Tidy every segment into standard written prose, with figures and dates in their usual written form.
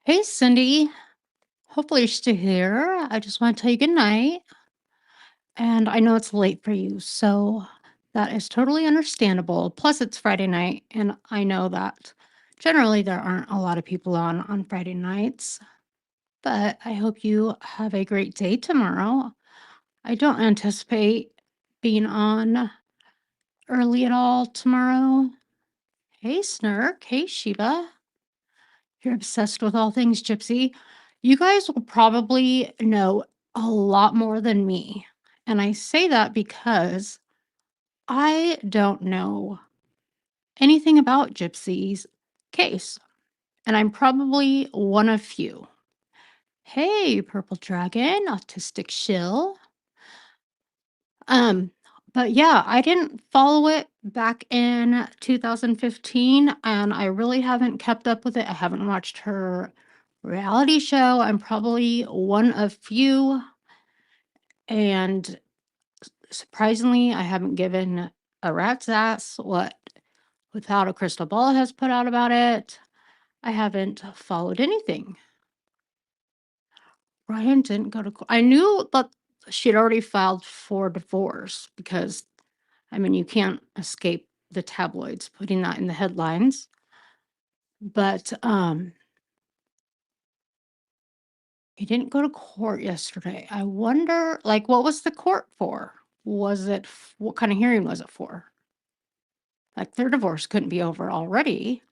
Hey, Cindy. Hopefully you're still here. I just want to tell you good night. And I know it's late for you, so that is totally understandable. Plus, it's Friday night, and I know that generally there aren't a lot of people on Friday nights. But I hope you have a great day tomorrow. I don't anticipate being on early at all tomorrow. Hey, Snark. Hey, Sheba. You're obsessed with all things Gypsy. You guys will probably know a lot more than me. And I say that because I don't know anything about Gypsy's case. And I'm probably one of few. Hey, Purple Dragon, Autistic Shill. Um, but yeah, I didn't follow it back in 2015, and I really haven't kept up with it. I haven't watched her reality show. I'm probably one of few, and surprisingly, I haven't given a rat's ass what Without a Crystal Ball has put out about it. I haven't followed anything. Ryan didn't go to court. I knew that she'd already filed for divorce because I mean, you can't escape the tabloids putting that in the headlines. But he didn't go to court yesterday. I wonder, like, what was the court for? What kind of hearing was it for? Like, their divorce couldn't be over already,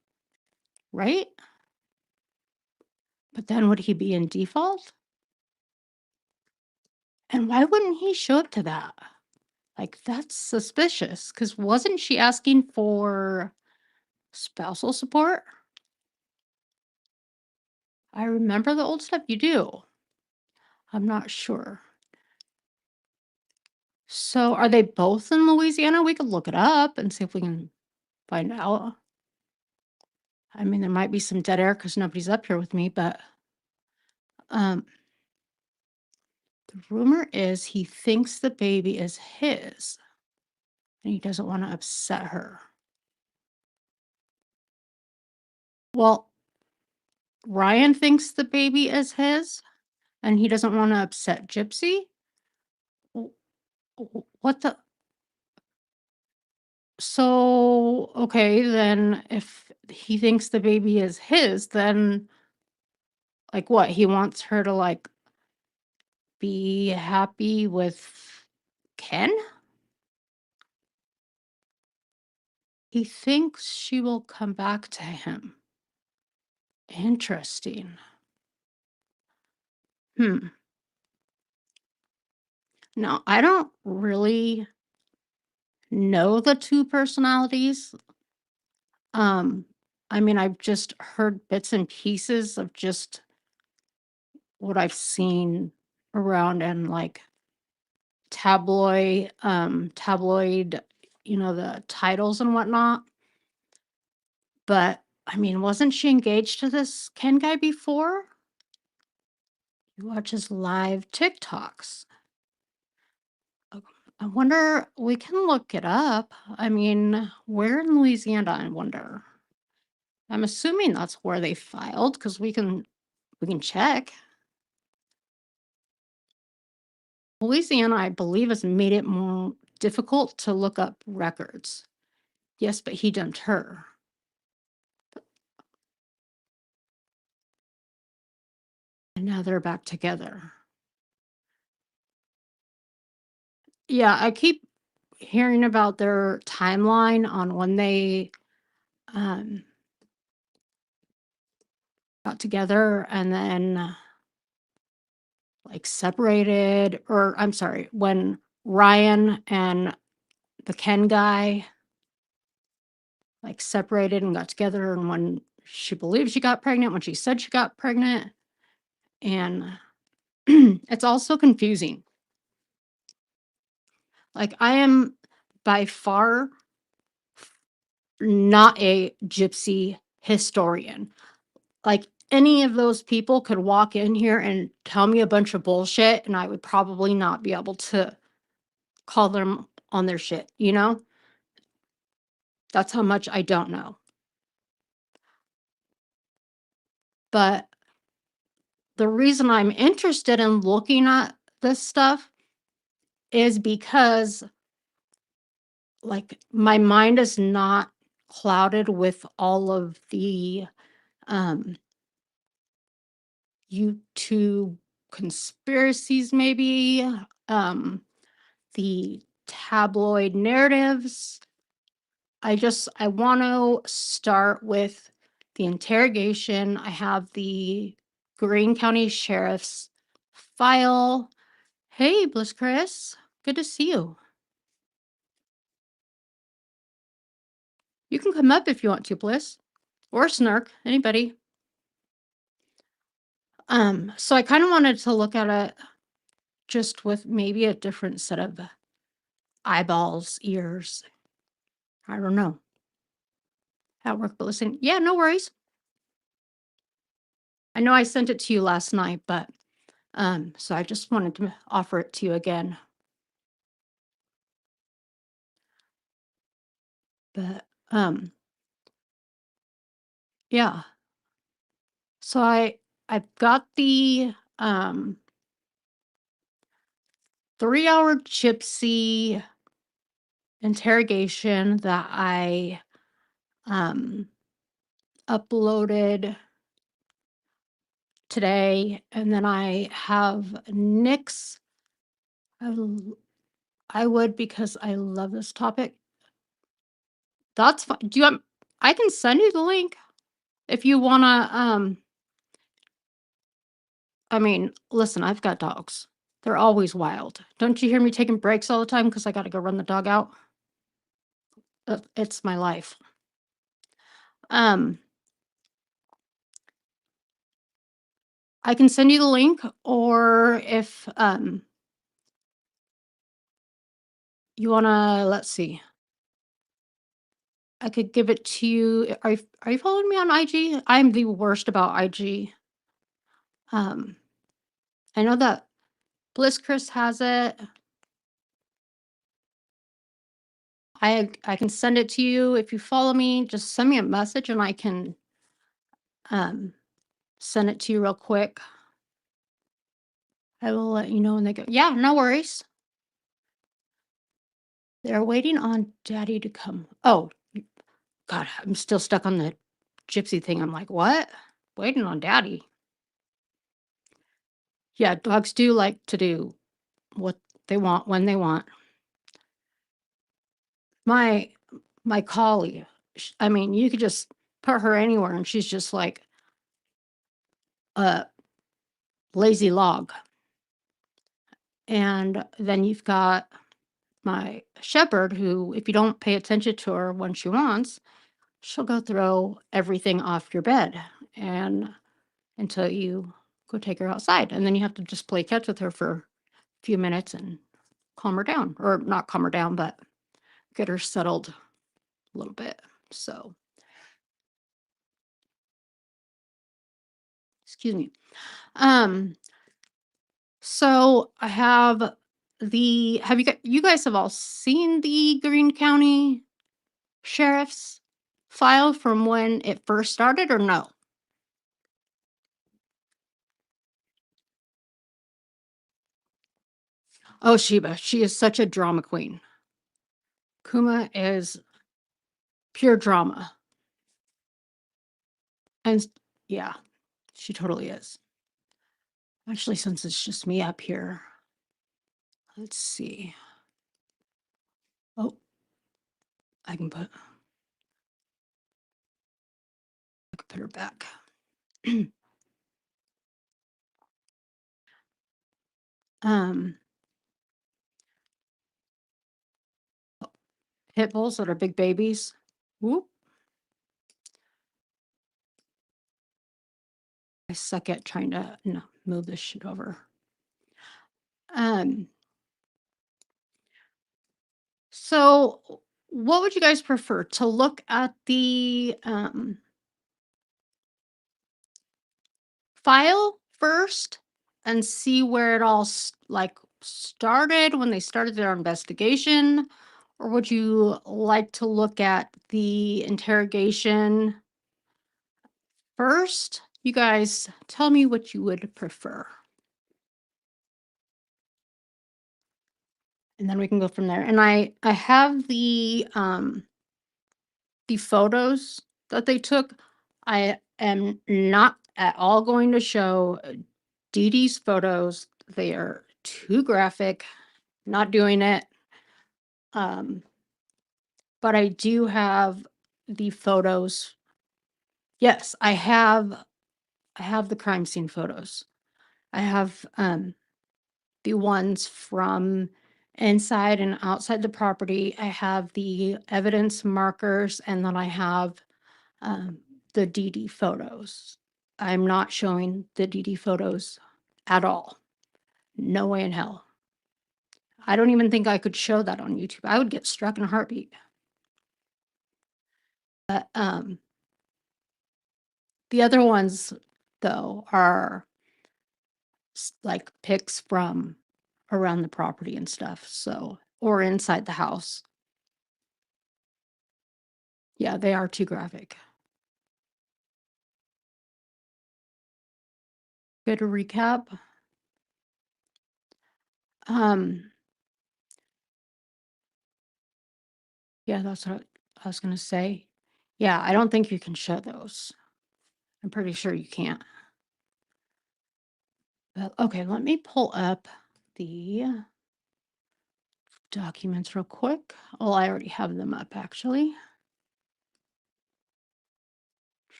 right? But then would he be in default? And why wouldn't he show up to that? Like, that's suspicious. Because wasn't she asking for spousal support? I remember the old stuff. You do. I'm not sure. So are they both in Louisiana? We could look it up and see if we can find out. I mean, there might be some dead air because nobody's up here with me, but um, the rumor is he thinks the baby is his and he doesn't want to upset her. Well, Ryan thinks the baby is his and he doesn't want to upset Gypsy. W- What the? So, okay, then if he thinks the baby is his, then like what? He wants her to like be happy with Ken? He thinks she will come back to him. Interesting. Hmm. Now, I don't really know the two personalities. Um, I mean, I've just heard bits and pieces of just what I've seen around and like tabloid, the titles and whatnot. But I mean, wasn't she engaged to this Ken guy before? He watches live TikToks. Oh, I wonder, we can look it up. I mean, where in Louisiana, I wonder. I'm assuming that's where they filed because we can check. Louisiana, I believe, has made it more difficult to look up records. Yes, but he dumped her. And now they're back together. Yeah, I keep hearing about their timeline on when they um, got together and then like separated, or I'm sorry, when Ryan and the Ken guy like separated and got together, and when she believed she got pregnant, when she said she got pregnant, and it's all so confusing. Like, I am by far not a gypsy historian. Like, any of those people could walk in here and tell me a bunch of bullshit, and I would probably not be able to call them on their shit, you know? That's how much I don't know. But the reason I'm interested in looking at this stuff is because, like, my mind is not clouded with all of the um, YouTube conspiracies, maybe, the tabloid narratives. I want to start with the interrogation. I have the Greene County Sheriff's file. Hey, Bliss Chris. Good to see you. You can come up if you want to, Bliss. Or Snark, anybody. So I kind of wanted to look at it just with maybe a different set of eyeballs, ears. I don't know. At work, but listen. Yeah, no worries. I know I sent it to you last night, but so I just wanted to offer it to you again. But yeah. So I've got the 3-hour Gypsy interrogation that I uploaded today, and then I have Nick's. I would, because I love this topic. That's fine. Do you want? I can send you the link if you wanna. I mean, listen, I've got dogs. They're always wild. Don't you hear me taking breaks all the time because I got to go run the dog out? It's my life. Um, I can send you the link, or if you wanna, let's see. I could give it to you. Are you following me on IG? I'm the worst about IG. Um, I know that Bliss Chris has it. I can send it to you if you follow me. Just send me a message and I can send it to you real quick. I will let you know when they go. Yeah, no worries. They're waiting on daddy to come. Oh, God, I'm still stuck on the gypsy thing. I'm like, what? Waiting on daddy. Yeah, dogs do like to do what they want when they want. My my collie, I mean, you could just put her anywhere and she's just like a lazy log. And then you've got my shepherd, who, if you don't pay attention to her when she wants, she'll go throw everything off your bed and until you go take her outside. And then you have to just play catch with her for a few minutes and calm her down, or not calm her down, but get her settled a little bit. So, excuse me. So I have you guys have all seen the Greene County Sheriff's file from when it first started, or no? Oh, Sheba, she is such a drama queen. Kuma is pure drama. And yeah, she totally is. Actually, since it's just me up here, let's see. Oh, I can put her back. Pit bulls that are big babies. Whoop. I suck at trying to move this shit over. So what would you guys prefer, to look at the file first and see where it all started when they started their investigation, or would you like to look at the interrogation first you guys tell me what you would prefer. And then we can go from there. And I have the photos that they took. I am not at all going to show Dee Dee's photos. They are too graphic. Not doing it. But I do have the photos. Yes, I have the crime scene photos. I have the ones from inside and outside the property. I have the evidence markers, and then I have um, the Dee Dee photos. I'm not showing the Dee Dee photos at all. No way in hell. I don't even think I could show that on YouTube. I would get struck in a heartbeat. But the other ones, though, are like pics from around the property and stuff. So, or inside the house. Yeah, they are too graphic. Good recap. Um, yeah, that's what I was gonna say. Yeah, I don't think you can show those. I'm pretty sure you can't. But okay, let me pull up the documents real quick. Oh, I already have them up actually.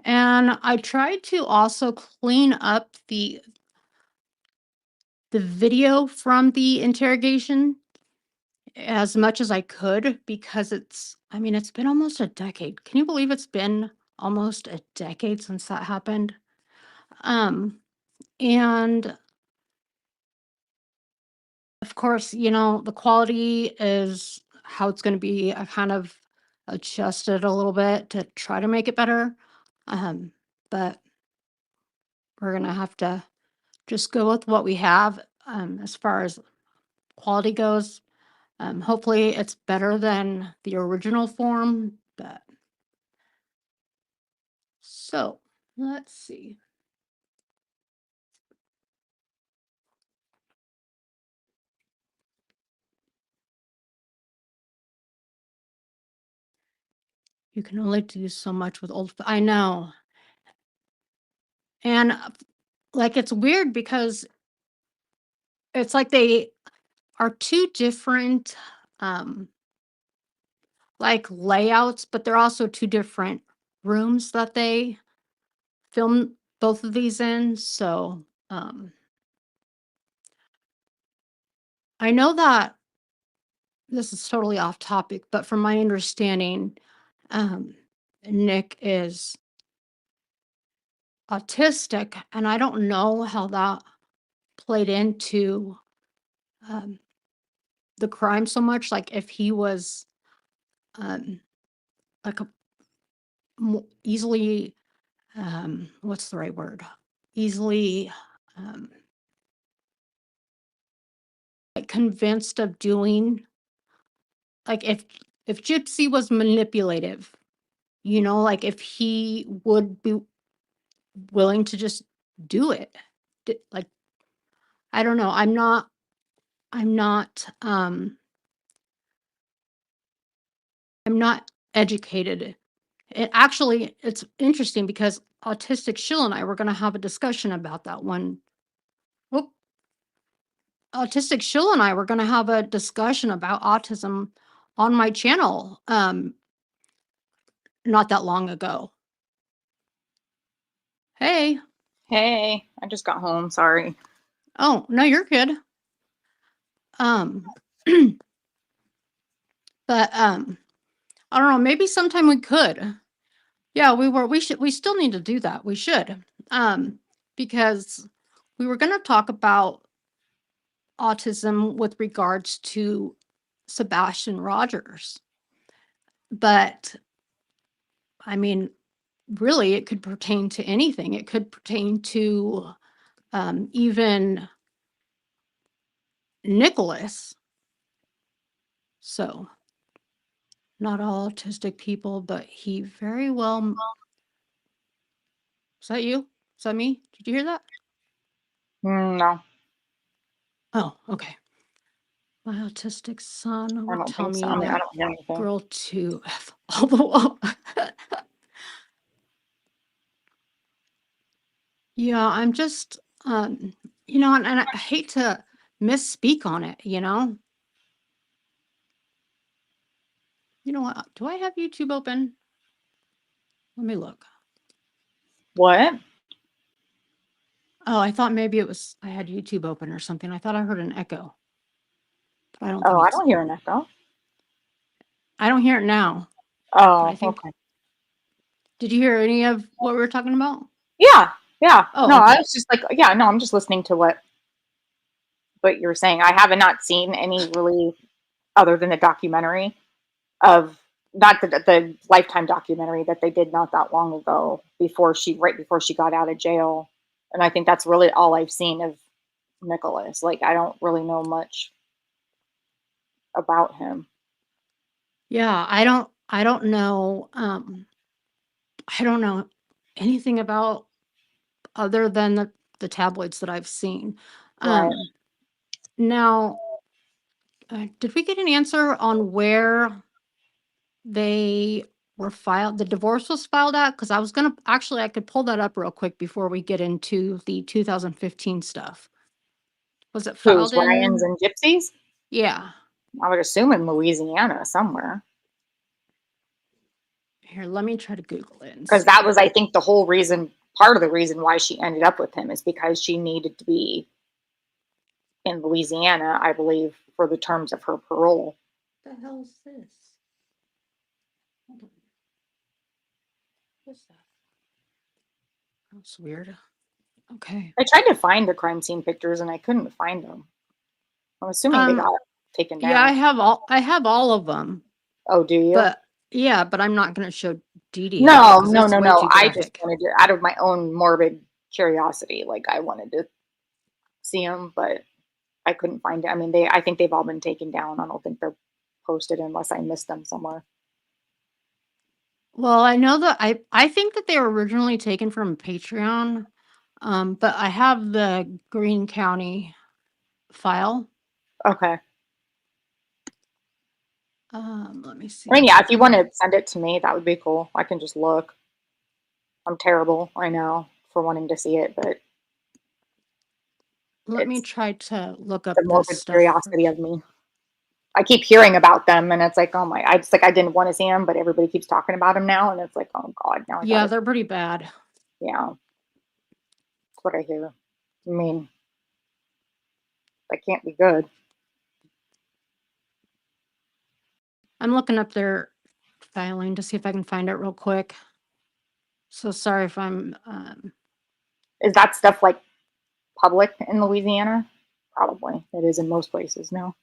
And I tried to also clean up the video from the interrogation as much as I could because I mean, it's been almost a decade. Can you believe it's been almost a decade since that happened? Um, and of course, the quality is how it's going to be. I kind of adjusted a little bit to try to make it better. But we're going to have to just go with what we have as far as quality goes. Hopefully, it's better than the original form. But so let's see. You can only do so much with I know. And like it's weird because it's like they are two different um like layouts, but they're also two different rooms that they film both of these in. So I know that this is totally off topic, but from my understanding, um Nick is autistic, and I don't know how that played into um the crime so much. Like if he was um like a easily what's the right word, easily um like convinced of doing, like if Gypsy was manipulative, like if he would be willing to just do it. Like I don't know, I'm not educated. It's interesting because Autistic Shill and I were going to have a discussion about that one. Whoop. Autistic Shill and I were going to have a discussion about autism on my channel not that long ago. Hey. Hey, I just got home. Sorry. Oh, no, you're good. But I don't know, maybe sometime we could. Yeah, we still need to do that. We should. Because we were going to talk about autism with regards to Sebastian Rogers. But I mean, really, it could pertain to anything. It could pertain to even Nicholas. So, not all autistic people, but he very well. Is that you? Is that me? Did you hear that? No, Oh, okay. My autistic son I would don't tell think so. me I mean, I that don't hear anything. girl to F all the wall. Yeah, I'm just, and I hate to misspeak on it, you know? You know what? Do I have YouTube open? Let me look. What? Oh, I thought maybe I had YouTube open or something. I thought I heard an echo, but I don't Oh, think I it's, don't hear an echo. I don't hear it now, but I Oh, think, okay. did you hear any of what we were talking about? Yeah, yeah. Oh, No, I okay. was just like, yeah, no, I'm just listening to what you're saying. I haven't not seen any really other than the documentary of not the Lifetime documentary that they did not that long ago right before she got out of jail. And I think that's really all I've seen of Nicholas. Like I don't really know much about him. Yeah, I don't know anything about other than the tabloids that I've seen. Right. Um, now, did we get an answer on where they were filed? The divorce was filed at? Because I could pull that up real quick before we get into the 2015 stuff. Was it Who's filed Ryan's in? and Gypsies? Yeah. I would assume in Louisiana somewhere. Here, let me try to Google it and Because that see. was, I think, the whole reason, part of the reason why she ended up with him is because she needed to be in Louisiana, I believe, for the terms of her parole. What the hell is this? Hold on. What's that? That's weird. Okay. I tried to find the crime scene pictures and I couldn't find them. I'm assuming they Um, got taken yeah, down. I have all of them, Oh, do you? but yeah, but I'm not gonna show Dee Dee all No, because no, that's no, way no. too I just graphic. wanted to, out of my own morbid curiosity, like I wanted to see them, but I couldn't find it. I mean, I think they've all been taken down. I don't think they're posted unless I missed them somewhere. Well, I know that I think that they were originally taken from Patreon, but I have the Greene County file. Okay. Let me I mean, see. yeah, if you want to send it to me, that would be cool. I can just look. I'm terrible, I know, for wanting to see it, but Let me it's try to look the up this morbid stuff curiosity first. of me. I keep hearing about them, and it's like, oh my, I just like I didn't want to see them, but everybody keeps talking about them now, and it's like, oh god, now I Yeah, gotta. they're pretty bad. Yeah, that's what I hear. I mean, that can't be good. I'm looking up their filing to see if I can find it real quick. So sorry if I'm Is that stuff like public in Louisiana? Probably. It is in most places now.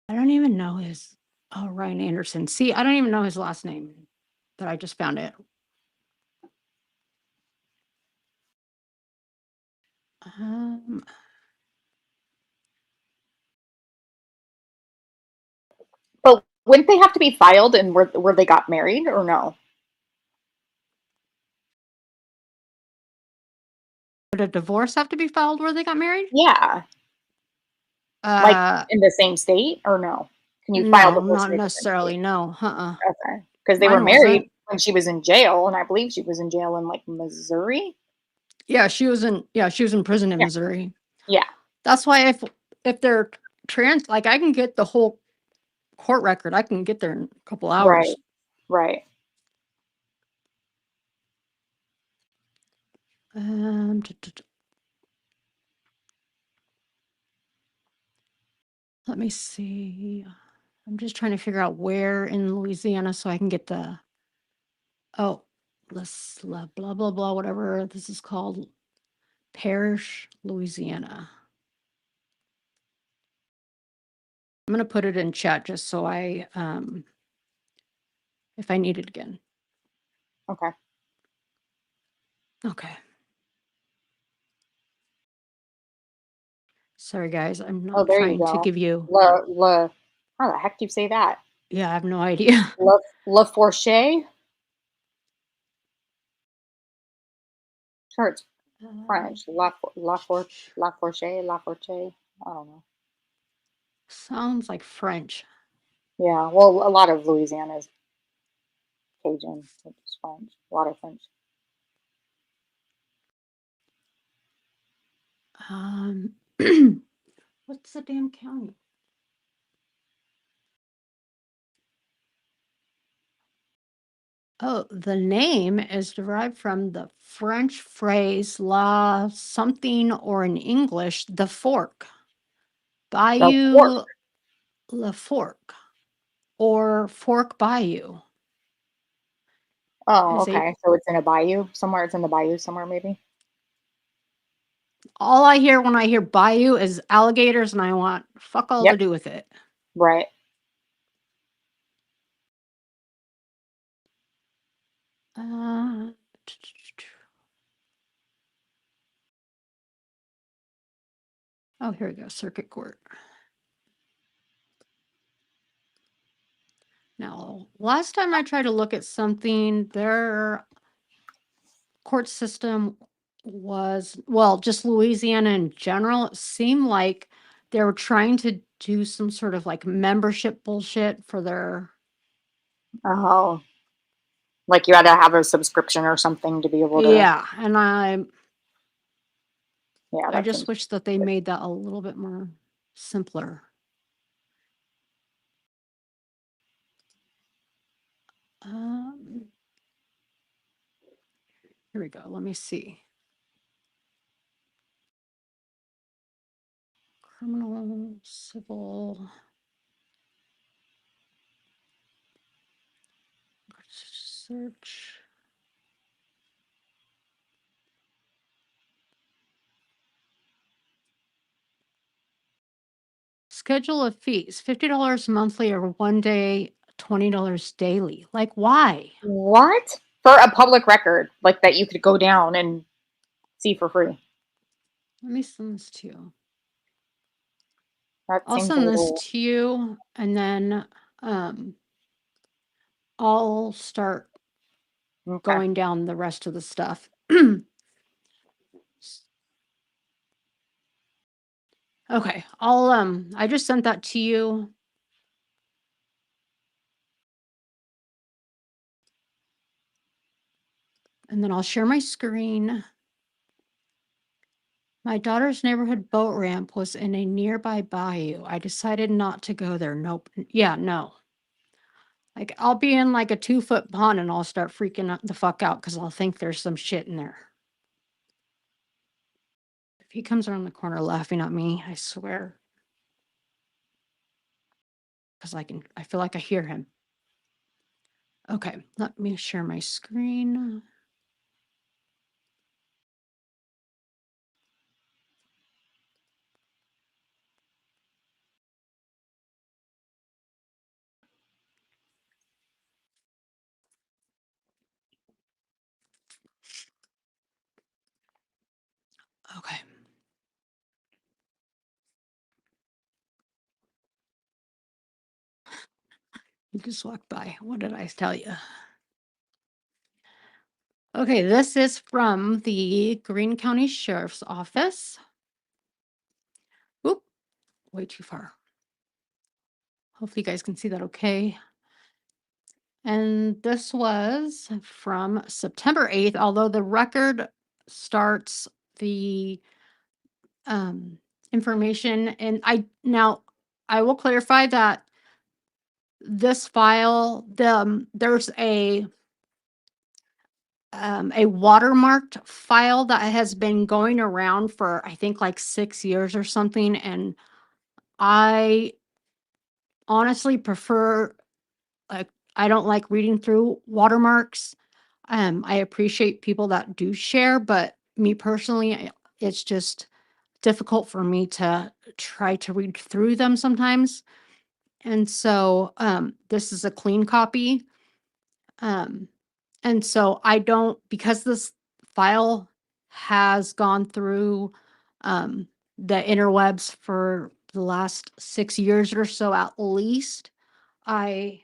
I don't even know his Ryan Anderson. See, I don't even know his last name, but I just found it. Um, But wouldn't they have to be filed and where they got married or no? would a divorce have to be filed where they got married? Yeah. Like Uh, in the same state or no? Can you file no, divorce not in a different necessarily. state? No, Okay. Because they were mine wasn't. married when she was in jail, and I believe she was in jail in like Missouri. Yeah, she was in prison in Yeah. Missouri. Yeah. That's why if they're like I can get the whole court record. I can get there in a couple Right. hours. Right. T- t- let me see. I'm just trying to figure out where in Louisiana so I can get oh, blah blah blah whatever this is called. Parish, Louisiana. I'm gonna put it in chat just so if I need it again. Okay. Okay. Sorry guys, I'm Oh, not there you trying to go. give you. How the heck do you say that? Yeah, I have no idea. La Forche? Sure, it's Uh, French. La Forche, La Forche. I don't know. sounds like French. Yeah, well, a lot of Louisiana is Cajun, which is French. A lot of French. Um, what's the damn county? Oh, the name is derived from the French phrase la something, or in English, the fork. The fork. Bayou La Fork, or Fork Bayou Oh, is a okay. So it's in a bayou somewhere. It's in the bayou somewhere, maybe. all I hear when I hear bayou is alligators, and I want fuck all to Yep. do with it. Right. Uh, oh, here we go. Circuit Court. Now, last time I tried to look at something, their court system was, well, just Louisiana in general. It seemed like they were trying to do some sort of like membership bullshit for their, Oh, like you had to have a subscription or something to be able to. yeah. And Yeah, I that just seems wish that they good. made that a little bit more simpler. Um, here we go. Let me see. Criminal, civil, search. Schedule of fees, $50 monthly or 1 day, $20 daily. Like, why? What? For a public record, like that you could go down and see for free. Let me send this to you. That I'll seems a send this little to you, and then um, I'll start okay. going down the rest of the stuff. Okay, I just sent that to you. And then I'll share my screen. My daughter's neighborhood boat ramp was in a nearby bayou. I decided not to go there. Nope. Yeah, no. Like, I'll be in like a 2 foot pond and I'll start freaking the fuck out because I'll think there's some shit in there. If he comes around the corner laughing at me, I swear. Because I feel like I hear him. Okay, let me share my screen. Okay. You just walked by. What did I tell you? Okay, this is from the Greene County Sheriff's Office. Oop, way too far. Hopefully you guys can see that okay. And this was from September 8th, although the record starts the information. And I will clarify that this file, there's a watermarked file that has been going around for I think like 6 years or something, and I honestly prefer, like, I don't like reading through watermarks. I appreciate people that do share, but me personally, it's just difficult for me to try to read through them sometimes. And so this is a clean copy. Um, and so I don't, because this file has gone through the interwebs for the last 6 years or so at least, I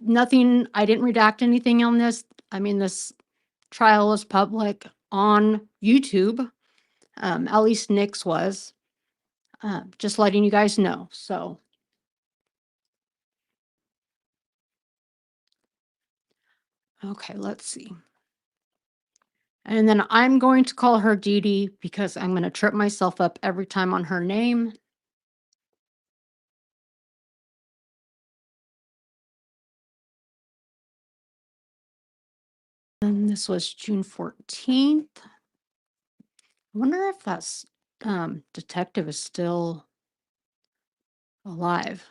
nothing, I didn't redact anything on this. I mean, this trial was public on YouTube. At least Nick's was. Just letting you guys know. So, okay, let's see. And then I'm going to call her Dee Dee because I'm going to trip myself up every time on her name. And this was June 14th. I wonder if that's detective is still alive.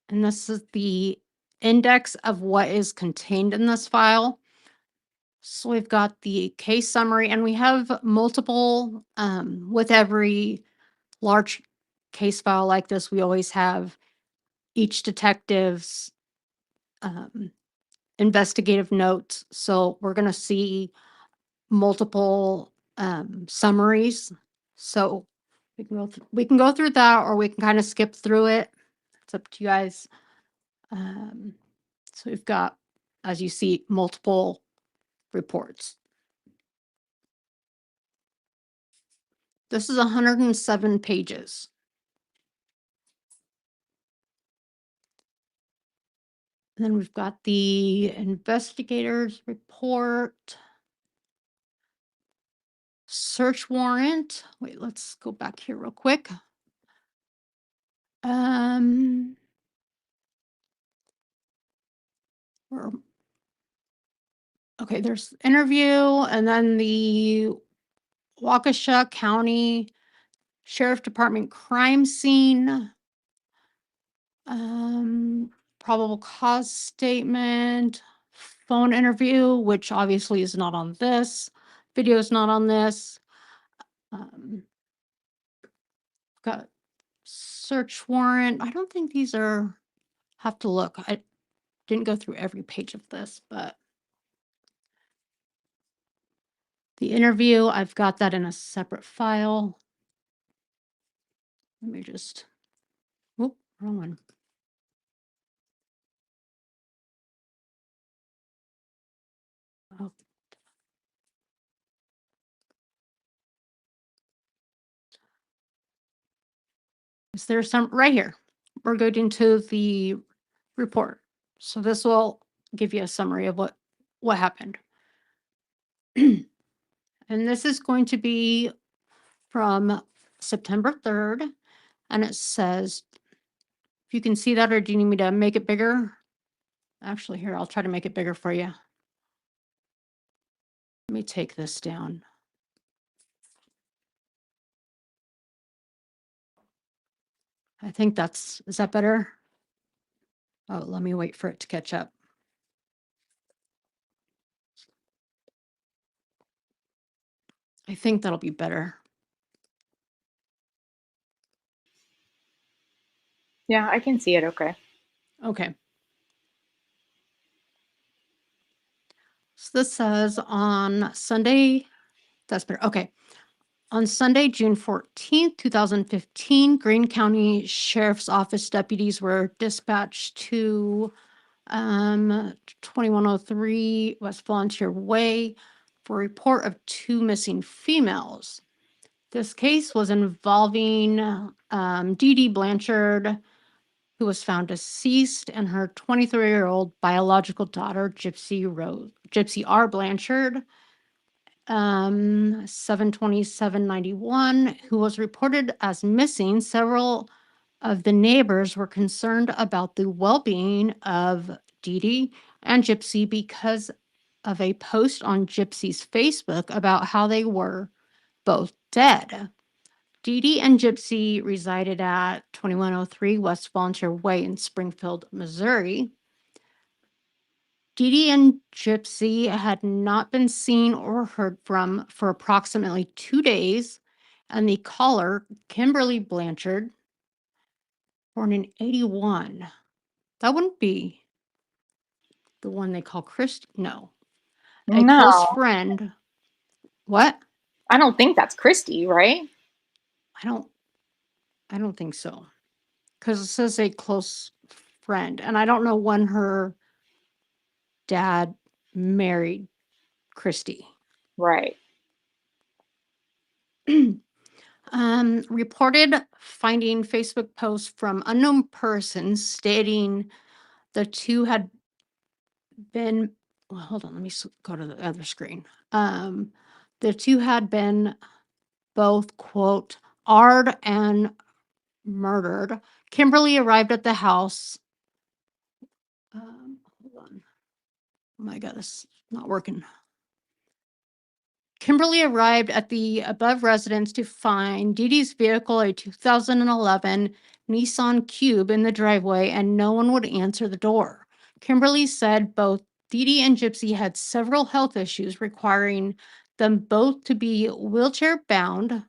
And this is the index of what is contained in this file. So we've got the case summary, and we have multiple, with every large case file like this, we always have each detective's investigative notes. So we're going to see multiple summaries. So we can go through that, or we can kind of skip through it. It's up to you guys. So we've got, as you see, multiple reports. This is 107 pages. And then we've got the investigator's report. Search warrant. Wait, let's go back here real quick. Okay, there's interview, and then the Waukesha County Sheriff Department crime scene. Probable cause statement, phone interview, which obviously is not on this. Video is not on this. Got search warrant. I don't think these are, have to look. I didn't go through every page of this, but the interview, I've got that in a separate file. Let me just, whoop, wrong one. Oh. Is there some right here? We're going into the report. So this will give you a summary of what happened. And this is going to be from September 3rd. And it says, if you can see that, or do you need me to make it bigger? Actually, here, I'll try to make it bigger for you. Let me take this down. I think is that better? Oh, let me wait for it to catch up. I think that'll be better. Yeah, I can see it. Okay. Okay. So this says on Sunday, that's better. Okay. On Sunday, June 14th, 2015, Greene County Sheriff's Office deputies were dispatched to 2103 West Volunteer Way for a report of 2 missing females. This case was involving Dee Dee Blanchard, who was found deceased, and her 23-year-old biological daughter, Gypsy R. Blanchard, 7/27/91, who was reported as missing. Several of the neighbors were concerned about the well-being of Dee Dee and Gypsy because of a post on Gypsy's Facebook about how they were both dead. Dee Dee and Gypsy resided at 2103 West Volunteer Way in Springfield, Missouri. Dee Dee and Gypsy had not been seen or heard from for approximately 2 days, and the caller, Kimberly Blanchard, born in 81. That wouldn't be the one they call Christy. No. A close No, friend. What? I don't think that's Christy, right? I don't think so. Because it says a close friend. And I don't know when her dad married Christy. Right. Reported finding Facebook posts from unknown persons stating the two had been, well, hold on, let me go to the other screen. The two had been both, quote, "ard and murdered." Kimberly arrived at the house. Hold on. Oh my God, this is not working. Kimberly arrived at the above residence to find Dee Dee's vehicle, a 2011 Nissan Cube, in the driveway, and no one would answer the door. Kimberly said both Dee Dee and Gypsy had several health issues requiring them both to be wheelchair bound.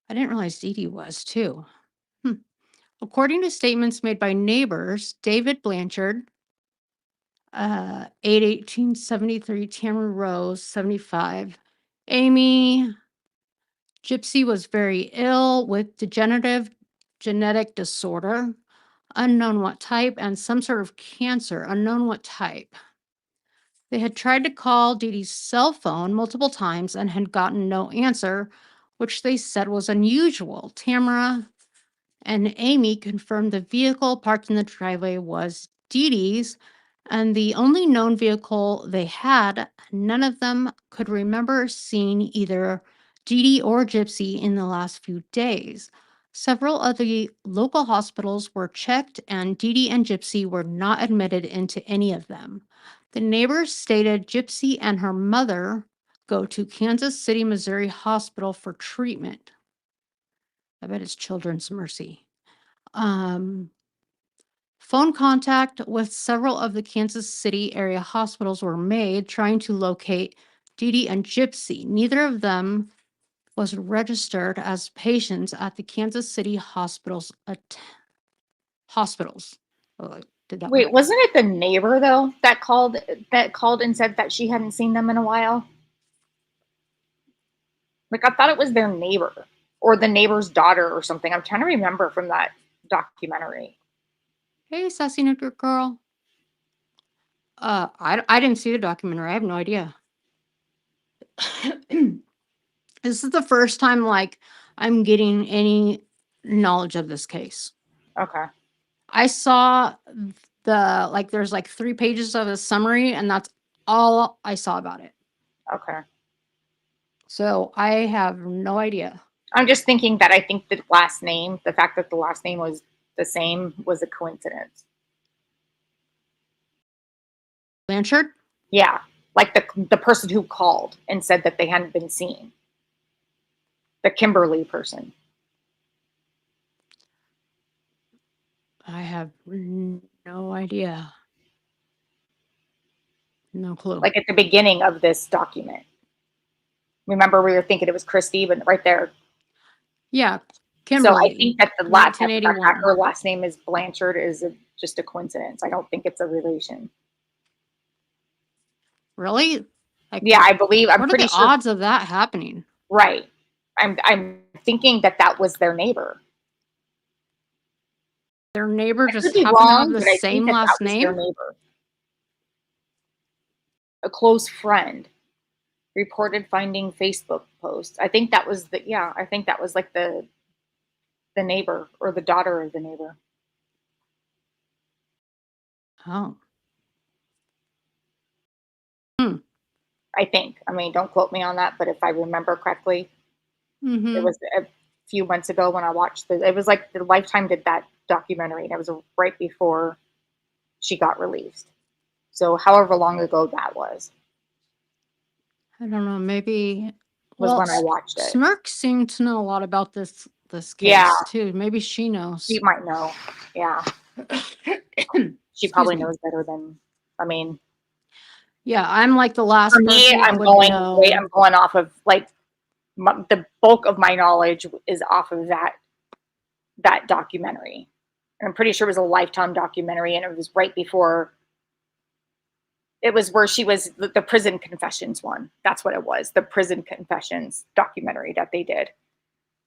I didn't realize Dee Dee was too. According to statements made by neighbors, David Blanchard, 8/18/73, Tamara Rose, 75. Amy, Gypsy was very ill with degenerative genetic disorder, unknown what type, and some sort of cancer, unknown what type. They had tried to call Dee Dee's cell phone multiple times and had gotten no answer, which they said was unusual. Tamara and Amy confirmed the vehicle parked in the driveway was Dee Dee's, and the only known vehicle they had. None of them could remember seeing either Dee Dee or Gypsy in the last few days. Several of the local hospitals were checked, and Dee Dee and Gypsy were not admitted into any of them. The neighbors stated Gypsy and her mother go to Kansas City, Missouri hospital for treatment. I bet it's Children's Mercy. Phone contact with several of the Kansas City area hospitals were made trying to locate Dee Dee and Gypsy. Neither of them was registered as patients at the Kansas City hospitals. Hospitals. Oh, I did that Wait, right. wasn't it the neighbor though that called and said that she hadn't seen them in a while? Like I thought it was their neighbor or the neighbor's daughter or something. I'm trying to remember from that documentary. Hey, Sassy Nugget Girl. I didn't see the documentary. I have no idea. This is the first time like I'm getting any knowledge of this case. Okay. I saw there's like 3 pages of a summary, and that's all I saw about it. Okay. So I have no idea. I'm just thinking that I think the last name, the fact that the last name was the same, was a coincidence. Blanchard? Yeah, like the person who called and said that they hadn't been seen. The Kimberly person. I have no idea. No clue. Like at the beginning of this document. Remember we were thinking it was Christy, but right there. Yeah, So Kimberly. I think that the fact that 1981. her last name is Blanchard is just a coincidence. I don't think it's a relation. Really? Like, Yeah, I believe. I'm what are pretty the sure. odds of that happening? Right. I'm thinking that was their neighbor. Their neighbor I could just be happened to have wrong, the but I same think that last was their name? neighbor. A close friend reported finding Facebook posts. I think that was I think that was like the neighbor or the daughter of the neighbor. Oh. I think. I mean, don't quote me on that, but if I remember correctly, it was a few months ago when I watched it was like the Lifetime did that documentary, and it was right before she got released. So however long ago that was I don't know, maybe when I watched it. Smirk seemed to know a lot about this Yeah. case too. Maybe she knows. She might know. Yeah. She probably knows better than, I mean, Yeah, I'm like the last for me, person that I'm would going know. I'm going off of like the bulk of my knowledge is off of that documentary. And I'm pretty sure it was a Lifetime documentary, and it was right before. It was where she was the prison confessions one. That's what it was. The prison confessions documentary that they did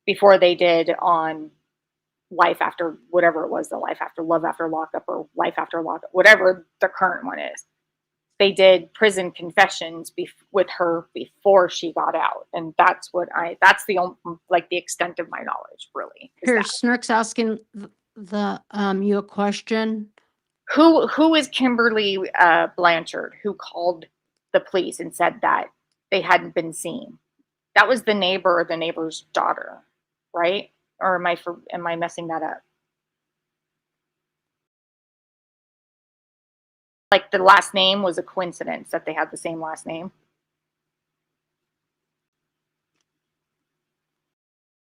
before they did on life after whatever it was, the life after love after lockup or life after lockup, whatever the current one is. They did prison confessions with her before she got out, and that's the only, like, the extent of my knowledge, really. Here, Snurk's asking you a question. Who is Kimberly Blanchard, who called the police and said that they hadn't been seen? That was the neighbor or the neighbor's daughter, right? Or am I messing that up? Like, the last name was a coincidence that they had the same last name.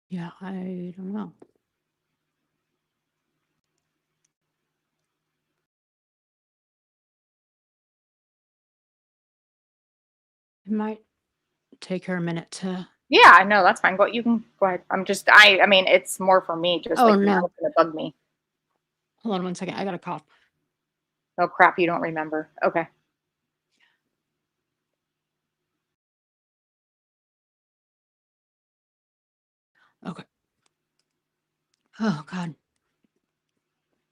Yeah, I don't know. It might take her a minute to. Yeah, I know, that's fine. You can go ahead. I mean, it's more for me, just Oh, like, no. it's gonna bug me. Hold on one second. I got a cough. Oh crap, you don't remember. Okay. Okay. Oh, God.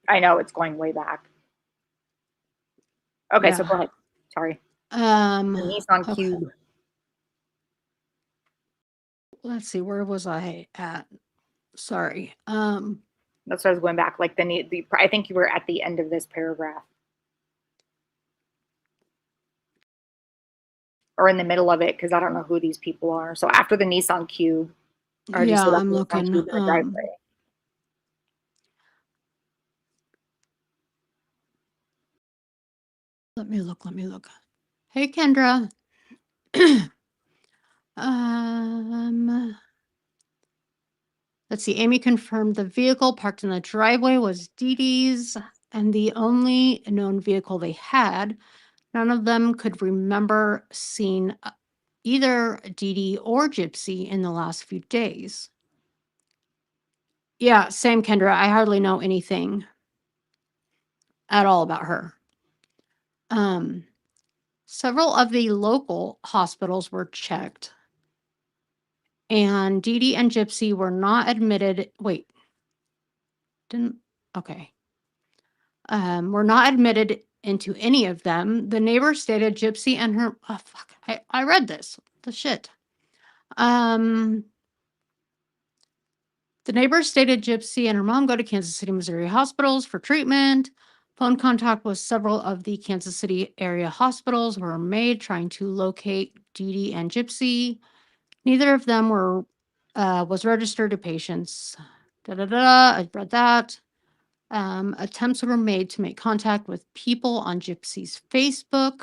I know, it's going way back. Okay, Yeah. so go ahead. Sorry. The Nissan okay. Cube. Let's see, where was I at? Sorry. That's what I was going back. Like, I think you were at the end of this paragraph. Or in the middle of it, because I don't know who these people are. So after the Nissan Cube. Yeah, I'm looking. Let me look. Hey, Kendra. Let's see. Amy confirmed the vehicle parked in the driveway was Dee Dee's and the only known vehicle they had. None of them could remember seeing either Dee Dee or Gypsy in the last few days. Yeah, same, Kendra. I hardly know anything at all about her. Several of the local hospitals were checked, and Dee Dee and Gypsy were not admitted. Wait, okay. Were not admitted into any of them. The neighbor stated Gypsy and her. Oh, fuck. I read this. The shit. The neighbor stated Gypsy and her mom go to Kansas City, Missouri hospitals for treatment. Phone contact with several of the Kansas City area hospitals were made trying to locate Dee Dee and Gypsy. Neither of them was registered to patients. I read that. Attempts were made to make contact with people on Gypsy's Facebook.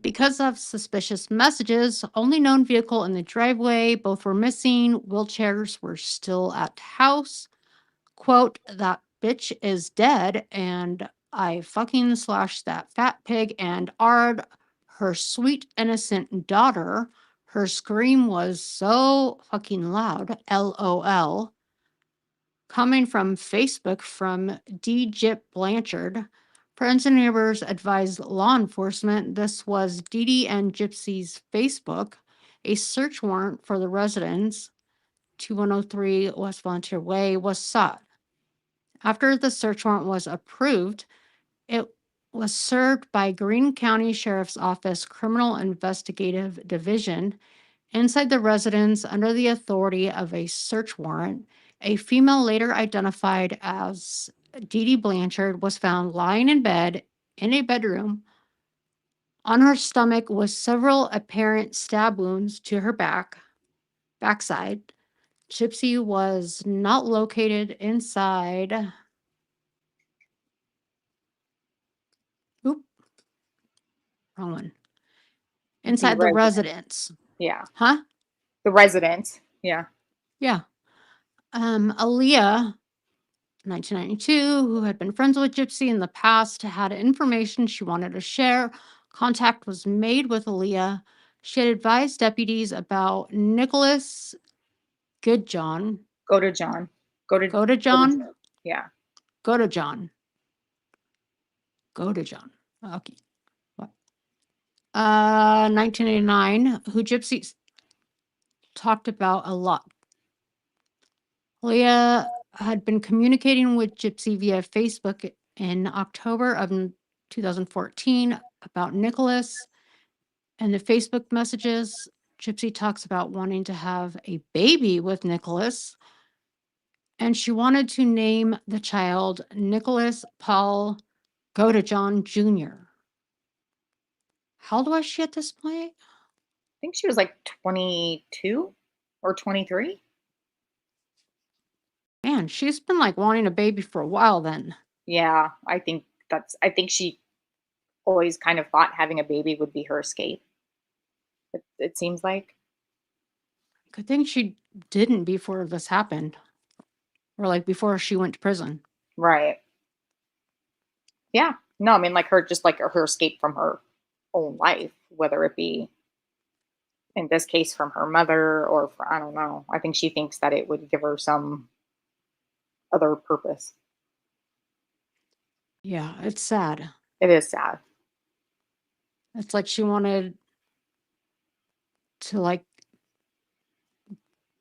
Because of suspicious messages, only known vehicle in the driveway, both were missing. Wheelchairs were still at house. Quote, that bitch is dead, and I fucking slashed that fat pig and Ard, her sweet innocent daughter. Her scream was so fucking loud, LOL. Coming from Facebook from Dee Blanchard. Friends and neighbors advised law enforcement this was Dee Dee and Gypsy's Facebook. A search warrant for the residence, 2103 West Volunteer Way, was sought. After the search warrant was approved, it was served by Greene County Sheriff's Office Criminal Investigative Division. Inside the residence, under the authority of a search warrant, a female later identified as Dee Dee Blanchard was found lying in bed in a bedroom. On her stomach was several apparent stab wounds to her backside. Gypsy was not located inside. Oop, wrong one. Inside the residence. Yeah. Huh? The residence. Yeah. Yeah. Aaliyah, 1992, who had been friends with Gypsy in the past, had information she wanted to share. Contact was made with Aaliyah. She had advised deputies about Nicholas Godejohn. Godejohn. Yeah. Godejohn. Okay. What? 1989, who Gypsy talked about a lot. Leah had been communicating with Gypsy via Facebook in October of 2014 about Nicholas. And the Facebook messages, Gypsy talks about wanting to have a baby with Nicholas. And she wanted to name the child Nicholas Paul Godejohn Jr. How old was she at this point? I think she was like 22 or 23. Man, she's been like wanting a baby for a while then. Yeah, I think she always kind of thought having a baby would be her escape. It seems like. Good thing she didn't before this happened, or like before she went to prison. Right. Yeah. No, I mean like her just like her escape from her own life, whether it be in this case from her mother or for, I don't know. I think she thinks that it would give her some other purpose. Yeah, it's sad. It is sad. It's like she wanted to like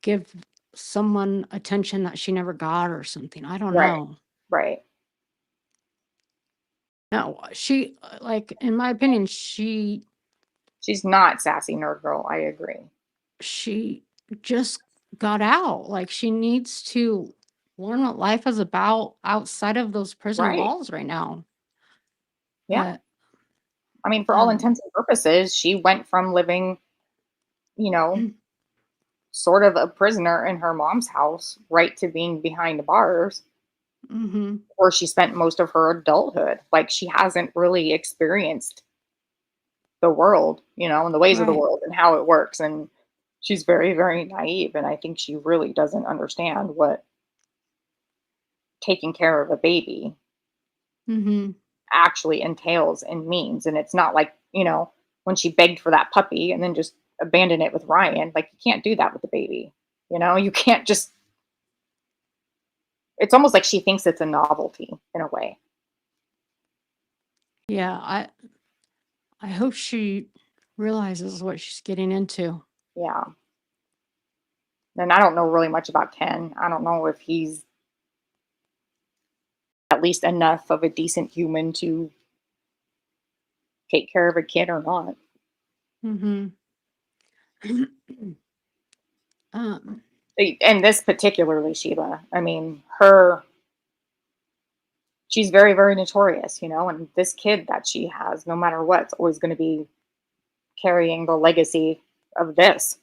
give someone attention that she never got or something. I don't Right. know. Right. No, she like in my opinion, She's not sassy nerd girl. I agree. she just got out. Like she needs to learn what life is about outside of those prison Right. walls right now. Yeah. But I mean, for all um intents and purposes, she went from living, you know, sort of a prisoner in her mom's house right to being behind bars mhm, where she spent most of her adulthood. Like she hasn't really experienced the world, and the ways of the right. world and how it works. And she's very, very naive. And I think she really doesn't understand what taking care of a baby Mhm. actually entails and means. And it's not like, when she begged for that puppy and then just abandoned it with Ryan, like you can't do that with the baby. You can't just, it's almost like she thinks it's a novelty in a way. Yeah, I hope she realizes what she's getting into. Yeah. And I don't know really much about Ken. I don't know if he's at least enough of a decent human to take care of a kid or not. Mhm. um And this particularly Sheila. I mean, she's very, very notorious, and this kid that she has, no matter what, it's always going to be carrying the legacy of this.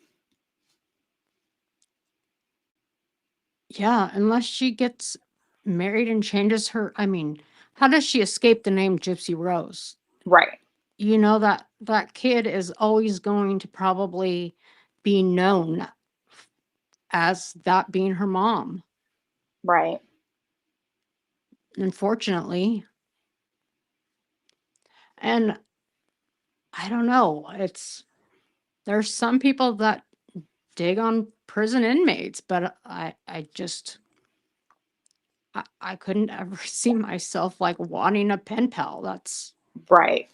Yeah, unless she gets married and changes her, I mean, how does she escape the name Gypsy Rose? Right. You know that that kid is always going to probably be known as that being her mom, Right. unfortunately. And I don't know, it's there's some people that dig on prison inmates, but I just I couldn't ever see myself like wanting a pen pal. That's Right.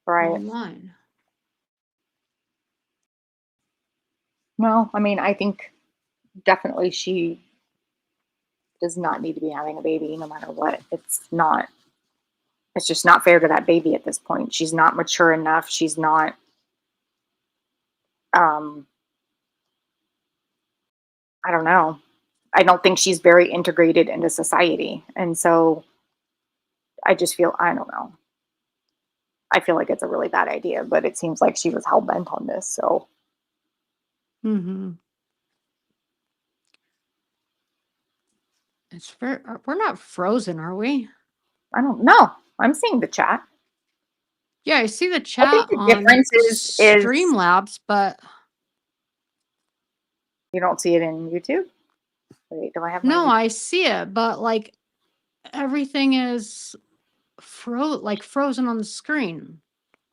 Right. bottom line. No, I mean, I think definitely she does not need to be having a baby no matter what. It's just not fair to that baby at this point. She's not mature enough. She's not um I don't know. I don't think she's very integrated into society. And so I just feel, I don't know. I feel like it's a really bad idea, but it seems like she was hell bent on this. So Mhm. It's fair. We're not frozen, are we? I don't know. I'm seeing the chat. Yeah, I see the I think chat the on difference is Streamlabs, but you don't see it in YouTube. Wait, do I have my no, YouTube? I see it, but like everything is frozen on the screen.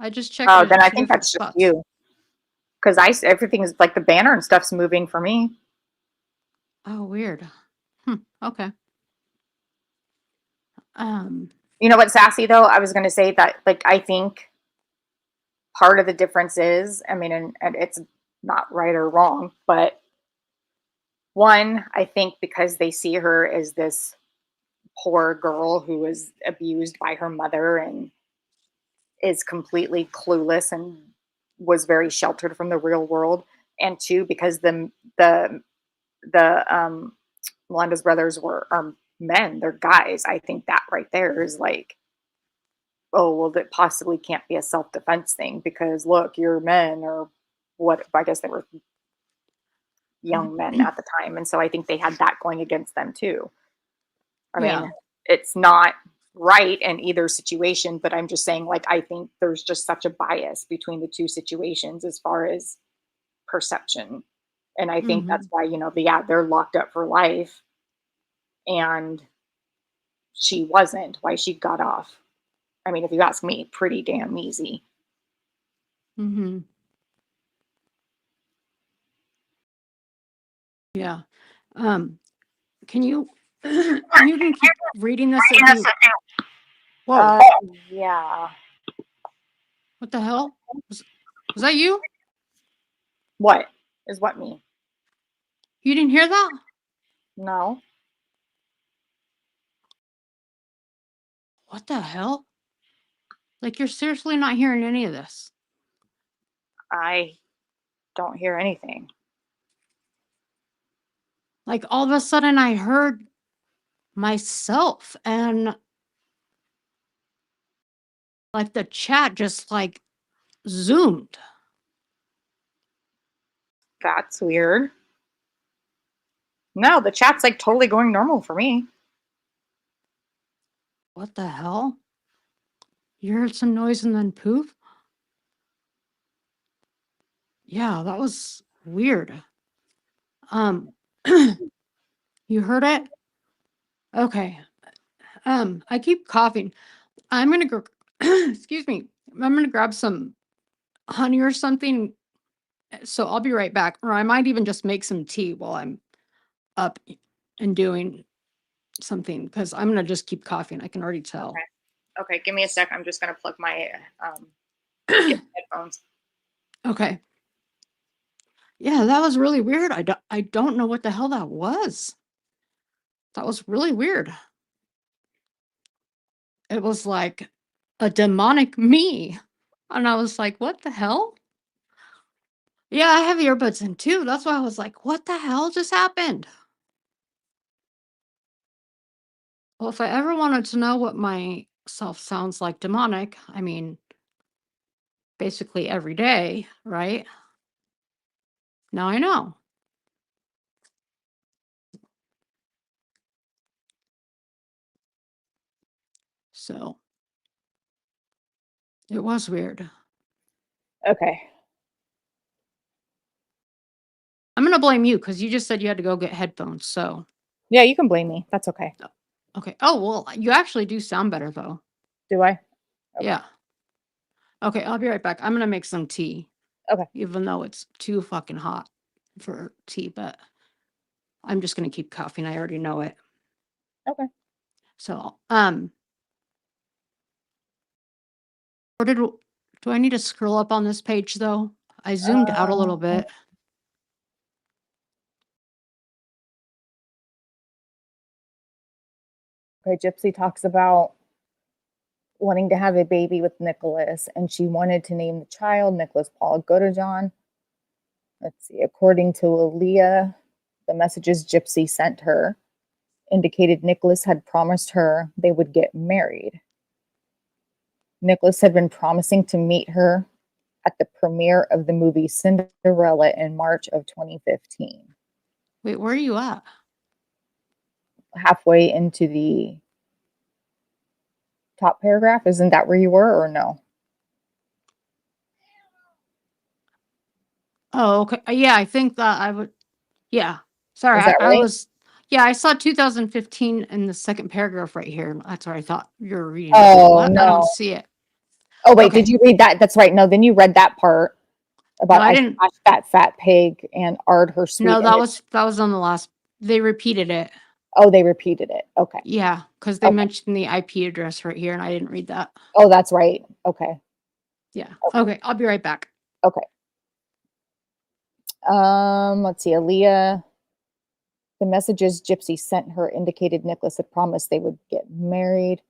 I just checked Oh, it then at I two think different that's just spots. you. Because everything is like the banner and stuff's moving for me. Oh, weird. Okay. Um, You know what, Sassy, though? I was going to say that, like, I think part of the difference is, I mean, and it's not right or wrong, but one, I think because they see her as this poor girl who was abused by her mother and is completely clueless and was very sheltered from the real world. And two, because the Melinda's brothers are men, they're guys. I think that right there is like, oh well, that possibly can't be a self-defense thing because look, you're men or what. I guess they were young men at the time, and so I think they had that going against them too. I Yeah. mean, it's not right in either situation, but I'm just saying, like, I think there's just such a bias between the two situations as far as perception. And I think that's Mhm. why, yeah, they're locked up for life and she wasn't, why she got off. I mean, if you ask me, pretty damn easy. Mhm. Yeah. Um, can you you can keep reading this if you Whoa, Uh, yeah. what the hell? Was that you? What is what me? You didn't hear that? No, What the hell? Like you're seriously not hearing any of this. I don't hear anything. Like all of a sudden I heard myself and like the chat just like zoomed. That's weird. No, the chat's like totally going normal for me. What the hell? You heard some noise and then poof? Yeah, that was weird. Um you heard it? Okay. I keep coughing. I'm gonna go excuse me. I'm gonna grab some honey or something. So I'll be right back. Or I might even just make some tea while I'm up and doing something because I'm gonna just keep coughing. I can already tell. Okay. Okay, give me a sec. I'm just gonna plug my headphones. Okay. Yeah, that was really weird. I don't know what the hell that was. That was really weird. It was like a demonic me. And I was like, what the hell? Yeah, I have earbuds in too. That's why I was like, what the hell just happened? Well, if I ever wanted to know what my self sounds like demonic, I mean, basically every day, right? Now I know. So it was weird. Okay. I'm gonna blame you because you just said you had to go get headphones. So Yeah, you can blame me. That's okay. okay. Oh well, you actually do sound better though. Do I? Okay. Yeah. Okay, I'll be right back. I'm gonna make some tea, Okay. even though it's too fucking hot for tea, but I'm just gonna keep coughing. I already know it. Okay. So where did do I need to scroll up on this page though? I zoomed out a little Um, bit. okay, Gypsy talks about wanting to have a baby with Nicholas, and she wanted to name the child Nicholas Paul Godejohn. Let's see. According to Aaliyah, the messages Gypsy sent her indicated Nicholas had promised her they would get married. Nicholas had been promising to meet her at the premiere of the movie Cinderella in March of 2015. Wait, where are you at? Halfway into the top paragraph, isn't that where you were or no? Oh, okay. Yeah, I think that I would. Yeah. Sorry, Is that I right? was. Yeah, I saw 2015 in the second paragraph right here. That's where I thought you were reading. I was like, Oh what? I don't no. see it. Oh wait, did Okay. you read that? That's right. No, then you read that part No, about I I didn't. smashed that fat pig and ard her sweet No, image. that was on the last. They repeated it. Oh, they repeated it. Okay. Yeah, because they Okay. mentioned the IP address right here, and I didn't read that. Oh, that's right. Okay. Yeah. Okay, I'll be right back. Okay. Let's see. Aaliyah. The messages Gypsy sent her indicated Nicholas had promised they would get married.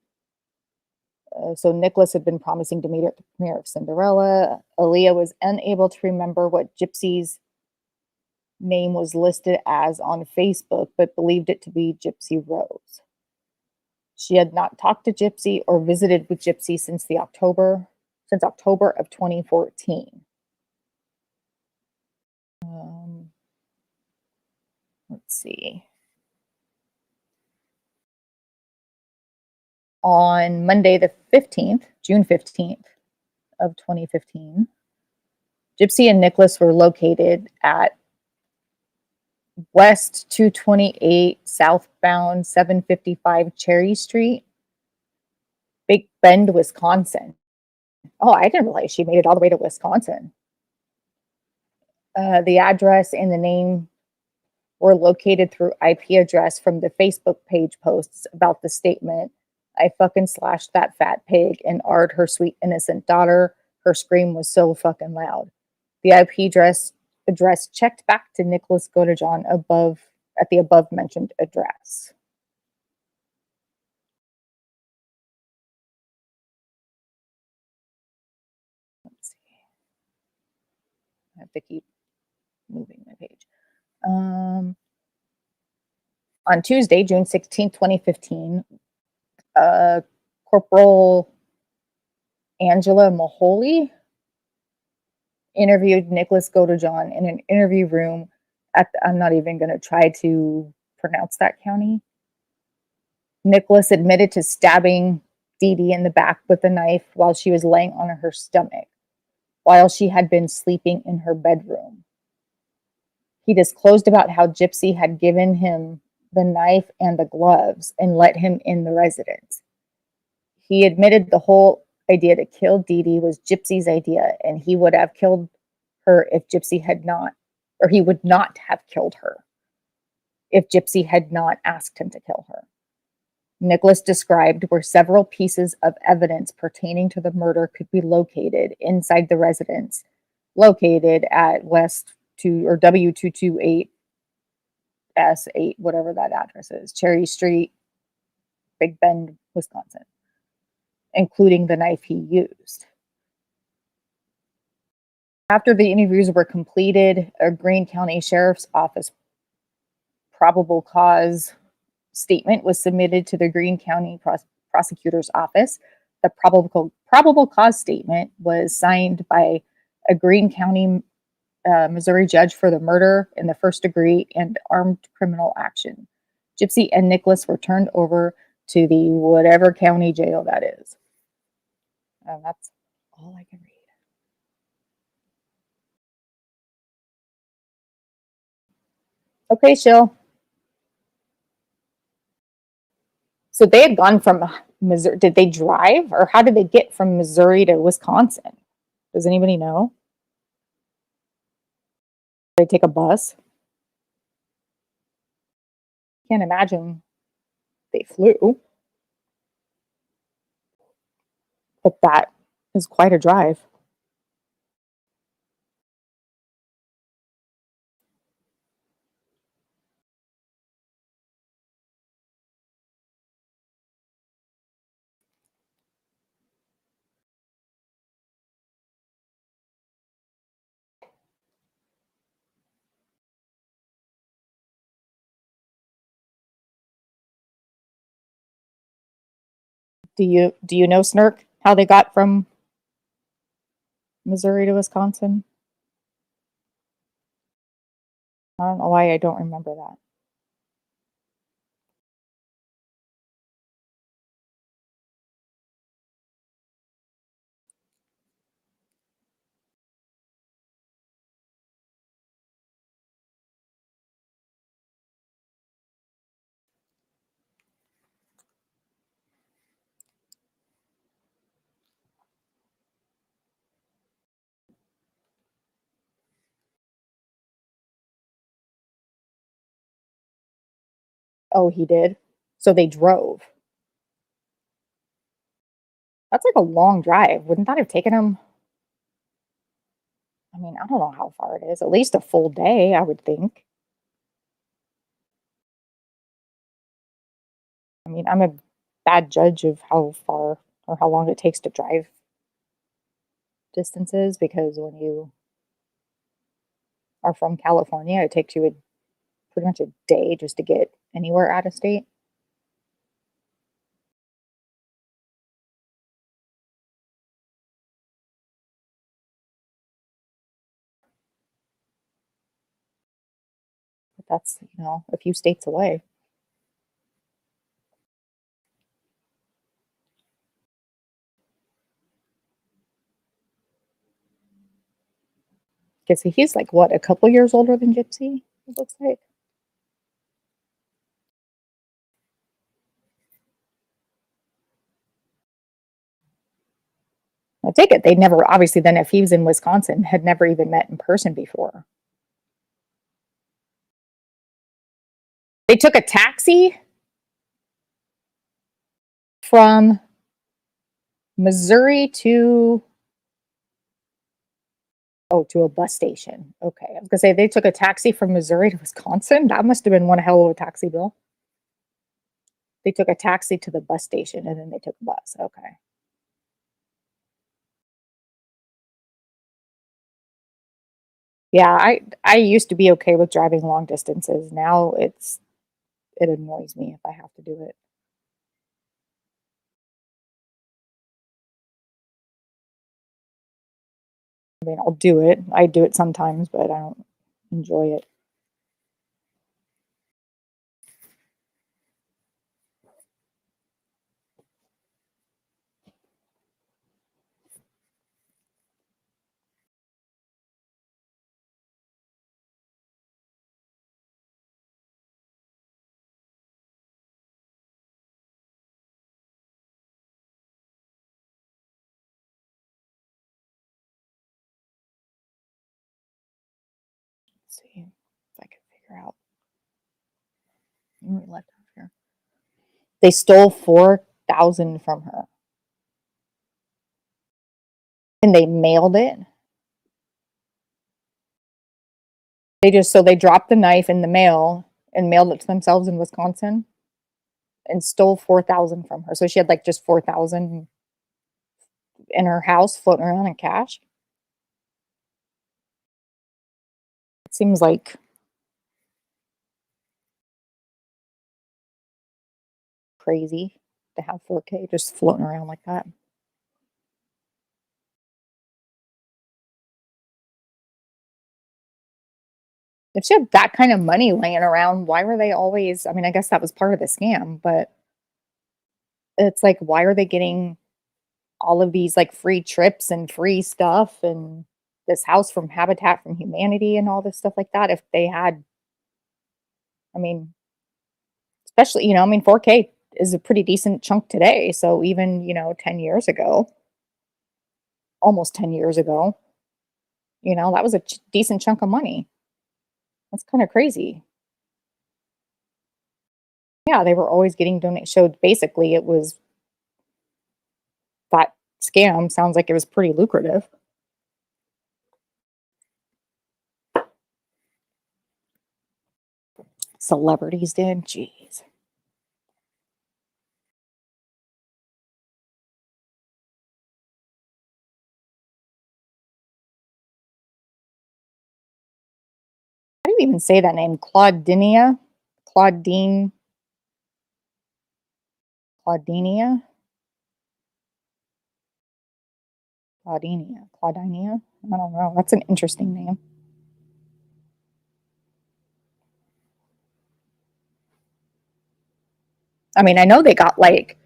So Nicholas had been promising to meet her at the premiere of Cinderella. Aaliyah was unable to remember what Gypsy's name was listed as on Facebook, but believed it to be Gypsy Rose. She had not talked to Gypsy or visited with Gypsy since October of 2014. Let's see. On Monday the 15th, June 15th of 2015, Gypsy and Nicholas were located at West 228 southbound 755 Cherry Street, Big Bend, Wisconsin. Oh, I didn't realize she made it all the way to Wisconsin. The address and the name were located through IP address from the Facebook page posts about the statement, "I fucking slashed that fat pig and Ard her sweet innocent daughter. Her scream was so fucking loud." The IP address checked back to Nicholas Godejohn at the above mentioned address. Let's see. I have to keep moving my page. On Tuesday, June 16th, 2015, Corporal Angela Maholi interviewed Nicholas Godejohn in an interview room I'm not even going to try to pronounce that county. Nicholas admitted to stabbing Dee Dee in the back with a knife while she was laying on her stomach, while she had been sleeping in her bedroom. He disclosed about how Gypsy had given him the knife and the gloves and let him in the residence. He admitted the whole idea to kill Dee Dee was Gypsy's idea, and he would have killed her if Gypsy had not, or he would not have killed her if Gypsy had not asked him to kill her. Nicholas described where several pieces of evidence pertaining to the murder could be located inside the residence, located at West 2 or W228 S8, whatever that address is, Cherry Street, Big Bend, Wisconsin, including the knife he used. After the interviews were completed, a Greene County Sheriff's Office probable cause statement was submitted to the Greene County Prosecutor's Office. The probable cause statement was signed by a Greene County, Missouri judge for the murder in the first degree and armed criminal action. Gypsy and Nicholas were turned over to the whatever county jail that is. And that's all I can read. Okay, Shill. So they had gone from Missouri. Did they drive, or how did they get from Missouri to Wisconsin? Does anybody know? Did they take a bus? Can't imagine they flew. But that is quite a drive. Do you know, Snurk, how they got from Missouri to Wisconsin? I don't know why I don't remember that. Oh, he did? So they drove. That's like a long drive. Wouldn't that have taken him I mean, I don't know how far it is. At least a full day, I would think. I mean, I'm a bad judge of how far or how long it takes to drive distances because when you are from California, it takes you pretty much a day just to get anywhere out of state. But that's, a few states away. Because he's like, what, a couple years older than Gypsy, it looks like. I take it they never, obviously, then if he was in Wisconsin, had never even met in person before. They took a taxi from Missouri to a bus station. Okay. I was gonna say they took a taxi from Missouri to Wisconsin. That must have been one hell of a taxi bill. They took a taxi to the bus station and then they took a bus. Okay. Yeah, I used to be okay with driving long distances. Now it annoys me if I have to do it. I mean, I'll do it. I do it sometimes, but I don't enjoy it. Let's see if I can figure out. What we left off here. They stole 4,000 from her. And they mailed it. They dropped the knife in the mail and mailed it to themselves in Wisconsin and stole 4,000 from her. So she had like just 4,000 in her house floating around in cash. It seems like crazy to have 4K just floating around like that. If she had that kind of money laying around, why were they always, I mean, I guess that was part of the scam, but it's like, why are they getting all of these like free trips and free stuff and this house from Habitat from Humanity and all this stuff like that? If they had, I mean, especially, I mean, 4K is a pretty decent chunk today. So even, 10 years ago, almost 10 years ago, that was a decent chunk of money. That's kind of crazy. Yeah, they were always getting donated. So basically, it was that scam sounds like it was pretty lucrative. Celebrities did. Jeez. How do you even say that name? Claudine, Claudinia, Claudinia. I don't know. That's an interesting name. I mean, I know they got like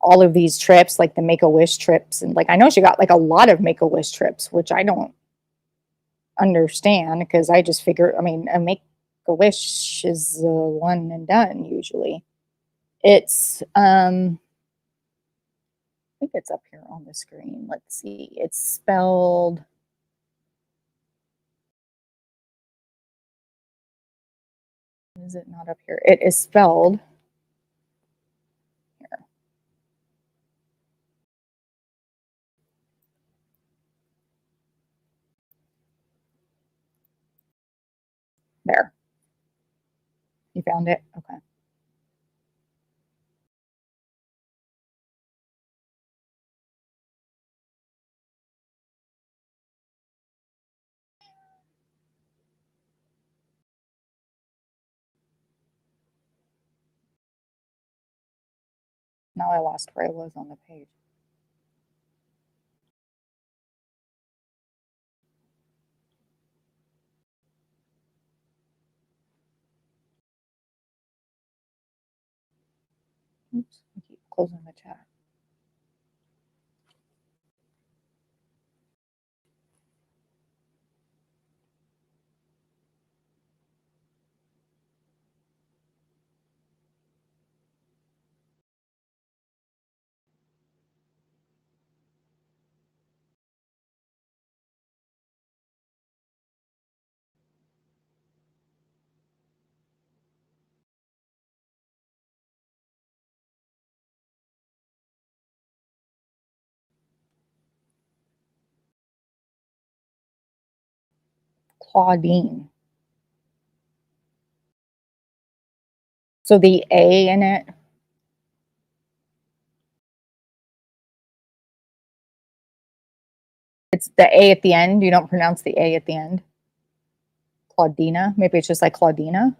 all of these trips, like the Make-A-Wish trips, and like I know she got like a lot of Make-A-Wish trips, which I don't understand because I just figure, I mean, a Make-A-Wish is one and done usually. It's I think it's up here on the screen. Let's see. It's spelled. Is it not up here? It is spelled. Here. There. You found it? Okay. Now I lost where I was on the page. Oops, I keep closing the chat. Claudine. So the A in it. It's the A at the end. You don't pronounce the A at the end. Claudina. Maybe it's just like Claudina.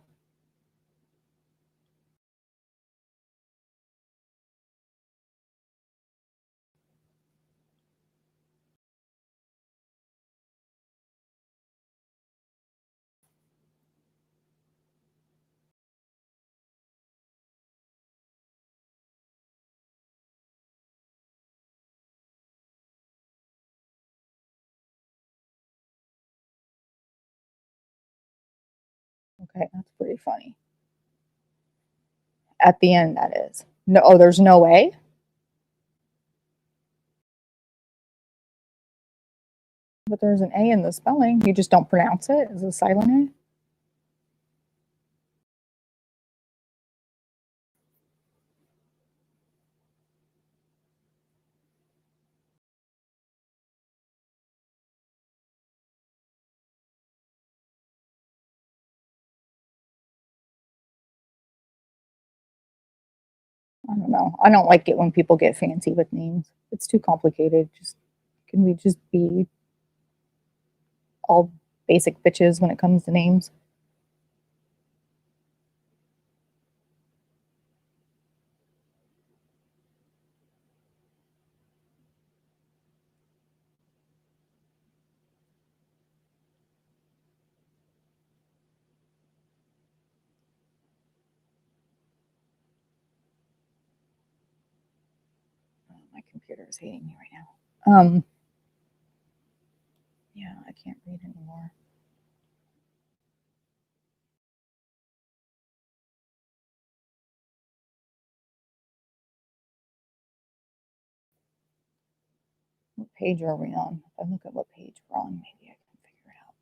Okay, that's pretty funny. At the end, that is. No, oh, there's no A? But there's an A in the spelling. You just don't pronounce it as a silent A? I don't know. I don't like it when people get fancy with names. It's too complicated. Can we just be all basic bitches when it comes to names? My computer is hating me right now. Yeah, I can't read anymore. What page are we on? If I look at what page we're on, maybe I can figure it out.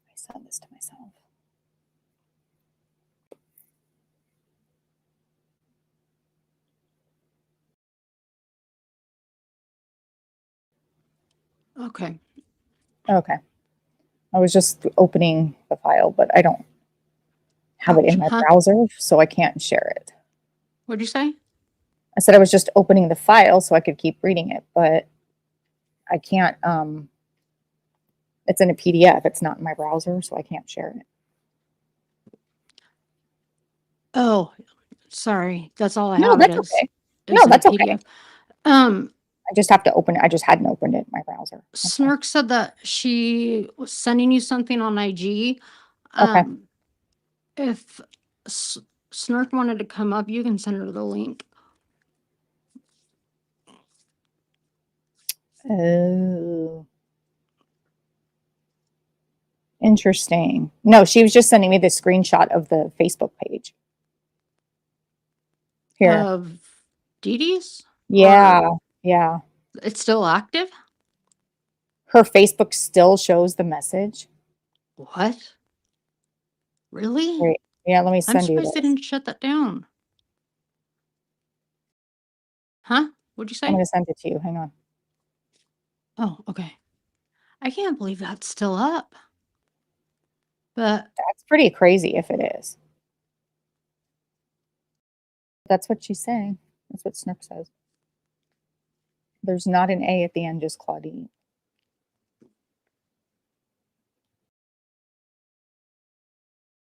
I sent this to myself. Okay. Okay. I was just opening the file, but I don't have it in my browser, so I can't share it. What'd you say? I said I was just opening the file so I could keep reading it, but I can't, it's in a PDF. It's not in my browser, so I can't share it. Oh, sorry. That's all I No, have. that's okay. No, that's okay. I just have to open it. I just hadn't opened it in my browser. Snark said that she was sending you something on IG. Okay. If Snark wanted to come up, you can send her the link. Oh. Interesting. No, she was just sending me the screenshot of the Facebook page. Here. Of Dee Dee's? Yeah. Yeah. It's still active? Her Facebook still shows the message. What? Really? Wait. Yeah, let me I'm send you surprised they this. didn't shut that down. Huh? What'd you I'm say? going to send it to you. Hang on. Oh, okay. I can't believe that's still up. But That's pretty crazy if it is. That's what she's saying. That's what Snurk says. There's not an A at the end, just Claudine.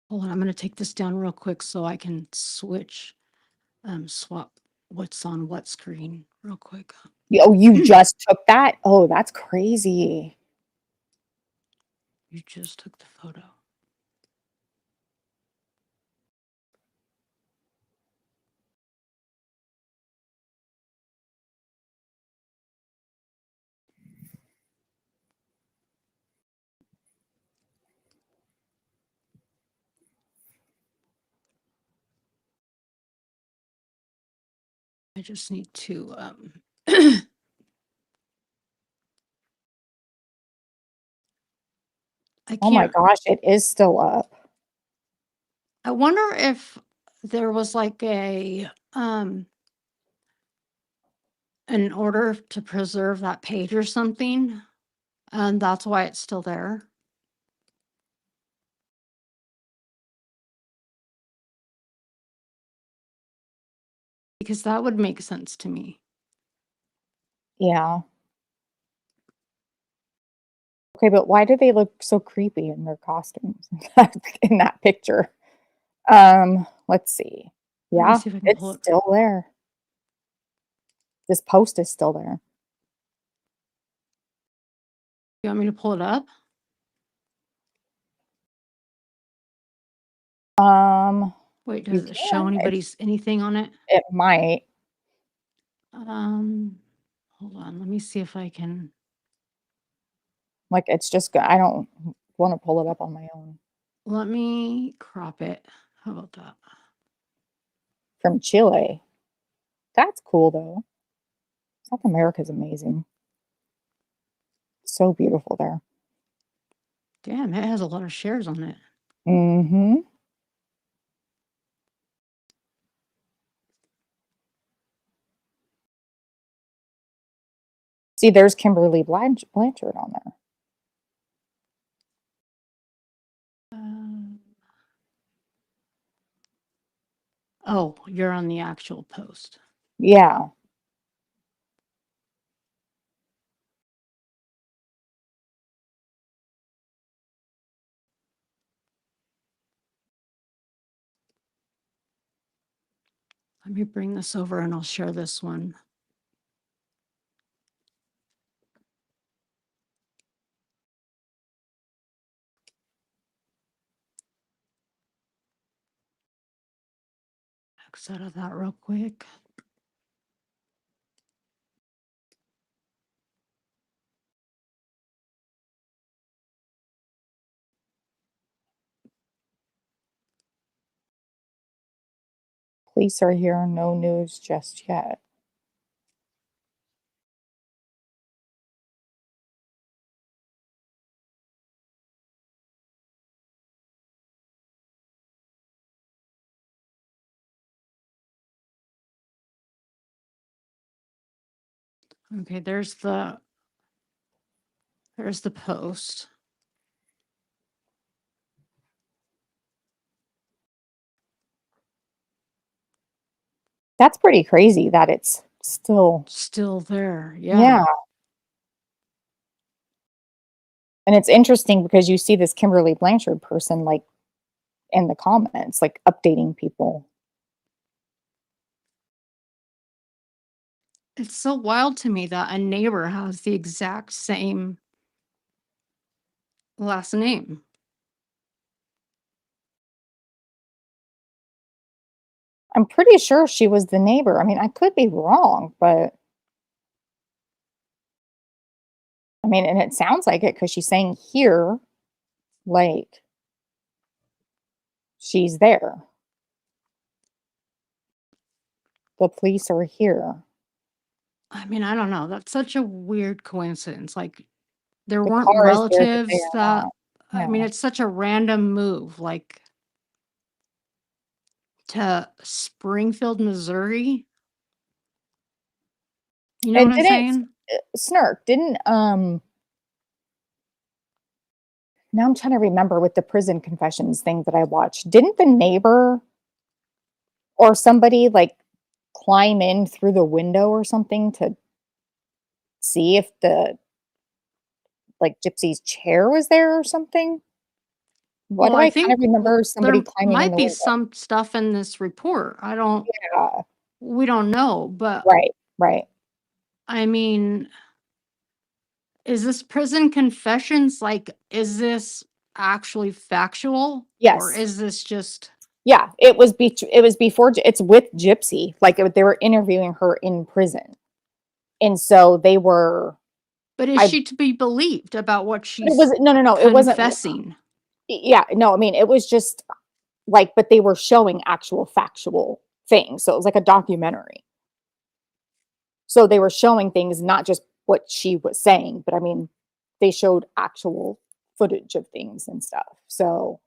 hold on, I'm going to take this down real quick so I can switch, swap what's on what screen real quick. Oh, you just took that? Oh, that's crazy. You just took the photo. I just need to I Oh my can't. gosh, it is still up. I wonder if there was like a an order to preserve that page or something, and that's why it's still there. Because that would make sense to me. Yeah. Okay, but why do they look so creepy in their costumes in that picture? Let's see. Let me Yeah, see if I can pull it's it. still there. This post is still there. You want me to pull it up? Wait, You does it show can. anybody's anything on it? It might. Hold on. Let me see if I can. Like it's just I don't want to pull it up on my own. Let me crop it. How about that? From Chile. That's cool though. South America's amazing. So beautiful there. Damn, it has a lot of shares on it. Mm-hmm. See, there's Kimberly Blanchard on there. Oh, you're on the actual post. Yeah. Let me bring this over and I'll share this one. X out of that real quick. Police are here. No news just yet. Okay, there's the post. That's pretty crazy that it's still there. yeah. And it's interesting because you see this Kimberly Blanchard person like in the comments, like updating people. It's so wild to me that a neighbor has the exact same last name. I'm pretty sure she was the neighbor. I mean, I could be wrong, but I mean, and it sounds like it because she's saying here. Like, she's there. The police are here. I mean, I don't know. That's such a weird coincidence. Like, there The weren't car is there, but they relatives are that, not. I mean, Yeah. it's such a random move, like, to Springfield, Missouri. You know what And I'm didn't saying? Snark didn't now I'm trying to remember with the prison confessions thing that I watched. Didn't the neighbor or somebody like climb in through the window or something to see if the like Gypsy's chair was there or something? Why Well, do I I kind think of remember somebody there climbing in might the be window? some stuff in this report. Yeah. We don't know, but Right, right. I mean, is this prison confessions? Like, is this actually factual or Yes. is this just, Yeah, it was before it's with Gypsy. Like they were interviewing her in prison. And so they were but is I she to be believed about what but it was she's no, it wasn't confessing? yeah, no, I mean, it was just like but they were showing actual factual things. So it was like a documentary. So they were showing things, not just what she was saying, but I mean, they showed actual footage of things and stuff. So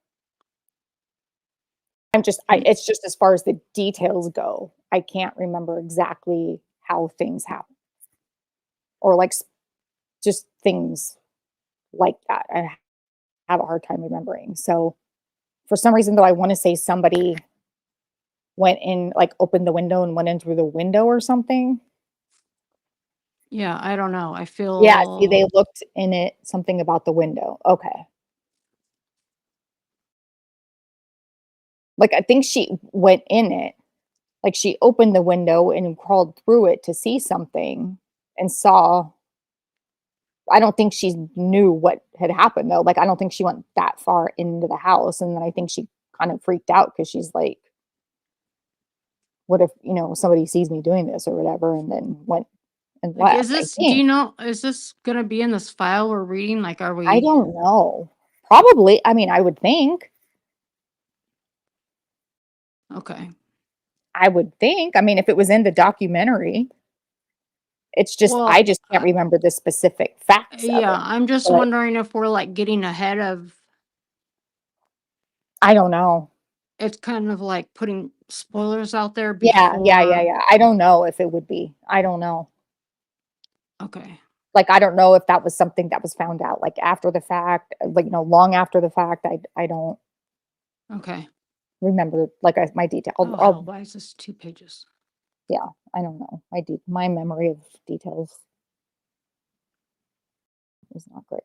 Mm, it's just as far as the details go, I can't remember exactly how things happen or like just things like that. I have a hard time remembering. So for some reason though, I want to say somebody went in, like opened the window and went in through the window or something. yeah, I don't know. I Yeah, see, they feel looked in it, something about the window. Okay. Like, I think she went in it. Like, she opened the window and crawled through it to see something and saw I don't think she knew what had happened, though. Like, I don't think she went that far into the house, and then I think she kind of freaked out because she's like, "What if, somebody sees me doing this or whatever," and then went and like, left, I do think. you know, is this gonna be in this file we're reading? Like, are I we don't know. Probably, I mean, I would think. okay? I would think. I mean, if it was in the documentary, it's just I Well, just can't remember the specific facts of yeah, it. I'm just But wondering if we're like getting ahead of I don't know. it's kind of like putting spoilers out there Yeah, yeah, yeah, before. yeah. I don't know if it would be. I don't know. Okay. Like, I don't know if that was something that was found out, like, after the fact, like, long after the fact. I don't Okay. remember, like, my detail. Oh hell, why is this 2 pages? Yeah, I don't know. My memory of details is not great.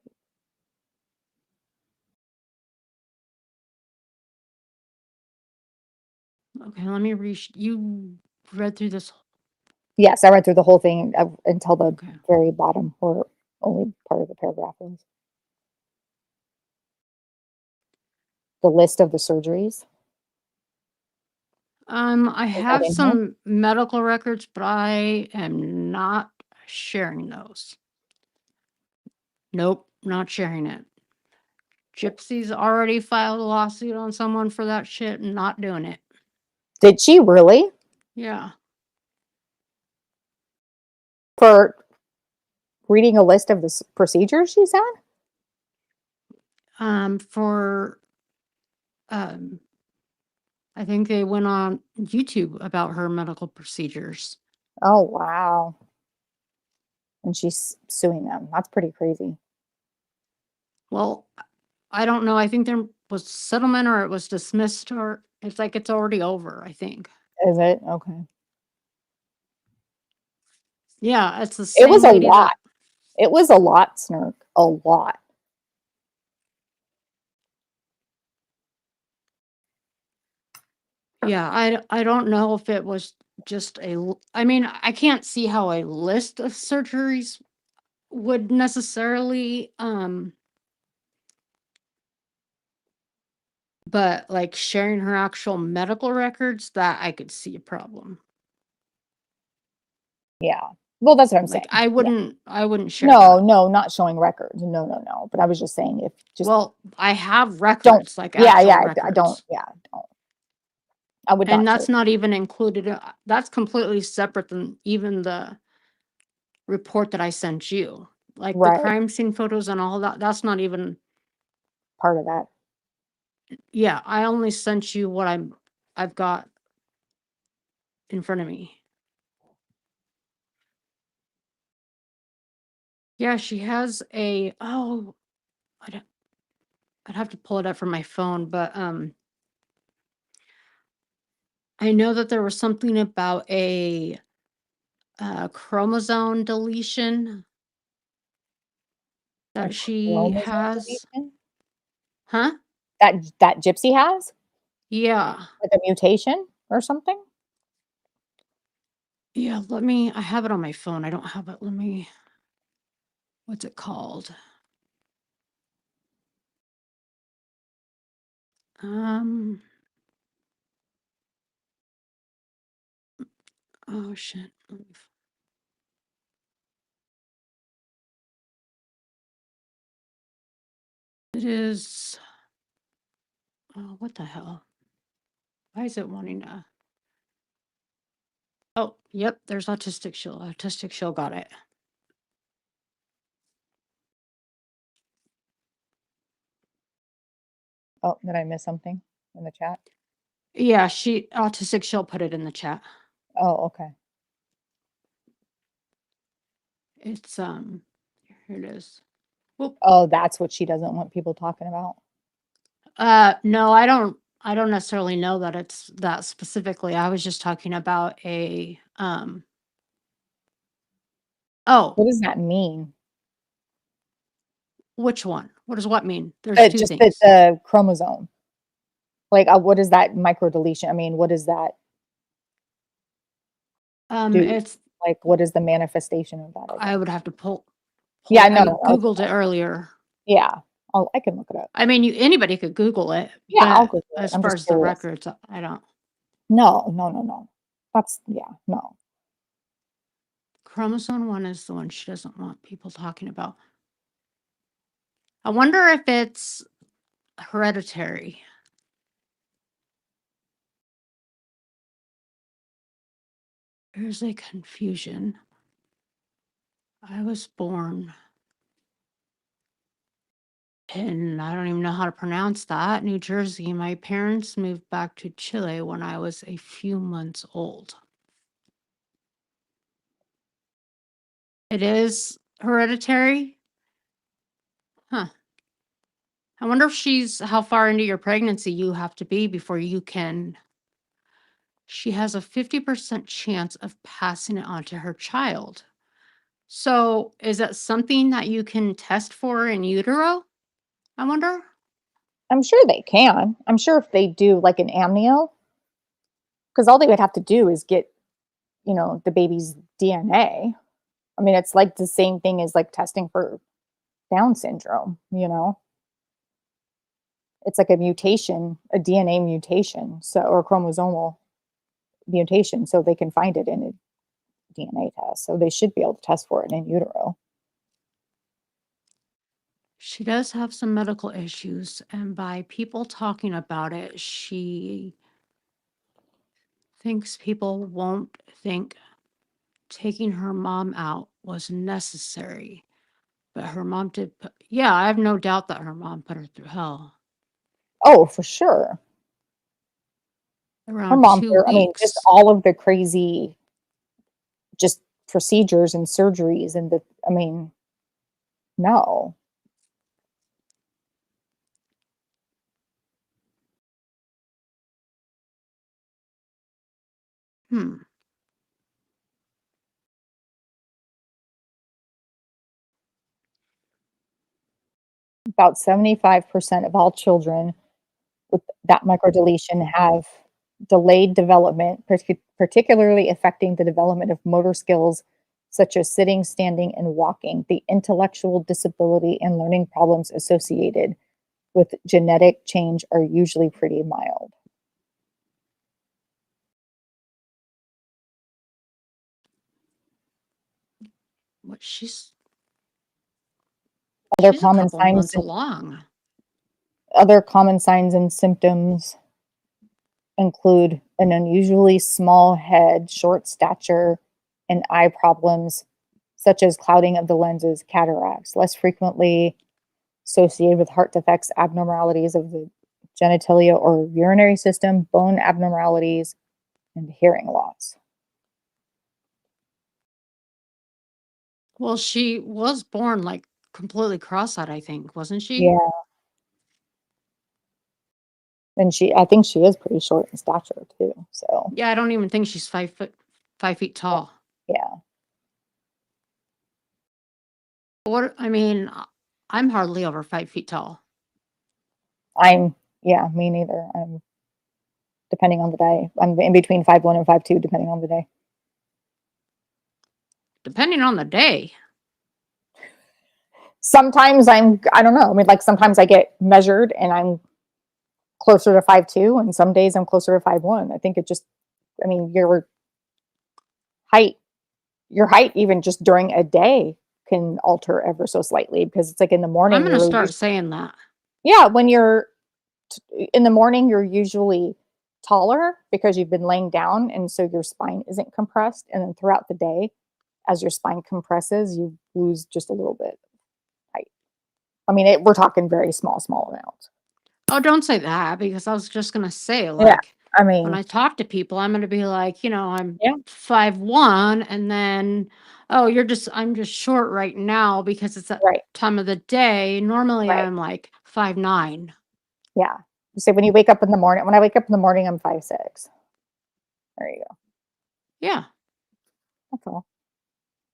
Okay, let me read. You read through this. Yes, I read through the whole thing until the Okay. very bottom, where only part of the paragraph was. The list of the surgeries. I Is that have in here? some medical records, but I am not sharing those. Nope, not sharing it. Gypsy's already filed a lawsuit on someone for that shit and not doing it. Did she really? Yeah. For reading a list of the procedures she's had? For um I think they went on YouTube about her medical procedures. Oh, wow. And she's suing them. That's pretty crazy. Well, I don't know. I think there was settlement or it was dismissed or it's like it's already over, I think. Is it? Okay. Yeah, it's the It was same a lady lot. that It was a lot, Snark. A lot. yeah, I don't know if it was just I mean, I can't see how a list of surgeries would necessarily but like sharing her actual medical records that I could see a problem. Yeah. Well, that's what I'm Like, saying. I Yeah. wouldn't share No, that. no, not showing records. No, no, no. But I was just saying if just Well, I have don't. records, like Yeah, actual yeah. I don't. records. Yeah, don't. I would And not show. that's not even included. That's completely separate than even the report that I sent you. Like the Right. crime scene photos and all that. That's not even. Part of that. Yeah, I only sent you what I've got in front of me. Yeah, she has a. Oh, I'd, I'd have to pull it up from my phone, but I know that there was something about a chromosome deletion A that she chromosome has. deletion Huh? that Gypsy has, Yeah. like a mutation or something. Yeah, I have it on my phone. I don't have it. What's it called? Um, oh shit. It is, oh, what the hell? Why is it wanting to? Oh, yep, there's Autistic Shield. Autistic Shield got it. Oh, did I miss something in the chat? Yeah, Autistic Shield put it in the chat. Oh, okay. It's, here it is. Whoop. Oh, that's what she doesn't want people talking about. No, I don't necessarily know that it's that specifically. I was just talking about oh, What does that mean? which one? What does what mean? There's two Just the, things. the chromosome. Like, what is that microdeletion? I mean, what does that do? It's Like, what is the manifestation of that? I I guess. would have to Yeah, I no, no, no, it's Googled it fine. earlier. Yeah, I can look it up. I mean, anybody could Google it, Yeah, I'll but Google it. as I'm far just as the curious. records, I don't. No, no, no, no. That's yeah, no. Chromosome 1 is the one she doesn't want people talking about. I wonder if it's hereditary. There's a confusion. I was born in, I don't even know how to pronounce that, New Jersey. My parents moved back to Chile when I was a few months old. It is hereditary? Huh. I wonder if how far into your pregnancy you have to be before you can. She has a 50% chance of passing it on to her child. So, is that something that you can test for in utero? I wonder. I'm sure they can. I'm sure if they do like an amnio, because all they would have to do is get, the baby's DNA. I mean, it's like the same thing as like testing for Down syndrome. It's like a mutation, a DNA mutation, so or chromosomal mutation, so they can find it in a DNA test. So they should be able to test for it in utero. She does have some medical issues, and by people talking about it, she thinks people won't think taking her mom out was necessary. But her mom did yeah, I have no doubt that her mom put her through hell. Oh, for sure. Her Around mom, 2 I mean, just weeks. all of the crazy, just procedures and surgeries, and I mean, no. Hmm. About 75% of all children with that microdeletion have delayed development, particularly affecting the development of motor skills such as sitting, standing, and walking. The intellectual disability and learning problems associated with genetic change are usually pretty mild. What Other she's a common couple signs months along. Other common signs and symptoms include an unusually small head, short stature, and eye problems such as clouding of the lenses, cataracts, less frequently associated with heart defects, abnormalities of the genitalia or urinary system, bone abnormalities, and hearing loss. Well, she was born like completely cross-eyed, I think, wasn't she? Yeah, and I think she is pretty short in stature too. So Yeah, I don't even think she's 5 feet tall. yeah, I mean, I'm hardly over 5 feet tall. me neither. I'm depending on the day. I'm in between 5'1" and 5'2", depending on the day. Depending on the day. Sometimes I don't know. I mean, like sometimes I get measured and I'm closer to 5'2", and some days I'm closer to 5'1". I think it just, I mean, height, your height even just during a day can alter ever so slightly because it's like in the I'm morning gonna you're start saying that. yeah, when you're in the morning you're usually taller because you've been laying down and so your spine isn't compressed, and then throughout the day as your spine compresses you lose just a little bit height. I mean, we're talking very small amounts. Oh, don't say that because I was just gonna say, Yeah, like, I when mean, I talk to people, I'm gonna be like, I'm yeah, 5'1", and then, oh, I'm just short right now because it's that right, time of the day. Normally, right, I'm like 5'9". yeah. So when you wake up in the morning, when I wake up in the morning, I'm 5'6". There you go. Yeah, That's all.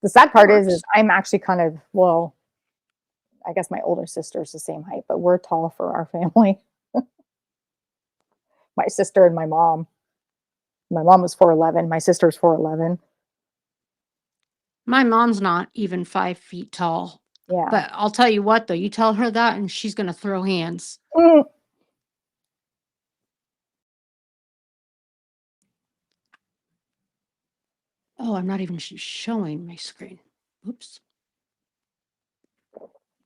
The sad that part is works. I'm actually kind of, well, I guess my older sister's the same height, but we're tall for our family. My sister and my mom. My mom was 4'11". My sister's 4'11". My mom's not even 5 feet tall. Yeah. But I'll tell you what, though, you tell her that and she's gonna throw hands. Mm. Oh, I'm not even showing my screen. Oops.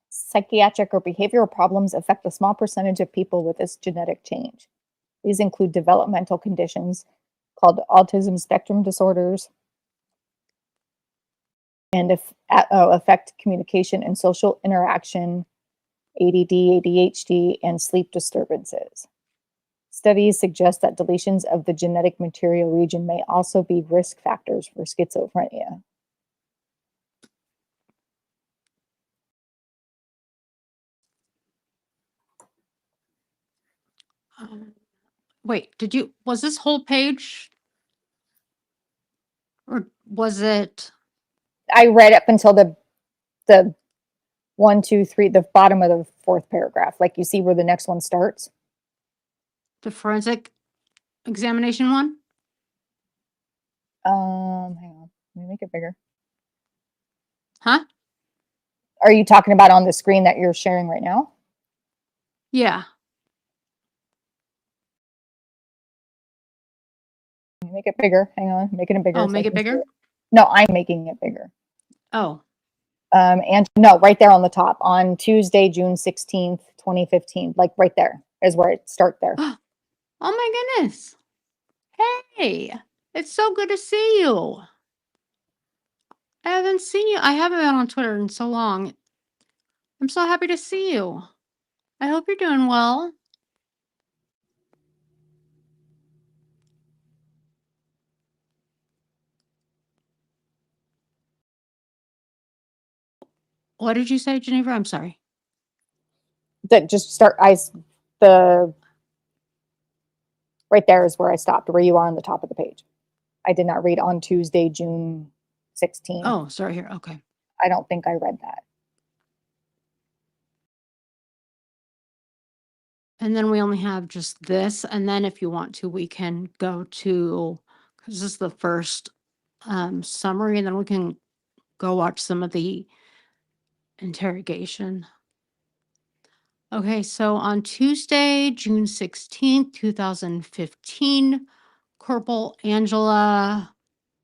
Psychiatric or behavioral problems affect a small percentage of people with this genetic change. These include developmental conditions called autism spectrum disorders and affect communication and social interaction, ADD, ADHD, and sleep disturbances. Studies suggest that deletions of the genetic material region may also be risk factors for schizophrenia. Um, Wait, was this whole page or was it I read up until the one, two, three, the bottom of the fourth paragraph. Like you see where the next one starts. the forensic examination one? Hang on, let me make it bigger. Huh? Are you talking about on the screen that you're sharing right now? Yeah. Let me make it bigger. Hang on, making it bigger Oh, so I make it can see bigger? it. No, I'm making it bigger. Oh. And no, right there on the top, on Tuesday, June 16th, 2015, like right there is where it start there. Oh my goodness. Hey, it's so good to see you. I haven't been on Twitter in so long. I'm so happy to see you. I hope you're doing well. What did you say, Geneva? I'm sorry. That just start, the, right there is where I stopped, where you are on the top of the page. I did not read on Tuesday, June 16th. Oh, sorry here. Okay. I don't think I read that. And then we only have just this. And then if you want to, we can go to, because this is the first summary, and then we can go watch some of the interrogation. Okay, so on Tuesday, June 16th, 2015, Corporal Angela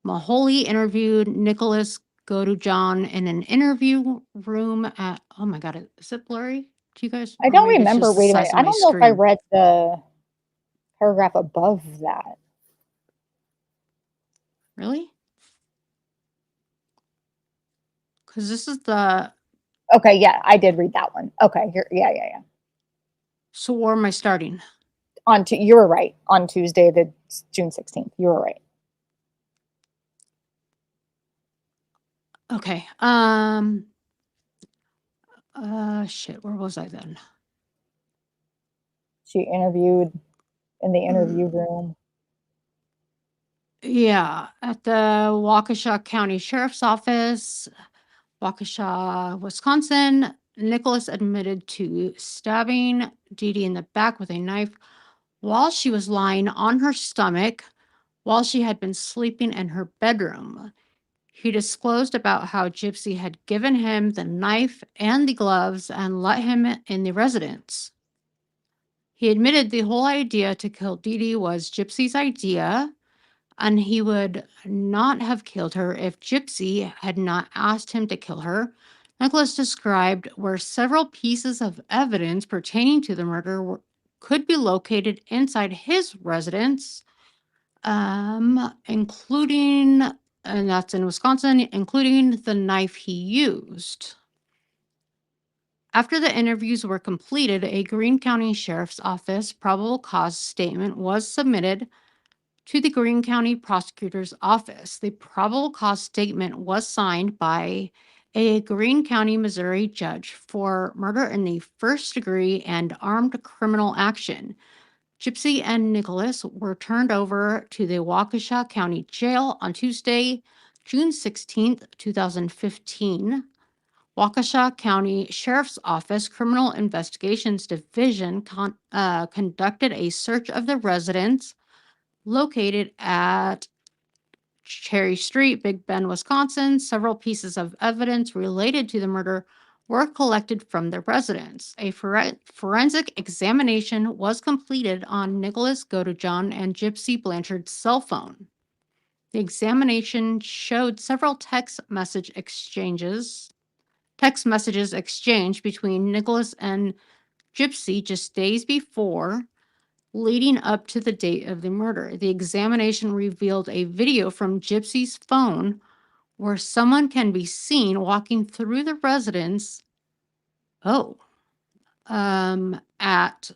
Maholi interviewed Nicholas Godejohn in an interview room at, oh my God, is it blurry? Do you guys, I or don't maybe it's remember. just the Wait a size minute. of I my don't know if I screen. read the paragraph above that. Really? Because this is the, Okay, yeah, I did read that one. Okay, yeah. so where am I starting? You were right. On Tuesday, the June 16th. You were right. Okay. Shit, where was I then? She interviewed in the interview room. Yeah, at the Waukesha County Sheriff's Office, Waukesha, Wisconsin. Nicholas admitted to stabbing Dee Dee in the back with a knife while she was lying on her stomach while she had been sleeping in her bedroom. He disclosed about how Gypsy had given him the knife and the gloves and let him in the residence. He admitted the whole idea to kill Dee Dee was Gypsy's idea, and he would not have killed her if Gypsy had not asked him to kill her. Nicholas described where several pieces of evidence pertaining to the murder could be located inside his residence, including, and that's in Wisconsin, including the knife he used. After the interviews were completed, a Greene County Sheriff's Office probable cause statement was submitted to the Greene County Prosecutor's Office. The probable cause statement was signed by a Greene County, Missouri judge for murder in the first degree and armed criminal action. Gypsy and Nicholas were turned over to the Waukesha County Jail on Tuesday, June 16th, 2015. Waukesha County Sheriff's Office Criminal Investigations Division conducted a search of the residence located at Cherry Street, Big Bend, Wisconsin. Several pieces of evidence related to the murder were collected from the residence. A forensic examination was completed on Nicholas Godejohn and Gypsy Blanchard's cell phone. The examination showed several text messages exchanged between Nicholas and Gypsy just days before, leading up to the date of the murder. The examination revealed a video from Gypsy's phone where someone can be seen walking through the residence. At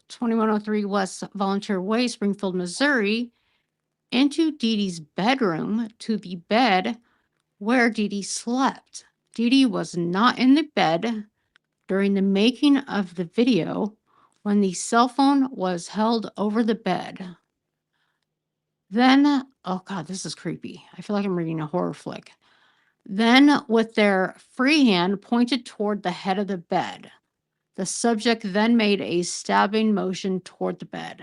2103 West Volunteer Way, Springfield, Missouri, into Dee Dee's bedroom to the bed where Dee Dee slept. Dee Dee was not in the bed during the making of the video when the cell phone was held over the bed. Then, oh God, this is creepy. I feel like I'm reading a horror flick. Then, with their free hand pointed toward the head of the bed, the subject then made a stabbing motion toward the bed.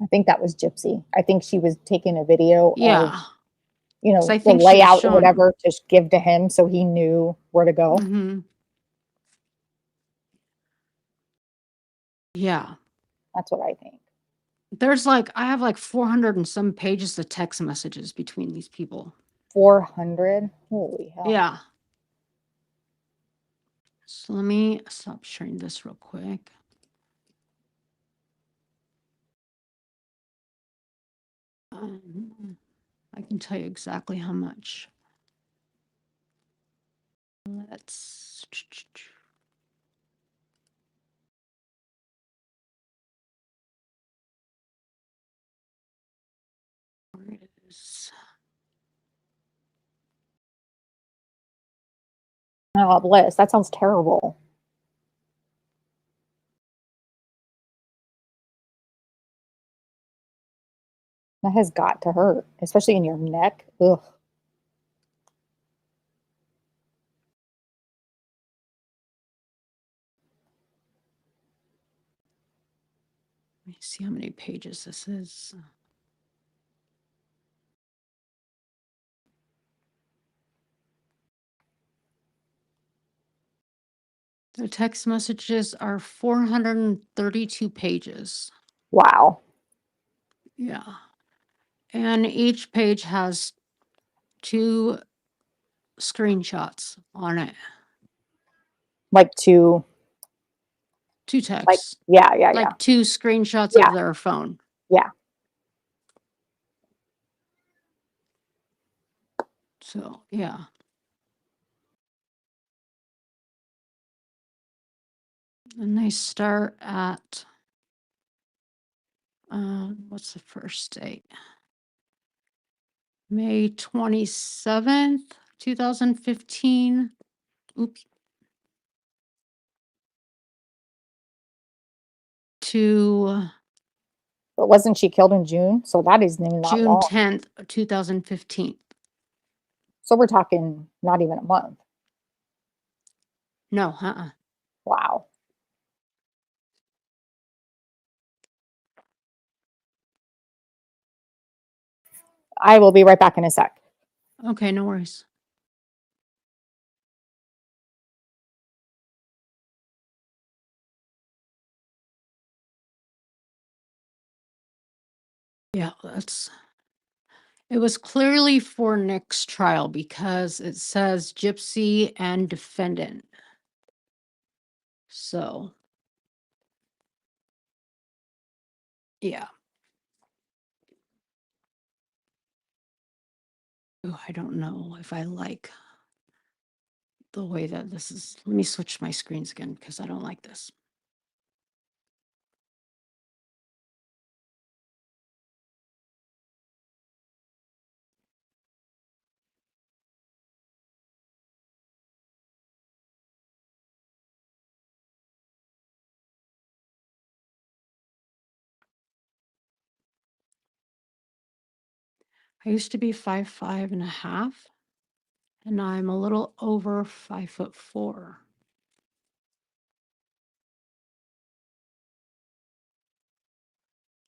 I think that was Gypsy. I think she was taking a video of, Yeah. I the think she was layout or showing. whatever to give to him so he knew where to go. Mm-hmm. Yeah. That's what I think. I have like 400 and some pages of text messages between these people. 400? Holy hell. Yeah. So let me stop sharing this real quick. I can tell you exactly how much. Let's. Where it is. Oh, bliss. That sounds terrible. That has got to hurt, especially in your neck. Ugh. Let me see how many pages this is. The text messages are 432 pages. Wow. Yeah. And each page has two screenshots on it. Like two, Two like, texts. yeah. Like two screenshots Yeah. of their phone. Yeah. So, yeah. And they start at, what's the first date? May 27th, 2015. Oops. To But wasn't she killed in June? So that isn't even that June long. 10th, 2015. So we're talking not even a month. No, Wow. I will be right back in a sec. Okay, no worries. Yeah, it was clearly for Nick's trial because it says Gypsy and defendant. So, yeah. Oh, I don't know if I like the way that this is. Let me switch my screens again because I don't like this. I used to be 5'5.5", and now I'm a little over 5'4".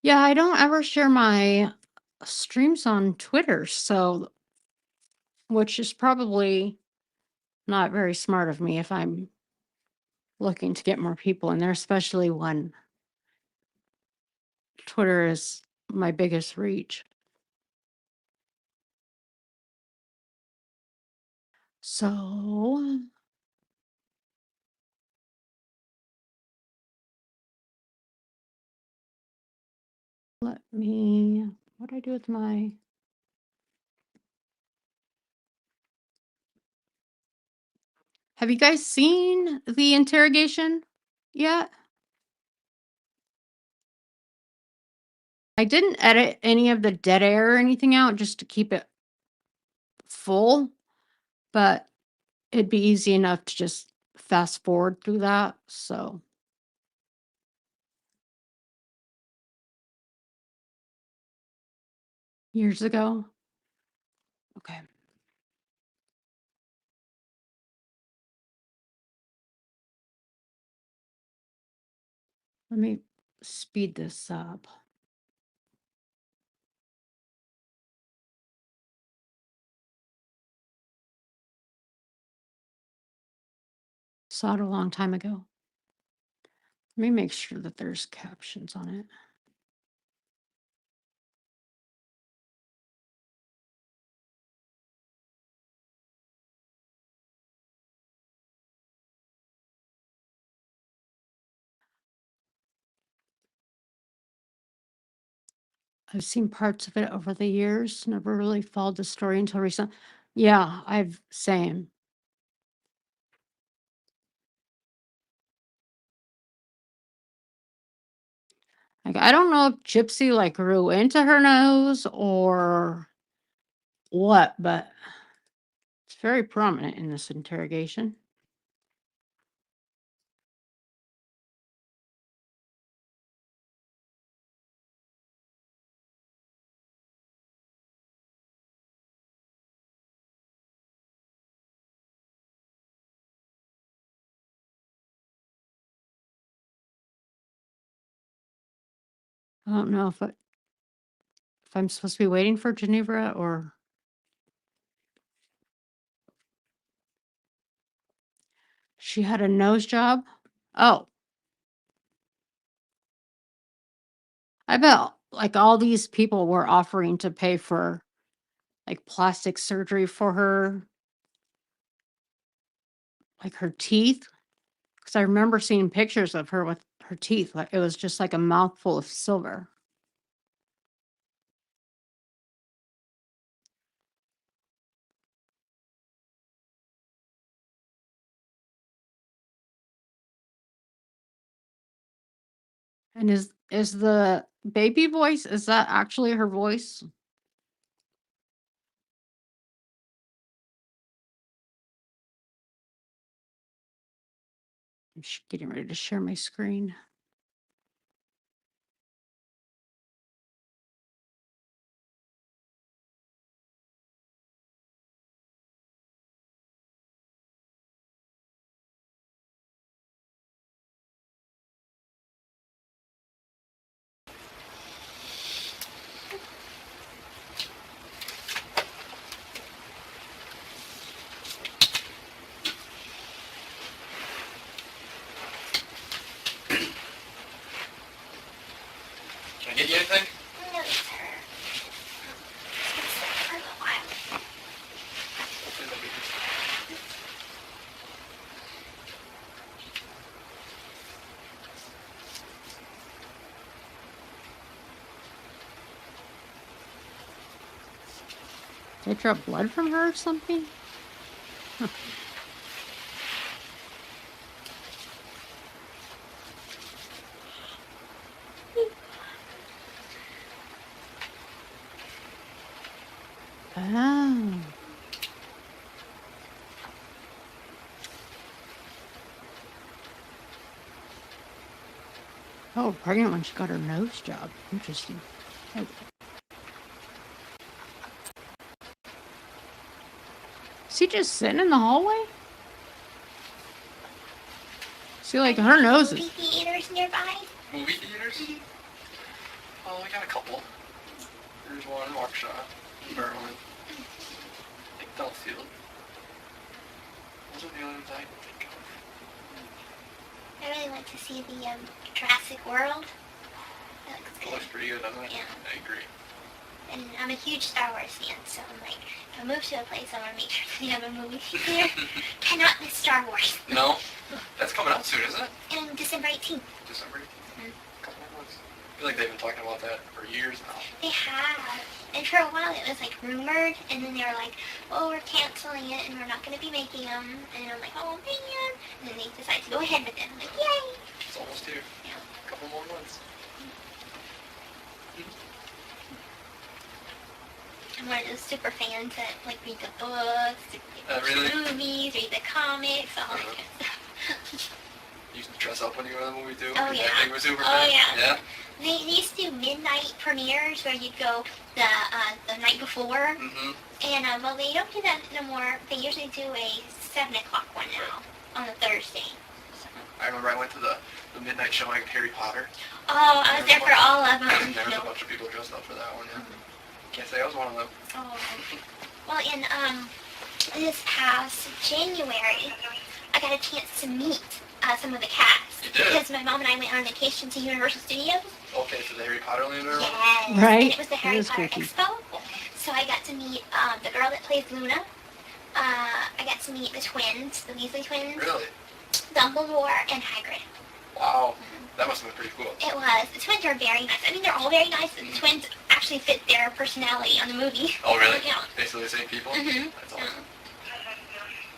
Yeah, I don't ever share my streams on Twitter, so which is probably not very smart of me if I'm looking to get more people in there, especially when Twitter is my biggest reach. So let me, what do I do with my, have you guys seen the interrogation yet? I didn't edit any of the dead air or anything out just to keep it full, but it'd be easy enough to just fast forward through that. So years ago. Okay. Let me speed this up. Saw it a long time ago. Let me make sure that there's captions on it. I've seen parts of it over the years, never really followed the story until recent. Yeah, I've same. Like I don't know if Gypsy like grew into her nose or what, but it's very prominent in this interrogation. I don't know if I'm supposed to be waiting for Geneva or she had a nose job. Oh, I bet like all these people were offering to pay for like plastic surgery for her like her teeth, because I remember seeing pictures of her with her teeth. Like it was just like a mouthful of silver. And is the baby voice, is that actually her voice? I'm getting ready to share my screen. Can I get you anything? No, sir. It's for a while. Did I draw blood from her or something? Huh. Oh. Oh, pregnant when she got her nose job. Interesting. Oh. Is he just sitting in the hallway? See, like her nose Movie is. theaters nearby? Movie theaters? Oh, we got a couple. There's one in Waukesha, Berlin. I think Delafield. Those are the only ones I can think of. I really went to see the Jurassic World. That looks It good. looks pretty good, doesn't it? Yeah. I agree. And I'm a huge Star Wars fan, so I'm like, if I move to a place, I want to make sure they have a movie theater. Cannot miss Star Wars. No? That's coming out soon, isn't it? And December 18th. December 18th. Couple more months. I feel like they've been talking about that for years now. They have. And for a while it was like rumored, and then they were like, oh, we're canceling it, and we're not going to be making them. And I'm like, oh man. And then they decided to go ahead with it. I'm like, yay. It's almost here. Yeah. A couple more months. I'm one of those super fans that like read the books, watch Really? the movies, read the comics, all that kind of stuff. You used to dress up when you were in the movie too? Oh, yeah. That thing was super Oh, fun. yeah. Yeah? They used to do midnight premieres where you'd go the night before, Mm-hmm. and well, they don't do that no more. They usually do a 7 o'clock one now on a Thursday. So. I remember I went to the midnight showing of Harry Potter. Oh, I was there for all of them. There was No. a bunch of people dressed up for that one, yeah. Can't say I was one of them. Oh. Well, in this past January, I got a chance to meet some of the cast. You did? Because my mom and I went on vacation to Universal Studios. Okay, so the Harry Potter land or Yes. Right. And it was the It Harry is Potter creepy. Expo. So I got to meet the girl that plays Luna. I got to meet the twins, the Weasley twins, Really? Dumbledore, and Hagrid. Wow. That must have been pretty cool. It was. The twins are very nice. I mean, they're all very nice, and the twins actually fit their personality on the movie. Oh, really? Yeah. Basically the same people? Mm-hmm. That's awesome.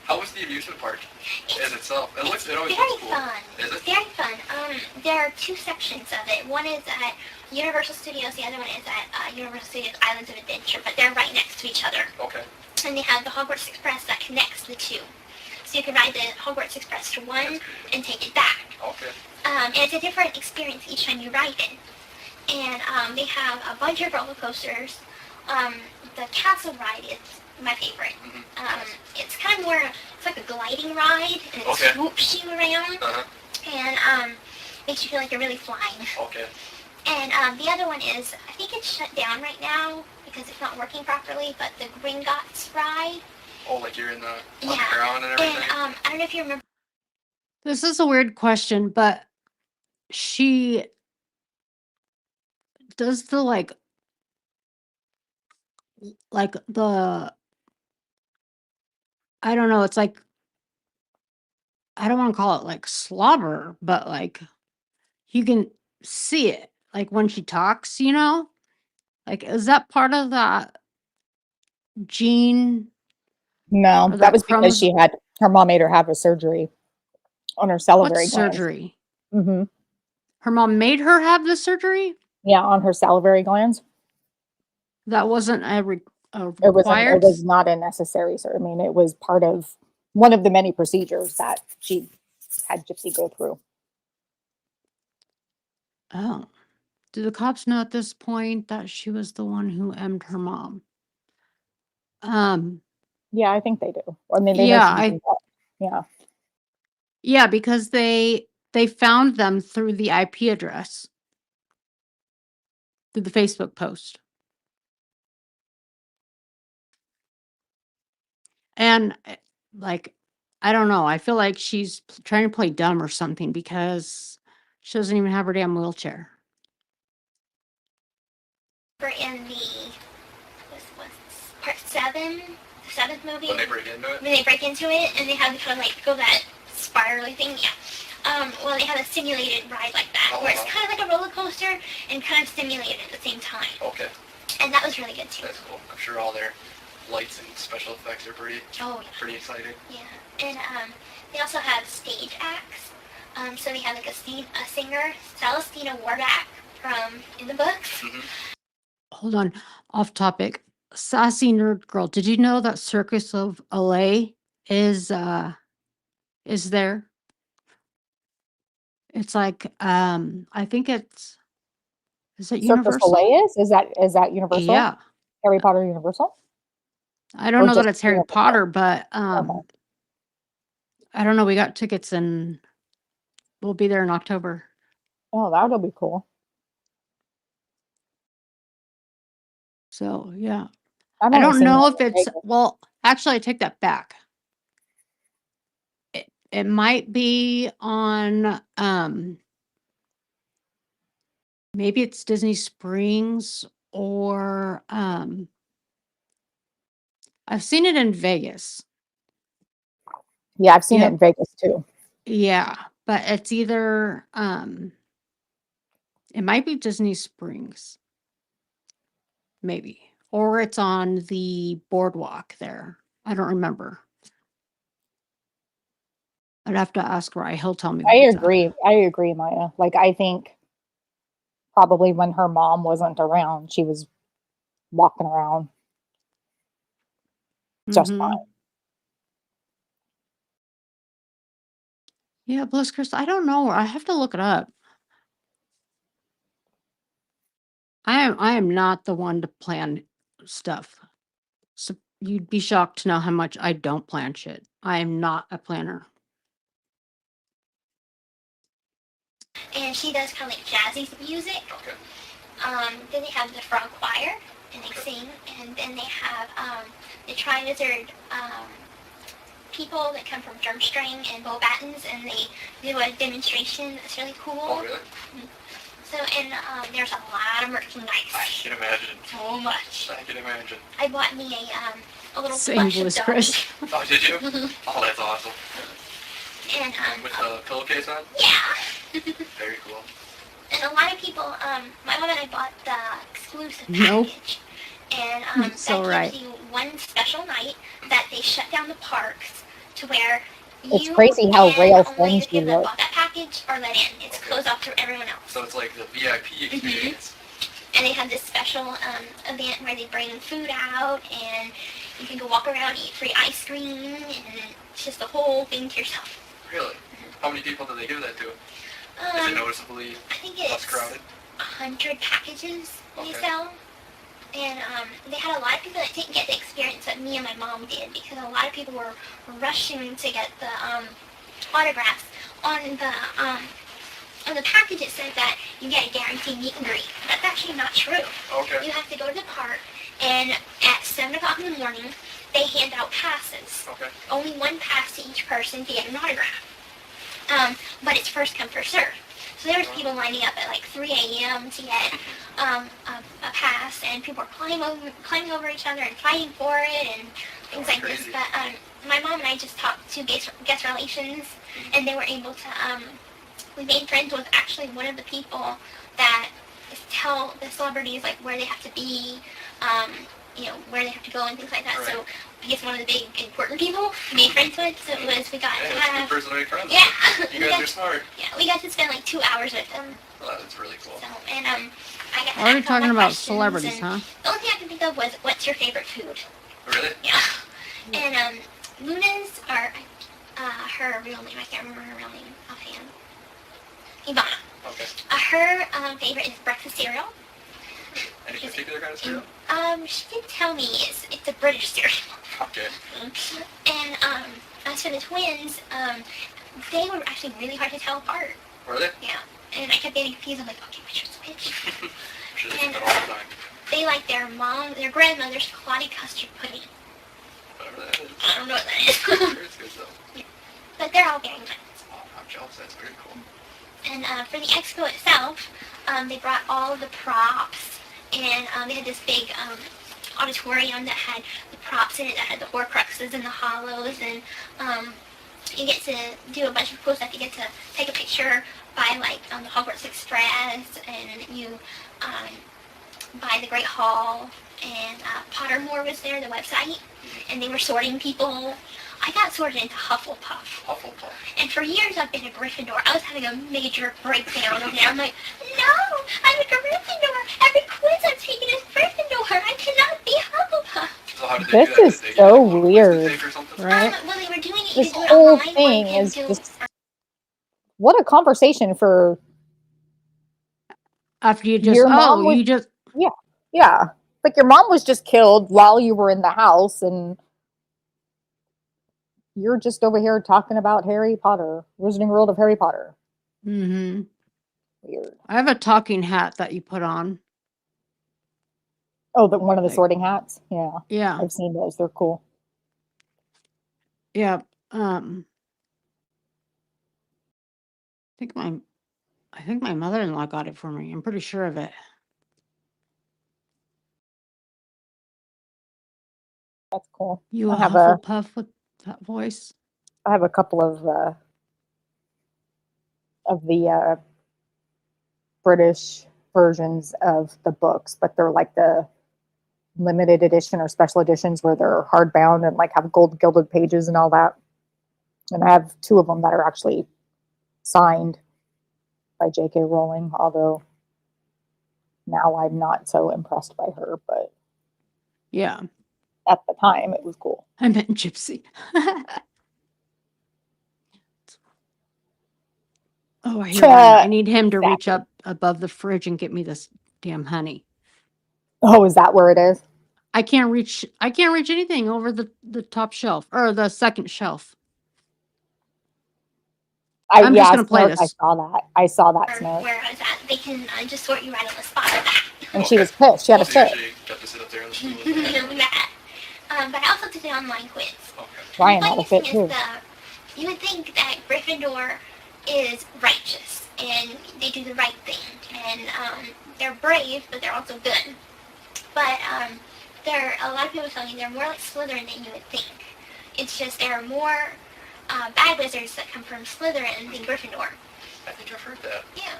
How was the amusement park in itself? It always very looks cool. fun. Is it? Very fun. There are two sections of it. One is at Universal Studios. The other one is at Universal Studios Islands of Adventure, but they're right next to each other. Okay. And they have the Hogwarts Express that connects the two. So you can ride the Hogwarts Express to one That's cool. and take it back. Okay. And it's a different experience each time you ride it. And they have a bunch of roller coasters. The castle ride is my favorite. Mm-hmm. It's kind of more, it's like a gliding ride, and it Okay. swoops you around, Uh-huh. and makes you feel like you're really flying. Okay. And the other one is, I think it's shut down right now because it's not working properly, but the Gringotts ride. Oh, like you're in the Yeah. underground and everything? And I don't know if you remember. This is a weird question, but she does the like the I don't know, it's like I don't want to call it like slobber, but like you can see it. Like when she talks, you know? Like, is that part of that gene No, or that that was because chromosome? she had her mom made her have a surgery on her What salivary glands. surgery? Hmm. Her mom made her have the surgery? Yeah, on her salivary glands. That wasn't a It wasn't. It required? was not a necessary surgery. I mean, it was part of one of the many procedures that she had Gypsy go through. Oh. Do the cops know at this point that she was the one who M'd her mom? Um, Yeah, I think they do. I mean, they know yeah, she did that. Yeah. yeah, because they found them through the IP address, through the Facebook post. And like, I don't know. I feel like she's trying to play dumb or something because she doesn't even have her damn wheelchair. We're in the part 7, the 7th movie. When they break into it? When they break into it and they have to kind of like go that spirally thing, yeah. Well, they have a simulated ride like that, where it's kind of like a roller coaster and kind of simulated at the same time. Okay. And that was really good too. That's cool. I'm sure all their lights and special effects are pretty exciting. Yeah, and they also have stage acts. So they have like a singer, Celestina Warback from in the books. Mm-hmm. Hold on, off topic. Sassy nerd girl. Did you know that Circus of LA is there? It's like I think is it Circus Universal? Soleil is that Universal? Yeah. Harry Potter Universal? I don't Or know that just it's Harry Universal? Potter, but Okay. I don't know. We got tickets and we'll be there in October. Oh, that'll be cool. So yeah. I've I only don't seen know that if in it's Vegas. well, actually I take that back. It might be on maybe it's Disney Springs or I've seen it in Vegas. Yeah, I've seen it Yep. in Vegas too. Yeah, but it's either it might be Disney Springs. Maybe. Or it's on the boardwalk there. I don't remember. I'd have to ask Rye. He'll tell me. I Where it's at. agree, Maya. Like, I think probably when her mom wasn't around, she was walking around just Mhm. fine. Yeah, Bliss Chris. I don't know. I have to look it up. I am not the one to plan stuff. So you'd be shocked to know how much I don't plan shit. I am not a planner. And she does kind of like jazzy music. Okay. Then they have the frog choir, and they sing, and then they have the tri-wizard people that come from Durmstrang and Bow Battens, and they do a demonstration that's really cool. Oh, really? So, and there's a lot of merchandise. I can imagine. So much. I can imagine. I bought me a little Same plush Bliss of Chris. Dolly. Oh, did you? Oh, that's awesome. And With the pillowcase on? yeah. Very cool. And a lot of people, my mom and I bought the exclusive Nope. package. And So that right. gives you one special night that they shut down the parks to where It's you crazy how and rail only friends the people you that look. bought that package are let in. It's Okay. closed off to everyone else. So it's like the VIP experience. And they have this special event where they bring food out and you can go walk around, eat free ice cream, and it's just the whole thing to yourself. Really? How many people do they give that to? Is it noticeably I think less it's crowded? 100 packages they Okay. sell. And they had a lot of people that didn't get the experience that me and my mom did, because a lot of people were rushing to get the autographs. On the package it said that you get a guaranteed meet and greet. That's actually not true. Okay. You have to go to the park, and at 7 o'clock in the morning, they hand out passes. Okay. Only one pass to each person to get an autograph. But it's first come, first serve. So there was people lining up at like 3 a.m. to get a pass, and people were climbing over each other and fighting for it, and things like this. Crazy. But my mom and I just talked to guest relations, and they were able to. We made friends with actually one of the people that tell the celebrities like where they have to be, where they have to go and things like that. Right. So I guess one of the big important people we made friends with. So it was we got Hey, to that's a have. good person to make friends Yeah. with. You guys are smart. Yeah, we got to spend like 2 hours with them. Well, that's really cool. So I got to Already ask all talking my about questions, celebrities, and huh? the only thing I can think of was, what's your favorite food? Really? Yeah. And Luna's are her real name. I can't remember her real name offhand. Ivana. Okay. Her favorite is breakfast cereal. Any particular kind of cereal? She did tell me it's a British cereal. Okay. And as for the twins, they were actually really hard to tell apart. Were they? Yeah. And I kept getting confused. I'm like, okay, which one's which? Should have that all the time. They like their grandmother's clotted custard pudding. Whatever that is. I don't know what that is. Sure, it's good though. But they're all very nice. Oh, I'm jealous. That's very cool. And for the expo itself, they brought all of the props, and they had this big auditorium that had the props in it, that had the Horcruxes and the Hollows, and you get to do a bunch of cool stuff. You get to take a picture by like the Hogwarts Express, and you by the Great Hall, and Pottermore was there, the website, and they were sorting people. I got sorted into Hufflepuff. Hufflepuff. And for years I've been a Gryffindor. I was having a major breakdown over there. I'm like, no, I'm a Gryffindor. Every quiz I've taken is Gryffindor. I cannot be Hufflepuff. So how did they This do that? is Did they so get, like, a quiz to weird. take or something? Right? Well, they were doing it. This You could do it whole online, thing or you is can do just what a conversation for After you just, your mom was, you just, yeah. Like your mom was just killed while you were in the house, and you're just over here talking about Harry Potter, Wizarding World of Harry Potter. mm-hmm. Weird. I have a talking hat that you put on. Oh, one of the Like- sorting hats? Yeah. Yeah. I've seen those. They're cool. Yeah. I think my mother-in-law got it for me. I'm pretty sure of it. That's cool. You I a have Hufflepuff with that voice? I have a couple of the British versions of the books, but they're like the limited edition or special editions where they're hardbound and like have gold gilded pages and all that. And I have 2 of them that are actually signed by J.K. Rowling, although now I'm not so impressed by her, but Yeah. at the time it was cool. I meant Gypsy. Oh, I hear one. I need him to reach up above the fridge and get me this damn honey. Oh, is that where it is? I can't reach anything over the top shelf or the second shelf. I'm just gonna play this. I saw that snow. Where I was at, they can just sort you right on the spot. And she was pissed. She had to So sit. you got to sit up there on the stool. That. But I also did an online quiz. Okay. Ryan The had to funniest sit thing too. is you would think that Gryffindor is righteous and they do the right thing, and they're brave, but they're also good. But a lot of people tell me they're more like Slytherin than you would think. It's just there are more bad wizards that come from Slytherin than Gryffindor. I think I've heard that. Yeah,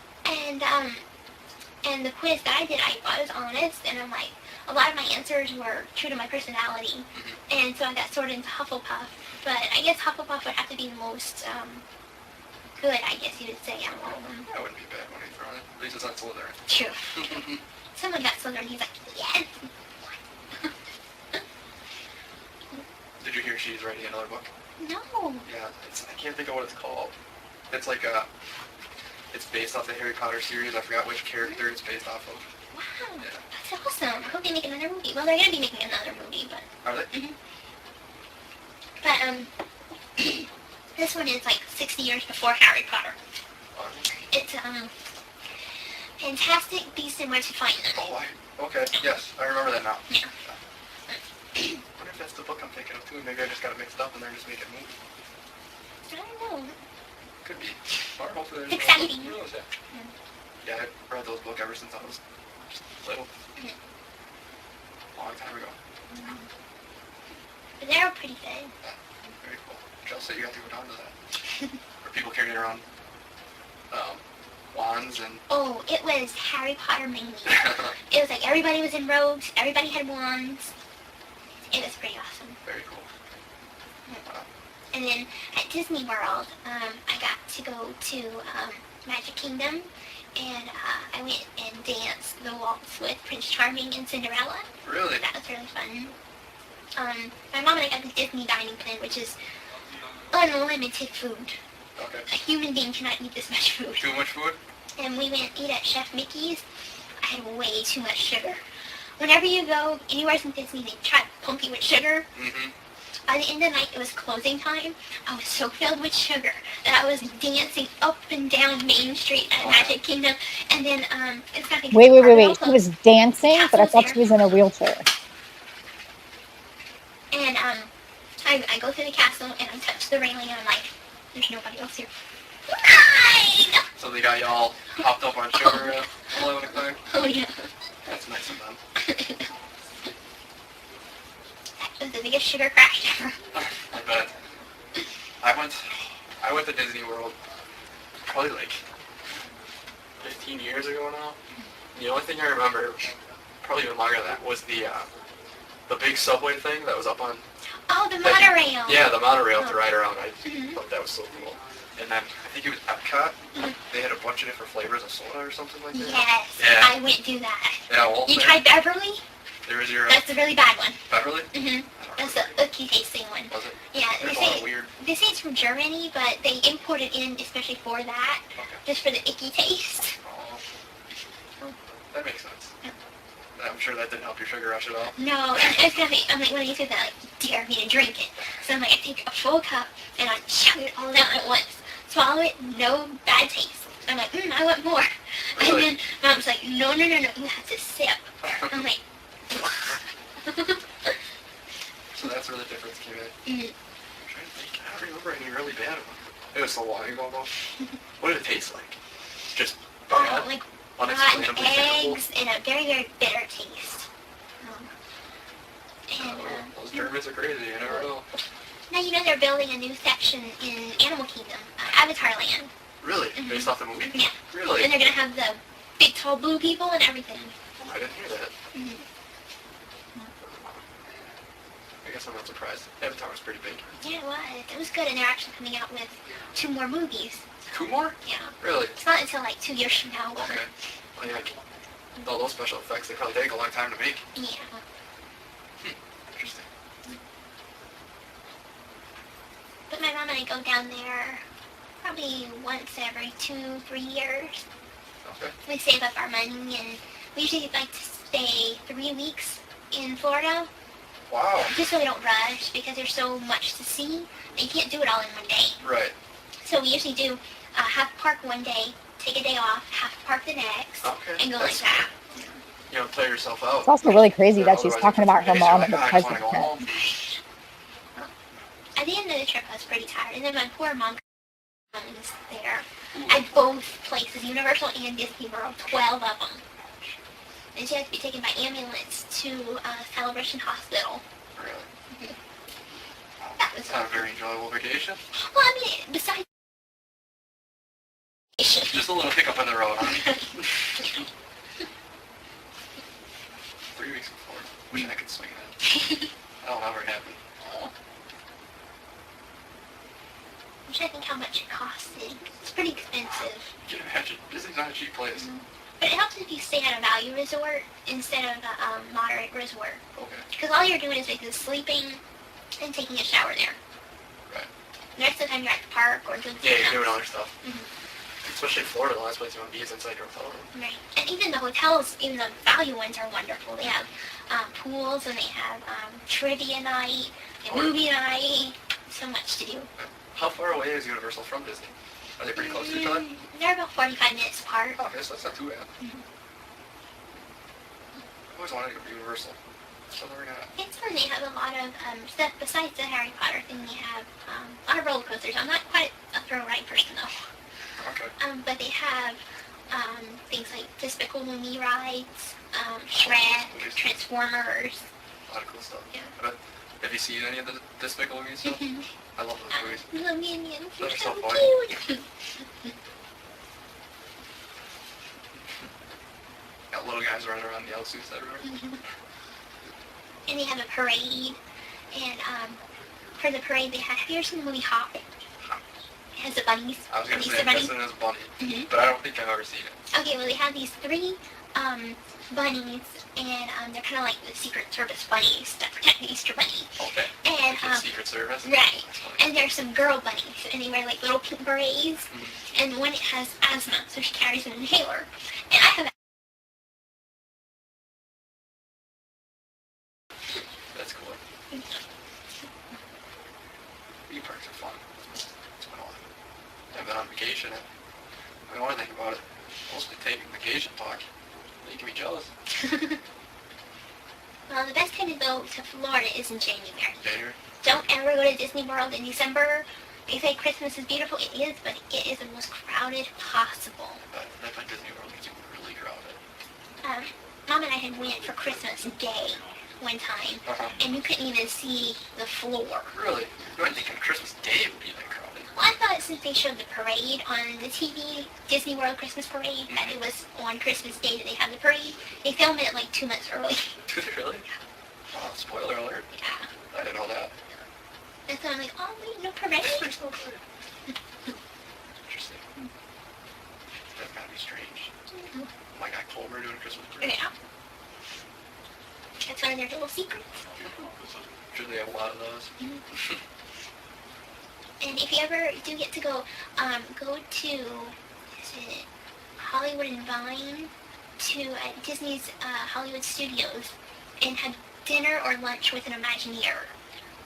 and the quiz that I did, I was honest, and I'm like, a lot of my answers were true to my personality, and so I got sorted into Hufflepuff. But I guess Hufflepuff would have to be the most good, I guess you would say, out of all of them. That wouldn't be bad when you throw it. At least it's not Slytherin. True. Someone got Slytherin, he's like, yes! Did you hear she's writing another book? No. Yeah, I can't think of what it's called. It's like it's based off the Harry Potter series. I forgot which character it's based off of. Wow, Yeah. that's awesome. I hope they make another movie. Well, they're going to be making another movie, but... Are they? But, this one is like 60 years before Harry Potter. It's, Fantastic Beasts and Where to Find Them. Oh, okay. Yes, I remember that now. Yeah. I wonder if that's the book I'm thinking of too. Maybe I just got it mixed up and they're just making a movie. I don't know. Could be. Or hopefully It's exciting. Who knows that? Yeah, I read those books ever since I was just little. Long time ago. But they're pretty good. Very cool. Chelsea, you have to go down to that. Are people carrying around wands and... Oh, it was Harry Potter mania. It was like everybody was in robes, everybody had wands. It was pretty awesome. Very cool. Wow. And then at Disney World, I got to go to Magic Kingdom, and I went and danced the waltz with Prince Charming and Cinderella. Really? That was really fun. My mom and I got the Disney dining plan, which is unlimited food. Okay. A human being cannot eat this much food. Too much food? And we went eat at Chef Mickey's. I had way too much sugar. Whenever you go anywhere in Disney, they try to pump you with sugar. Mm-hmm. By the end of the night, it was closing time. I was so filled with sugar that I was dancing up and down Main Street at Magic Kingdom. And then, it's nothing. Wait. He was dancing, but I thought he was in a wheelchair. And, I go through the castle and I touch the railing and I'm like, there's nobody else here. Nine! So they got you all hopped up on sugar at 11 o'clock? Oh, yeah. That's nice of them. That was the biggest sugar crash ever. I bet. I went to Disney World probably like 15 years ago now. And the only thing I remember, probably even longer than that, was the big subway thing that was up on... Oh, the monorail. Yeah, the monorail to Oh. ride around. I Mhm. thought that was so cool. And then, I think it was Epcot. They had a bunch of different flavors of soda or something like that. Yes, Yeah. I went through that. Yeah, well, You tried Beverly? there was your... That's the really bad one. Beverly? Mm-hmm. That's the icky tasting one. Was it? Yeah, There's a lot of weird... they say it's from Germany, but they imported in especially for that, Okay. just for the icky taste. Oh, that makes sense. I'm sure that didn't help your sugar rush at all. No, and it's gonna be, I'm like, when you said that, like, dare me to drink it. So I'm like, I take a full cup and I chug it all down at once. Swallow it, no bad taste. I'm like, I want more. Really? And then Mom's like, no, you have to sip. I'm like, So that's where the difference came in. mm. I'm trying to think. I don't remember any really bad ones. It was so long ago though. What did it taste like? Just bad? Like rotten Unexplainably terrible? eggs and a very, very bitter taste. And, Those Germans are crazy, you never know. now you know they're building a new section in Animal Kingdom, Avatar Land. Really? Mhm. Based off the movie? Yeah. Really? And they're gonna have the big tall blue people and everything. Oh, I didn't hear that. Mhm. I guess I'm not surprised. Avatar was pretty big. Yeah, it was. It was good, and they're actually coming out with 2 more movies. 2 more? Yeah. Really? It's not until like 2 years from now. Okay. Well, yeah, all those special effects, they probably take a long time to make. Yeah. Interesting. But my mom and I go down there probably once every 2-3 years. Okay. We save up our money, and we usually like to stay 3 weeks in Florida, Wow. just so we don't rush, because there's so much to see, and you can't do it all in one day. Right. So we usually do half park one day, take a day off, half park the next, Okay. and go like that. You know, play yourself out. It's also really crazy Yeah, that she's otherwise talking it's about her days, mom you're and the like, "Oh, I just wanna president. go home." At the end of the trip, I was pretty tired, and then my poor mom was there at both places, Universal and Disney World, 12 of them. And she had to be taken by ambulance to Celebration Hospital. Really? That was It's not a very enjoyable vacation. well, I mean, besides Just a little hiccup on the road, huh? 3 weeks before. Wish I could swing that. That'll never happen. I'm trying to think how much it costed. It's pretty expensive. You can imagine. Disney's not a cheap place. But it helps if you stay at a value resort instead of a moderate resort. Okay. Because all you're doing is basically sleeping and taking a shower there. Right. The rest of the time you're at the park or doing Yeah, something you're doing else. other stuff. Mhm. Especially in Florida, the last place you want to be is inside your hotel room. Right. And even the hotels, even the value ones are wonderful. They have pools and they have trivia night and movie night. So much to do. How far away is Universal from Disney? Are they pretty close to each other? They're about 45 minutes apart. Oh, okay, so that's not too bad. Mhm. I always wanted to go to Universal. So never got it. It's fun. They have a lot of stuff besides the Harry Potter thing. They have a lot of roller coasters. I'm not quite a thrill ride person though. Okay. But they have things like Despicable Me rides, Shrek, Transformers. A lot of cool stuff. Yeah. I bet Have you seen any of the Despicable Me stuff? I love those movies. Little minions. They're You're so so funny. cute. Got little guys running around in yellow suits everywhere. And they have a parade. And for the parade, they have you ever seen the movie Hop? It has the bunnies. I was going to Easter say bunny. Kristen is a bunny, but I don't think I've ever seen it. Okay, well, they have these 3 bunnies, and they're kind of like the Secret Service bunnies that protect the Easter Bunny. Okay. And Like the Secret Service? right. That's funny. And there's some girl bunnies, and they wear like little pink berets. And one has asthma, so she carries an inhaler. And I have That's cool. Bee parks are fun. It's been a while. I've been on vacation. I don't want to think about it. Mostly taking vacation talk. You can be jealous. well, the best time to go to Florida is in January. January? Don't ever go to Disney World in December. They say Christmas is beautiful. It is, but it is the most crowded possible. But I find Disney World gets really crowded. Mom and I had went for Christmas Day one time, and you couldn't even see the floor. Really? You might think on Christmas Day it would be that crowded. Well, I thought since they showed the parade on the TV, Disney World Christmas Parade, that it was on Christmas Day that they had the parade. They filmed it like 2 months early. Did they really? Oh, spoiler alert. Yeah. I didn't know that. And so I'm like, oh wait, no parade. Interesting. That's gotta be strange. My guy Culver doing a Christmas parade. Yeah. That's one of their little secrets. Sure they have a lot of those. And if you ever do get to go, go to, is it Hollywood and Vine, to Disney's Hollywood Studios, and have dinner or lunch with an Imagineer.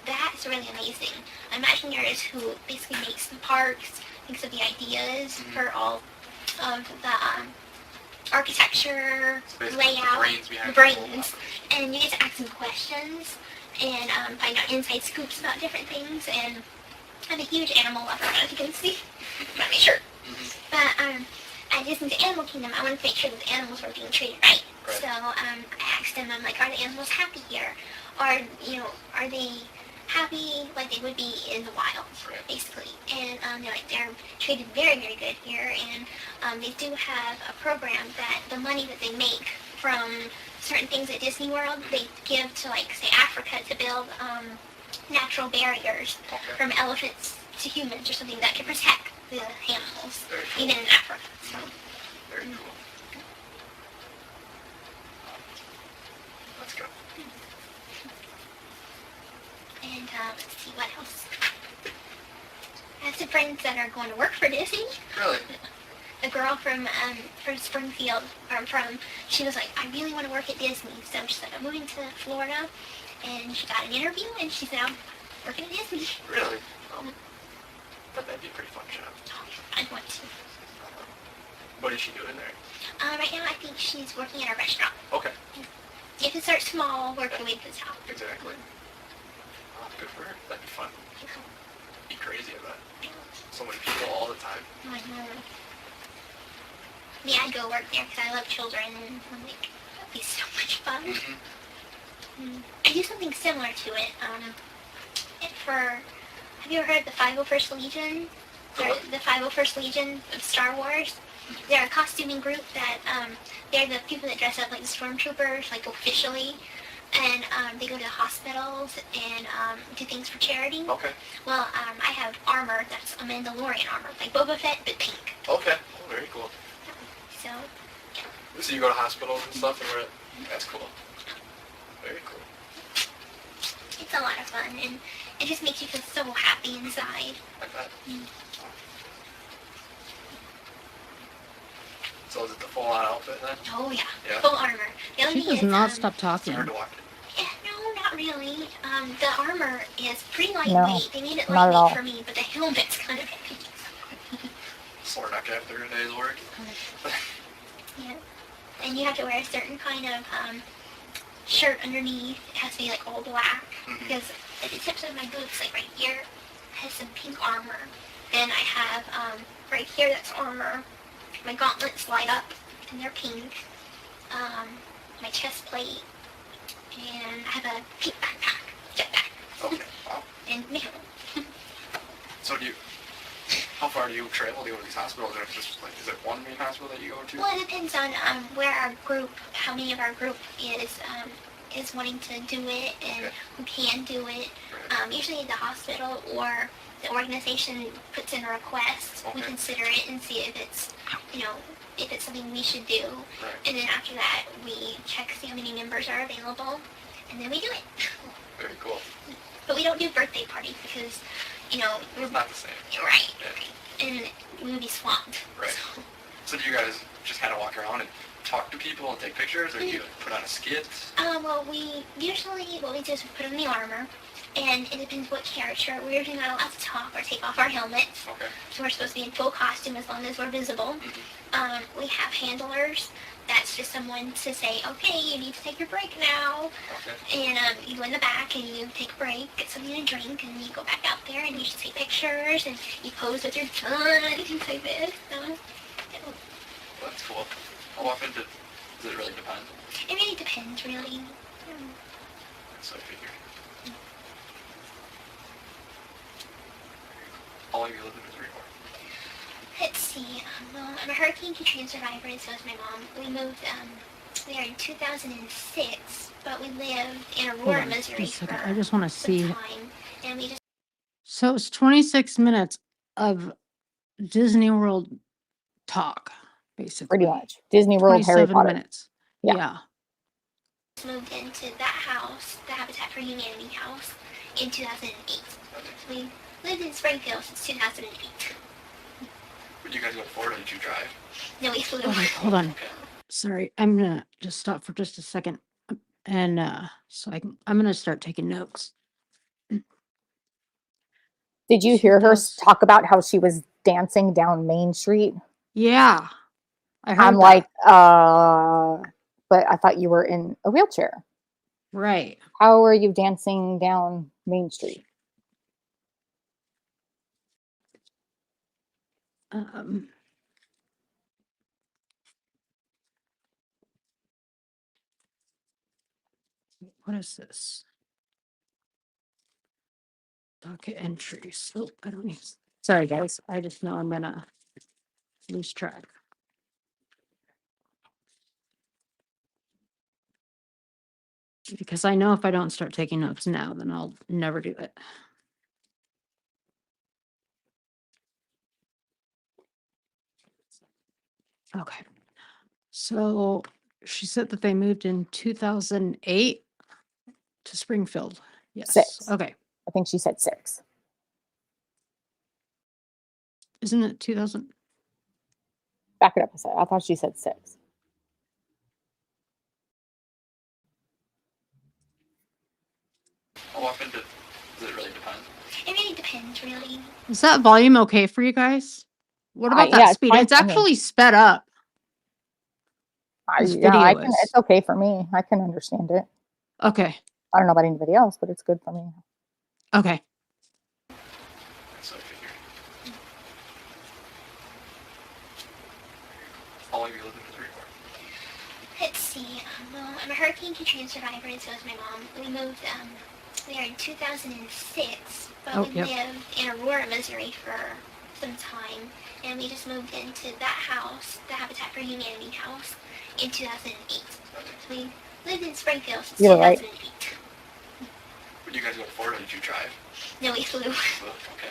That's really amazing. Imagineer is who basically makes the parks, thinks of the ideas for all of the architecture, layout, the brains, and you get to ask them questions and find out inside scoops about different things. And I'm a huge animal lover, as you can see by my shirt. But at Disney's Animal Kingdom, I wanted to make sure that the animals were being treated right. So I asked them, I'm like, are the animals happy here? Or, you know, are they happy like they would be in the wild, basically? And they're like, they're treated very, very good here. And they do have a program that the money that they make from certain things at Disney World, they give to, like, say, Africa to build natural barriers from elephants to humans or something that can protect the animals, even in Africa. So. Very cool. Let's go. And let's see what else. I have some friends that are going to work for Disney. Really? A girl from Springfield, she was like, I really want to work at Disney. So she said, I'm moving to Florida. And she got an interview, and she said, I'm working at Disney. Really? But that'd be a pretty fun job. I'd want to. What is she doing there? Right now, I think she's working at a restaurant. Okay. You can start small, work your way to the top. Exactly. Oh, good for her. That'd be fun. Be crazy about it. So many people all the time. I know. Yeah, I'd go work there because I love children, and I'm like, that'd be so much fun. I do something similar to it. Have you ever heard of the 501st Legion? The 501st Legion of Star Wars. They're a costuming group that, they're the people that dress up like the stormtroopers, like officially. And they go to hospitals and do things for charity. Okay. Well, I have armor that's a Mandalorian armor, like Boba Fett, but pink. Okay. Oh, very cool. So, yeah. So you go to hospitals and stuff, and that's cool. Very cool. It's a lot of fun, and it just makes you feel so happy inside. I bet. So is it the full-on outfit then? Oh yeah, Yeah. full armor. The only She thing does is, not stop It's talking. hard to walk in. Yeah, no, not really. The armor is pretty lightweight. No, they made it not at all. lightweight for me, but the helmet's kind of heavy. Sore neck after a day's work. Yeah. And you have to wear a certain kind of shirt underneath. It has to be like all black. Because at the tips of my boots, like right here, has some pink armor. Then I have right here, that's armor. My gauntlets light up, and they're pink. My chest plate. And I have a pink backpack, jetpack. Okay. Wow. And mail. So how far do you travel to go to these hospitals? Or is it one main hospital that you go to? Well, it depends on where our group, how many of our group is wanting to do it and who can do it. Right. Usually the hospital or the organization puts in a request. We consider it and see if it's, if it's something we should do. Right. And then after that, we check, see how many members are available, and then we do it. Very cool. But we don't do birthday parties because, we're It's not the same. Right. Yeah. And we would be swamped. Right. So do you guys just kind of walk around and talk to people and take pictures, or do you put on a skit? Well, usually what we do is we put on the armor, and it depends what character. We're usually not allowed to talk or take off our helmets. Okay. So we're supposed to be in full costume as long as we're visible. Mm-hmm. We have handlers. That's just someone to say, okay, you need to take your break now. Okay. And you go in the back and you take a break, get something to drink, and you go back out there and you just take pictures and you pose with your gun and things like this. Well, that's cool. How often does it really depend? It really depends, really. So I figured. How long have you lived in Missouri for? Let's see. I'm a Hurricane Katrina survivor, and so is my mom. We moved there in 2006, but we lived in Aurora, Missouri for I just want to some see. time, and we just. So it's 26 minutes of Disney World talk, basically. Pretty much. Disney World, Harry 27 Potter. minutes. Yeah. Yeah. Moved into that house, the Habitat for Humanity house, in 2008. We lived in Springfield since 2008. When you guys go to Florida, did you drive? No, we flew. Okay, hold on. Okay. Sorry, I'm gonna just stop for just a second, and I'm gonna start taking notes. Did you She hear her does. talk about how she was dancing down Main Street? Yeah, I heard I'm that. like, but I thought you were in a wheelchair. Right. How are you dancing down Main Street? What is this? Docket entries. Oh, I don't need. Sorry, guys. I just know I'm gonna lose track. Because I know if I don't start taking notes now, then I'll never do it. Okay. So she said that they moved in 2008 to Springfield. Yes. 6. Okay. I think she said 6. Isn't it 2000? Back it up a second. I thought she said 6. How often does it really depend? It really depends, really. Is that volume okay for you guys? What about that yeah, it's speed? fine It's for me. actually sped up. This video is. It's okay for me. I can understand it. Okay. I don't know about anybody else, but it's good for me. Okay. So I figured. How long have you lived in Missouri for? Let's see. I'm a Hurricane Katrina survivor, and so is my mom. We moved there in 2006, but we lived in Aurora, Missouri for some time, and we just moved into that house, the Habitat for Humanity house, in 2008. We lived in Springfield since 2008. When you guys go to Florida, did you drive? No, we flew. Okay.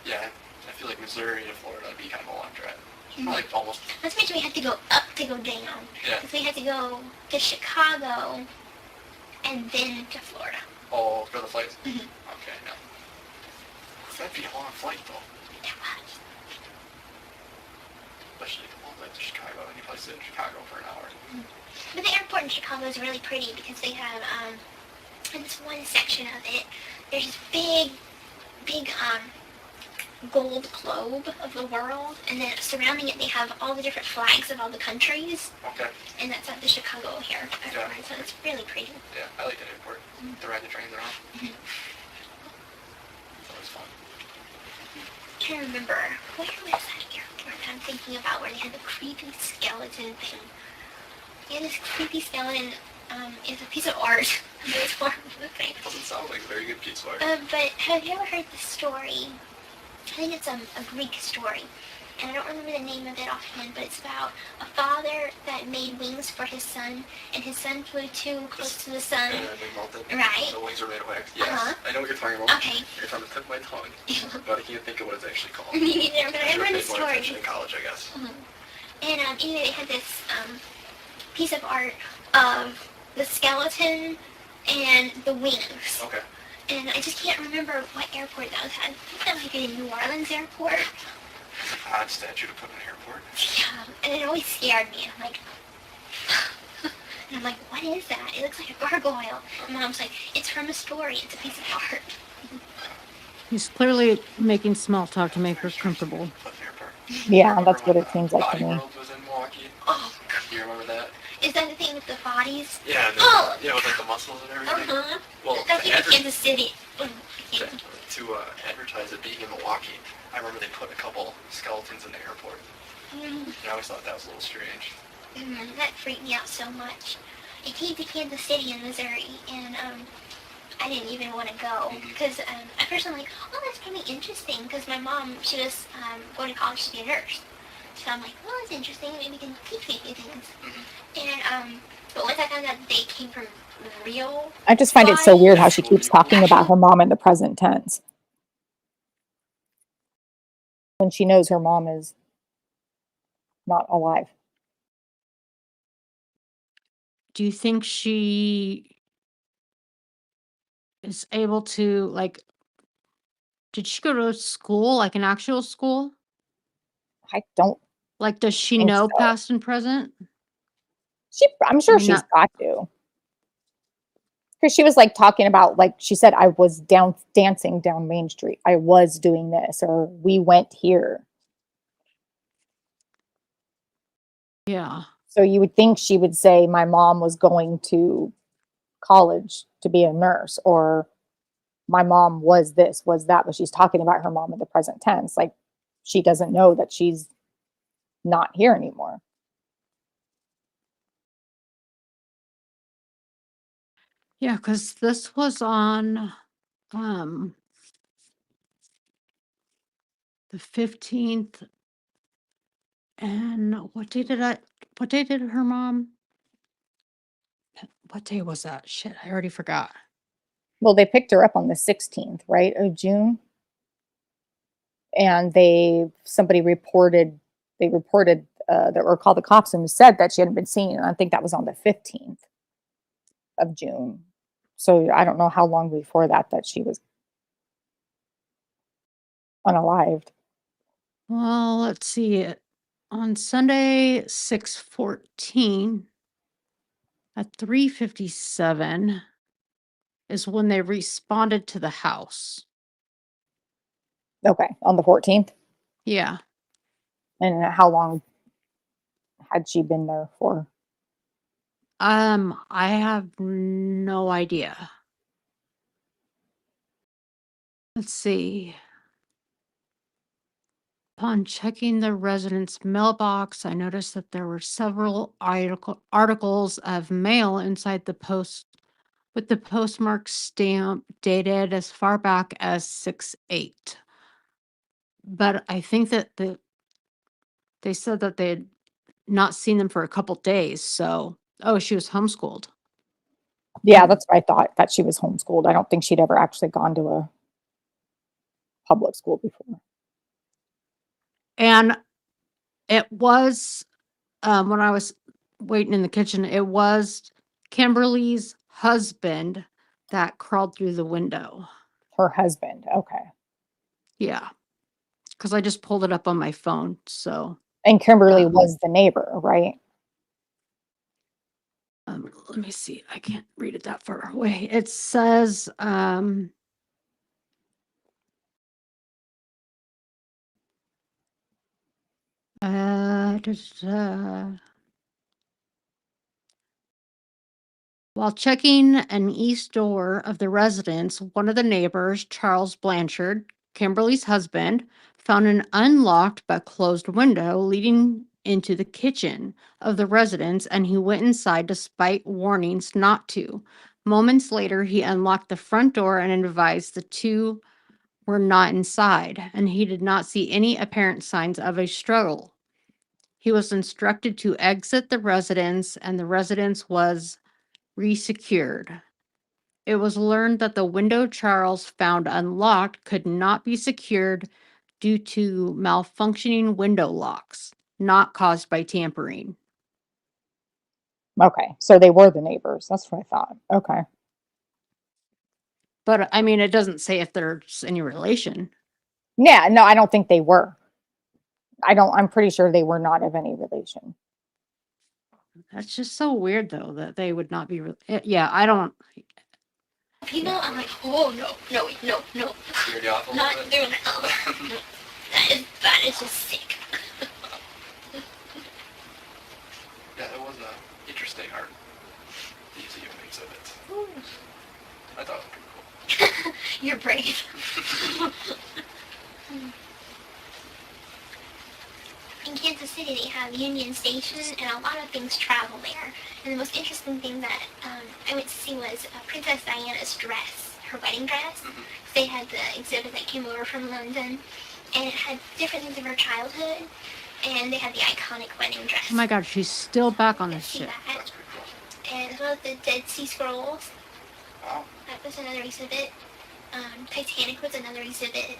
Yeah, I feel like Missouri to Florida would be kind of a long drive. Like almost. Not to mention we had to go up to go down. Yeah. Because we had to go to Chicago and then to Florida. Oh, for the flights? Mm-hmm. Okay, no. That'd be a long flight though. It was. Especially a long flight to Chicago, and you probably sit in Chicago for an hour. Mm-hmm. But the airport in Chicago is really pretty because they have, in this one section of it, there's this big gold globe of the world, and then surrounding it they have all the different flags of all the countries. Okay. And that's at the Chicago airport, Yeah. so it's really pretty. Yeah, I like that airport. Mm-hmm. To ride the trains around. Mm-hmm. It's always fun. I'm trying to remember, where was that airport that I'm thinking about where they had the creepy skeleton thing? Yeah, this creepy skeleton is a piece of art. Those horrible things. Doesn't sound like a very good Pete's Bar. But have you ever heard the story? I think it's a Greek story, and I don't remember the name of it offhand, but it's about a father that made wings for his son, and his son flew too close to the sun. And they melted. Right. The wings were made of wax. Yes. I know what you're talking about. Okay. It's on the tip of my tongue, but I can't think of what it's actually called. Me neither, but I Should have remember the paid more story. attention in college, I guess. And anyway, they had this piece of art of the skeleton and the wings. Okay. And I just can't remember what airport that was at. I think that might be the New Orleans airport. It's an odd statue to put in an airport. Yeah, and it always scared me. I'm like, and I'm like, what is that? It looks like a gargoyle. And Mom's like, it's from a story. It's a piece of art. He's clearly making small talk to make her comfortable. Put in an airport. Yeah, that's what it seems like to Body me. World was in Milwaukee. Oh, Do you remember that? is that the thing with the bodies? Yeah. And Oh! Yeah, with like the muscles and everything. Uh-huh. Well, That's to, in adver- Kansas City. to advertise it being in Milwaukee, I remember they put a couple skeletons in the airport. And I always thought that was a little strange. That freaked me out so much. I came to Kansas City in Missouri, and I didn't even want to go because at first I'm like, oh, that's probably interesting because my mom, she was going to college to be a nurse. So I'm like, well, that's interesting. Maybe we can teach me a few things. And but once I found out they came from real, I just find it so weird how she keeps talking about her mom in the present tense when she knows her mom is not alive. Do you think she is able to, like, did she go to school, like an actual school? I don't. Like, does she Think know so. past and present? I'm sure Maybe she's not. got to. Because she was like talking about, like she said, I was dancing down Main Street. I was doing this, or we went here. Yeah. So you would think she would say, my mom was going to college to be a nurse, or my mom was this, was that, but she's talking about her mom in the present tense. Like she doesn't know that she's not here anymore. Yeah, because this was on the 15th. And what day did her mom? What day was that? Shit, I already forgot. Well, they picked her up on the 16th, right, of June. And somebody reported, or called the cops and said that she hadn't been seen. And I think that was on the 15th of June. So I don't know how long before that she was unalived. Well, let's see. On Sunday, 6/14 at 3:57 is when they responded to the house. Okay, on the 14th. Yeah. And how long had she been there for? I have no idea. Let's see. Upon checking the resident's mailbox, I noticed that there were several articles of mail inside the post with the postmark stamp dated as far back as 6/8. But I think that they said that they had not seen them for a couple days. So, she was homeschooled. Yeah, that's what I thought, that she was homeschooled. I don't think she'd ever actually gone to a public school before. And it was, when I was waiting in the kitchen, it was Kimberly's husband that crawled through the window. Her husband. Okay. Yeah. Because I just pulled it up on my phone. So, And Kimberly was the neighbor, right? let me see. I can't read it that far away. It says, while checking an east door of the residence, one of the neighbors, Charles Blanchard, Kimberly's husband, found an unlocked but closed window leading into the kitchen of the residence, and he went inside despite warnings not to. Moments later, he unlocked the front door and advised the two were not inside, and he did not see any apparent signs of a struggle. He was instructed to exit the residence, and the residence was resecured. It was learned that the window Charles found unlocked could not be secured due to malfunctioning window locks, not caused by tampering. Okay, so they were the neighbors. That's what I thought. Okay. But I mean, it doesn't say if there's any relation. Yeah, no, I don't think they were. I'm pretty sure they were not of any relation. That's just so weird, though, that they would not be. Yeah, I don't. People, I'm like, oh no, no, no, no. Scared you off a Not little bit? doing that. That is just sick. Yeah, it was an interesting art museum exhibit. I thought it was pretty cool. You're brave. In Kansas City, they have Union Station, and a lot of things travel there. And the most interesting thing that I went to see was Princess Diana's dress, her wedding dress. They had the exhibit that came over from London, and it had different things of her childhood, and they had the iconic wedding dress. Oh my God, she's still back on this See shit. that? That's pretty cool. And as well as the Dead Sea Scrolls, Wow. that was another exhibit. Titanic was another exhibit.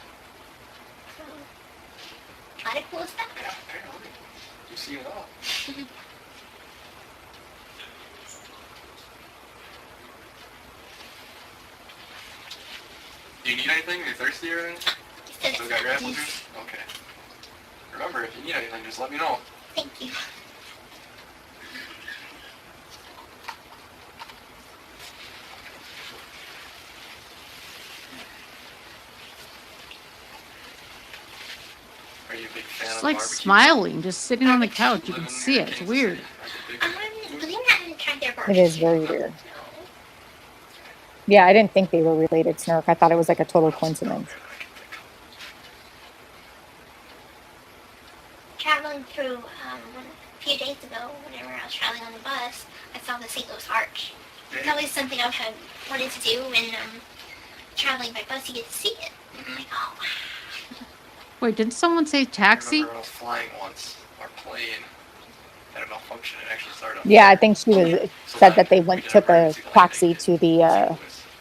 So, a lot of cool stuff. Yeah, apparently. You've seen it all. Do you need anything? Are you thirsty or anything? Still got your apple juice? Okay. Remember, if you need anything, just let me know. Thank you. Are you a big fan She's of like barbecue? smiling, just sitting on the couch. You can Living see in it. It's Kansas weird. City? Like a big- Believe it, I haven't tried their It barbecue. is very weird. Yeah, I didn't think they were related, Snark. I thought it was like a total coincidence. Traveling through, a few days ago, whenever I was traveling on the bus, I saw the St. Louis Arch. It's always something I've had wanted to do when traveling by bus. You get to see it. I'm like, oh wow. Wait, did someone say I taxi? remember when I was flying once, our plane had a malfunction. It actually started on Yeah, I fire. think she was So said then that they we did took a emergency taxi landing to in the St. Louis,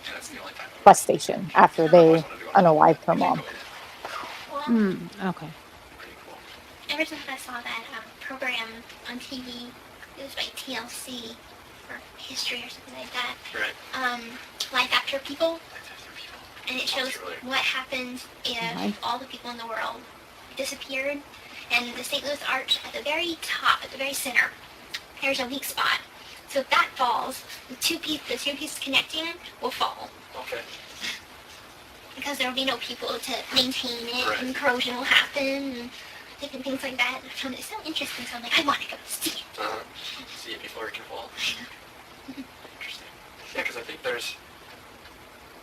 and that's the only time I bus went. station after I they always wanted to go to unalived her we did mom. go in. Well, Okay. Pretty cool. ever since I saw that program on TV, it was by TLC or history or something like that. Right. Life After People, That's after people. and it shows Australia. what happens if Right. all the people in the world disappeared. And the St. Louis Arch at the very top, at the very center, there's a weak spot. So if that falls, the two pieces connecting will fall Okay. because there will be no people to maintain it, Right. and corrosion will happen, and different things like that. And I found it so interesting, so I'm like, I want to go see it. See it before it can fall. Interesting. Yeah, because I think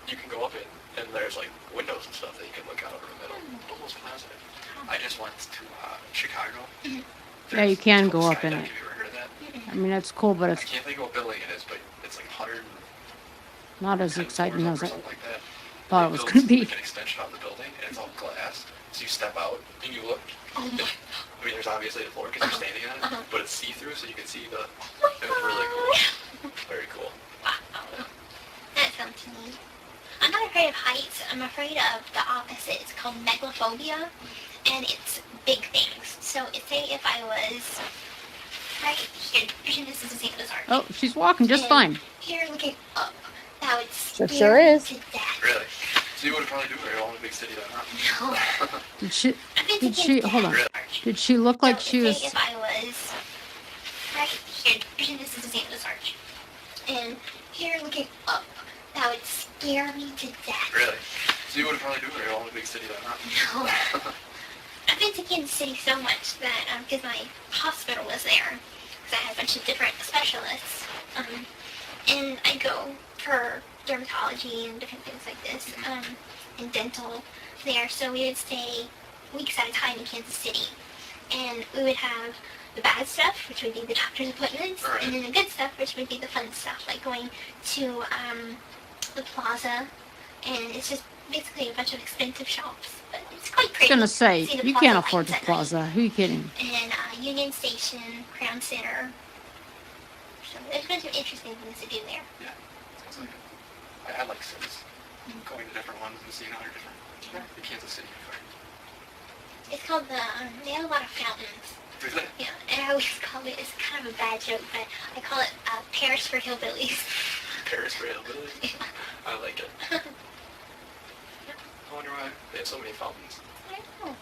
you can go up it, and there's like windows and stuff that you can look out over the middle. Almost positive. I just went to Chicago. Yeah, you can go up in Skydive. it. Have you ever heard of that? I mean, it's cool, but I it's can't think of what building it is, but it's like 100. not as exciting as I something like that. thought it was going to be. Like an extension on the building, and it's all glass. So you step out and you look. Oh my. I mean, there's obviously the floor because you're standing on it, but it's see-through, so you can see the. Oh It was really cool. Very cool. Wow. That sounds neat. I'm not afraid of heights. I'm afraid of the opposite. It's called megalophobia, and it's big things. So say if I was right here, pretend this is a St. Louis Arch. Oh, she's walking just And fine. Here looking up, that would Sure scare me is. to death. Really? So you would probably do it all in a big city then, huh? No. Did she? I've been Did to she? Kansas Hold on. Arch. Did she look like So she say was? if I was right here, pretend this is a St. Louis Arch, and here looking up, that would scare me to death. Really? So you would probably do it all in a big city then, huh? No. I've been to Kansas City so much that, because my hospital was there, because I had a bunch of different specialists, and I go for dermatology and different things like this, and dental there, so we would stay weeks at a time in Kansas City, and we would have the bad stuff, which would be the doctor's appointments, Right. and then the good stuff, which would be the fun stuff, like going to the plaza, and it's just basically a bunch of expensive shops. But it's quite I was pretty. gonna say, See the you plaza can't afford lights the at night. plaza. Who are you kidding? And Union Station, Crown Center. So there's been some interesting things to do there. Yeah. Sounds like it. I like cities. Going to different ones and seeing how they're different. Yeah. The Kansas City. It's called they have a lot of fountains. Do they? Yeah, and I always call it, it's kind of a bad joke, but I call it Paris for hillbillies. Paris for hillbillies. I like it. I wonder why they have so many fountains. I don't know.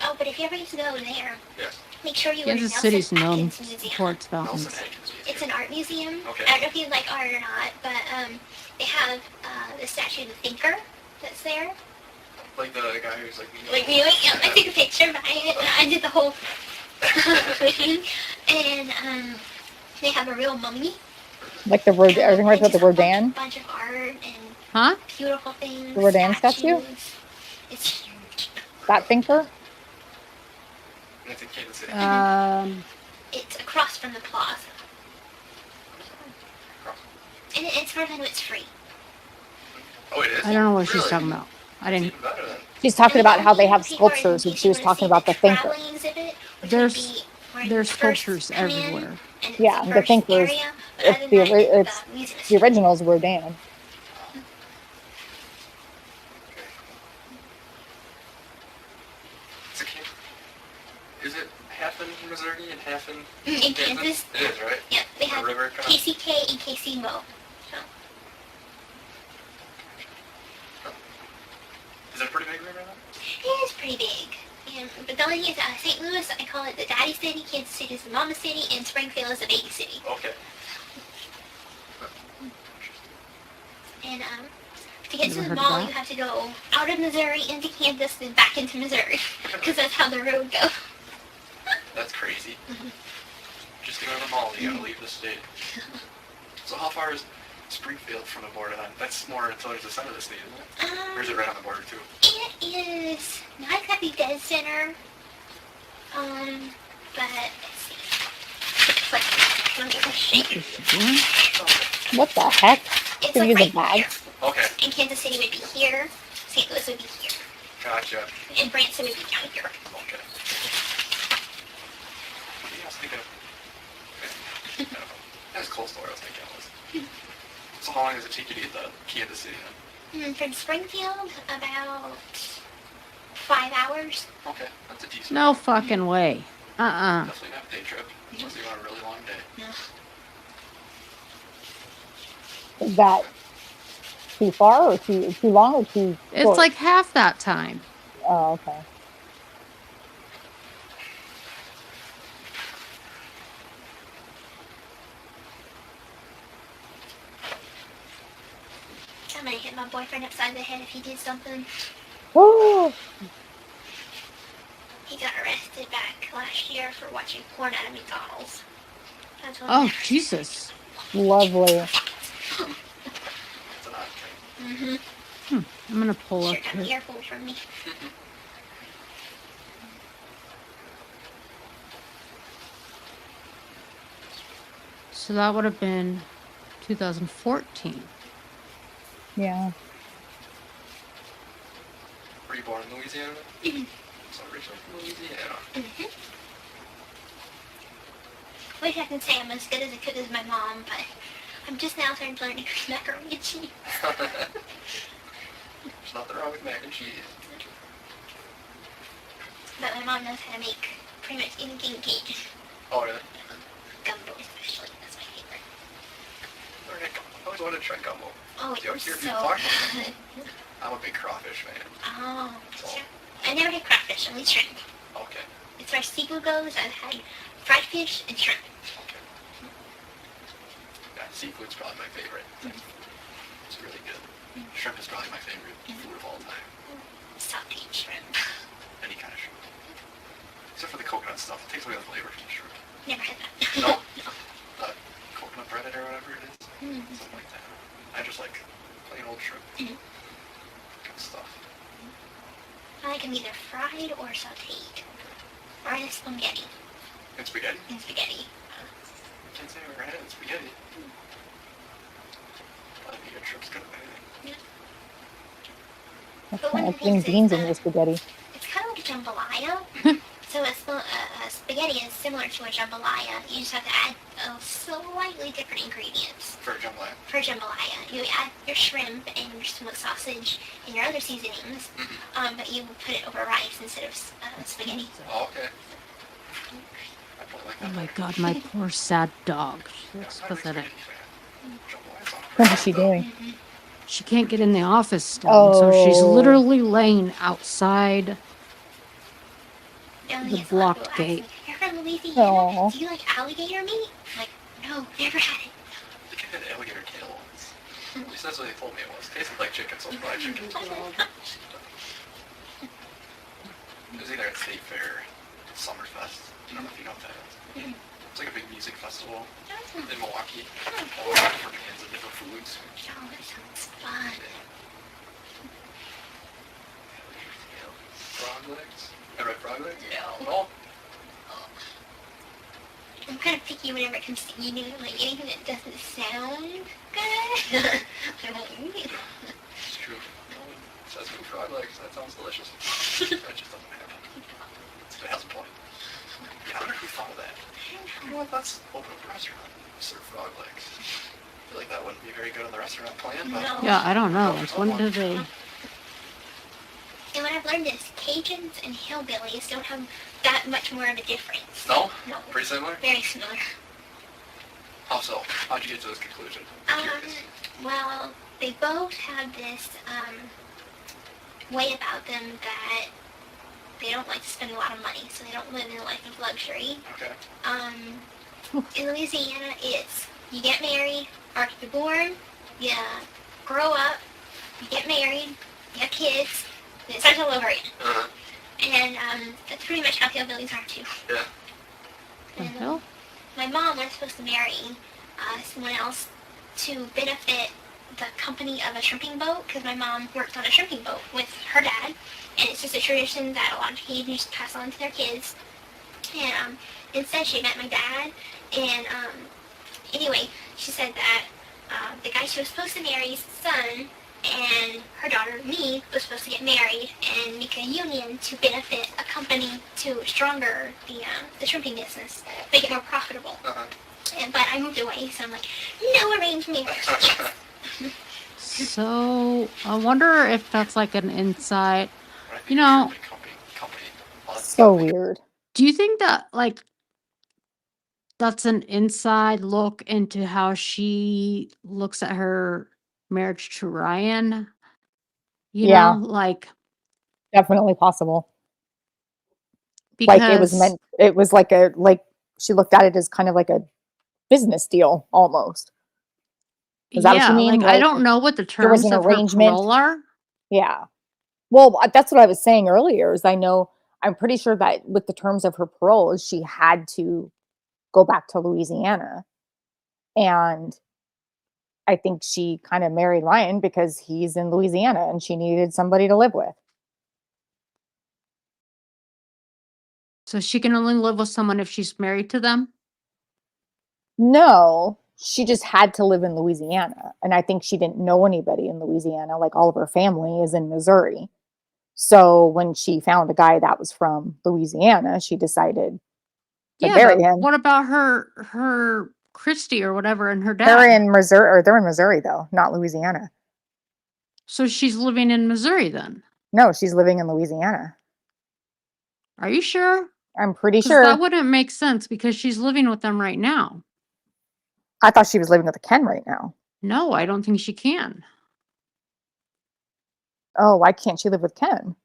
Oh, but if you ever get to go there, Yes. make sure you go to Kansas Nelson City's known Atkins Museum. for its Nelson fountains. Atkins Museum. It's an art museum. Okay. I don't know if you like art or not, but they have the statue of the thinker that's there. Like the guy who's like... Like me, yeah, I took a picture behind it, and I did the whole thing. And they have a real mummy. Like the Rodin, everything right about the Rodin. Bunch of art and Huh? beautiful things. The Rodin statue? statues. It's huge. That thinker? That's in Kansas City. It's across from the plaza. And as far as I know, it's free. Oh, it is? I don't know what she's Really? talking about. I It's didn't. even better then. She's talking about how they have People are sculptures, and in she was case you talking wanna about the see thinker. traveling exhibit, which There's- would be where There's you first sculptures come in, everywhere. and it's Yeah, the the first thinker is- area, but other It's than the, that, it's the museum is the free. original's Rodin. It's a Kansas. Is it half in Missouri and half in In Kansas, It is, right? yeah, they The have river kind of... KCK and KCMO. So, Is it a pretty big river then? it is pretty big. And, but the only thing is, St. Louis, I call it the daddy city, Kansas City is the mama city, and Springfield is the baby city. Okay. And to get Never to the heard of mall, that. you have to go out of Missouri into Kansas, then back into Missouri, because that's how the road goes. That's crazy. Just to go to the mall, you gotta leave the state. So how far is Springfield from the border then? That's more towards the center of the state, isn't it? Or is it right on the border too? It is not exactly dead center, but let's see. It's like, let me just shake it. What the heck? It's Can like you use a right bag? here. Okay, And Kansas City would be here, St. Louis would be here, gotcha. and Branson would be down here. Okay. Yeah, I was thinking of... Okay. That's close to where I was thinking it was. So how long does it take you to get to Kansas City then? From Springfield, about 5 hours. Okay, that's a decent... No fucking way. Uh-uh. Definitely not a day trip, unless you want a really long day. No. Is that too far or too long or too It's short? like half that time. Oh, okay. I'm gonna hit my boyfriend upside the head if he did something. Oh, He got arrested back last year for watching porn at a McDonald's. That's what Oh, Jesus. lovely. It's an odd thing. Mm-hmm. I'm gonna pull up Sure got an here. earful from me. So that would have been 2014. Yeah. Were you born in Louisiana? Mhm. So originally from Louisiana. Mm-hmm. Wish I could say I'm as good as a cook as my mom, but I'm just now starting to learn to cook macaroni and cheese. There's nothing wrong with mac and cheese. But my mom knows how to make pretty much anything cake. Oh, really? Gumbo especially, that's my favorite. Alright, I always wanted to try gumbo. Oh, Do you ever it's hear so people talk? good. I'm a big crawfish fan. Oh, sure. I never had crawfish, only shrimp. Okay. As far as seafood goes, I've had fried fish and shrimp. Okay. Yeah, seafood's probably my favorite. It's really good. Shrimp is probably my favorite food of all time. Sauteed shrimp. Any kind of shrimp. Except for the coconut stuff. It takes away the flavor from the shrimp. Never had that. No? The coconut breaded or whatever it is. Mm. Something like that. I just like plain old shrimp. Mhm. Good stuff. I like them either fried or sauteed. or in spaghetti. And spaghetti? In spaghetti. I can't say I've ever had it in spaghetti. That'd be a trip's good at anything. That's But kind one of of like the putting things beans is, in your spaghetti. it's kind of like a jambalaya. So a spaghetti is similar to a jambalaya. You just have to add slightly different ingredients. For jambalaya? For jambalaya, you add your shrimp and your smoked sausage and your other seasonings, but you put it over rice instead of spaghetti. Oh, okay. I probably like that. Oh my god, my poor sad dog. She looks I'm not a big pathetic. spaghetti fan. Jambalayas aren't What very is she good, though. doing? She can't get in the office still, so she's Oh. literally laying outside Only the gets a lot of blocked people ask me, gate. "You're from Louisiana? Aw. Do you like alligator meat?" I'm like, no, never had it. I think I had alligator tail once. At least that's what they told me it was. Tasted like chicken, so fried chicken. It was either at State Fair, Summerfest. I don't know if you know what that is. It's like a big music festival in Milwaukee. All different kinds of different foods. Oh, that sounds fun. Frog legs? I read frog legs? No. No? I'm kind of picky whenever it comes to eating. Like anything that doesn't sound good, I won't eat. It's true. No one says food frog legs. That sounds delicious. That just doesn't happen. It has a point. Yeah, I wonder who thought of that. You know what? Let's open up a restaurant. Serve frog legs. I feel like that wouldn't be very good on the restaurant plan, but... No. Yeah, I don't know. Like, when do they... And what I've learned is Cajuns and hillbillies don't have that much more of a difference. No? No. Pretty similar? Very similar. How so? How'd you get to this conclusion? I'm curious. Well, they both have this way about them that they don't like to spend a lot of money, so they don't live in a life of luxury. Okay. In Louisiana, it's you get married, or you're born, you grow up, you get married, you have kids, and it starts all over again. Uh-huh. And that's pretty much how hillbillies are too. Yeah. The And, hell? my mom was supposed to marry someone else to benefit the company of a shrimping boat, because my mom worked on a shrimping boat with her dad, and it's just a tradition that a lot of Cajuns pass on to their kids. And instead she met my dad, and anyway, she said that the guy she was supposed to marry's son and her daughter, me, was supposed to get married and make a union to benefit a company to stronger the shrimping business, make it more profitable. Uh-huh. But I moved away, so I'm like, no arranged marriage. Yes. So, I wonder if that's like an insight. But I think You know- shrimping company. Well, that's So gotta be- weird. Do you think that, like, that's an inside look into how she looks at her marriage to Ryan? You Yeah. know, like, Definitely possible. because Like it was like she looked at it as kind of like a business deal almost. Is that what you mean? like, I Like, don't know what the there was terms an of her arrangement? parole are. Yeah. Well, that's what I was saying earlier is I'm pretty sure that with the terms of her parole is she had to go back to Louisiana. And I think she kind of married Ryan because he's in Louisiana and she needed somebody to live with. So she can only live with someone if she's married to them? No, she just had to live in Louisiana. And I think she didn't know anybody in Louisiana. Like all of her family is in Missouri. So when she found a guy that was from Louisiana, she decided to marry but him. what about her Christy or whatever and her dad? They're in Missouri though, not Louisiana. So she's living in Missouri then? No, she's living in Louisiana. Are you sure? I'm pretty 'Cause sure. that wouldn't make sense because she's living with them right now. I thought she was living with Ken right now. No, I don't think she can. Oh, why can't she live with Ken?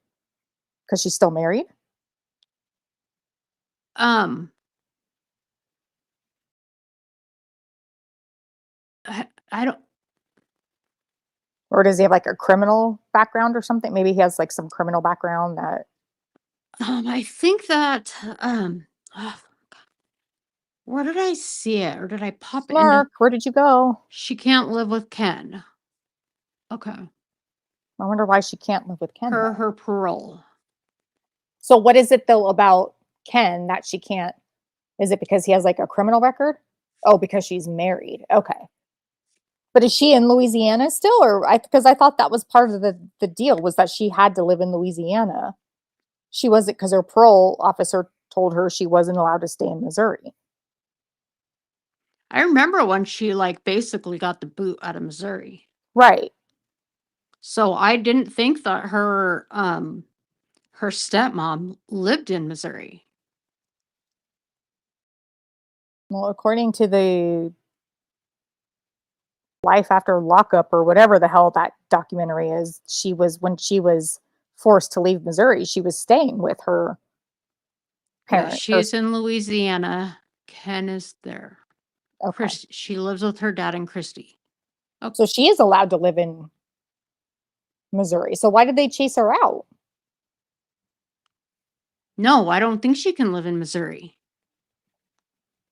Because she's still married? I don't. Or does he have like a criminal background or something? Maybe he has like some criminal background that. I think that. Where did I see it, or did I pop it into? Mark, where did you go? She can't live with Ken. Okay. I wonder why she can't live with Ken. though. Her parole. So what is it though about Ken that she can't? Is it because he has like a criminal record? Oh, because she's married. Okay. But is she in Louisiana still, or because I thought that was part of the deal was that she had to live in Louisiana. She wasn't, because her parole officer told her she wasn't allowed to stay in Missouri. I remember when she like basically got the boot out of Missouri. Right. So I didn't think that her stepmom lived in Missouri. Well, according to the Life After Lockup or whatever the hell that documentary is, when she was forced to leave Missouri, she was staying with her Yeah, parents. she's in Louisiana. Ken is there. Okay. She lives with her dad and Christy. So she is allowed to live in Missouri. So why did they chase her out? No, I don't think she can live in Missouri.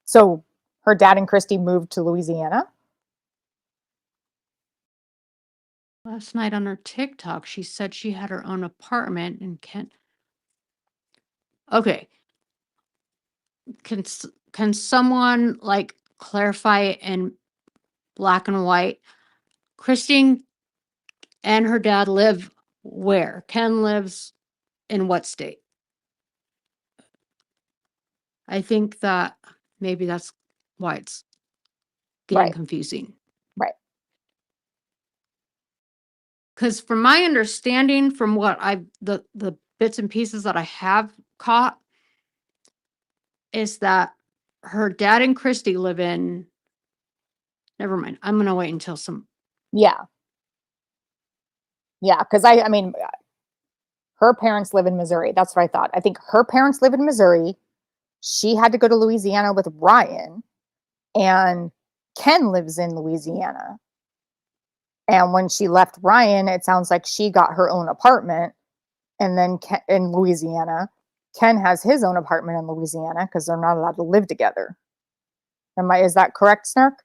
So her dad and Christy moved to Louisiana? Last night on her TikTok, she said she had her own apartment in Kent. Okay. Can someone like clarify in black and white? Christine and her dad live where? Ken lives in what state? I think that maybe that's why it's getting confusing. Right. Because from my understanding, from what the bits and pieces that I have caught, is that her dad and Christy live in. Never mind. I'm gonna wait until some. Yeah. Yeah, because I mean, her parents live in Missouri. That's what I thought. I think her parents live in Missouri. She had to go to Louisiana with Ryan, and Ken lives in Louisiana. And when she left Ryan, it sounds like she got her own apartment, and then in Louisiana, Ken has his own apartment in Louisiana because they're not allowed to live together. Is that correct, Snark?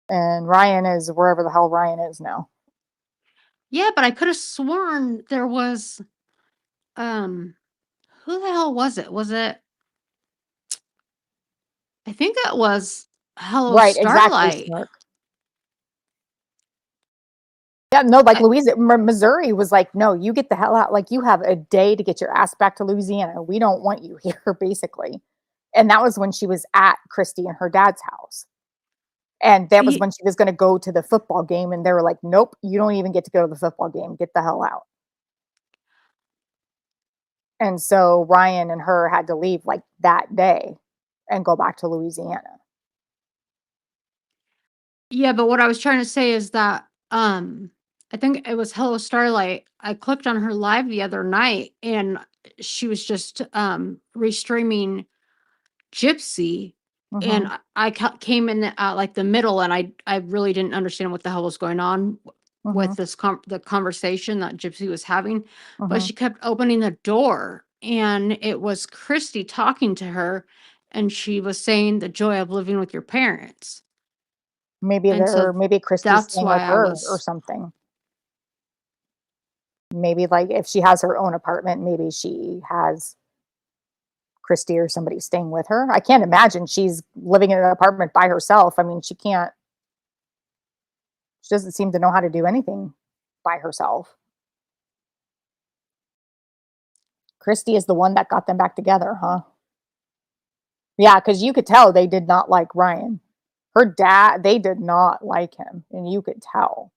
And Ryan is wherever the hell Ryan is now. Yeah, but I could have sworn there was. Who the hell was it? Was it? I think it was Hello Right, exactly, Starlight. Snark. Yeah, no, like Missouri was like, no, you get the hell out. Like, you have a day to get your ass back to Louisiana. We don't want you here, basically. And that was when she was at Christy and her dad's house. And that was when she was going to go to the football game. And they were like, nope, you don't even get to go to the football game. Get the hell out. And so Ryan and her had to leave like that day and go back to Louisiana. Yeah, but what I was trying to say is that I think it was Hello Starlight. I clicked on her live the other night and she was just restreaming Gypsy, and I came in at like the middle, and I really didn't understand what the hell was going on with this the conversation that Gypsy was having, but she kept opening the door, and it was Christy talking to her, and she was saying the joy of living with your parents. Maybe Christy's that's staying why with I her was or something. Maybe like if she has her own apartment, maybe she has Christy or somebody staying with her. I can't imagine she's living in an apartment by herself. I mean, she doesn't seem to know how to do anything by herself. Christy is the one that got them back together, huh? Yeah, because you could tell they did not like Ryan. Her dad, they did not like him, and you could tell.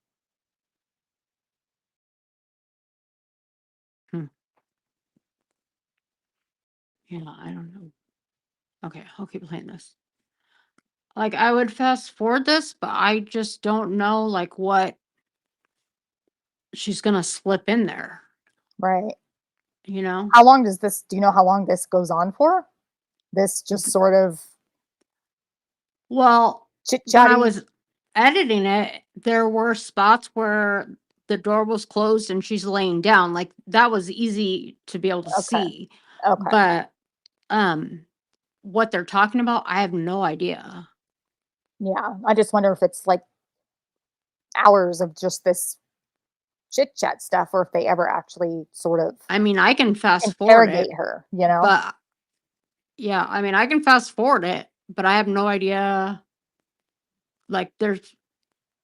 Yeah, I don't know. Okay, I'll keep playing this. Like, I would fast forward this, but I just don't know like what she's gonna slip in there. Right. You know? Do you know how long this goes on for? This just sort of Well, chit-chatty? when I was editing it, there were spots where the door was closed and she's laying down. Like, that was easy to be able to see. Okay. But what they're talking about, I have no idea. Yeah, I just wonder if it's like hours of just this chit chat stuff or if they ever actually sort of I mean, I can fast forward it, interrogate her, you know? but yeah, I mean, I can fast forward it, but I have no idea. Like,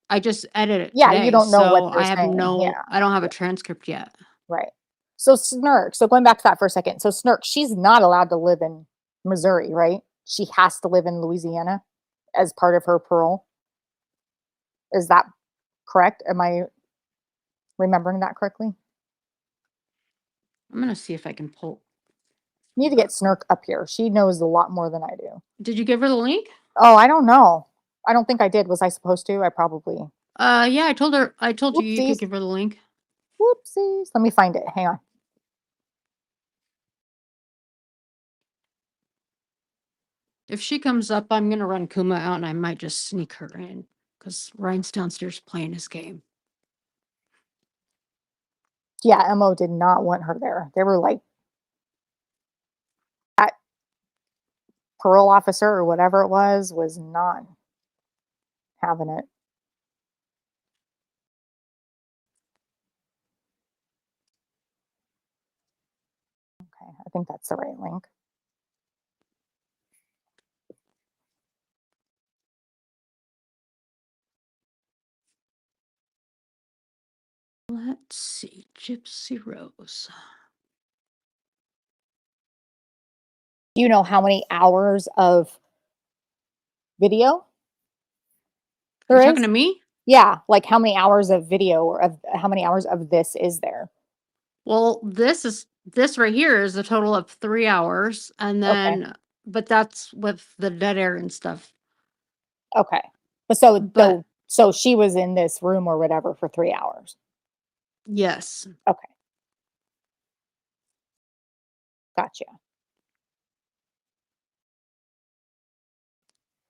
I just edited it Yeah, you today, don't know what so they're I have saying. Yeah, I don't have a transcript yet. right. So Snark, so going back to that for a second. So Snark, she's not allowed to live in Missouri, right? She has to live in Louisiana as part of her parole. Is that correct? Am I remembering that correctly? I'm gonna see if I can pull. Need to get Snark up here. She knows a lot more than I do. Did you give her the link? Oh, I don't know. I don't think I did. Was I supposed to? I probably. Yeah, I told her. I told you could Whoopsies. give her the link. Whoopsies. Let me find it. Hang on. If she comes up, I'm gonna run Kuma out, and I might just sneak her in because Ryan's downstairs playing his game. Yeah, Mo did not want her there. They were like, that parole officer or whatever it was not having it. Okay, I think that's the right link. Let's see, Gypsy Rose. Do you know how many hours of video Are there you is? talking to me? Yeah, like how many hours of video or of how many hours of this is there? Well, this right here is a total of 3 hours, and then but that's with the dead air and stuff. Okay. But So she was in this room or whatever for 3 hours. yes, Okay. Gotcha.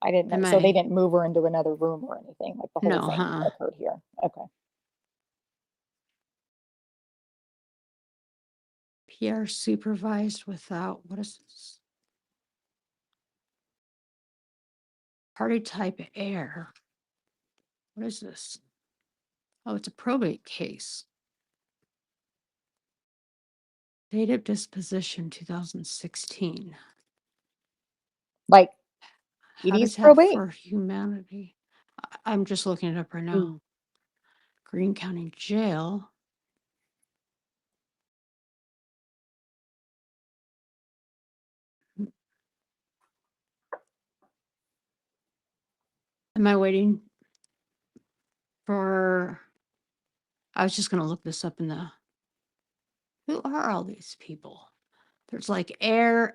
I didn't know. am So they I? didn't move her into another room or anything. Like the whole No, thing occurred here. Okay. PR supervised without, what is this? Party type air. What is this? Oh, it's a probate case. Date of disposition 2016. Like Dee Dee's Habitat probate? for Humanity. I'm just looking it up right now. Mm. Greene County Jail. Am I waiting for? I was just going to look this up in the. Who are all these people? There's like air.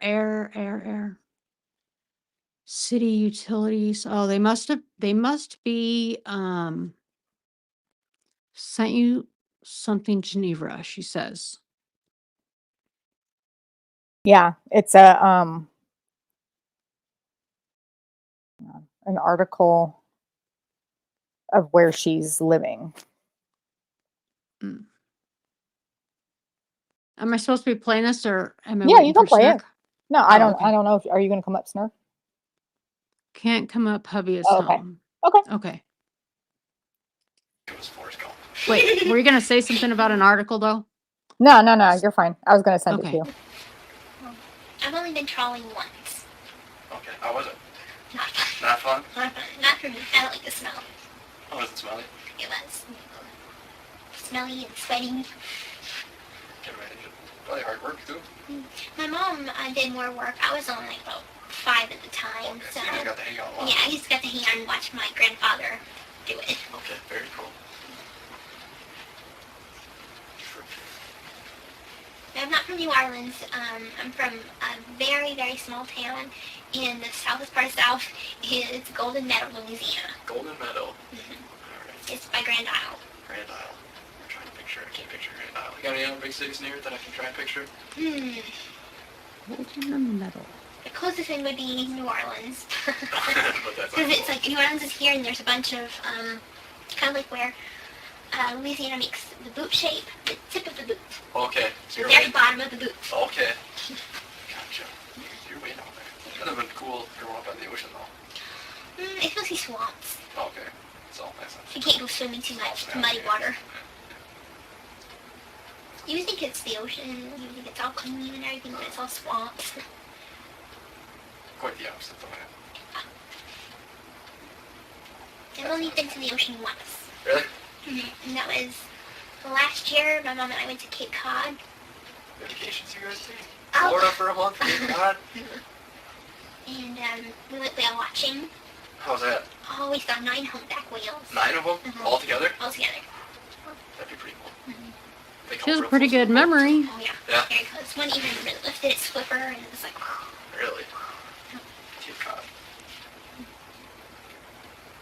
City utilities. Oh, they must be sent you something Geneva, she says. Yeah, it's a an article of where she's living. Mm. Am I supposed to be playing this or am I Yeah, waiting you can for play Snark? it. No, Oh, okay. I don't know if are you going to come up, Snark? Can't come up, hubby is Oh, okay. home. Okay. Okay. It was Forrest Gump. Wait, were you gonna say something about an article though? No, you're fine. I was going to send it to Okay. you. I've only been trawling once. Okay, how was it? Not fun. Not fun? Not fun. Not for me. I don't like the smell. How was it smelly? It was smelly and sweaty. Can imagine. Probably hard work too. My mom did more work. I was only like about 5 at the time. Okay, So so you just got to hang out a lot. yeah, I just got to hang out and watch my grandfather do it. Okay, very cool. I'm not from New Orleans. I'm from a very, very small town in the southwest part of the South. It's Golden Meadow, Louisiana. Golden Meadow. Mm-hmm. Alright. It's by Grand Isle. Grand Isle. I'm trying to picture. I can't picture Grand Isle. You got any other big cities near it that I can try and picture? Golden Meadow. The closest thing would be New Orleans. But that's Because not it's like New Orleans is here and there's a bunch of, kind of like where Louisiana makes the boot shape, the tip of the boot. Okay. The So you're very way, bottom of the boot. okay. Gotcha. You're way down there. That'd have been cool growing up by the ocean though. It's mostly swamps. Okay. It's all nice. You can't go swimming too much. It's muddy water. You think it's the ocean, you think it's all clean and everything, but it's all swamps. Quite the opposite, though. I've only been to the ocean once. Really? And that was last year. My mom and I went to Cape Cod. Vacations you guys take? Oh. Florida for a month? Cape Cod? And we went whale watching. How's that? Oh, we saw 9 humpback whales. 9 of them? All together? All together. That'd be pretty cool. They She come has a real pretty close to good the boat. memory. Oh, yeah. Yeah. Very close. One even lifted its flipper and it was like, Really? Cape Cod.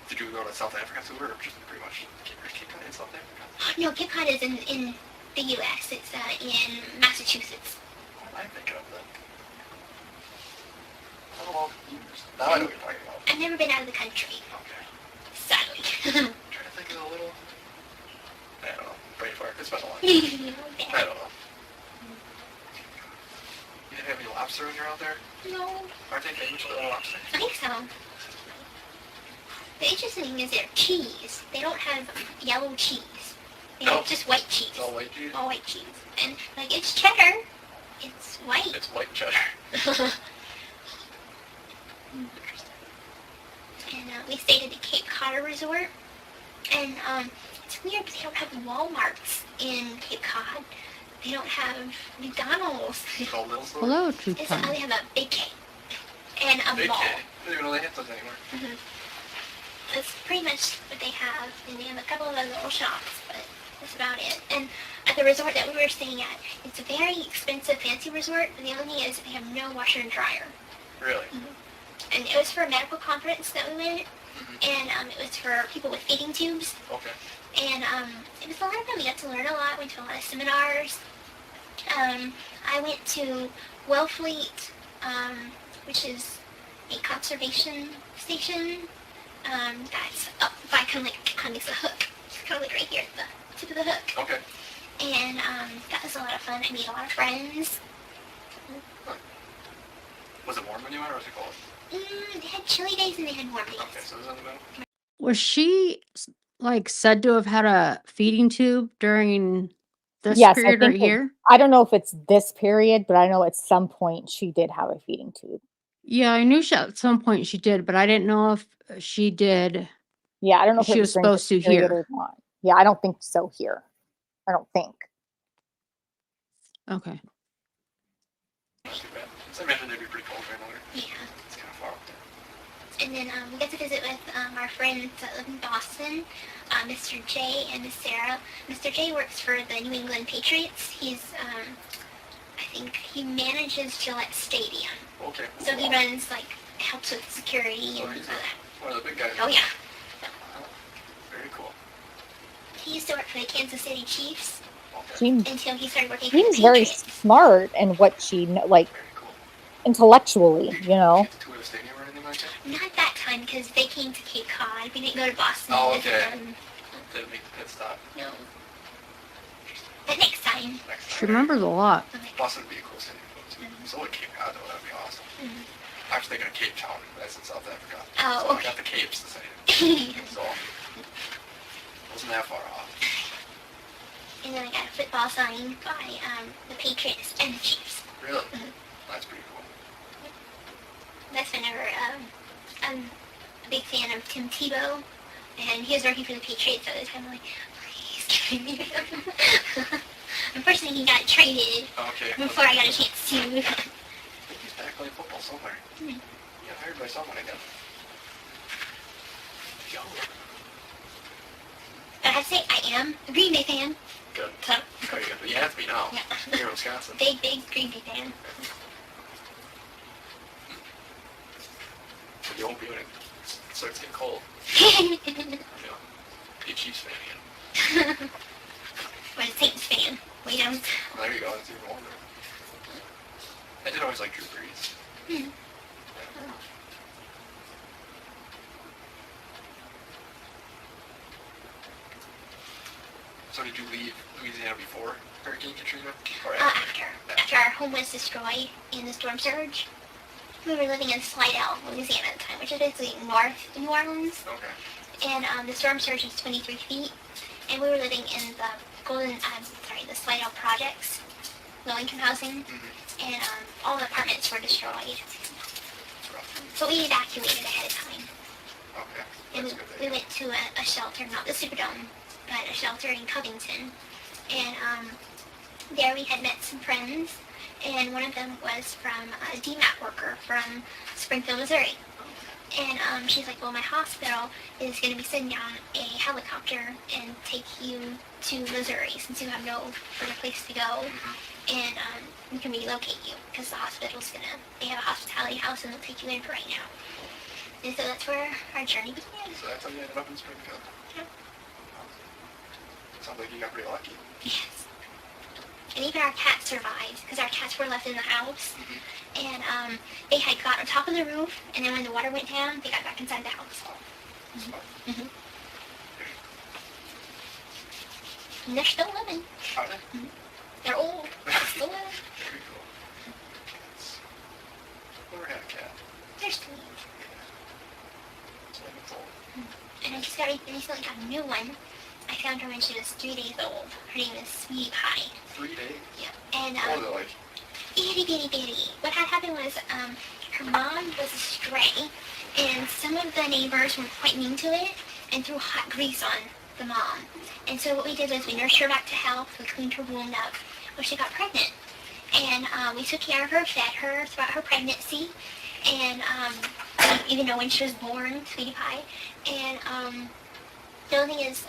Did you go to South Africa too, or just pretty much Cape Cod in South Africa? no, Cape Cod is in the U.S. It's in Massachusetts. What am I thinking of then? Oh, now I know what you're talking about. I've never been out of the country, Okay. sadly. I'm trying to think of a little... I don't know. Brain fart. It's been a long time. I don't know. You didn't have any lobster when you're out there? No, Aren't they famous for their lobster? I think so. The interesting thing is their cheese. They don't have yellow cheese. They No. have just white cheese. It's all white cheese? All white cheese. And, like, it's cheddar. It's white. It's white cheddar. Interesting. And we stayed at the Cape Cod Resort. And it's weird because they don't have Walmarts in Cape Cod. They don't have McDonald's. No little store? Hello, It's, Toucan. they have a big K and a Big mall. K. I don't even know they have those anymore. That's pretty much what they have. And they have a couple of other little shops, but that's about it. And at the resort that we were staying at, it's a very expensive, fancy resort. And the only thing is they have no washer and dryer. Really? And it was for a medical conference that we went. And it was for people with feeding tubes. Okay. And it was a lot of fun. We got to learn a lot. Went to a lot of seminars. I went to Wellfleet, which is a conservation station. That's up by kind of the hook. It's kind of like right here at the tip of the hook. Okay. And that was a lot of fun. I made a lot of friends. Was it warm when you went, or was it cold? They had chilly days and they had warm days. Okay, so it was in the middle. Was she like said to have had a feeding tube during this Yes, I period think right that- here? I don't know if it's this period, but I know at some point she did have a feeding tube. Yeah, I knew at some point she did, but I didn't know if she did. Yeah, I don't know if She it was during this supposed to period here. or not. Yeah, I don't think so here. I don't think. Okay. Not too bad. So I imagine they'd be pretty cold right now. Yeah. It's kind of far up there. And then we got to visit with our friends that live in Boston, Mr. J and Miss Sarah. Mr. J works for the New England Patriots. He's, I think he manages Gillette Stadium. Okay. So he runs, like, helps with security So and all he's that. one of the big guys. Oh, yeah. Very cool. He used to work for the Kansas City Chiefs Okay. until he started working for the Seems very Patriots. smart in what she like Very cool. intellectually, you know. Get to tour the stadium or anything like that? Not that time, because they came to Cape Cod. We didn't go to Boston. Oh, to visit okay. them. Didn't make the pit stop. No. But next time. Next She time. remembers a lot. Okay. Boston would be a cool city to go to. So would Cape Cod, though. That'd be awesome. I was thinking of Cape Town. That's in South Africa. Oh, So I okay. got the Capes the same. So wasn't that far off. And then I got a football signed by the Patriots and the Chiefs. Really? That's pretty cool. That's whenever I'm a big fan of Tim Tebow, and he was working for the Patriots at the time. I'm like, please give me him. Unfortunately, he got traded Okay. before I got a chance to. I think he's back playing football somewhere. He got hired by someone again. Young. But I have to say, I am a Green Bay fan. Good. So, Very good. But you have to be now. Yeah. You're in Wisconsin. big Green Bay fan. You won't be when it starts getting cold. You know, be a Chiefs fan again. But a Saints fan. Wait, Well, there you go. That's even older. I did always like Drew Brees. So did you leave Louisiana before Hurricane Katrina? Or after? after our home was destroyed in the storm surge, we were living in Slidell, Louisiana at the time, which is basically north New Orleans. Okay. And the storm surge was 23 feet, and we were living in the the Slidell projects, low-income housing, and all the apartments were destroyed. So we evacuated ahead of time. Okay. And we went to a shelter, not the Superdome, but a shelter in Covington. And there we had met some friends, and one of them was from a DMAT worker from Springfield, Missouri. And she's like, well, my hospital is going to be sending down a helicopter and take you to Missouri since you have no further place to go. And we can relocate you because the hospital's they have a hospitality house and they'll take you in for right now. And so that's where our journey began. So that's how you ended up in Springfield? Yeah. Sounds like you got pretty lucky. Yes. And even our cats survived because our cats were left in the house. And they had got on top of the roof, and then when the water went down, they got back inside the house. And they're still living. Are they? They're old. They're still living. Very cool. Never had a cat. They're still living. It's like it's old. And I just recently got a new one. I found her when she was 3 days old. Her name is Sweetie Pie. 3 days? Yeah. And What was it like? itty bitty bitty. What had happened was her mom was a stray, and some of the neighbors were quite mean to it and threw hot grease on the mom. And so what we did was we nursed her back to health. We cleaned her wound up. Well, she got pregnant, and we took care of her, fed her throughout her pregnancy, and even though when she was born, Sweetie Pie. And the only thing is,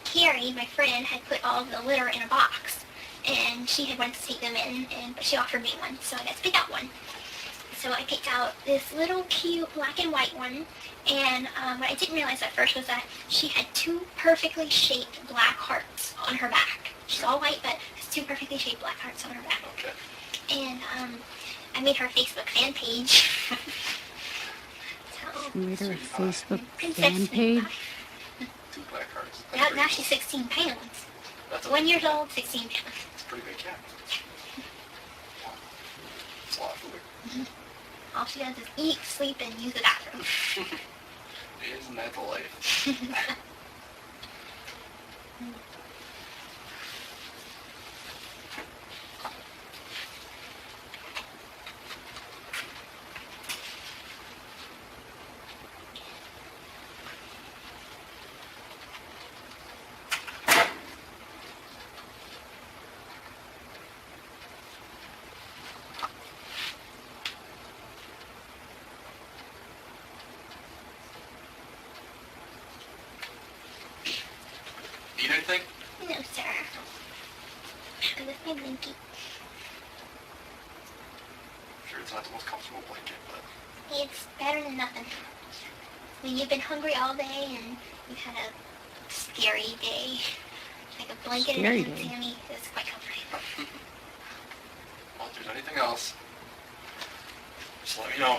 Carrie, my friend, had put all of the litter in a box, and she had wanted to take them in, but she offered me one, so I got to pick out one. So I picked out this little cute black and white one, and what I didn't realize at first was that she had 2 perfectly shaped black hearts on her back. She's all white, but has 2 perfectly shaped black hearts on her back. Okay. And I made her a Facebook fan page. So, You made her a Facebook Princess fan Sweetie page? Pie. 2 black hearts. Now she's 16 pounds. That's 1 year old, 16 pounds. It's a pretty big cat. It's a lot of food. All she does is eat, sleep, and use the bathroom. Isn't that the life? Eat anything? No, sir. I'm with my blankie. Sure, it's not the most comfortable blanket, but It's better than nothing. When you've been hungry all day and you've had a scary day, like a blanket Scary and a day. Sammy is quite comforting. well, if there's anything else, just let me know.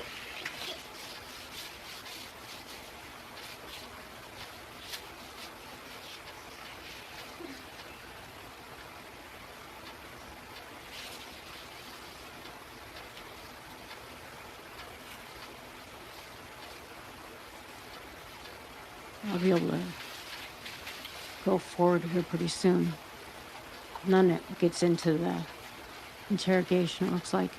I'll be able to go forward here pretty soon. None of it gets into the interrogation, it looks like.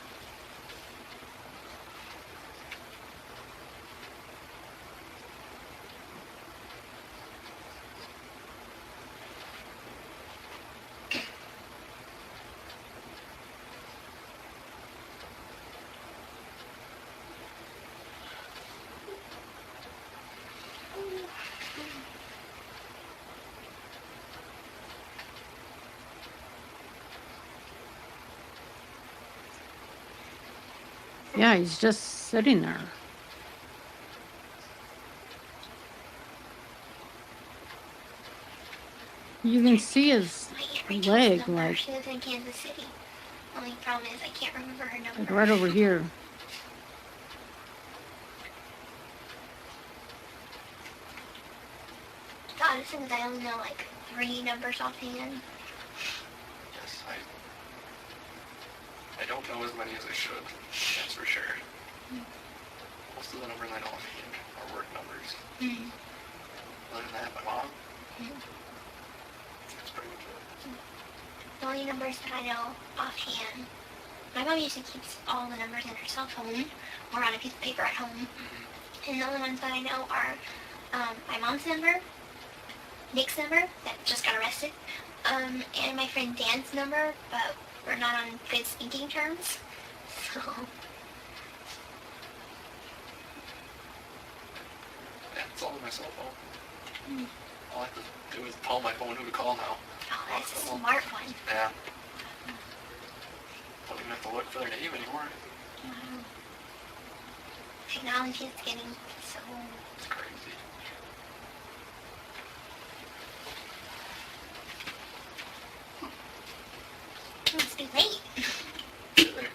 Yeah, he's just sitting there. You can see his My Aunt Rachel's leg, number. like, She lives in Kansas City. Only problem is I can't remember her number. like right over here. God, it seems I only know like 3 numbers offhand. Yes, I don't know as many as I should, that's for sure. Most of the numbers I know offhand are work numbers. Mm. Other than that, my mom, Mm. that's pretty much it. The only numbers that I know offhand. My mom usually keeps all the numbers in her cell phone or on a piece of paper at home. And the only ones that I know are my mom's number, Nick's number that just got arrested, and my friend Dan's number, but we're not on good speaking terms. So. Yeah, it's all on my cell phone. All I have to do is tell my phone who to call now. Oh, that's a smart one. Yeah. Don't even have to look for their name anymore. Wow. Technology is getting so... It's crazy. It must be late. Get there.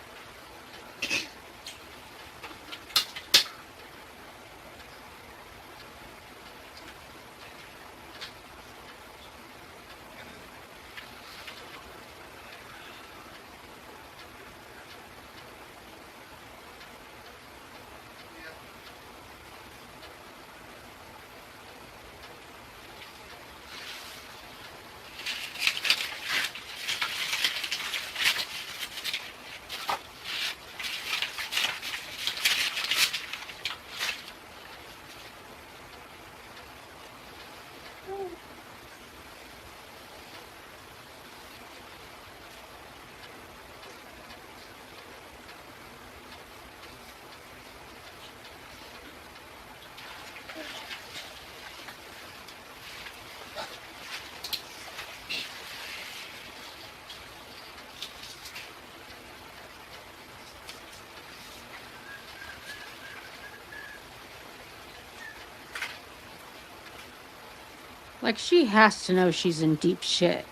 Like, she has to know she's in deep shit.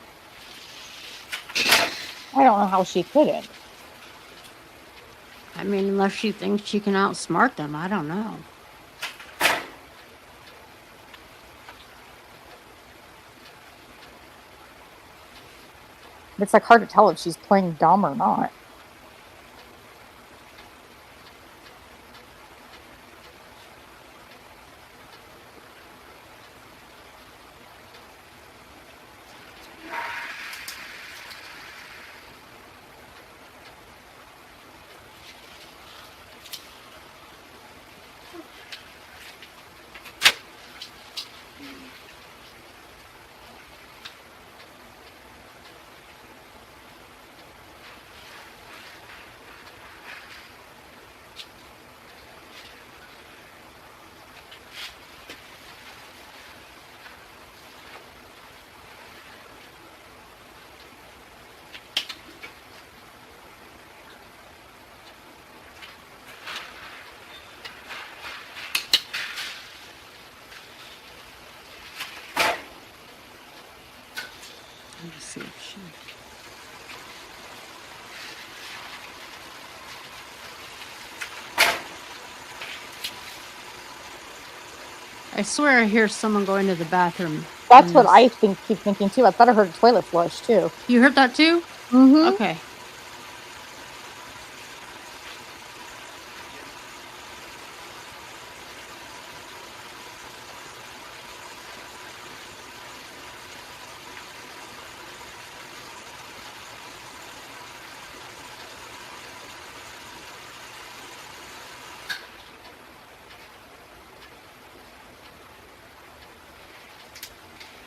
I don't know how she couldn't. I mean, unless she thinks she can outsmart them. I don't know. It's like hard to tell if she's playing dumb or not. Let me see if she... I swear I hear someone going to the bathroom. That's what I keep thinking too. I thought I heard a toilet flush too. You heard that too? Mm-hmm. Okay.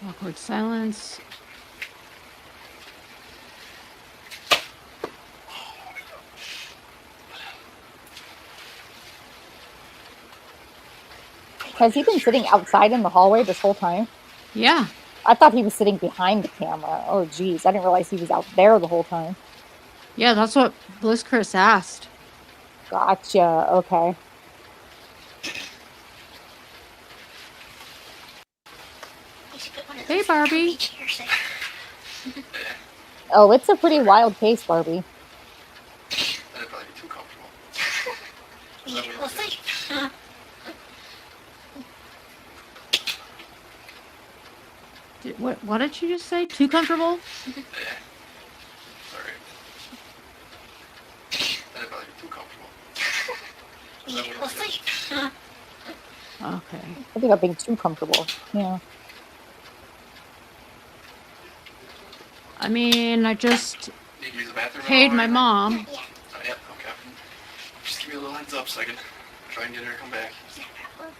Awkward silence. Has he been sitting outside in the hallway this whole time? Yeah. I thought he was sitting behind the camera. Oh, geez. I didn't realize he was out there the whole time. Yeah, that's what Bliss Chris asked. Gotcha. Okay. Hey, Barbie. Oh, it's a pretty wild case, Barbie. That'd probably be too comfortable. Yeah, we'll see. What did you just say? Too comfortable? Yeah. Sorry. That'd probably be too comfortable. Yeah, we'll see. Okay. I think I'm being too comfortable. Yeah. I mean, I just Need to use the bathroom? paid at all, or my anything? mom. Not yet. Not yet? Okay. Just give me a little heads up so I can try and get her to come back. No problem.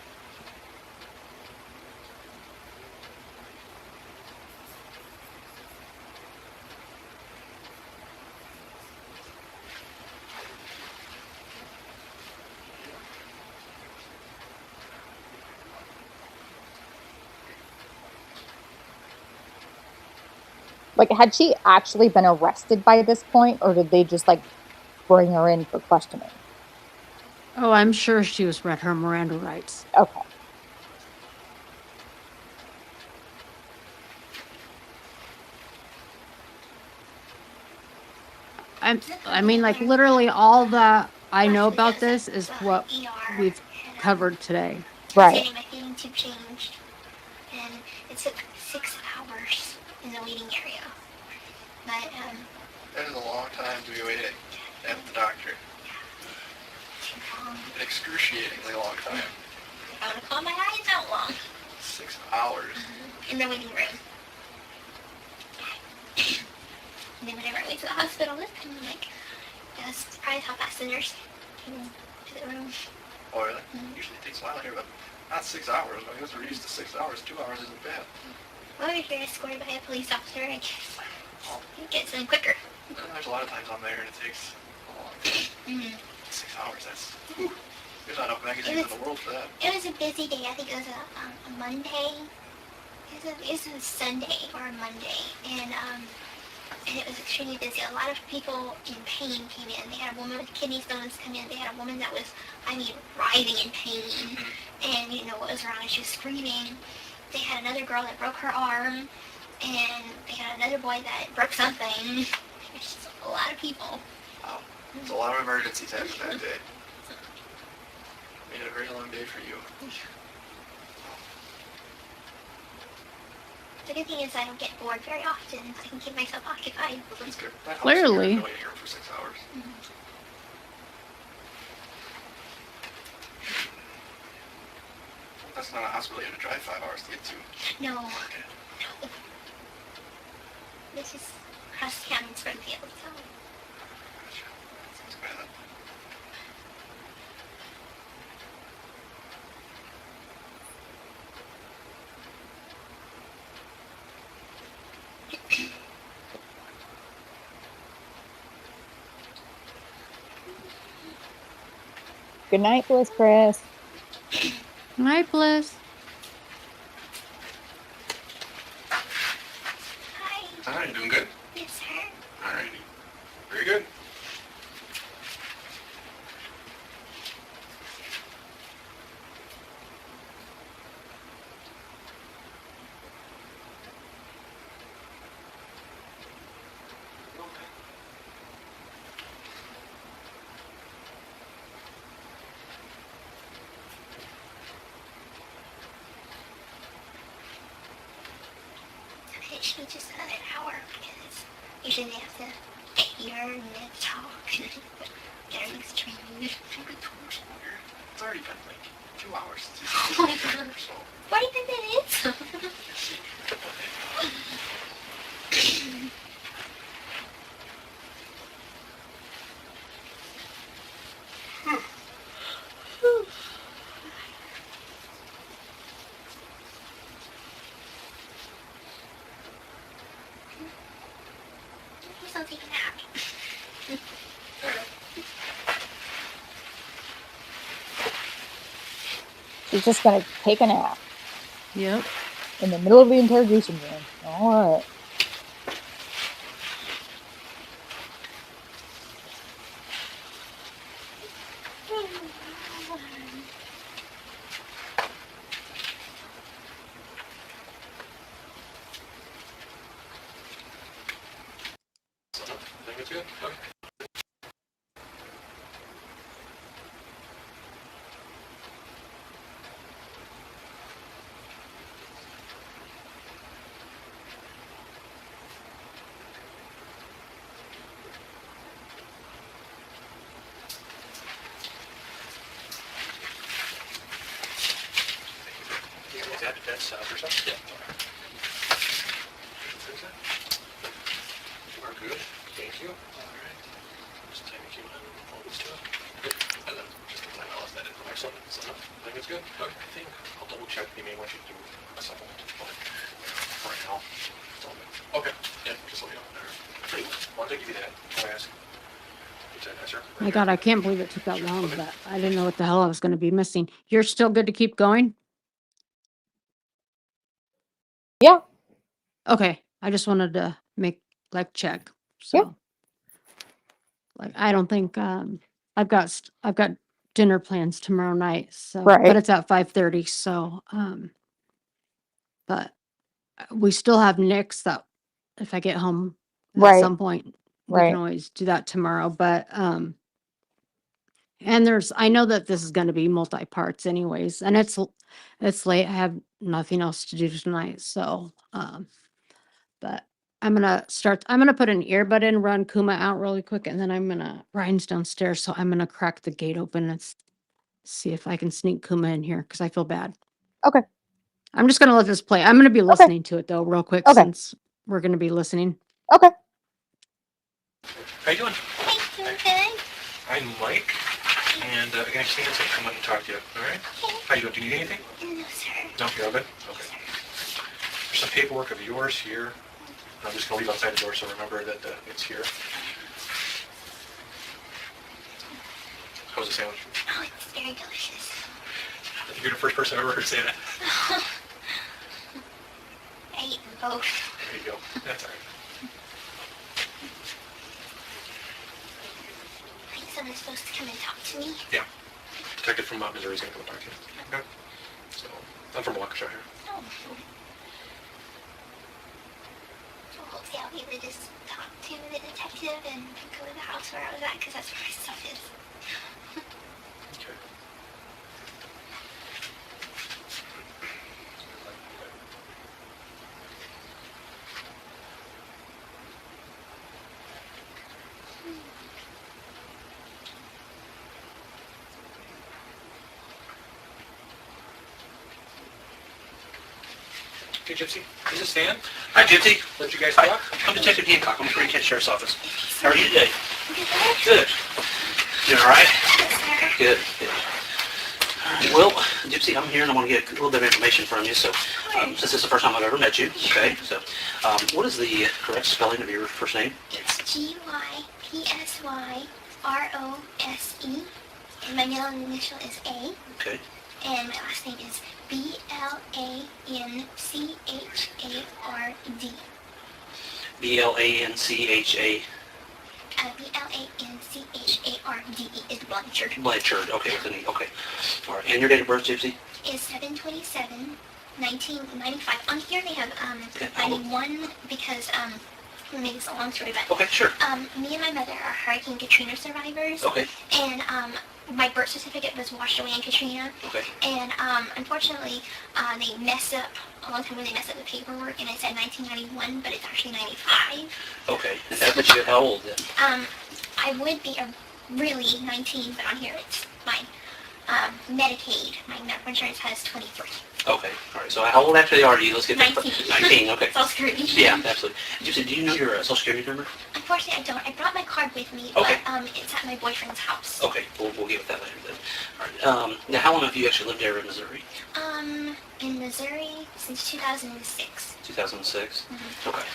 Like, had she actually been arrested by this point, or did they just like bring her in for questioning? Oh, I'm sure she was read her Miranda rights. Okay. I mean, like literally all that I know about this is what we've covered today. Right. Getting my feeding tube changed, and it took 6 hours in the waiting area. But That is a long time to be waiting at the doctor. too long. An excruciatingly long time. I want to call my eyes out long 6 hours. in the waiting room. And then whenever I went to the hospital this time, I'm like, I was surprised how fast the nurse came to the room. Oh, really? Usually it takes a while here, but not 6 hours. I guess we're used to 6 hours. 2 hours isn't bad. Well, if you're escorted by a police officer, I guess you get some quicker. There's a lot of times I'm there and it takes a long time. 6 hours, that's... Whew. There's not enough magazines in the world for that. It was a busy day. I think it was a Monday. It was a Sunday or a Monday, and it was extremely busy. A lot of people in pain came in. They had a woman with kidney stones come in. They had a woman that was, I mean, writhing in pain, and you didn't know what was wrong, and she was screaming. They had another girl that broke her arm, and they had another boy that broke something. There's just a lot of people. Wow. There's a lot of emergencies happened that day. Made it a very long day for you. The good thing is I don't get bored very often. I can keep myself occupied. Well, that's good. That helps Clearly. You waiting here for 6 hours. That's not a hospital you have to drive 5 hours to get to. No, Okay. no. This is across town in Springfield, so. Gotcha. Sounds bad. Good night, Bliss Chris. Night, Bliss. Hi. Alright, you doing good? Yes, sir. Alrighty. Very good. It should be just another hour because usually they have to hear and then talk and get everything's trained. Should be 2 hours longer. It's already been like 2 hours since you Oh my started God. so. 45 minutes? Please don't take a nap. She's just gonna take a nap Yep. in the middle of the interrogation room. All right. So, I think it's good. Okay. That's or something? Yeah. good. Thank you. All right. Just take a few moments to it. Good. And then just analyze that info. Excellent. Is that enough? I think it's good. Okay. I think I'll double check. He may want you to do a supplement. Okay. For right now. It's all good. Okay. Yeah. Just let me know. All right. Pretty good. Well, I'll give you that. I'll ask. My God, I can't believe it took that long, but I didn't know what the hell I was going to be missing. You're still good to keep going? Yeah. Okay. I just wanted to check. So, Yeah. like, I don't think, I've got dinner plans tomorrow night. So, Right. but it's at 5:30. So, but we still have Nick's that if I get home at Right. some point, we Right. can always do that tomorrow. But, and I know that this is going to be multi-parts anyways, and it's late. I have nothing else to do tonight. So, but I'm going to put an earbud in, run Kuma out really quick. And then Brian's downstairs. So I'm going to crack the gate open and see if I can sneak Kuma in here. Cause I feel bad. Okay. I'm just going to let this play. I'm going to be listening to it though, real quick, Okay. since we're going to be listening. Okay. How you doing? Hey, doing good? I'm Mike, and again, I just need to come in and talk to you. All right? Okay. How you doing? Do you need anything? No, sir. No, you're all good? Okay. There's some paperwork of yours here. I'm just going to leave outside the door, so remember that it's here. How was the sandwich? Oh, it's very delicious. I think you're the first person I've ever heard say that. I eat them both. There you go. That's all right. I think someone's supposed to come and talk to me. Yeah. Detective from Missouri is going to come and talk to you. Okay? So, I'm from Waukesha here. Oh. Well, hopefully I'll be able to just talk to the detective and go to the house where I was at, because that's where my stuff is. Okay. Hey, Gypsy, is this Stan? Hi, Gypsy. Let you guys Hi, talk? I'm Detective Hancock. I'm with Greene County Sheriff's Office. How are you today? Good. Good. Doing all right? Yes, sir. Good. Good. Well, Gypsy, I'm here and I want to get a little bit of information from you. So, since this is the first time I've ever met you, okay? So, what is the correct spelling of your first name? It's Gypsyrose. And my middle initial is A. Okay. And my last name is Blanchard. B-L-A-N-C-H-A. Blanchard is Blanchard. Blanchard. Okay, with an E. Okay. All right. And your date of birth, Gypsy? Is 7/27/1995. On here they have Okay. 91 because let me make this a long story, but Okay, sure. me and my mother are Hurricane Katrina survivors. Okay. And my birth certificate was washed away in Katrina. Okay. And unfortunately, they messed up a long time when they messed up the paperwork, and it said 1991, but it's actually 95. Okay. And that puts you at how old then? I would be really 19, but on here it's my Medicaid. My medical insurance has 23. Okay. All right. So how old actually are you? Let's get 19. 19. Okay. Social Security. Yeah, absolutely. Gypsy, do you know your Social Security number? Unfortunately, I don't. I brought my card with me, Okay. but it's at my boyfriend's house. Okay, we'll get with that later then. All right. Now, how long have you actually lived there in Missouri? In Missouri since 2006. 2006? Mhm. Okay.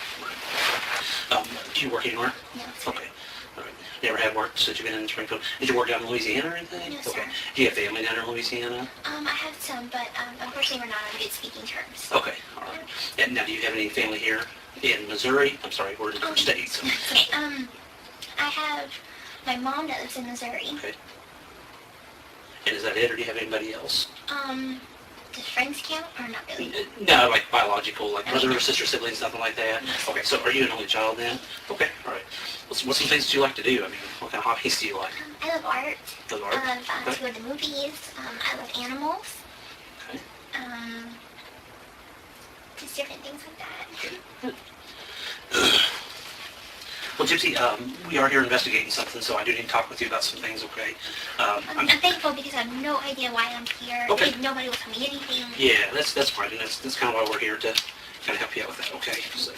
Do you work anywhere? No, sir. Okay. All right. You ever had work since you've been in Springfield? Did you work down in Louisiana or anything? No, sir. Okay. Do you have family down in Louisiana? I have some, but unfortunately we're not on good speaking terms. Okay, all right. And now, do you have any family here in Missouri? I'm sorry, we're in a different state. So. Okay, I have my mom that lives in Missouri. Okay. And is that it, or do you have anybody else? Does friends count or not really? No, like biological, like brother Okay. or sister, siblings, nothing like that? Yes. Okay, so are you an only child then? Okay, all right. What's some things that you like to do? I mean, what kind of hobbies do you like? I love art. Love art? I love to Okay. go to the movies. I love animals. Okay. Just different things like that. Well, Gypsy, we are here investigating something, so I do need to talk with you about some things, okay? I'm thankful because I have no idea why I'm here. Okay. Nobody will tell me anything. Yeah, that's fine, and that's kind of why we're here, to kind of help you out with that, okay? So,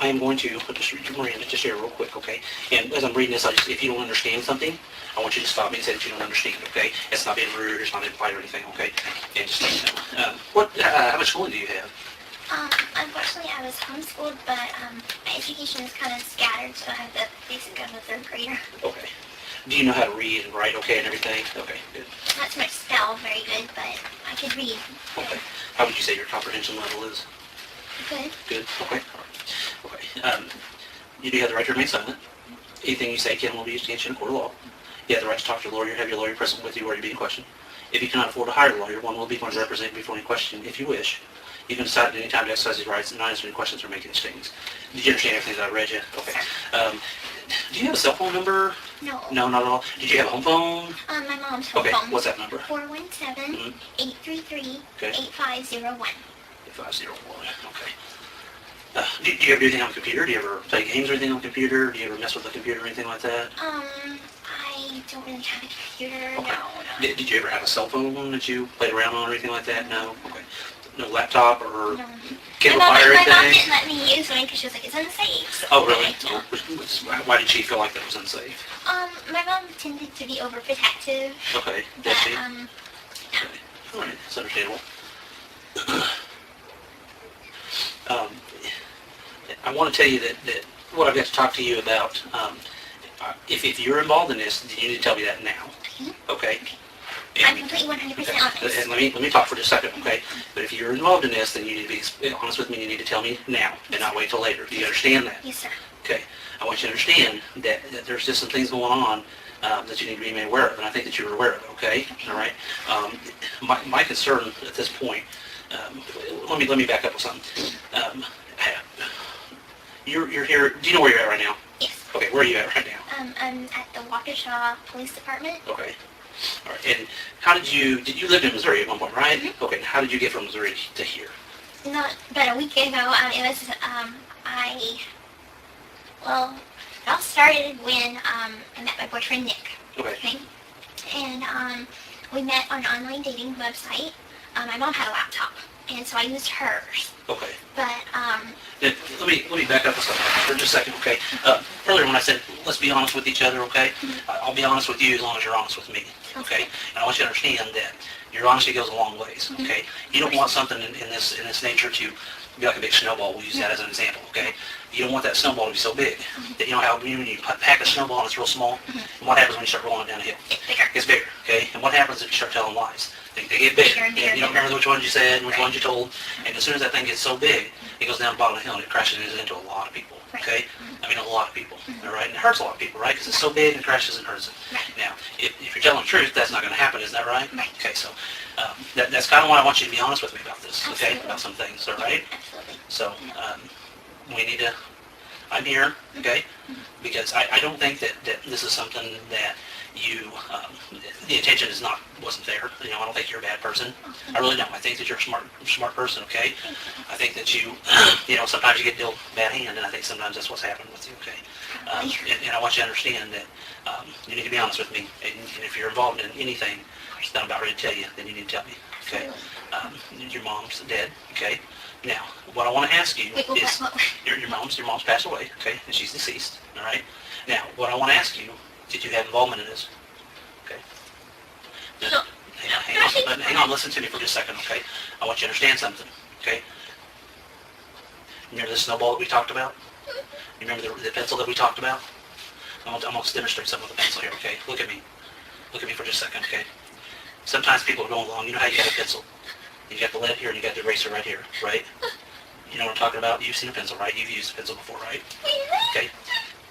I am going to just read Miranda just here real quick, okay? And as I'm reading this, if you don't understand something, I want you to stop me and say that you don't understand, okay? It's not being rude, it's not implied or anything, okay? And just let me know. How much schooling do you have? Unfortunately, I was homeschooled, but my education is kind of scattered, so I have the basic of a third grader. Okay. Do you know how to read and write okay and everything? Okay, good. Not so much spell very good, but I could read. Okay. How would you say your comprehension level is? Good. Good. Okay. All right. Okay. You do have the right to remain silent. Anything you say can will be used against you in a court of law. You have the right to talk to a lawyer. Have your lawyer present with you or you're being questioned. If you cannot afford to hire a lawyer, one will be going to represent you before any question if you wish. You can decide at any time to exercise these rights and not answer any questions or make any statements. Did you understand everything that I read you? Okay. Do you have a cell phone number? No. No, not at all. Did you have a home phone? My mom's home Okay, phone. what's that number? 417-833-8501. 8501. Okay. Do you ever do anything on the computer? Do you ever play games or anything on the computer? Do you ever mess with the computer or anything like that? I don't really have a computer. Okay. No. Did you ever have a cell phone that you played around on or anything like that? No? Okay. No laptop or No. cable My fire or mom anything? didn't let me use one because she was like, it's unsafe. So Oh, really? yeah. Why did she feel like that was unsafe? My mom tended to be overprotective. Okay. But, Did she? yeah. Okay. All right. It's understandable. I want to tell you that what I've got to talk to you about, if you're involved in this, you need to tell me that now. Okay? I'm completely 100% honest. And let me talk for just a second, okay? But if you're involved in this, then you need to be honest with me. You need to tell me now and not wait till later. Do you understand that? Yes, sir. Okay. I want you to understand that there's just some things going on that you need to be made aware of, and I think that you're aware of it, okay? All right? My concern at this point, let me back up with something. You're here, do you know where you're at right now? Yes. Okay, where are you at right now? I'm at the Waukesha Police Department. Okay. All right. And how did you live in Missouri at one point, right? Mm-hmm. Okay. How did you get from Missouri to here? Not about a week ago. It was it all started when I met my boyfriend Nick. Okay. And we met on an online dating website. My mom had a laptop, and so I used hers. Okay. But Then let me back up for just a second, okay? Earlier when I said let's be honest with each other, okay? I'll be honest with you as long as you're honest with me, okay? And I want you to understand that your honesty goes a long ways, okay? You don't want something in this nature to be like a big snowball. We'll use that as an example, okay? You don't want that snowball to be so big that you know how when you pack a snowball and it's real small, and what happens when you start rolling it down a hill? it's bigger. It's bigger, okay? And what happens if you start telling lies? They get bigger, Bigger and bigger and you don't and bigger. remember which ones you said and which Right. ones you told, and as soon as that thing gets so big, it goes down the bottom of the hill and it crashes into a lot of people, Right. okay? I mean, a lot of people, all right? And it hurts a lot of people, right? Because it's so big and it crashes and hurts it. Right. Now, if you're telling the truth, that's not going to happen, isn't that right? Right. Okay, so that's kind of why I want you to be honest with me about this, okay? Absolutely. About some things, all right? Absolutely. So we need to, I'm here, okay? Because I don't think that this is something that you, the intention wasn't there. You know, I don't think you're a bad person. I really don't. I think that you're a smart person, okay? I think that you, sometimes you get dealt bad hand, and I think sometimes that's what's happened with you, okay? And I want you to understand that you need to be honest with me. And if you're involved in anything that I'm about ready to tell you, then you need to tell me, okay? Your mom's dead, okay? Now, what I want to ask you Wait, is, what? your mom's passed away, okay? And she's deceased, all right? Now, what I want to ask you, did you have involvement in this? Okay? Now, hang on, listen to me for just a second, okay? I want you to understand something, okay? Remember the snowball that we talked about? You remember the pencil that we talked about? I'm going to demonstrate something with the pencil here, okay? Look at me. Look at me for just a second, okay? Sometimes people are going along, you know how you got a pencil? You got the lead here and you got the eraser right here, right? You know what I'm talking about? You've seen a pencil, right? You've used a pencil before, right? Okay?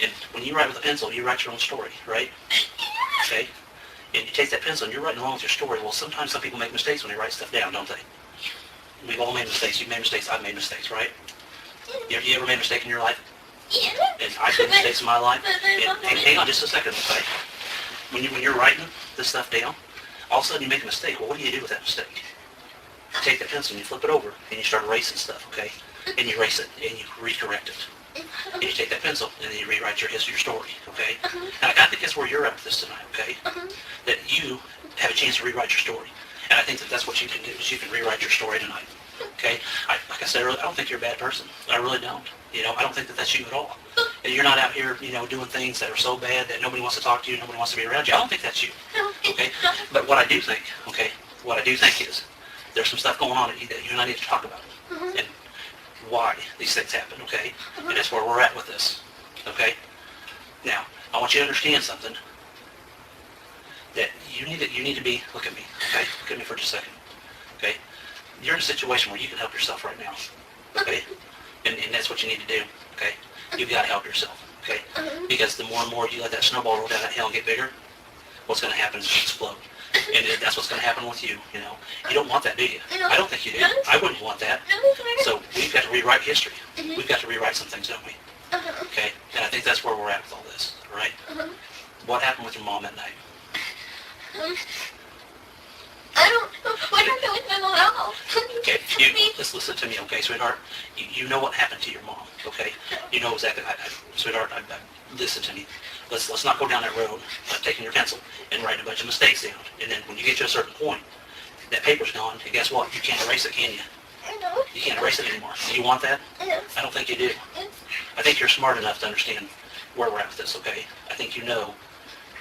And when you write with a pencil, you write your own story, right? Okay? And you take that pencil and you're writing along with your story. Well, sometimes some people make mistakes when they write stuff down, don't they? We've all made mistakes. You've made mistakes. I've made mistakes, right? You ever made a mistake in your life? Yeah. And I've made mistakes in my life. And hang on just a second, okay? When you're writing this stuff down, all of a sudden you make a mistake. Well, what do you do with that mistake? You take that pencil and you flip it over and you start erasing stuff, okay? And you erase it and you recorrect it. And you take that pencil and then you rewrite your history, your story, okay? And I think that's where you're at with this tonight, okay? That you have a chance to rewrite your story. And I think that that's what you can do, is you can rewrite your story tonight. Okay? Like I said earlier, I don't think you're a bad person. I really don't. You know, I don't think that that's you at all. And you're not out here, you know, doing things that are so bad that nobody wants to talk to you, nobody wants to be around you. I don't think that's you. Okay? But what I do think, okay, what I do think is there's some stuff going on that you and I need to talk about. And why these things happen, okay? And that's where we're at with this. Okay? Now, I want you to understand something. That you need to be, look at me, okay? Look at me for just a second. Okay? You're in a situation where you can help yourself right now. Okay? And that's what you need to do. Okay? You've got to help yourself. Okay? Because the more and more you let that snowball roll down that hill and get bigger, what's going to happen is it's going to explode. And that's what's going to happen with you, you know. You don't want that, do you? I don't think you do. I wouldn't want that. So we've got to rewrite history. We've got to rewrite some things, don't we? Okay? And I think that's where we're at with all this. All right? What happened with your mom that night? I don't know. What happened with my mom at all? Okay, just listen to me, okay, sweetheart? You know what happened to your mom, okay? You know exactly, sweetheart, listen to me. Let's not go down that road of taking your pencil and writing a bunch of mistakes down. And then when you get to a certain point, that paper's gone, and guess what? You can't erase it, can you? No. You can't erase it anymore. Do you want that? Yes. I don't think you do. I think you're smart enough to understand where we're at with this, okay? I think you know,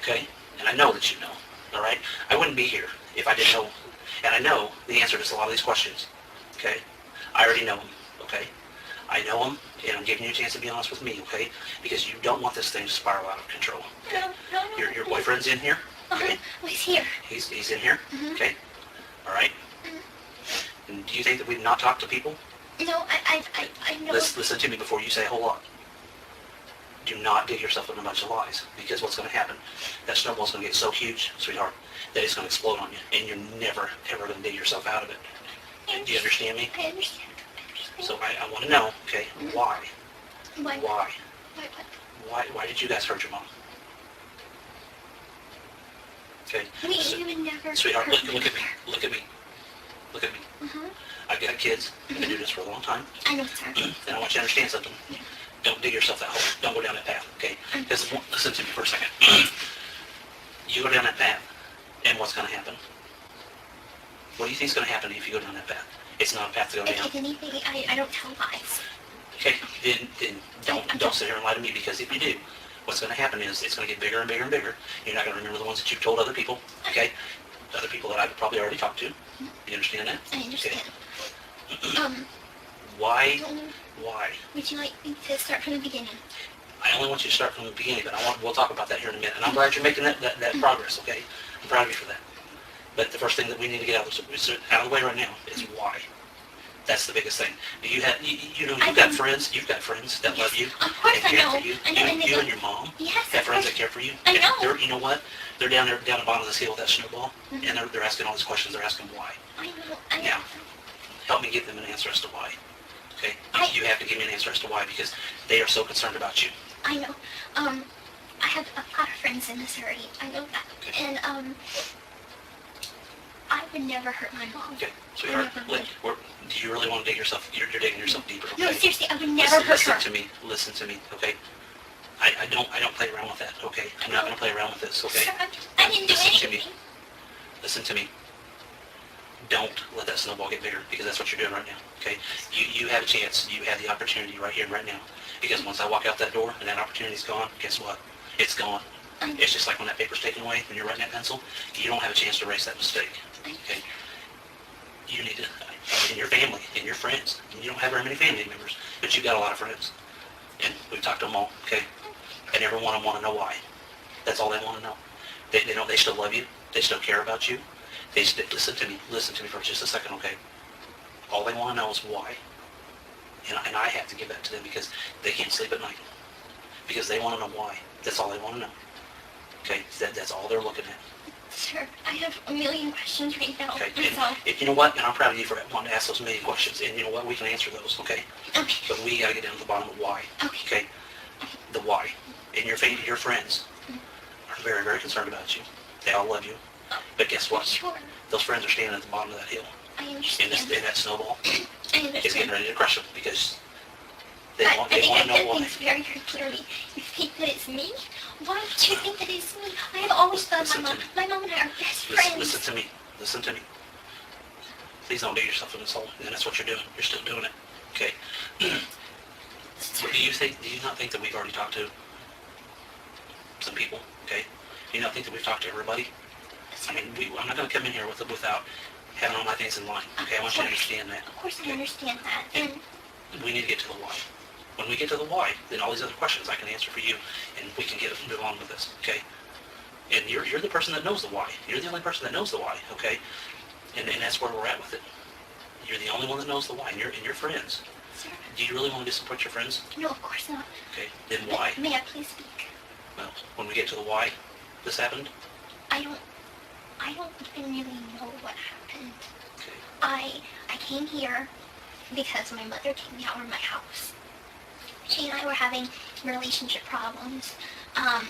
okay? And I know that you know, all right? I wouldn't be here if I didn't know. And I know the answer to a lot of these questions, okay? I already know them, okay? I know them, and I'm giving you a chance to be honest with me, okay? Because you don't want this thing to spiral out of control. Okay? No. Your boyfriend's in here, okay? Oh, he's here. He's in here, okay? All right? And do you think that we've not talked to people? No, I know. Listen to me before you say a whole lot. Do not dig yourself in a bunch of lies, because what's going to happen, that snowball's going to get so huge, sweetheart, that it's going to explode on you, and you're never, ever going to dig yourself out of it. Do you understand me? I understand. So I want to know, okay, why? Why? Why? Why? Did you guys hurt your mom? Okay, We would never. sweetheart, hurt look at me, look at me, look at me. I've got kids, I've been doing this for a long time, I know, sir. and I want you to understand something. Don't dig yourself that hole. Don't go down that path, okay? Because listen to me for a second. You go down that path, and what's going to happen? What do you think is going to happen if you go down that path? It's not a path to go down. If anything, I don't tell lies. Okay, then don't sit here and lie to me, because if you do, what's going to happen is it's going to get bigger and bigger and bigger. You're not going to remember the ones that you've told other people, okay? Other people that I've probably already talked to. You understand that? I understand. Okay. Why? Would you like me to start from the beginning? I only want you to start from the beginning, but we'll talk about that here in a minute. And I'm glad you're making that progress, okay? I'm proud of you for that. But the first thing that we need to get out of the way right now is why. That's the biggest thing. You know, you've got friends that love you Of course and I care know. for you. I know, and You and your mom Yes, have of friends course. that care for you. I And know. you know what? They're down the bottom of this hill with that snowball, and they're asking all these questions. They're asking why. I know. Now, help me give them an answer as to why. Okay? You have to give me an answer as to why, because they are so concerned about you. I know. I have a lot of friends in this area. I know that. Okay. And, I would never hurt my mom. Okay, sweetheart, do you really want to dig yourself? You're digging yourself deeper. Okay? No, seriously, I would never hurt her. Listen to me. Okay. I don't play around with that. Okay. I'm not going to play around with this. Okay. Sir, I didn't do Listen to me. anything. Listen to me. Don't let that snowball get bigger, because that's what you're doing right now. Okay. You have a chance. You have the opportunity right here and right now. Because once I walk out that door and that opportunity's gone, guess what? It's gone. It's just like when that paper's taken away, when you're writing that pencil, you don't have a chance to erase that mistake. Okay? You need to, in your family, in your friends, and you don't have very many family members, but you've got a lot of friends. And we've talked to them all, okay? And every one of them want to know why. That's all they want to know. They know they still love you. They still care about you. Listen to me for just a second, okay? All they want to know is why. And I have to give that to them, because they can't sleep at night. Because they want to know why. That's all they want to know. Okay? That's all they're looking at. Sir, I have a million questions right now. Okay, So, and you know what? And I'm proud of you for wanting to ask those million questions. And you know what? We can answer those, okay? okay. But we got to get down to the bottom of why. Okay. Okay? The why. And your friends are very, very concerned about you. They all love you. But guess what? Sure. Those friends are standing at the bottom of that hill. I And understand. that snowball I is getting understand. ready to crush them, because they I want think to I know said why. things very, very clearly. You think that it's me? Why would you think that it's me? I have always loved my Listen to mom. me. My mom and I are best friends. Listen to me. Listen to me. Please don't dig yourself in this hole. And that's what you're doing. You're still doing it. Okay? What do you not think that we've already talked to some people? Okay? Do you not think that we've talked to everybody? I mean, I'm not going to come in here without having all my things in line. Okay? I want you to understand that. Of course, I understand that. And we need to get to the why. When we get to the why, then all these other questions I can answer for you, and we can move on with this. Okay? And you're the person that knows the why. You're the only person that knows the why. Okay? And that's where we're at with it. You're the only one that knows the why, and your friends. Sir? Do you really want to disappoint your friends? No, of course not. Okay, then why? May I please speak? Well, when we get to the why this happened, I don't even really know what happened. okay, I came here because my mother kicked me out of my house. She and I were having relationship problems. I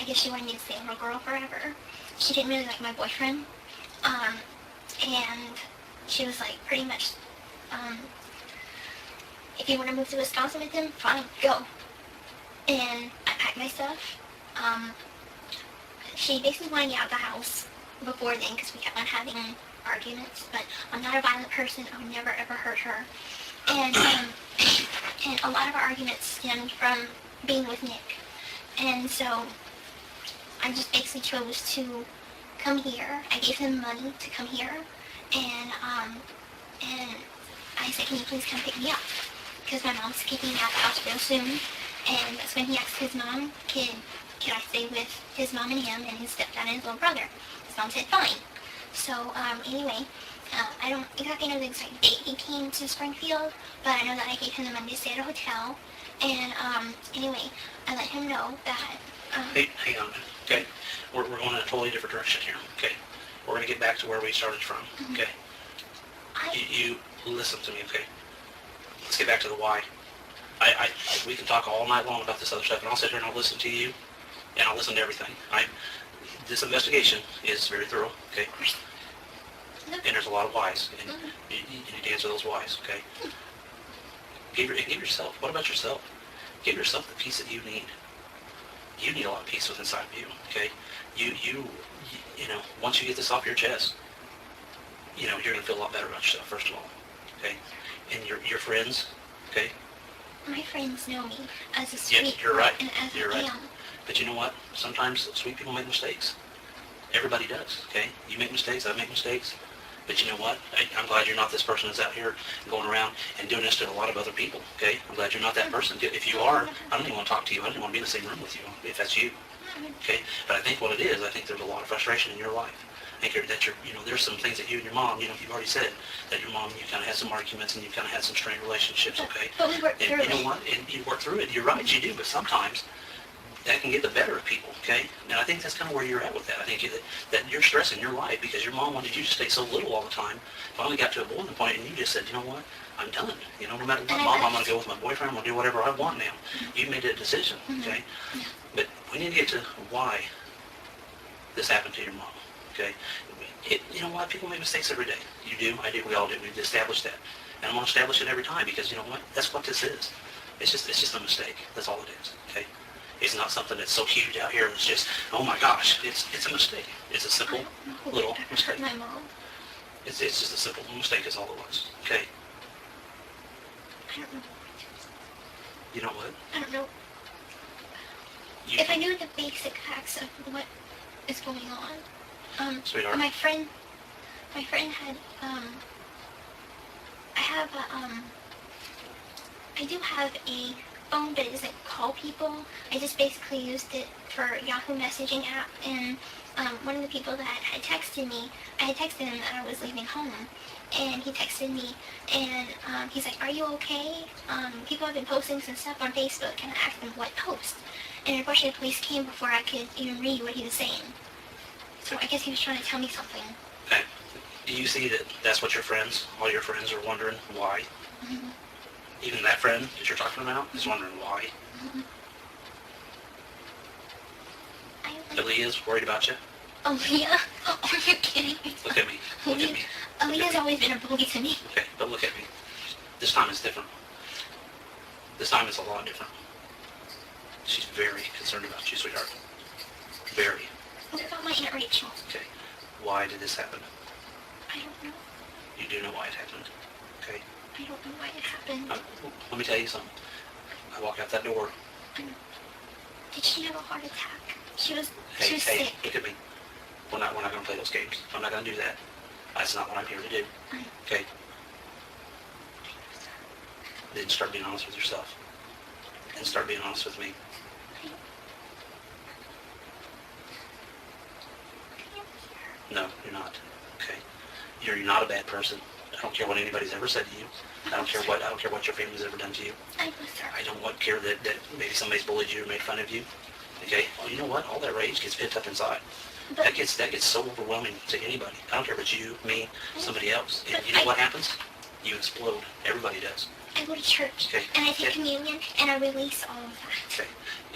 guess she wanted me to stay with her girl forever. She didn't really like my boyfriend. And she was like, pretty much, if you want to move to Wisconsin with him, fine, go. And I packed my stuff. She basically wanted me out of the house before then because we kept on having arguments, but I'm not a violent person. I would never ever hurt her. And a lot of our arguments stemmed from being with Nick. And so I just basically chose to come here. I gave him money to come here, and I said, can you please come pick me up? Because my mom's kicking me out of the house real soon. And that's when he asked his mom, can I stay with his mom and him and his stepdad and his little brother? His mom said, fine. So, anyway, I don't exactly know the exact date he came to Springfield, but I know that I gave him the money to stay at a hotel. And, anyway, I let him know that, hey, hang on a minute, okay? We're going in a totally different direction here, okay? We're going to get back to where we started from, okay? You listen to me, okay? Let's get back to the why. We can talk all night long about this other stuff, and I'll sit here and I'll listen to you, and I'll listen to everything. This investigation is very thorough, okay? And there's a lot of whys, and you need to answer those whys, okay? Give yourself, what about yourself? Give yourself the peace that you need. You need a lot of peace within inside of you, okay? You know, once you get this off your chest, you know, you're going to feel a lot better about yourself, first of all, okay? And your friends, okay? My friends know me as a sweet Yes, you're right. and as You're I right. am. But you know what? Sometimes sweet people make mistakes. Everybody does, okay? You make mistakes, I make mistakes. But you know what? I'm glad you're not this person that's out here going around and doing this to a lot of other people, okay? I'm glad you're not that person. If you are, I don't even want to talk to you. I don't even want to be in the same room with you, if that's you, okay? But I think what it is, I think there's a lot of frustration in your life. I think that you know, there's some things that you and your mom, you know, you've already said that your mom, you kind of had some arguments and you kind of had some strained relationships, okay? But we worked through And you it. know what? And you work through it. You're right, you do. But sometimes that can get the better of people, okay? And I think that's kind of where you're at with that. I think that you're stressing your life because your mom wanted you to stay so little all the time. Finally got to a boiling point, and you just said, you know what? I'm done. You know, no matter what, Mom, I'm going to go with my boyfriend. I'm going to do whatever I want now. You made that decision, okay? But we need to get to why this happened to your mom, okay? You know what? People make mistakes every day. You do. I do. We all do. We've established that. And I'm going to establish it every time because, you know what? That's what this is. It's just a mistake. That's all it is, okay? It's not something that's so huge out here. It's just, oh my gosh, it's a mistake. It's a simple little mistake. My mom. It's just a simple little mistake is all it was, okay? I don't know. You know what? I don't know. If I knew the basic facts of what is going on, Sweetheart. my friend had, I do have a phone, but it doesn't call people. I just basically used it for Yahoo messaging app, and one of the people that had texted me, I had texted him that I was leaving home, and he texted me, and he's like, are you okay? People have been posting some stuff on Facebook, and I asked him what post, and unfortunately the police came before I could even read what he was saying. So I guess he was trying to tell me something. Okay. Do you see that that's what your friends, all your friends are wondering why? Mm-hmm. Even that friend that you're talking about is wondering why? Mm-hmm. Aaliyah's worried about you? Aaliyah? Oh, are you kidding me? Look at me. Look at me. Aaliyah's always been a bully to me. Okay, but look at me. This time it's different. This time it's a lot different. She's very concerned about you, sweetheart. Very. What about my Aunt Rachel? Okay. Why did this happen? I don't know. You do know why it happened, okay? I don't know why it happened. Let me tell you something. I walk out that door. Did she have a heart attack? She was Hey, sick. look at me. We're not going to play those games. I'm not going to do that. That's not what I'm here to do. Okay? Then start being honest with yourself. And start being honest with me. No, you're not. Okay? You're not a bad person. I don't care what anybody's ever said to you. I don't care what your family's ever done to you. I was sorry. I don't care that maybe somebody's bullied you or made fun of you. Okay? Well, you know what? All that rage gets pent up inside. But, That gets so overwhelming to anybody. I don't care if it's you, me, somebody else. And you know what happens? You explode. Everybody does. I go to church, Okay. and I take communion, and I release all of that. Okay.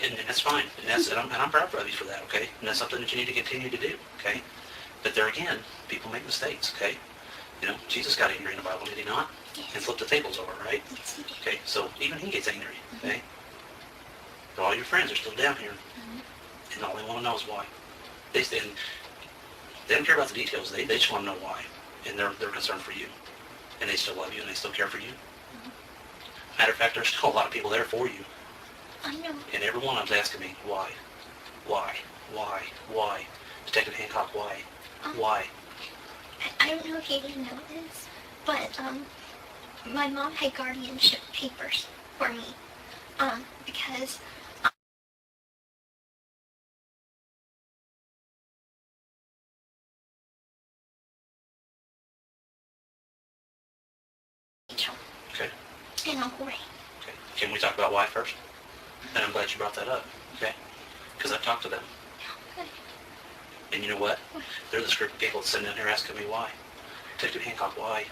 And that's fine. And I'm proud of you for that, okay? And that's something that you need to continue to do, okay? But there again, people make mistakes, okay? You know, Jesus got angry in the Bible, did he not? Yes. And flipped the tables over, right? Yes, you did. Okay, so even he gets angry, okay? But all your friends are still down here, and all they want to know is why. They don't care about the details. They just want to know why, and they're concerned for you, and they still love you and they still care for you. Matter of fact, there's still a lot of people there for you, I know. and every one of them's asking me why. Detective Hancock, why? Why? I don't know if you even know this, but my mom had guardianship papers for me, because Okay. and Uncle Ray. Okay. Can we talk about why first? And I'm glad you brought that up, okay? Because I've talked to them. Okay. And you know what? They're this group of people that's sitting down here asking me why. Detective Hancock, why?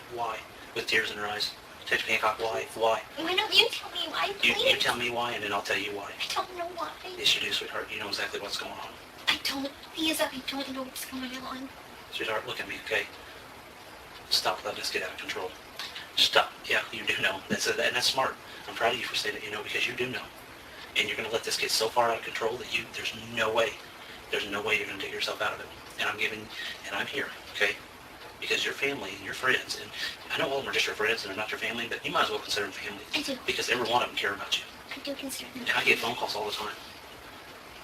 With tears in their eyes. Detective Hancock, why? Why don't you tell me why, please? You tell me why, and then I'll tell you why. I don't know why. Yes, you do, sweetheart. You know exactly what's going on. I don't, because I don't know what's going on. Sweetheart, look at me, okay? Stop letting this get out of control. Stop. Yeah, you do know. And that's smart. I'm proud of you for saying that you know, because you do know. And you're going to let this get so far out of control that there's no way you're going to dig yourself out of it. And I'm here, okay? Because your family and your friends, and I know all of them are just your friends and they're not your family, but you might as well consider them family. I do. Because every one of them care about you. I do consider them. And I get phone calls all the time.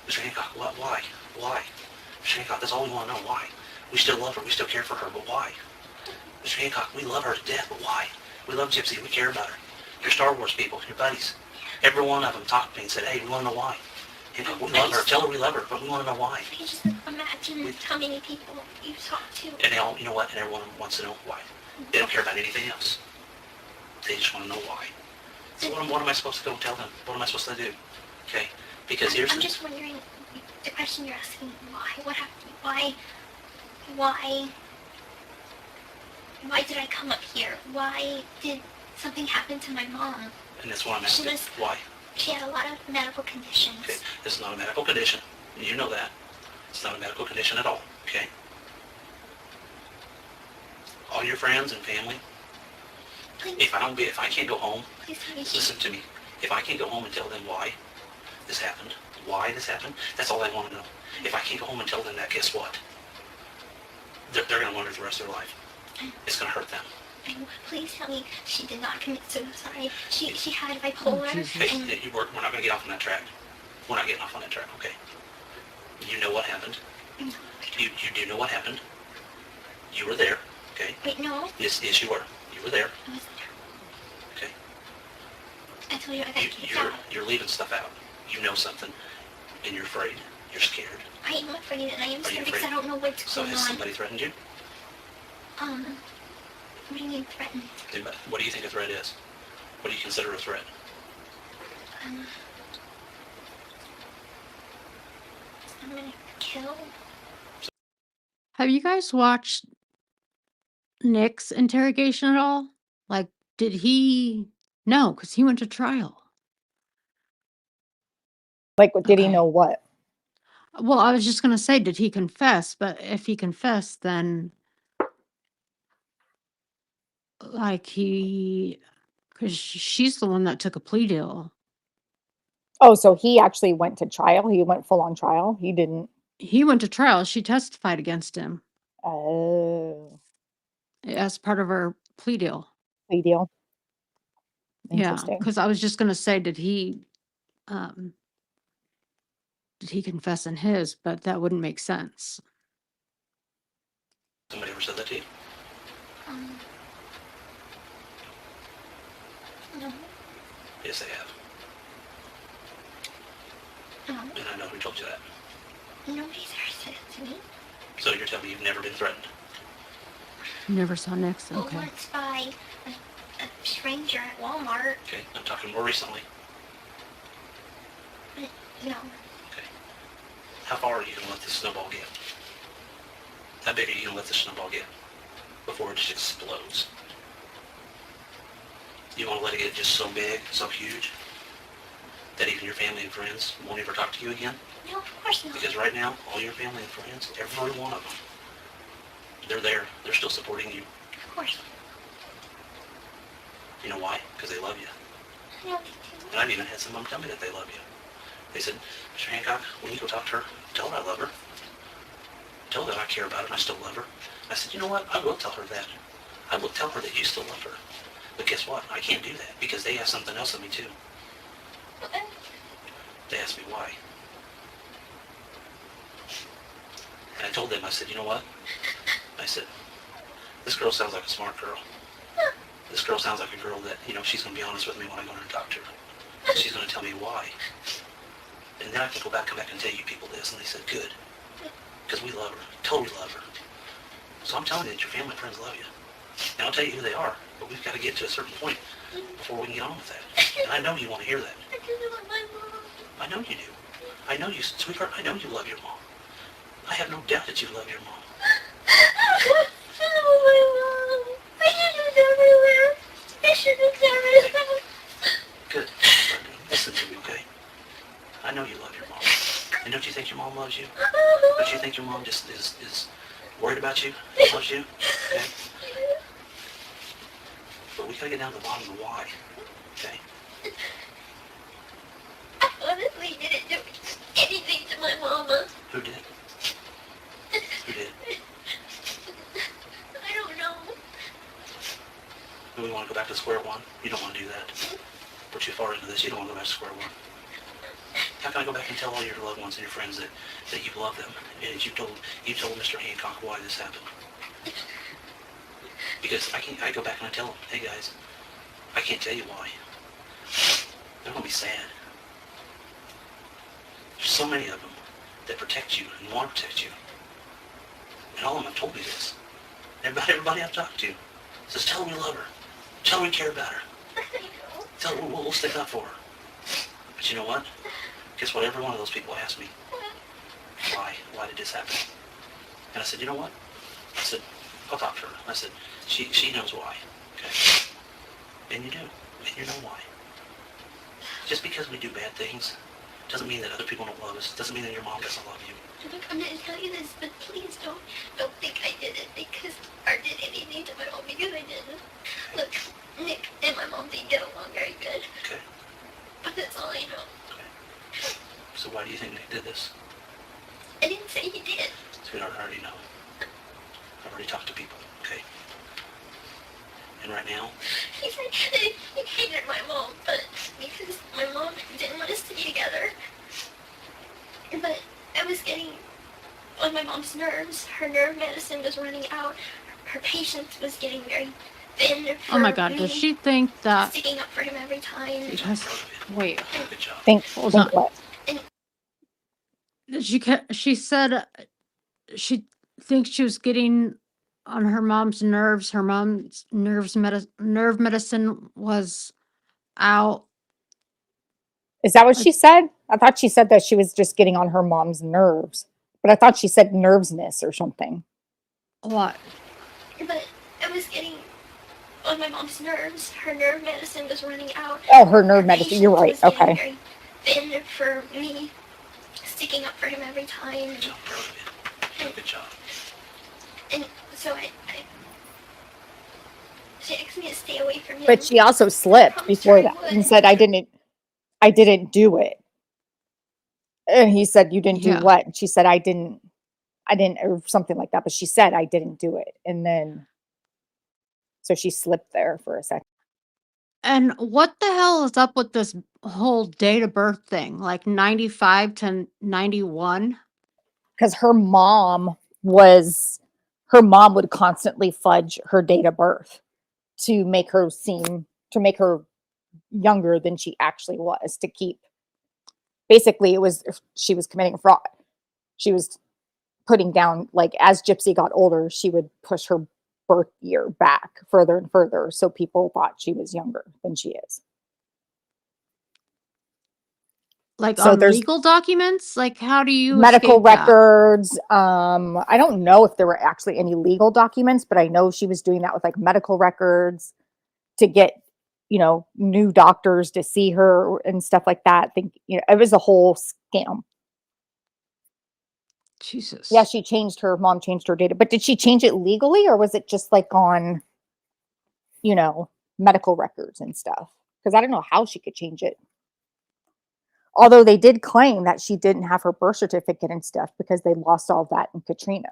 Mr. Hancock, why? Mr. Hancock, that's all we want to know, why? We still love her, we still care for her, but why? Mr. Hancock, we love her to death, but why? We love Gypsy, we care about her. Your Star Wars people, your buddies. Every one of them talked to me and said, hey, we want to know why. Hancock, we love her, tell her we love her, but we want to know why. I can just imagine how many people you talk to. And they all, you know what, and everyone wants to know why. They don't care about anything else. They just want to know why. So what am I supposed to go tell them? What am I supposed to do? Okay? Because I'm just wondering, the question you're asking, why? What happened? Why did I come up here? Why did something happen to my mom? And that's what I'm asking. Why? She had a lot of medical conditions. Okay, this is not a medical condition. You know that. It's not a medical condition at all, okay? All your friends and family, Please, if I can't go home, please tell me. listen to me. If I can't go home and tell them why this happened, that's all I want to know. If I can't go home and tell them that, guess what? They're going to wonder the rest of their life. It's going to hurt them. And please tell me she did not commit suicide. She had bipolar. Hey, we're not going to get off on that track. We're not getting off on that track, okay? You know what happened. You do know what happened. You were there, okay? Wait, no. Yes, you were. You were there, I wasn't there. okay? I told you I got kicked out. You're leaving stuff out. You know something, and you're afraid. You're scared. I am afraid, and I am Are you scared because I afraid? don't know what's So going has on. somebody threatened you? What do you mean threatened? What do you think a threat is? What do you consider a threat? I'm gonna kill. Have you guys watched Nick's interrogation at all? Like, did he? No, because he went to trial. Like, did he Okay. know what? Well, I was just going to say, did he confess? But if he confessed, then like because she's the one that took a plea deal. Oh, so he actually went to trial. He went full on trial. He didn't. He went to trial. She testified against him. Oh. as part of her plea deal. Plea deal. Yeah, Interesting. because I was just gonna say, did he confess in his? But that wouldn't make sense. Somebody ever said that to you? No. Yes, they have. And I know who told you that. Nobody's ever said it to me. So you're telling me you've never been threatened? Never saw Nixon. Well, Okay. once by a stranger at Walmart. Okay, I'm talking more recently. But no. Okay. How far are you going to let this snowball get? How big are you going to let this snowball get before it just explodes? You want to let it get just so big, so huge, that even your family and friends won't ever talk to you again? No, of course not. Because right now, all your family and friends, every one of them, they're there. They're still supporting you. Of course. You know why? Because they love you. I don't think And I've even had some of them tell me that they love you. They said, Mr. Hancock, when you go talk to her, tell her I love her. Tell her that I care about her and I still love her. I said, you know what? I will tell her that. I will tell her that you still love her. But guess what? I can't do that because they have something else of me too. They asked me why. And I told them, I said, you know what? I said, this girl sounds like a smart girl. This girl sounds like a girl that, she's going to be honest with me when I go in and talk to her. She's going to tell me why. And then I can come back and tell you people this. And they said, good. Because we love her. Totally love her. So I'm telling you that your family and friends love you. And I'll tell you who they are. But we've got to get to a certain point before we can get on with that. And I know you want to hear that. I do love my mom. I know you do. I know you, sweetheart, I know you love your mom. I have no doubt that you love your mom. I love my mom. I should have never left. I should have never left. Good. Listen to me, okay? I know you love your mom. And don't you think your mom loves you? Don't you think your mom just is worried about you? Loves you? Okay? But we gotta get down to the bottom of the why. Okay? I honestly didn't do anything to my mama. Who did? Who did? I don't know. Do we want to go back to square one? You don't want to do that. We're too far into this. You don't want to go back to square one. How can I go back and tell all your loved ones and your friends that you love them? And you told Mr. Hancock why this happened? Because I go back and I tell them, hey guys, I can't tell you why. They're going to be sad. There's so many of them that protect you and want to protect you. And all of them have told me this. Everybody I've talked to says, tell them you love her. Tell them you care about her. Tell them we'll stick up for her. But you know what? Guess what? Every one of those people asked me, why? Why did this happen? And I said, you know what? I said, I'll talk to her. I said, she knows why. Okay? And you do. And you know why. Just because we do bad things doesn't mean that other people don't love us. Doesn't mean that your mom doesn't love you. Look, I'm going to tell you this, but please don't think I did it because I did anything to my mom because I didn't. Look, Nick and my mom didn't get along very good. Okay? But that's all I know. Okay. So why do you think Nick did this? I didn't say he did. Sweetheart, I already know. I've already talked to people, okay? And right now, He said he hated my mom, but because my mom didn't want us to be together. But I was getting on my mom's nerves. Her nerve medicine was running out. Her patience was getting very thin. Oh my for God, me, does she think that? sticking up for him every time. Because wait, good job. Think Hold on. what? she said she thinks she was getting on her mom's nerves. Her mom's nerve medicine was out. Is that what she said? I thought she said that she was just getting on her mom's nerves. But I thought she said nervousness or something. What? But I was getting on my mom's nerves. Her nerve medicine was running out. Oh, her nerve medicine. You're right. Patience was getting Okay. very thin for me, sticking up for him every time. Good job, proud of you. Good job. And so she asked me to stay away from him. But she also slipped before that and said, I didn't do it. And he said, you didn't do Yeah. what? And she said, I didn't, or something like that. But she said, I didn't do it. And then So she slipped there for a second. And what the hell is up with this whole date of birth thing? Like 95 to 91? Because her mom would constantly fudge her date of birth to make her younger than she actually was, to keep, basically she was committing fraud. She was putting down, like, as Gypsy got older, she would push her birth year back further and further, so people thought she was younger than she is. Like So on there's legal documents? Like how do you medical escape that? records. I don't know if there were actually any legal documents, but I know she was doing that with like medical records to get, new doctors to see her and stuff like that. I think, it was a whole scam. Jesus. Yeah, mom changed her data, but did she change it legally, or was it just like on, medical records and stuff? Because I don't know how she could change it. Although they did claim that she didn't have her birth certificate and stuff because they lost all that in Katrina.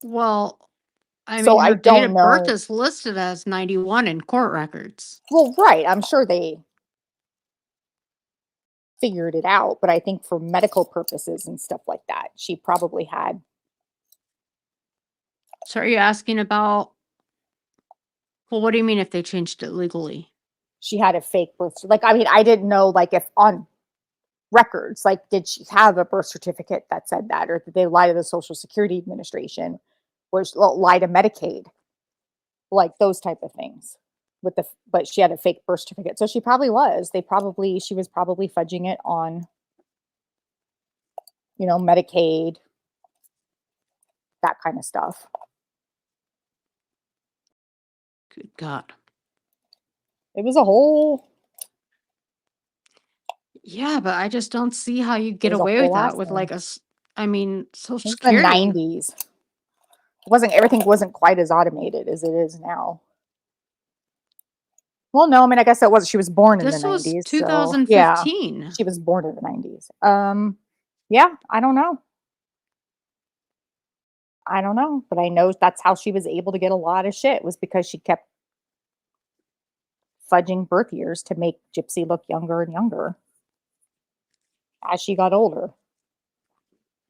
Well, I So mean, I her date don't of birth know. is listed as 91 in court records. Well, right. I'm sure they figured it out, but I think for medical purposes and stuff like that, she probably had. So are you asking about, well, what do you mean if they changed it legally? She had a fake birth. Like, I mean, I didn't know, like, if on records, like, did she have a birth certificate that said that, or did they lie to the Social Security Administration, or lie to Medicaid, like those type of things. But she had a fake birth certificate, so she probably was. She was probably fudging it on, Medicaid, that kind of stuff. Good God. It was a whole. Yeah, but I just don't see how you get It was a away with whole that ass with thing. like Social It was the Security. 90s. Everything wasn't quite as automated as it is now. Well, no, I mean, I guess it was. She was born in the This was 90s. So, yeah, 2015. she was born in the 90s. Yeah, I don't know. But I know that's how she was able to get a lot of shit, was because she kept fudging birth years to make Gypsy look younger and younger as she got older.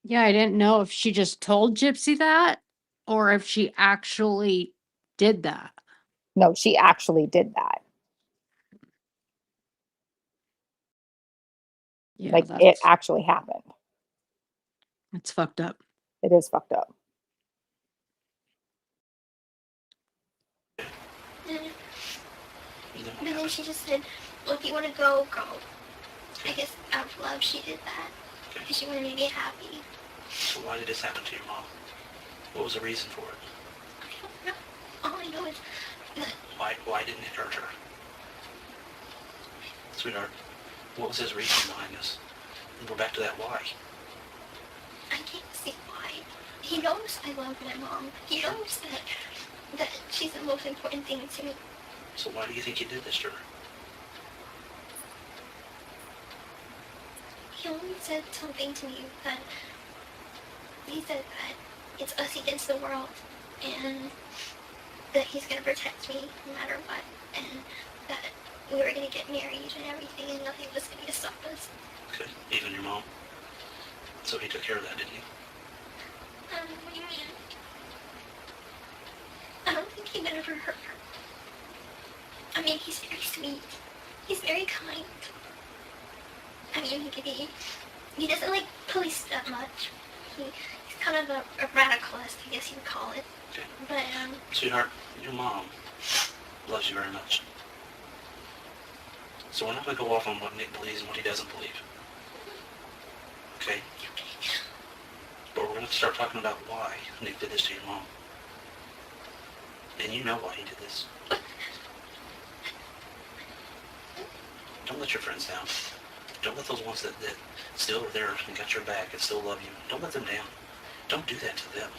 Yeah, I didn't know if she just told Gypsy that or if she actually did that. No, she actually did that. Yeah, Like, it actually happened. it's fucked up. It is fucked up. But then she just said, well, if you want to go, go. I guess out of love she did that. Because she wanted me to be happy. So why did this happen to your mom? What was the reason for it? I don't know. All I know is that... Why didn't it hurt her? Sweetheart, what was his reason behind this? And we're back to that why. I can't see why. He knows I love my mom. He knows that she's the most important thing to me. So why do you think he did this to her? He only said something to me that he said that it's us against the world and that he's going to protect me no matter what, and that we were going to get married and everything and nothing was going to stop us. Okay, even your mom? So he took care of that, didn't he? What do you mean? I don't think he would ever hurt her. I mean, he's very sweet. He's very kind. I mean, he doesn't like police that much. He's kind of a radicalist, I guess you would call it. Okay. But, Sweetheart, your mom loves you very much. So we're not going to go off on what Nick believes and what he doesn't believe. Okay? But we're going to start talking about why Nick did this to your mom. And you know why he did this. Don't let your friends down. Don't let those ones that still are there and got your back and still love you. Don't let them down. Don't do that to them.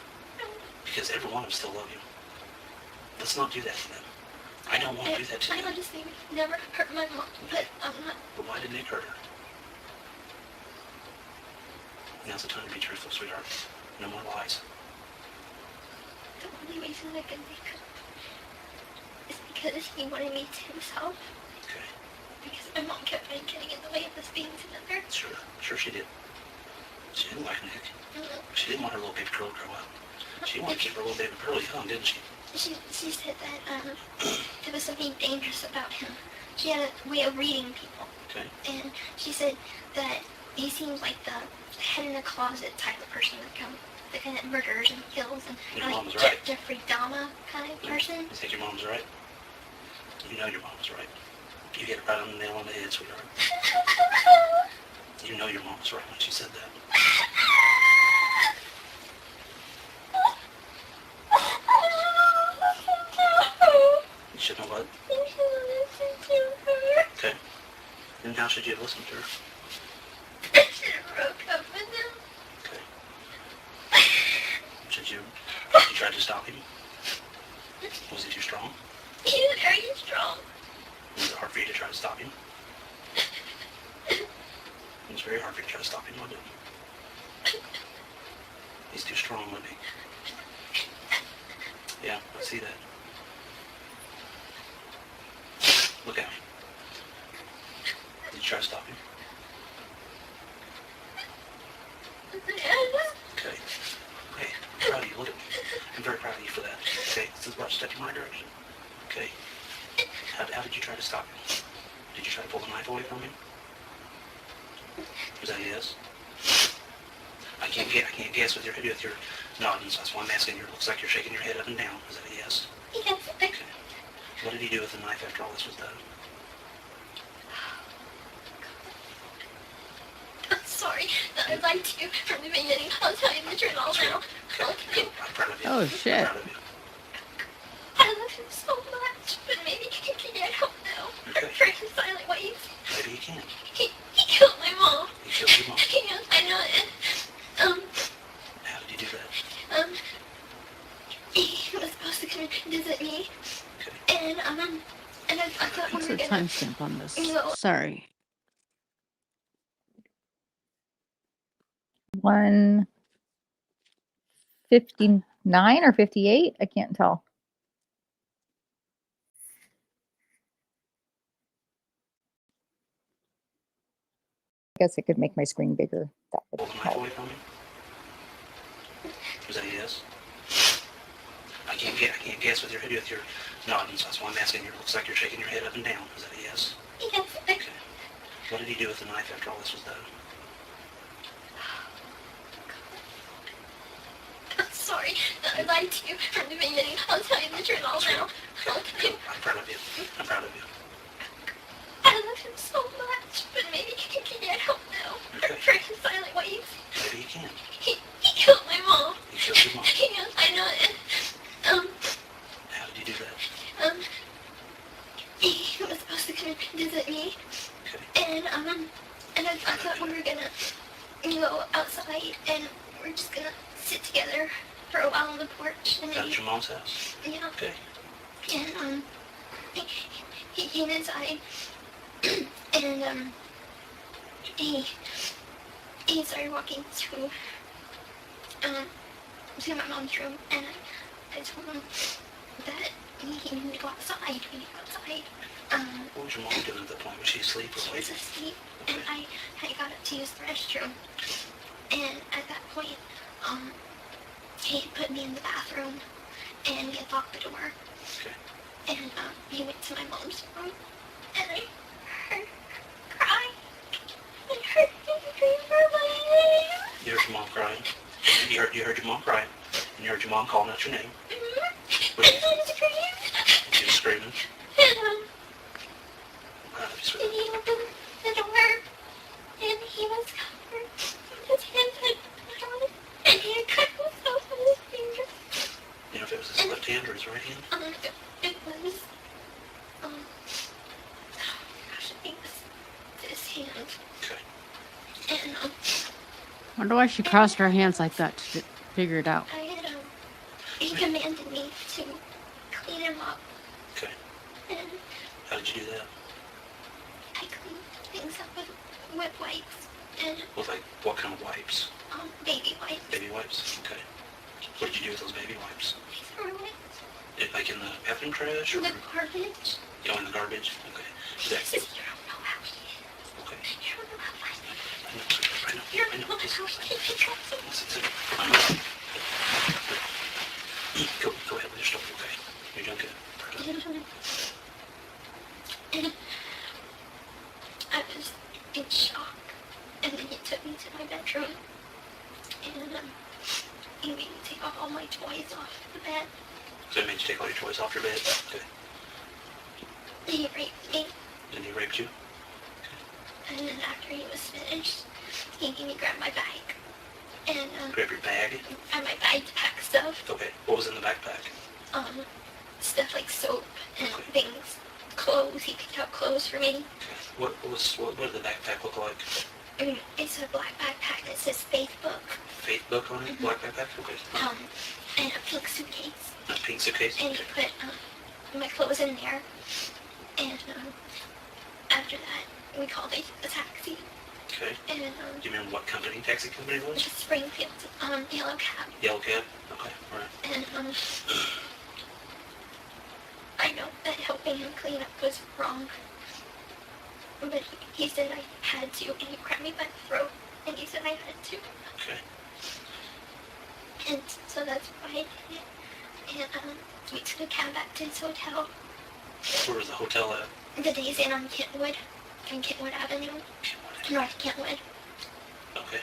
Because every one of them still love you. Let's not do that to them. I don't want to do that to them. I honestly never hurt my mom, but I'm not... But why did Nick hurt her? Now's the time to be truthful, sweetheart. No more lies. the only reason I could make up is because he wanted me to himself. Okay. Because my mom kept on getting in the way of us being together. Sure she did. She didn't like Nick. She didn't want her little baby girl to grow up. She wanted to keep her little baby girl young, didn't she? She said that there was something dangerous about him. She had a way of reading people. Okay. And she said that he seems like the head in a closet type of person that kind of murders and kills and Your like mom's right. Jeffrey Dahmer kind of person. You think your mom's right? You know your mom's right. You hit it right on the nail on the head, sweetheart. You know your mom's right when she said that. You should know what? Okay. Then how should you have listened to her? I should have broke up with him. Okay. Did you try to stop him? Was he too strong? He was very strong. Was it hard for you to try to stop him? It was very hard for you to try to stop him, wasn't it? He's too strong, wasn't he? Yeah, I see that. Look at me. Did you try to stop him? Okay. Hey, I'm proud of you. Look at me. I'm very proud of you for that. Okay, this is about to step in my direction. Okay. How did you try to stop him? Did you try to pull the knife away from him? Was that a yes? I can't guess with your nodding, so that's why I'm asking you. It looks like you're shaking your head up and down. Is that a yes? Yes. Okay. What did he do with the knife after all this was done? I'm sorry that I lied to you from the beginning. I'll tell you the truth all now. Okay. I'm proud of you. Oh, shit. I'm proud of you. I love him so much, but maybe he can get help now. Okay. For his silent ways. Maybe you can. He killed my mom. You killed your mom. Yes, I know it. How did you do that? He was supposed to come and visit me. Okay. And I thought we What's were the gonna... timestamp on this? No. Sorry. 1:59 or 58? I can't tell. I guess I could make my screen bigger. That would Pull the knife help. away from him? Was that a yes? I can't guess with your nodding, so that's why I'm asking you. It looks like you're shaking your head up and down. Is that a yes? Yes. Okay. What did he do with the knife after all this was done? I'm sorry that I lied to you from the beginning. I'll tell you the truth all now. Okay. I'm proud of you. I'm proud of you. I love him so much, but maybe he can get help now. Okay. For his silent ways. Maybe you can. He killed my mom. You killed your mom. Yes, I know it. How did you do that? He was supposed to come and visit me. Okay. And I thought we were gonna go outside and we're just gonna sit together for a while on the porch and At your mom's house? yeah. Okay. And he came inside and he started walking to my mom's room, and I told him that he needed to go outside. We need to go outside. What was your mom doing at that point? Was she asleep or He awake? was asleep, and I got up to use the restroom. And at that point, he had put me in the bathroom, and he had locked the door. Okay. And he went to my mom's room, and I heard her cry. I heard him scream for my name. You heard your mom crying? You heard your mom crying? And you heard your mom calling out your name? And I screamed. She was screaming. And Proud of you, and sweetheart. he opened the door, and he was covered. His hands had blood, and he had cut himself on his finger. You know if it was his left hand or his right hand? It was, oh gosh, I think it was his hand. Okay. And, Wonder why she crossed her hands like that to figure it out. I had, he commanded me to clean him up, Okay. and How did you do that? I cleaned things up with wipes and, With like what kind of wipes? baby wipes. Baby wipes? Okay. What did you do with those baby wipes? I threw it Like in the bathroom trash? Or? in the garbage. Oh, in the garbage? Okay. Sister, you don't know how he is. Okay. You don't know how violent. I know. You don't know how he controls him. Go ahead with your story, okay? You're doing good. And I was in shock. And then he took me to my bedroom. And he made me take off all my toys off the bed. So it made you take all your toys off your bed? Okay. And he raped me. And he raped you? And then after he was finished, he made me grab my bag. And Grab your bag? and my bag to pack stuff. Okay. What was in the backpack? Stuff like soap and things. Clothes. He picked out clothes for me. What did the backpack look like? It's a black backpack that says Faith Book. Faith book on it? Black backpack? Okay. And a pink suitcase. A pink suitcase? And he put my clothes in there. And after that, we called a taxi. Okay. And Do you remember what taxi company it was? it's a Springfield yellow cab. Yellow cab? Okay, alright. And I know that helping him clean up was wrong. But he said I had to, and he grabbed me by the throat, and he said I had to. Okay. And so that's why I did it. And we took a cab back to his hotel. Where was the hotel at? The Days Inn on Kentwood Avenue, North Kentwood. Okay.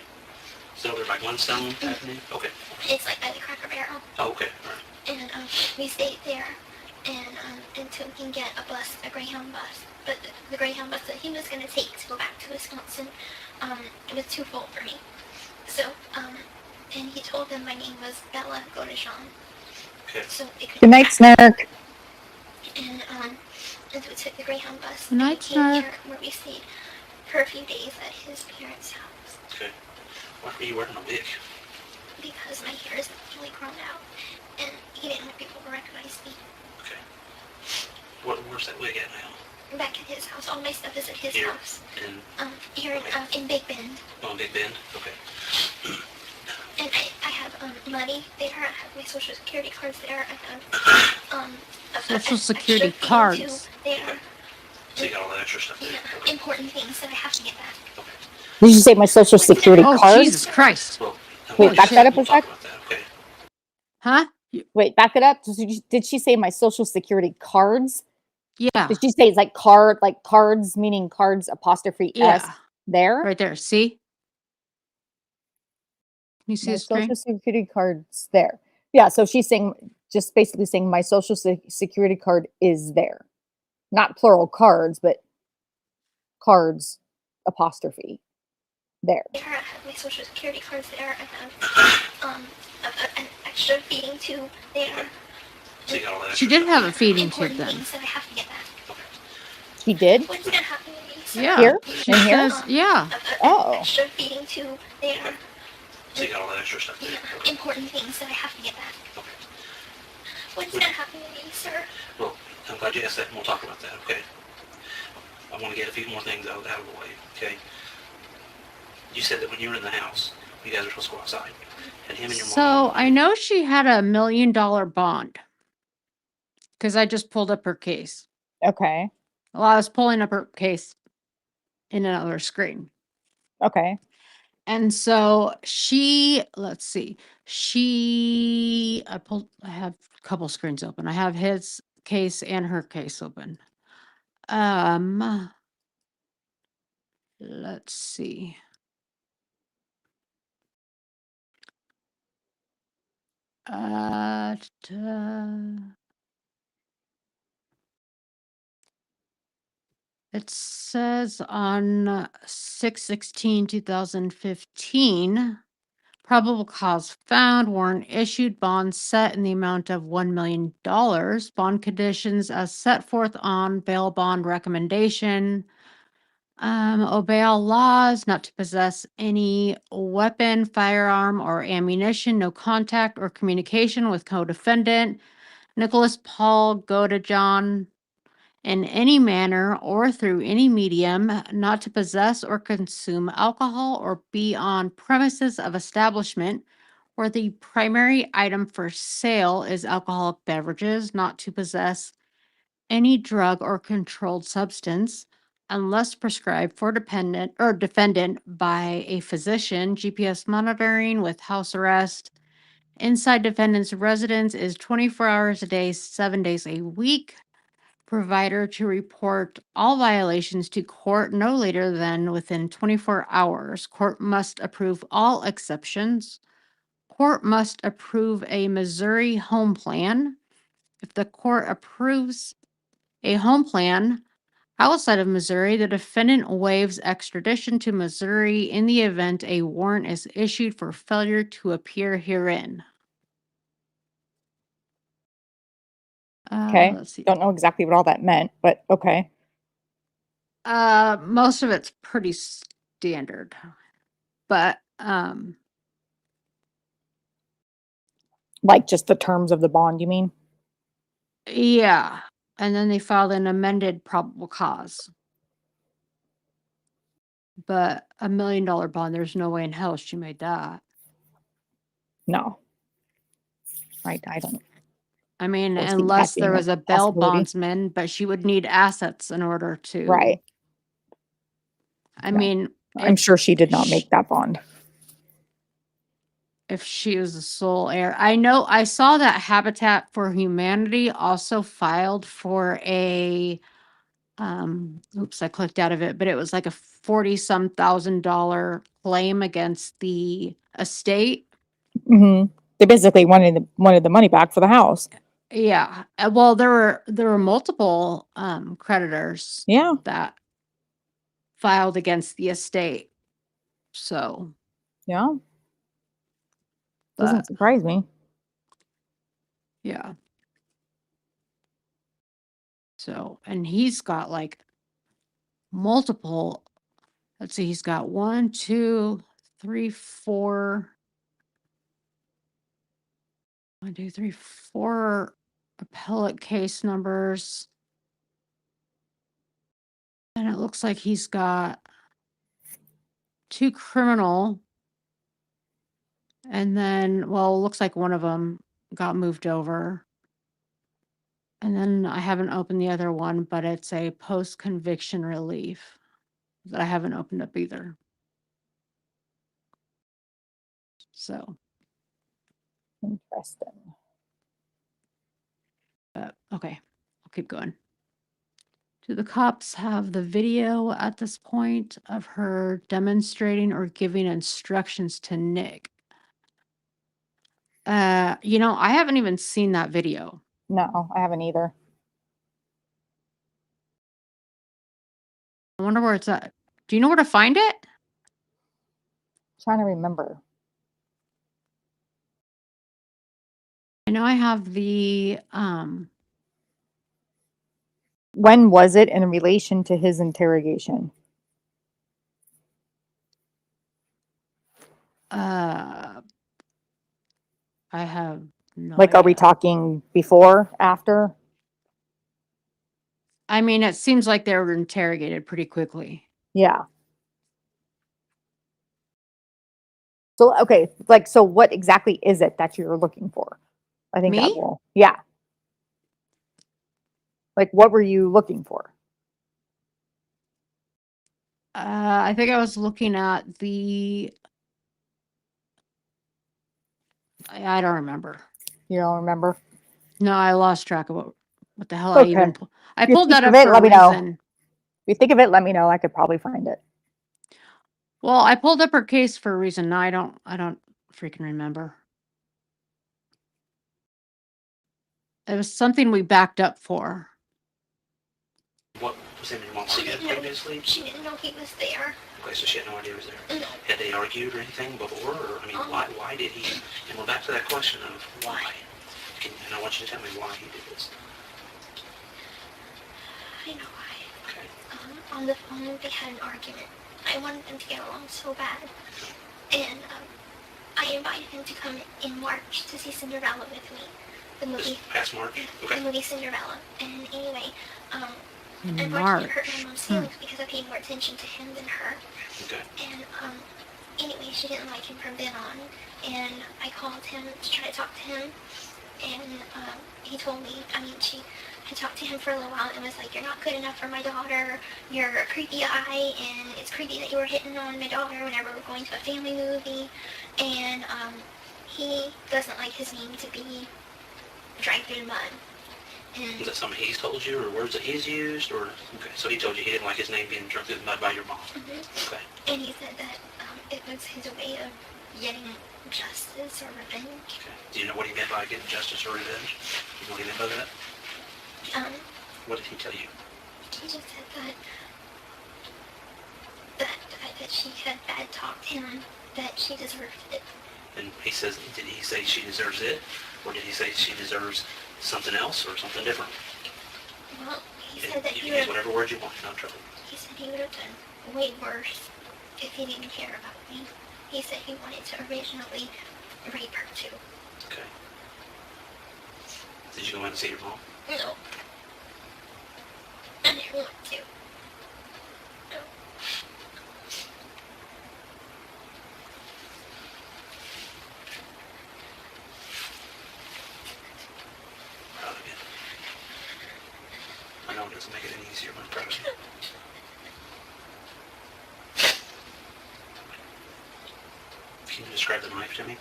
So over by Glenstone Avenue? Okay. It's like by the Cracker Barrel. Oh, okay, alright. And we stayed there, and until we can get a Greyhound bus. But the Greyhound bus that he was going to take to go back to Wisconsin, it was too full for me. So, and he told them my name was Bella Godejohn. Okay. So they could Good night, Snark. And so we took the Greyhound bus. Good night, and we came Snark. here where we stayed for a few days at his parents' house. Okay. Why were you wearing a wig? Because my hair is really grown out, and he didn't want people to recognize me. Okay. Where's that wig at now? Back at his house, all my stuff is at his Here? house. In, Here in Big Bend. oh, Big Bend? Okay. And I have money there. I have my social security cards there. I have Social extra security thing cards. too there. Okay. So you got all that extra stuff there? Yeah, Okay. important things that I have to get back. Okay. Did you say my social security Oh, card? Jesus Christ. Well, Wait, back that up a we'll talk sec. about that. Okay. Huh? Wait, back it up. Did she say my social security cards? Yeah. Did she say it's like cards, meaning cards apostrophe S Yeah. there? Right there. See? Can you see My the screen? social security card's there. Yeah, so she's saying, just basically saying my social security card is there. Not plural cards, but cards apostrophe there. There, I have my social security cards there. I have an extra feeding tube there. Okay. So you got all that She extra did stuff have a there. feeding tube Important then. things that I have to get back. Okay. He did? What's gonna happen to me? sir? Yeah. Here? She In here? says, yeah. Oh. An extra feeding tube there. Okay. So you got all that extra stuff there. Yeah, Okay. important things that I have to get back. Okay. What's gonna happen to me, sir? Well, I'm glad you asked that, and we'll talk about that, okay? I want to get a few more things out of the way, okay? You said that when you were in the house, you guys were supposed to go outside, and him and your So mom... I know she had $1 million bond because I just pulled up her case. Okay. Well, I was pulling up her case in another screen. Okay. And so let's see, I have a couple screens open. I have his case and her case open. Let's see. It says on 6/16/2015, probable cause found, warrant issued, bond set in the amount of $1 million, bond conditions as set forth on bail bond recommendation. Obey all laws, not to possess any weapon, firearm, or ammunition, no contact or communication with co-defendant, Nicholas Paul Godejohn, in any manner or through any medium, not to possess or consume alcohol or be on premises of establishment where the primary item for sale is alcoholic beverages, not to possess any drug or controlled substance unless prescribed for dependent or defendant by a physician. GPS monitoring with house arrest inside defendant's residence is 24 hours a day, 7 days a week. Provider to report all violations to court no later than within 24 hours. Court must approve all exceptions. Court must approve a Missouri home plan. If the court approves a home plan outside of Missouri, the defendant waives extradition to Missouri in the event a warrant is issued for failure to appear herein. Okay. Let's see. Don't know exactly what all that meant, but okay. Most of it's pretty standard, but Like just the terms of the bond, you mean? yeah. And then they filed an amended probable cause. But $1 million bond, there's no way in hell she made that. No. Right. I don't. I mean, foresee unless that there being was a bail possibility. bondsman, but she would need assets in order to. Right. I No. mean, I'm sure she did not make that bond. if she was the sole heir. I know I saw that Habitat for Humanity also filed for a oops, I clicked out of it, but it was like a $40-some thousand claim against the estate. Mm-hmm. They basically wanted the money back for the house. Yeah. Well, there were multiple creditors Yeah. that filed against the estate. So, Yeah. but Doesn't surprise me. yeah. So, and he's got like multiple, let's see, he's got 1, 2, 3, 4. 1, 2, 3, 4 appellate case numbers. And it looks like he's got 2 criminal. And then, well, it looks like one of them got moved over. And then I haven't opened the other one, but it's a post-conviction relief that I haven't opened up either. So, Interesting. okay, I'll keep going. Do the cops have the video at this point of her demonstrating or giving instructions to Nick? I haven't even seen that video. No, I haven't either. I wonder where it's at. Do you know where to find it? Trying to remember. I know I have the When was it in relation to his interrogation? I have no Like, are we idea. talking before, after? I mean, it seems like they were interrogated pretty quickly. Yeah. So, okay, like, so what exactly is it that you're looking for? I think that Me? will, yeah. Like, what were you looking for? I think I was looking at I don't remember. You don't remember? No, I lost track of what the hell Okay. I If you pulled that think up of it, for let a me know. reason. If you think of it, let me know. I could probably find it. Well, I pulled up her case for a reason. Now I don't freaking remember. It was something we backed up for. What was in your mom's She head didn't know. previously? She didn't know he was there. Okay, so she had no idea he was there. No. Had they argued or anything before? Or, I mean, why did he? And we're back to that question of why. And I want you to tell me why he did this. I know why. Okay. On the phone, they had an argument. I wanted them to get along so bad. And I invited him to come in March to see Cinderella with me. The movie. This past March? The Okay. movie Cinderella. And anyway, In unfortunately March. it hurt my mom's feelings because I paid more attention to him than her. Okay. And anyway, she didn't like him from then on, and I called him to try to talk to him, and he told me, I talked to him for a little while and was like, you're not good enough for my daughter, you're a creepy guy, and it's creepy that you were hitting on my daughter whenever we're going to a family movie, and he doesn't like his name to be dragged through the mud. And Is that something he's told you, or words that he's used, or, okay, so he told you he didn't like his name being dragged through the mud by your mom. Mm-hmm. Okay. And he said that it was his way of getting justice or revenge. Okay. Do you know what he meant by getting justice or revenge? You know what he meant by that? What did he tell you? He just said that she had bad talked him, that she deserved it. And he says, did he say she deserves it, or did he say she deserves something else or something different? Well, he And said that you he can use would have, whatever word you want, no trouble. he said he would have done way worse if he didn't care about me. He said he wanted to originally rape her too. Okay. Did you go in and see your mom? No. I didn't want to. No. Proud of you. I know it doesn't make it any easier, but I'm proud of you. Can you describe the knife to me?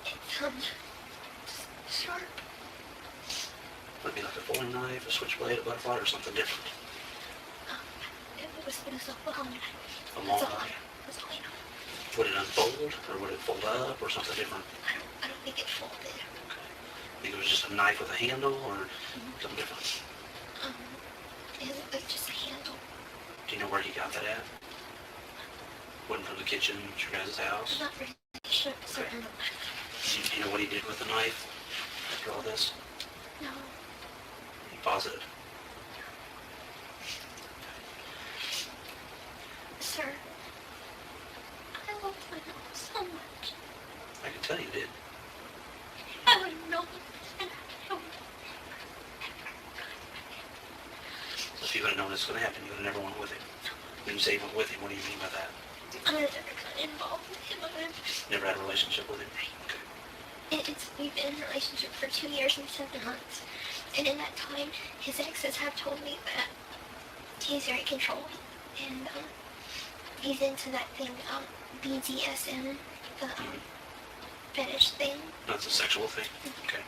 It's sharp. Would it be like a folding knife, a switchblade, a butterfly, or something different? It was a long knife. A long That's all knife. That's all I know. Would it unfold, or would it fold up, or something different? I don't think it folded. Okay. Think it was just a knife with a handle, or something different? It looked like just a handle. Do you know where he got that at? Wasn't from the kitchen at your guys' house? I'm not really sure. Certain. Do you know what he did with the knife after all this? No. You positive? Sir, I loved my mom so much. I can tell you did. I would have known. And I don't. So if you would have known this was going to happen, you would have never went with him. When you say you went with him, what do you mean by that? I would have never got involved with him. Never had a relationship with him? Okay. We've been in a relationship for 2 years and 7 months. And in that time, his exes have told me that he's very controlling. And he's into that thing, BDSM, the fetish thing. That's a sexual thing? Okay.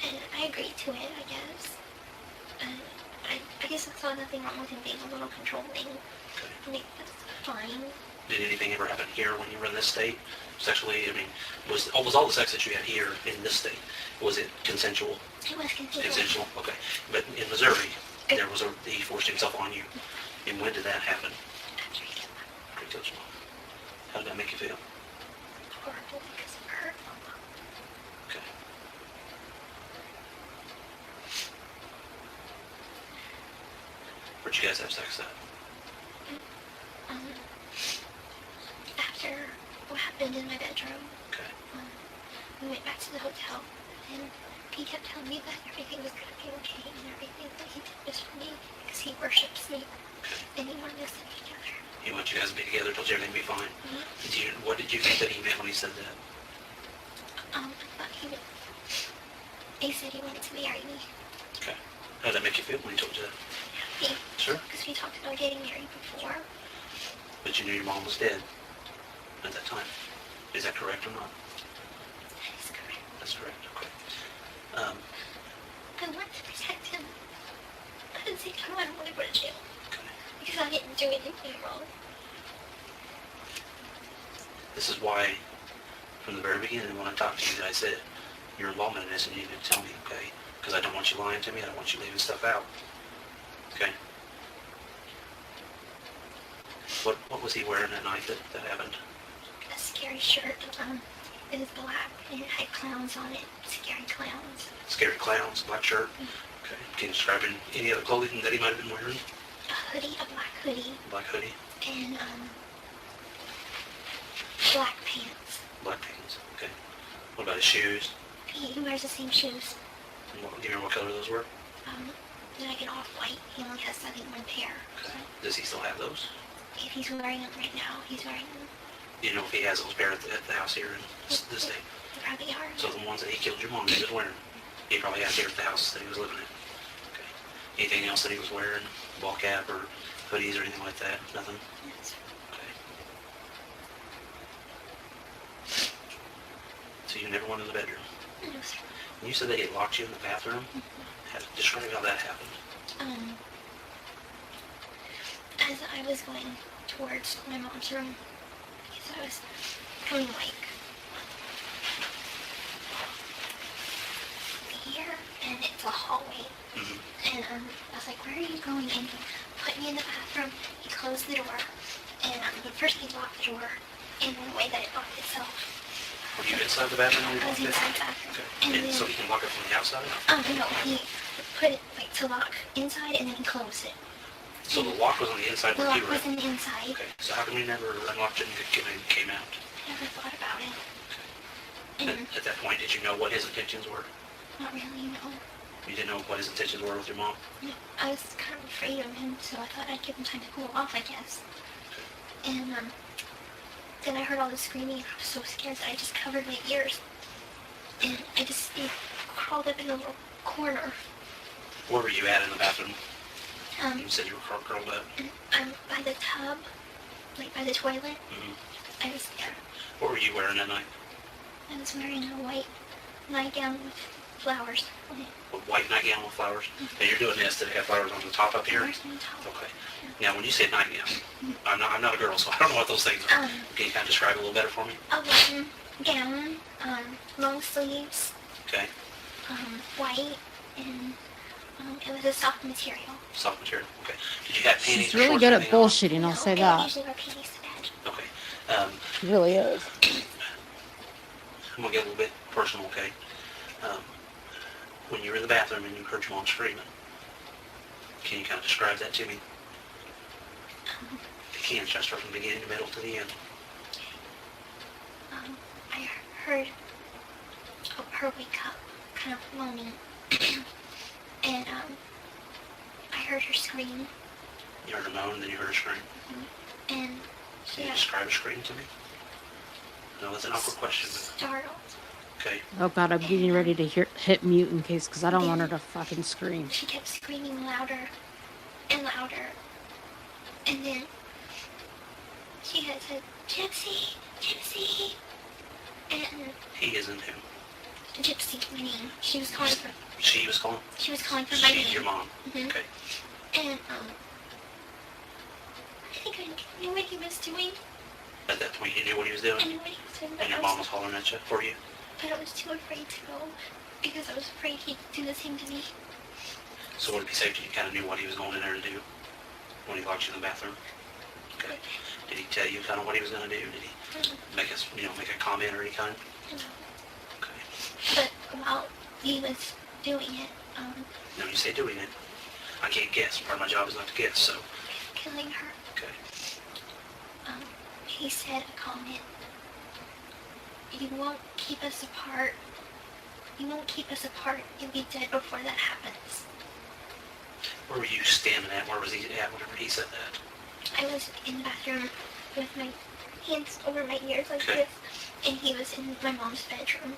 And I agreed to it, I guess. And I guess I saw nothing wrong with him being a little controlling. Okay. I think that's fine. Did anything ever happen here when you were in this state? Sexually, I mean, was all the sex that you had here in this state, was it consensual? It was consensual. Consensual, okay. But in Missouri, he forced himself on you. And when did that happen? After he killed After he killed your mom. How did that make you feel? horrible because of her. Okay. Where'd you guys have sex at? After what happened in my bedroom, Okay. we went back to the hotel, and he kept telling me that everything was going to be okay, and everything that he did was for me, because he worships me, and he wanted us to be together. He wanted you guys to be together, told you everything would be fine. What did you think that he meant when he said that? I thought he said he wanted to marry me. Okay. How did that make you feel when he told you that? Happy. Sure. Because we talked about getting married before. But you knew your mom was dead at that time. Is that correct or not? That is correct. That's correct, okay. I wanted to protect him. At the same time, I don't want to go to jail. Okay. Because I didn't do anything wrong. This is why, from the very beginning, when I talked to you, I said, your involvement in this, and you need to tell me, okay? Because I don't want you lying to me. I don't want you leaving stuff out. Okay? What was he wearing that night that happened? A scary shirt. It was black and it had clowns on it. Scary clowns. Scary clowns, black shirt. Okay. Can you describe any other clothing that he might have been wearing? A hoodie, a black hoodie, Black hoodie, and black pants. black pants. Okay. What about his shoes? He wears the same shoes. And do you remember what color those were? Like an off-white. He only has, I think, one pair. Okay. Does he still have those? if he's wearing them right now, he's wearing them. You know if he has those bear at the house here in this day? They probably are. So the ones that he killed your mom, he was wearing, he probably has here at the house that he was living in. Okay. Anything else that he was wearing? Ball cap or hoodies or anything like that? Nothing? Yes. Okay. So you never went in the bedroom? No, sir. You said that he locked you in the bathroom? Describe how that happened. As I was going towards my mom's room, because I was coming like here, and it's a hallway. And I was like, where are you going? And he put me in the bathroom, he closed the door, and but first he locked the door in a way that it locked itself. Were you inside the bathroom when he I was locked it? inside the bathroom. Okay. And then, so he can lock it from the outside? no, he put it like to lock inside and then he closed it. So the lock was on the inside The when you lock were was on the inside. Okay, so how come you never unlocked it and came out? I never thought about it. And At that point, did you know what his intentions were? not really, no. You didn't know what his intentions were with your mom? No, I was kind of afraid of him, so I thought I'd give him time to cool off, I guess. And then I heard all the screaming, and I was so scared that I just covered my ears. And I just crawled up in a little corner. Where were you at in the bathroom? You said you were curled up. By the tub, like by the toilet. Mm-hmm. I was there. What were you wearing that night? I was wearing a white nightgown with flowers on it. A white nightgown with flowers? And you're doing this, did it have flowers on the top up here? Flowers on the top. Okay. Now, when you say nightgown, I'm not a girl, so I don't know what those things are. Can you kind of describe it a little better for me? A long gown, long sleeves, Okay. white, and it was a soft material. Soft material. Okay. Did you have panties? She's or really shorts good or at anything on? bullshitting, I'll say I that. usually wear panties to bed. Okay. She really is. I'm going to get a little bit personal, okay? When you were in the bathroom and you heard your mom screaming, can you kind of describe that to me? If you can, just start from the beginning to middle to the end. I heard her wake up, kind of moaning, and I heard her scream, You heard her moan and then you heard her scream. and Can you describe her scream to me? No, that's an awkward question, but startled. okay. Oh god, I'm getting ready to hit mute in case, because I don't want her to fucking scream. She kept screaming louder and louder, and then she had said, Gypsy, Gypsy, and He isn't him. Gypsy, my name. She was calling for She was calling? my She, name. your mom. Mhm. Okay. And I think I knew what he was doing. At that point, you knew what he was I doing? knew what he was doing, And your mom was hollering at you for you? but I was too afraid to go because I was afraid he'd do the same to me. So would it be safe that you kind of knew what he was going in there to do when he locked you in the bathroom? Okay. Did he tell you kind of what he was going to do? Did he make us, make a comment or any kind? Okay. But while he was doing it, No, you say doing it. I can't guess. Part of my job is not to guess, so. killing her, Okay. he said a comment. You won't keep us apart. You won't keep us apart. You'll be dead before that happens. Where were you standing at? Where was he at whenever he said that? I was in the bathroom with my hands over my ears like Okay. this, and he was in my mom's bedroom.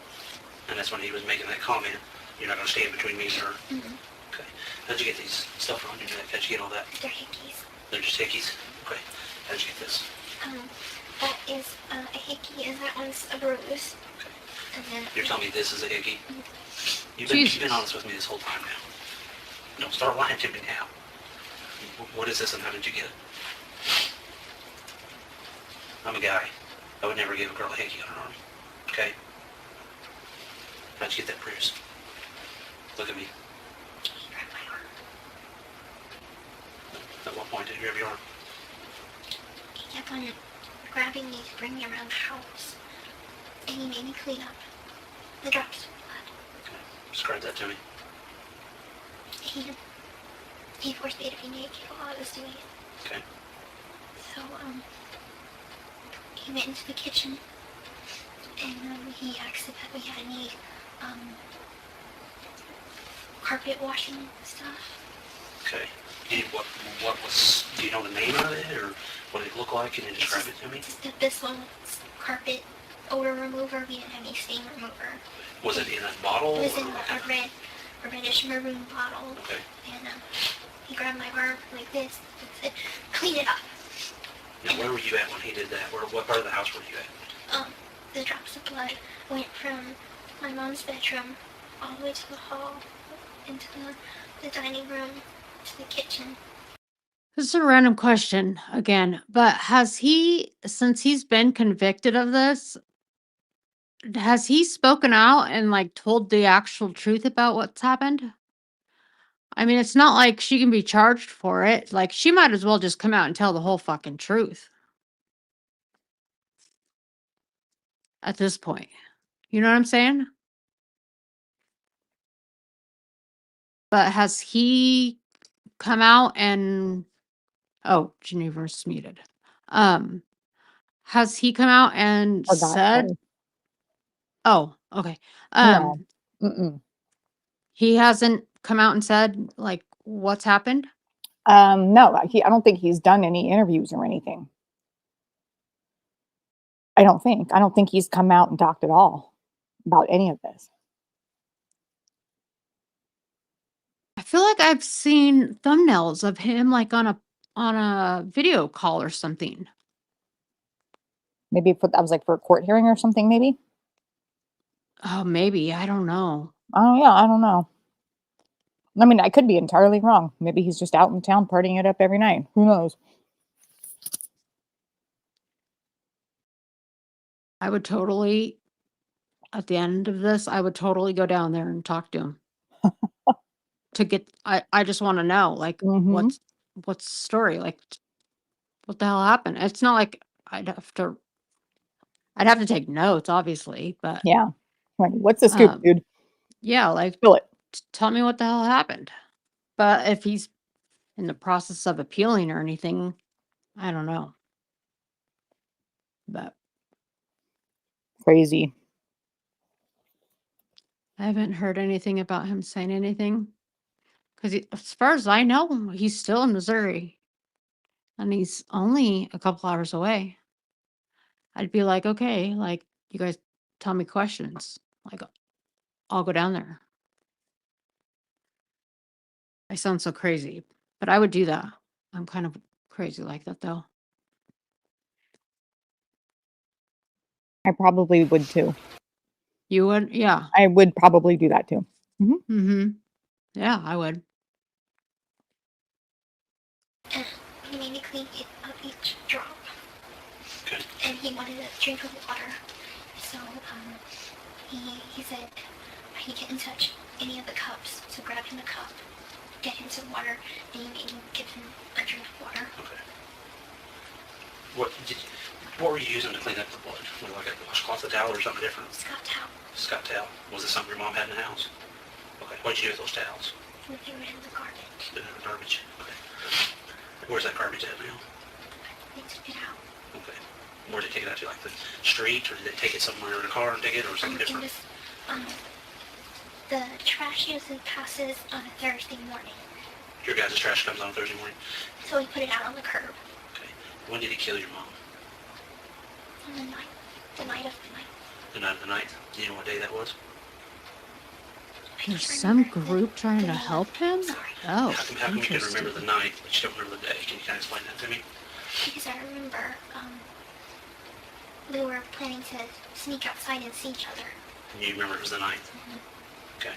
And that's when he was making that comment. You're not going to stand between me and her. Mm-hmm. Okay. How'd you get these stuff on your neck? How'd you get all that? They're hickeys. They're just hickeys? Okay. How'd you get this? That is a hickey, and that one's a bruise. Okay. And then You're telling me this is a hickey? You've Jesus. been honest with me this whole time now. Don't start lying to me now. What is this and how did you get it? I'm a guy. I would never give a girl a hickey on her arm. Okay? How'd you get that bruise? Look at me. he grabbed my arm. At what point did you grab your arm? He kept on grabbing me to bring me around the house, and he made me clean up the drops of blood. Okay. Describe that to me. He forced me to be naked while I was doing it. Okay. So, he went into the kitchen, and he asked if we had any, carpet washing stuff. Okay. What was? Do you know the name of it or what did it look like? Can you describe it to me? This one was carpet odor remover. We didn't have any stain remover. Was it in a bottle? It was in a reddish maroon bottle. Okay. And he grabbed my arm like this and said, "Clean it up." Now, where were you at when he did that? What part of the house were you at? The drops of blood went from my mom's bedroom all the way to the hall, into the dining room, to the kitchen. This is a random question again, but has he, since he's been convicted of this, has he spoken out and like told the actual truth about what's happened? I mean, it's not like she can be charged for it. Like, she might as well just come out and tell the whole fucking truth at this point. You know what I'm saying? But has he come out and Geneva's muted. Has he come out and Forgot said, to. oh, okay. No. Mm-mm. He hasn't come out and said like what's happened? No, I don't think he's done any interviews or anything. I don't think he's come out and talked at all about any of this. I feel like I've seen thumbnails of him like on a video call or something. Maybe I was like for a court hearing or something, maybe. Oh, maybe. I don't know. Oh yeah, I don't know. I mean, I could be entirely wrong. Maybe he's just out in town partying it up every night. Who knows? I would totally, at the end of this, I would totally go down there and talk to him. To get, I just want to know, like, Mhm. what's the story? Like, what the hell happened? It's not like I'd have to take notes, obviously, but Yeah. Like, what's the scoop, dude? yeah, like, Spill it. tell me what the hell happened. But if he's in the process of appealing or anything, I don't know. But Crazy. I haven't heard anything about him saying anything. Because as far as I know, he's still in Missouri. And he's only a couple hours away. I'd be like, okay, like, you guys tell me questions. Like, I'll go down there. I sound so crazy, but I would do that. I'm kind of crazy like that, though. I probably would too. You would? Yeah. I would probably do that too. Mm-hmm. Yeah, I would. And he made me clean up each drop. Good. And he wanted a drink of water. So he said he couldn't touch any of the cups. So grab him a cup, get him some water, and he made me give him a drink of water. Okay. What were you using to clean up the blood? Was it like a washcloth, a towel, or something different? Scott towel. Scott towel. Was it something your mom had in the house? Okay. What did you do with those towels? We threw it in the garbage. Put it in the garbage. Okay. Where's that garbage at now? They took it out. Okay. Where did they take it out to? Like the street, or did they take it somewhere in a car and take it, or something different? The trash usually passes on a Thursday morning. Your guys' trash comes on Thursday morning? So we put it out on the curb. Okay. When did he kill your mom? On the night. The night of the night. The night of the night? Do you know what day that was? There's some group trying to help him? Sorry. Oh, How come you can remember the night, but you don't remember the day? Can you kind of explain that to me? Because I remember we were planning to sneak outside and see each other. And you remember it was the night? Mm-hmm. Okay.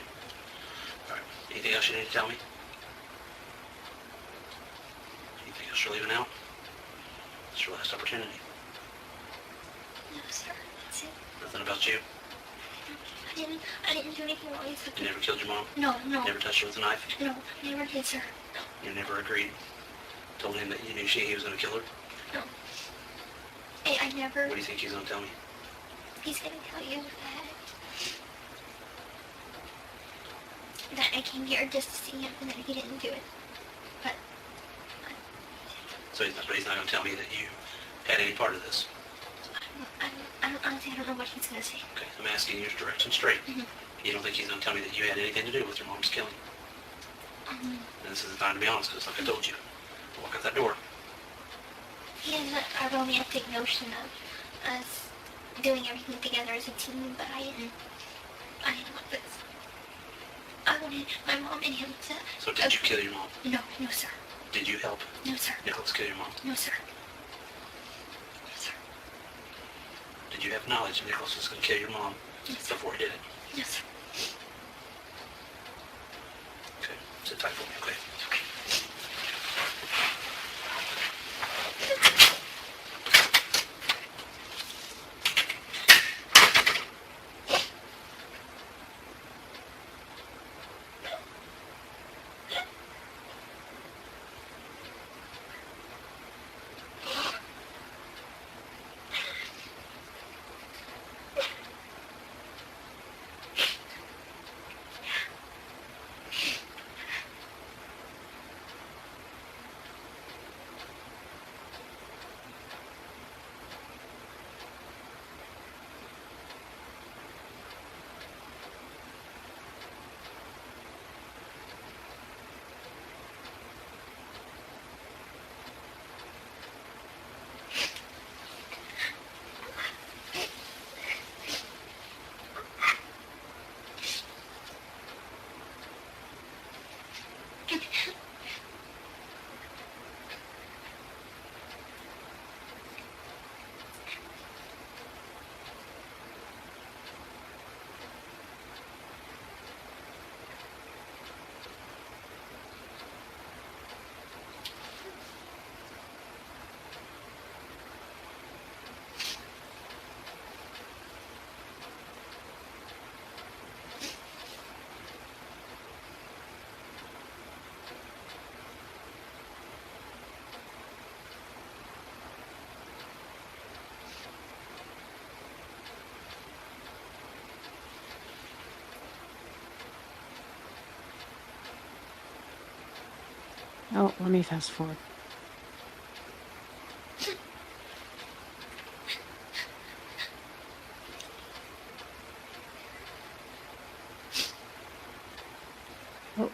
All right. Anything else you need to tell me? Anything else you're leaving out? It's your last opportunity. No, sir. That's it. Nothing about you? I didn't do anything wrong. You never killed your mom? No. Never touched her with a knife? No, never did, sir. You never agreed? Told him that you knew he was going to kill her? No. I never... What do you think he's going to tell me? He's going to tell you that I came here just to see him and that he didn't do it. But... So he's not going to tell me that you had any part of this? Honestly, I don't know what he's going to say. Okay, I'm asking you direct and straight. Mm-hmm. You don't think he's going to tell me that you had anything to do with your mom's killing? And this is the time to be honest, just like I told you. Walk out that door. He has a romantic notion of us doing everything together as a team, but I didn't want this. I wanted my mom and him to... So did you kill your mom? No, no sir. Did you help No sir. Nicholas kill your mom? No sir. No sir. Did you have knowledge that Nicholas was going to kill your mom before he did it? No sir. Okay, sit tight for me, okay? Oh, let me fast forward. Oh.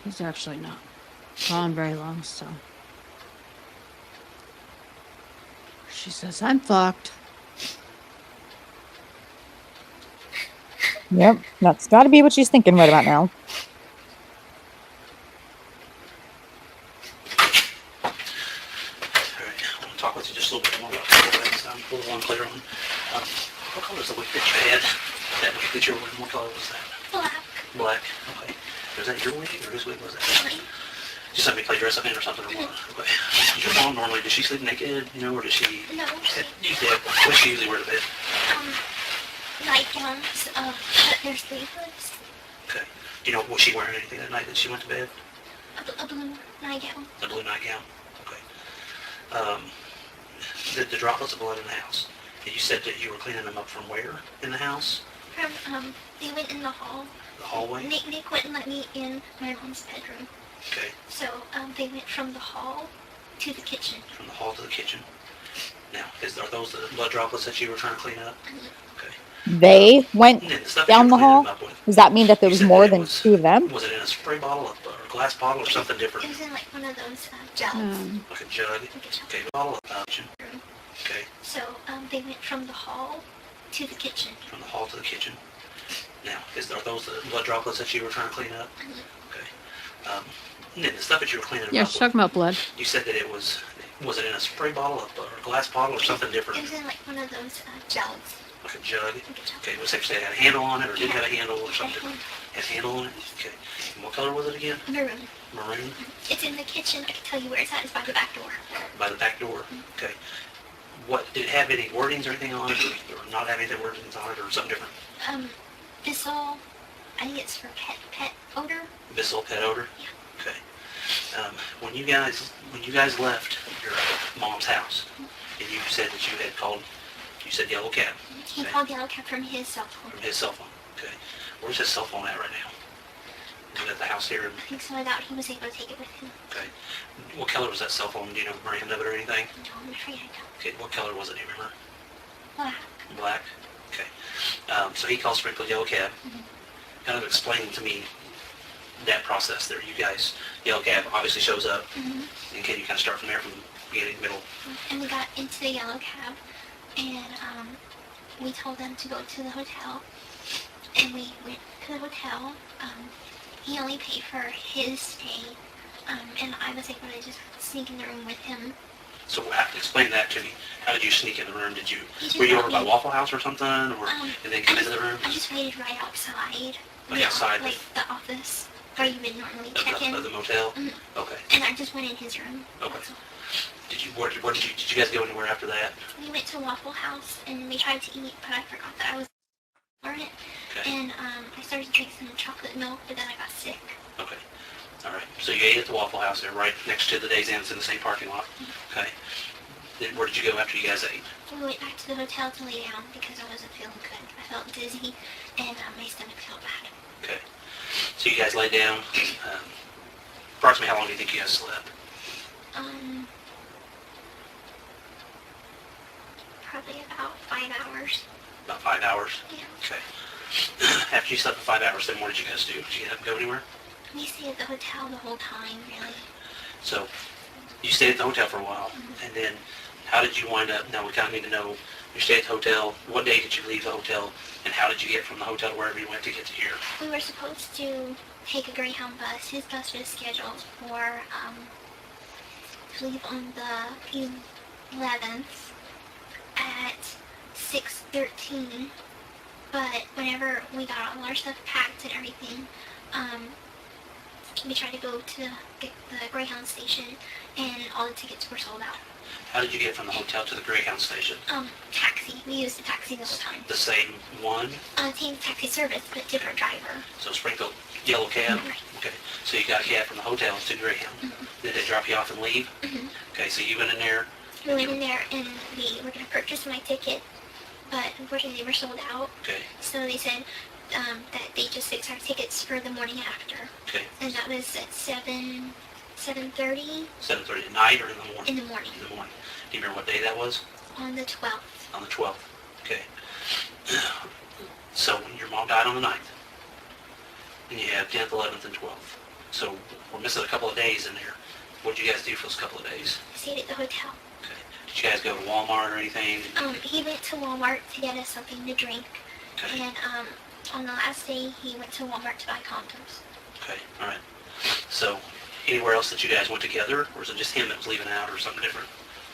He's actually not gone very long, so. She says, I'm fucked. Yep, that's got to be what she's thinking right about now. Alright, I want to talk with you just a little bit more about a couple things I'm a little unclear on. What color is the wig that you had? That wig that you were wearing, what color was that? Black. Black, okay. Was that your wig or whose wig was that? Just let me play dress up in or something or what? Okay. Your mom normally, does she sleep naked, you know, or does she... No. What does she usually wear to bed? Nightgowns, but they're sleeveless. Okay. Do you know, was she wearing anything that night that she went to bed? A blue nightgown. A blue nightgown? Okay. The droplets of blood in the house. You said that you were cleaning them up from where in the house? From, they went in the hall. The hallway? Nick wouldn't let me in my mom's bedroom. Okay. So, they went from the hall to the kitchen. From the hall to the kitchen. Now, are those the blood droplets that you were trying to clean up? Okay. They went And then the stuff that down you the were cleaning hall? them up with, Does that mean that there you was said more that it than was- two of them? Was it in a spray bottle or a glass bottle or something different? It was in like one of those jugs. Like a jug? Like a jug. Okay, bottle of kitchen. Okay. So, they went from the hall to the kitchen. From the hall to the kitchen. Now, are those the blood droplets that you were trying to clean up? Okay. And then the stuff that you were cleaning Yeah, up she's with, talking about blood. you said that it was it in a spray bottle or a glass bottle or something It different? was in like one of those jugs. Like a jug? Like a jug. Okay, was it had a handle on it or didn't have a handle or something? Mhm. Had a handle on it? Okay. And what color was it again? Maroon. Maroon? It's in the kitchen. I can tell you where it's at. It's by the back door. By the back door? Okay. What, did it have any wordings or anything on it or not have any wordings on it or something different? Bissell, I think it's for pet odor. Bissell pet odor? Yeah. Okay. When you guys left your mom's house, and you said that you had called, you said Yellow Cab. He Okay. called Yellow Cab from his cell phone. From his cell phone. Okay. Where's his cell phone at right now? Is it at the house here? I think so. I doubt he was able to take it with him. Okay. What color was that cell phone? Do you know the brand of it or anything? No, I'm afraid I don't. Okay. What color was it? Do you remember? Black. Black. Okay. So he calls Sprinkle Yellow Cab. Kind of explain to me that process there. You guys, Yellow Cab obviously shows up. And can you kind of start from there, from the beginning, middle? And we got into the Yellow Cab, and we told them to go to the hotel. And we went to the hotel. He only paid for his stay, and I was able to just sneak in the room with him. So explain that to me. How did you sneak in the room? Were you brought over by me- Waffle House or something, or and then come into the room? I just waited right outside. Like outside? Like the office where you would normally check in. Of the motel? Mhm. Okay. And I just went in his room. Okay. That's all. Did you guys go anywhere after that? We went to Waffle House and we tried to eat, but I forgot that I was for it. Okay. And I started to drink some chocolate milk, but then I got sick. Okay. All right. So you ate at the Waffle House there, right next to the Days Inn's in the same parking lot. Okay. Then where did you go after you guys ate? We went back to the hotel to lay down because I wasn't feeling good. I felt dizzy and my stomach felt bad. Okay. So you guys laid down. Approximately how long do you think you guys slept? Probably about 5 hours. About 5 hours? Yeah. Okay. After you slept for 5 hours, then what did you guys do? Did you get up and go anywhere? We stayed at the hotel the whole time, really. So you stayed at the hotel for a while, and then how did you wind up? Now we kind of need to know. You stayed at the hotel. What day did you leave the hotel, and how did you get from the hotel to wherever you went to get to here? We were supposed to take a Greyhound bus. His bus was scheduled for to leave on the 11th at 6:13. But whenever we got all our stuff packed and everything, we tried to go to get the Greyhound station, and all the tickets were sold out. How did you get from the hotel to the Greyhound station? Taxi. We used the taxi the whole time. The same one? Same taxi service, but different driver. So Springfield Yellow Cab? Right. Okay. So you got a cab from the hotel to Greyhound. Did they drop you off and leave? Okay, so you went in there. We went in there and we were going to purchase my ticket, but unfortunately they were sold out. Okay. So they said that they just fixed our tickets for the morning after. Okay. And that was at 7:30 7:30 at night or in the morning? in the morning In the morning. Do you remember what day that was? on the 12th. On the 12th. Okay. So your mom died on the 9th. And you have 10th, 11th, and 12th. So we're missing a couple of days in there. What did you guys do for those couple of days? We stayed at the hotel. Okay. Did you guys go to Walmart or anything? He went to Walmart to get us something to drink. Okay. And on the last day, he went to Walmart to buy condoms. Okay. All right. So anywhere else that you guys went together, or was it just him that was leaving out or something different?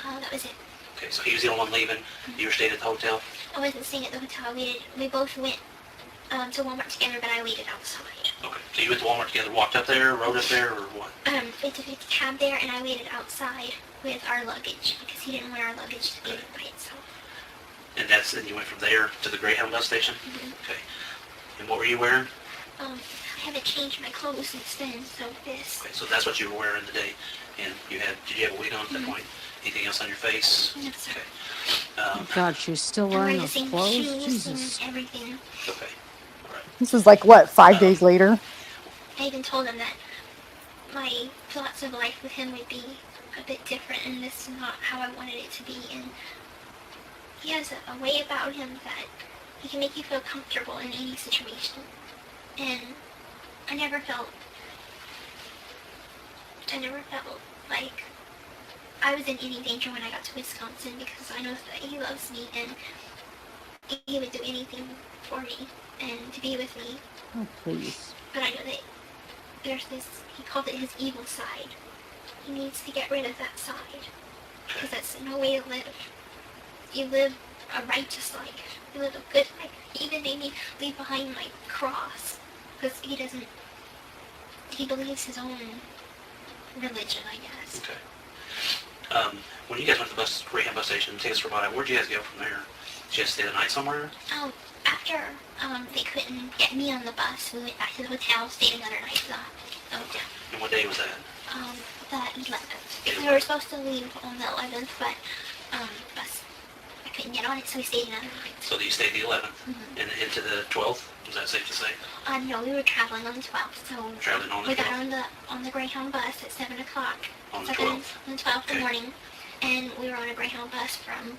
That was it. Okay. So he was the only one leaving. You were staying at the hotel? I wasn't staying at the hotel. We both went to Walmart together, but I waited outside. Okay. So you went to Walmart together, walked up there, rode up there, or what? We took a cab there, and I waited outside with our luggage because he didn't want our luggage to be by itself. And then you went from there to the Greyhound bus station? Okay. And what were you wearing? I haven't changed my clothes since then, so this. Okay, so that's what you were wearing today. And did you have a wig on at that point? Anything else on your face? No, sir. Okay. Oh, God, she's still I'm wearing wearing the those same clothes? shoes Jesus. and everything. Okay. All right. This is like, what, 5 days later? I even told him that my thoughts of life with him would be a bit different, and this is not how I wanted it to be. And he has a way about him that he can make you feel comfortable in any situation. And I never felt like I was in any danger when I got to Wisconsin, because I know that he loves me and he would do anything for me and to be with me. Oh, please. But I know that there's this, he called it his evil side. He needs to get rid of that side, because that's no way to live. You live a righteous life. You live a good life. He even made me leave behind my cross, because he believes his own religion, I guess. Okay. When you guys went to the Greyhound bus station, tickets were bought out, where'd you guys go from there? Did you guys stay the night somewhere? After they couldn't get me on the bus, we went back to the hotel, stayed another night at the hotel. And what day was that? The 11th. Because we were supposed to leave on the 11th, but bus, I couldn't get on it, so we stayed another night. So you stayed the 11th and into the 12th? Is that safe to say? No, we were traveling on the 12th, so Traveling on the we 12th? got on the Greyhound bus at 7 o'clock. On the 7 12th? On the 12th in Okay. the morning, and we were on a Greyhound bus from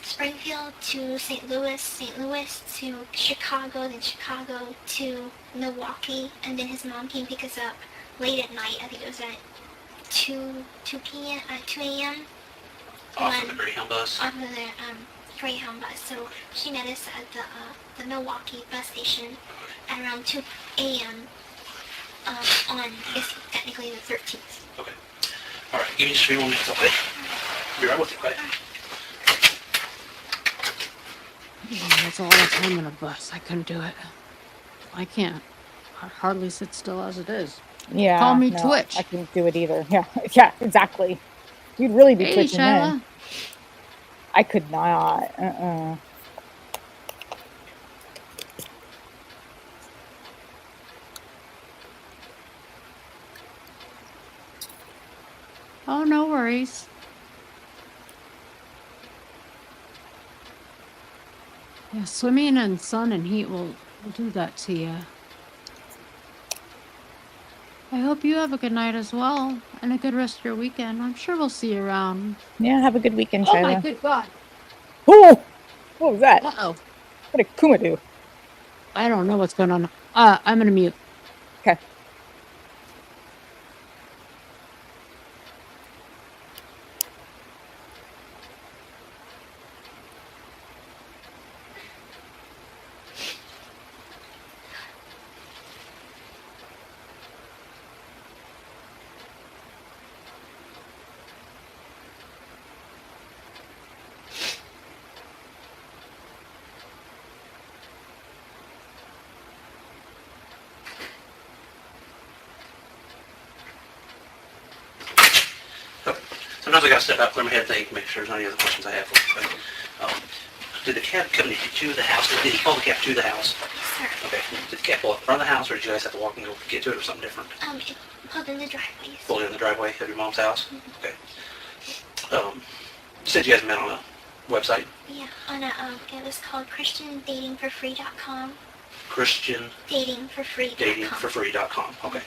Springfield to St. Louis to Chicago, then Chicago to Milwaukee, and then his mom came pick us up late at night. I think it was at 2 a.m. Off of the Greyhound bus? Off of the Greyhound bus. So she met us at the Milwaukee bus station at around 2 a.m. On, I guess, technically the 13th. Okay. All right, give me just 3 more minutes, okay? Be right with you, okay? That's a lot of time in a bus. I couldn't do it. I can't. I hardly sit still as it is. Yeah. Call me no, Twitch. I couldn't do it either. Yeah. Yeah, exactly. You'd really be Hey, twitching then. Shyla. I could not. Oh, no worries. Yeah, swimming in sun and heat will do that to you. I hope you have a good night as well, and a good rest of your weekend. I'm sure we'll see you around. Yeah, have a good weekend, Oh my Shyla. good God. Oh! What was that? Uh-oh. What did Kuma do? I don't know what's going on. I'm gonna mute. Okay. Sometimes I gotta step out, clear my head, think, make sure there's any other questions I have for you. But, did the cab come to the house? Did he call the cab to the house? Yes, sir. Okay. Did the cab pull up in front of the house, or did you guys have to walk and go get to it, or something different? It pulled in the driveway. Pulled in the driveway of your mom's house? Okay. You said you guys met on a website? Yeah, on it was called ChristianDatingForFree.com. ChristianDatingForFree.com. Datingforfree.com. Okay.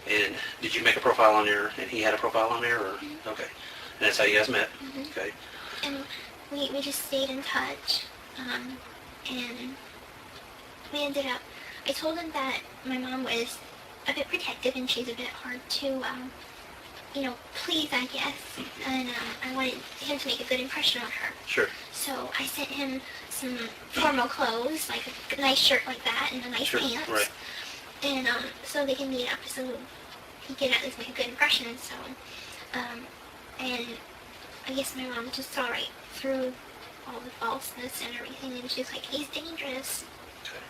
And did you make a profile on there, and he had a profile on there, or? Mm-hmm. Okay. And that's how you guys met? Mm-hmm. Okay. And we just stayed in touch, and we ended up, I told him that my mom was a bit protective and she's a bit hard to, please, I guess, and I wanted him to make a good impression on her. Sure. So I sent him some formal clothes, like a nice shirt like that and a nice Sure. pants. Right. And so they can meet up so he can at least make a good impression. So, and I guess my mom just saw right through all the falseness and everything, and she's like, he's dangerous. Okay.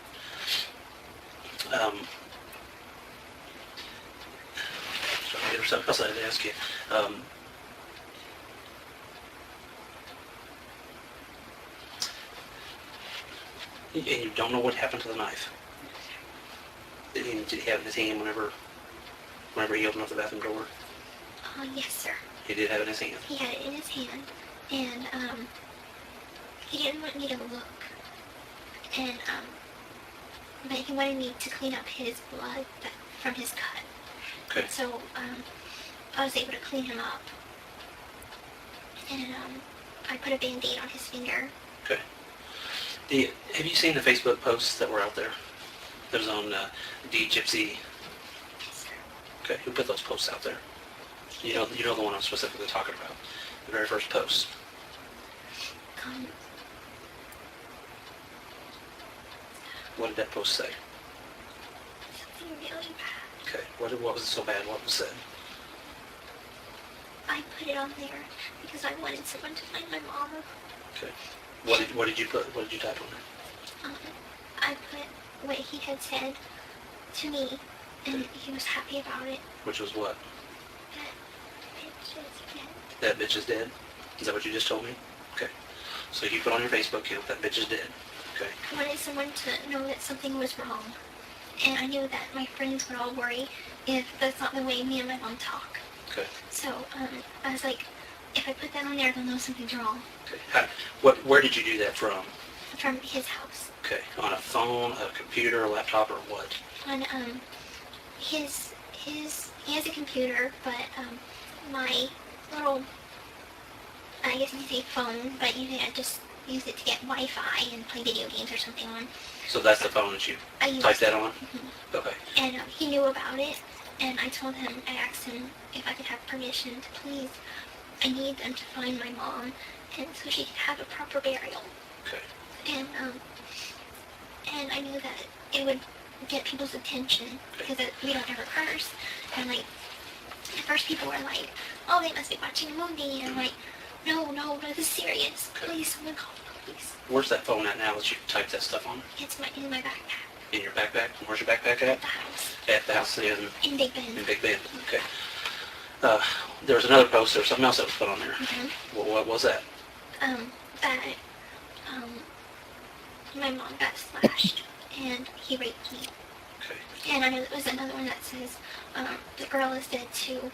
So there's something else I had to ask you. And you don't know what happened to the knife? Did he have it in his hand whenever he opened up the bathroom door? Yes, sir. He did have it in his hand? He had it in his hand, and he didn't want me to look, and but he wanted me to clean up his blood from his cut. Okay. So I was able to clean him up, and I put a Band-Aid on his finger. Okay. Have you seen the Facebook posts that were out there? That was on Gypsy. Yes, sir. Okay, who put those posts out there? You know the one I'm specifically talking about. The very first post. What did that post say? Something really bad. Okay, what was so bad? What was said? I put it on there because I wanted someone to find my mom. Okay. What did you put? What did you type on there? I put what he had said to me, and he was happy about it. Which was what? That bitch is dead. That bitch is dead? Is that what you just told me? Okay. So you put on your Facebook account, that bitch is dead. Okay. I wanted someone to know that something was wrong. And I knew that my friends would all worry if that's not the way me and my mom talk. Okay. So I was like, if I put that on there, they'll know something's wrong. Okay. Where did you do that from? From his house. Okay. On a phone, a computer, a laptop, or what? On he has a computer, but my little I guess you say phone, but you can just use it to get Wi-Fi and play video games or something on. So that's the phone that you I used typed that on? Okay. And he knew about it, and I told him, I asked him if I could have permission to please, I need them to find my mom, and so she could have a proper burial. Okay. And I knew that it would get people's attention, because we don't ever curse, and like, at first people were like, oh, they must be watching a movie, and I'm like, no, this is serious. Please, someone call the police. Where's that phone at now that you typed that stuff on? It's in my backpack. In your backpack? Where's your backpack at? At the house. At the house In Big Bend. in Big Bend. Okay. There was another post. There was something else that was put on there. What was that? My mom got slashed, and he raped me. Okay. And I know there was another one that says, the girl is dead too.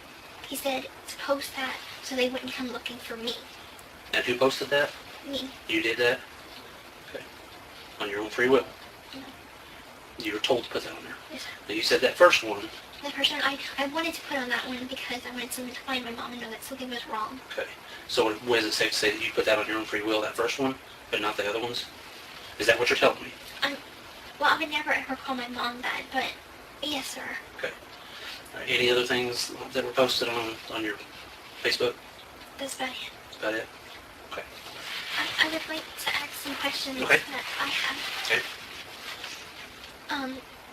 He said to post that so they wouldn't come looking for me. And who posted that? Me. You did that? Okay. On your own free will? No. You were told to put that on there? Yes. Now you said that first one. The person, I wanted to put on that one because I wanted someone to find my mom and know that something was wrong. Okay. So was it safe to say that you put that on your own free will, that first one, but not the other ones? Is that what you're telling me? Well, I would never ever call my mom that, but yes, sir. Okay. All right. Any other things that were posted on your Facebook? That's about it. That's about it? Okay. I would like to ask some questions Okay. that I have. Okay.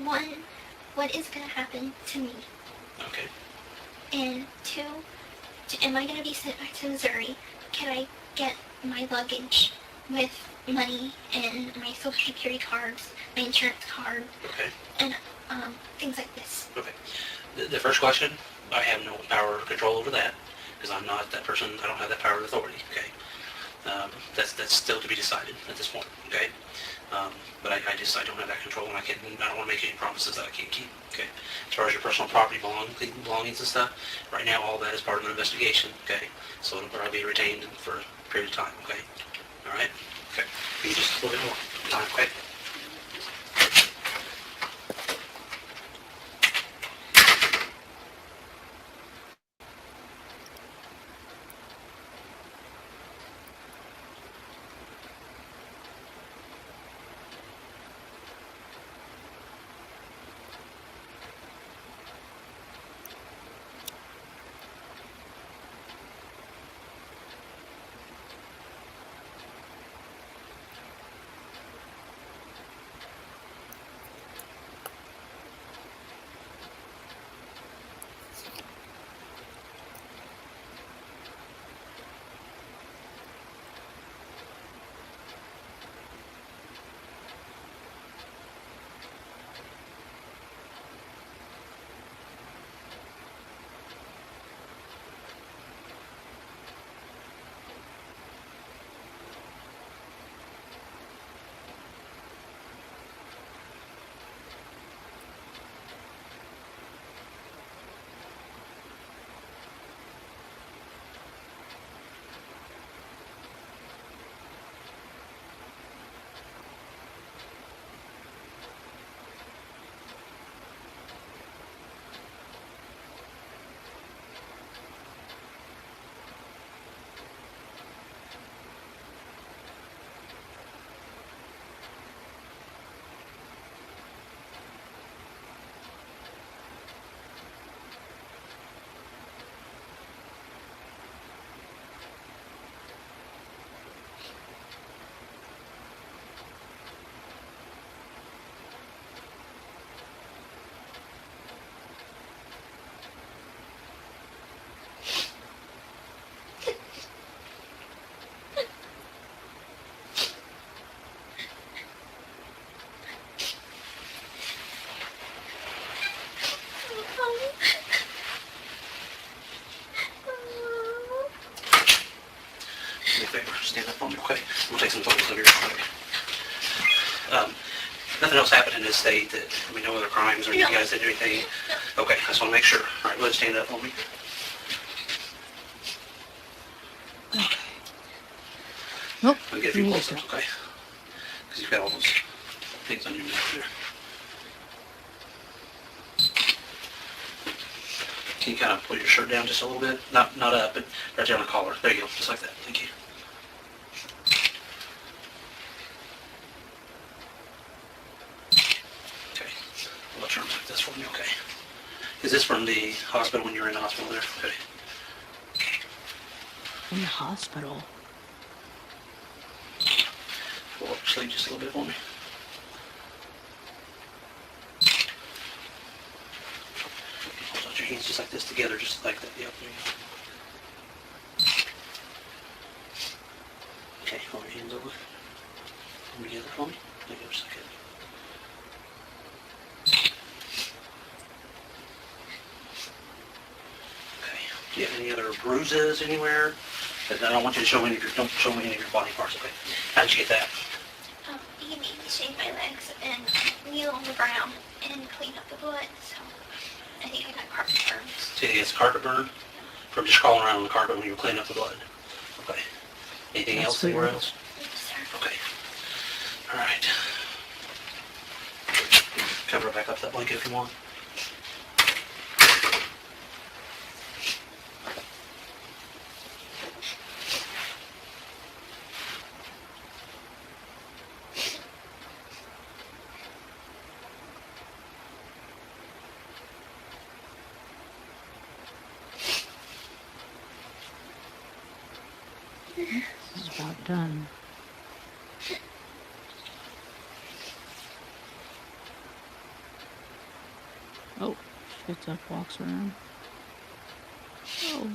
One, what is going to happen to me? Okay. And two, am I going to be sent back to Missouri? Can I get my luggage with money and my social security cards, my insurance card, Okay. and things like this? Okay. The first question, I have no power or control over that, because I'm not that person. I don't have that power or authority. Okay. That's still to be decided at this point. Okay. But I don't have that control, and I don't want to make any promises that I can't keep. Okay. As far as your personal property belongings and stuff, right now all that is part of an investigation. Okay. So it'll probably be retained for a period of time. Okay. All right. Okay. Give me just a little bit more time. Okay. Stand up on me, okay? We'll take some photos of you real quick. Nothing else happened in this state that we know other crimes or you guys didn't do anything? Okay, I just want to make sure. All right, go ahead and stand up on me. Okay. Nope. I'll get a few close-ups, okay? Because you've got all those things on your neck there. Can you kind of pull your shirt down just a little bit? Not up, but right there on the collar. There you go, just like that. Thank you. Okay. I'll let you untuck this for me, okay? Is this from the hospital when you were in the hospital there? Okay. In the hospital. Pull up your sleeve just a little bit for me. Hold your hands just like this together, just like that. Yep, there you go. Okay, hold your hands over. Come together for me. There you go, just like that. Okay. Do you have any other bruises anywhere? I don't want you to show any of your, don't show me any of your body parts, okay? How did you get that? He made me shave my legs and kneel on the ground and clean up the blood, so I think I got carpet burns. So you get carpet burn from just crawling around on the carpet when you were cleaning up the blood. Okay. Anything That's else anywhere weird. else? Yes, sir. Okay. All right. Cover it back up to that blanket if you want. This is about done. Oh, she gets up, walks around. Oh,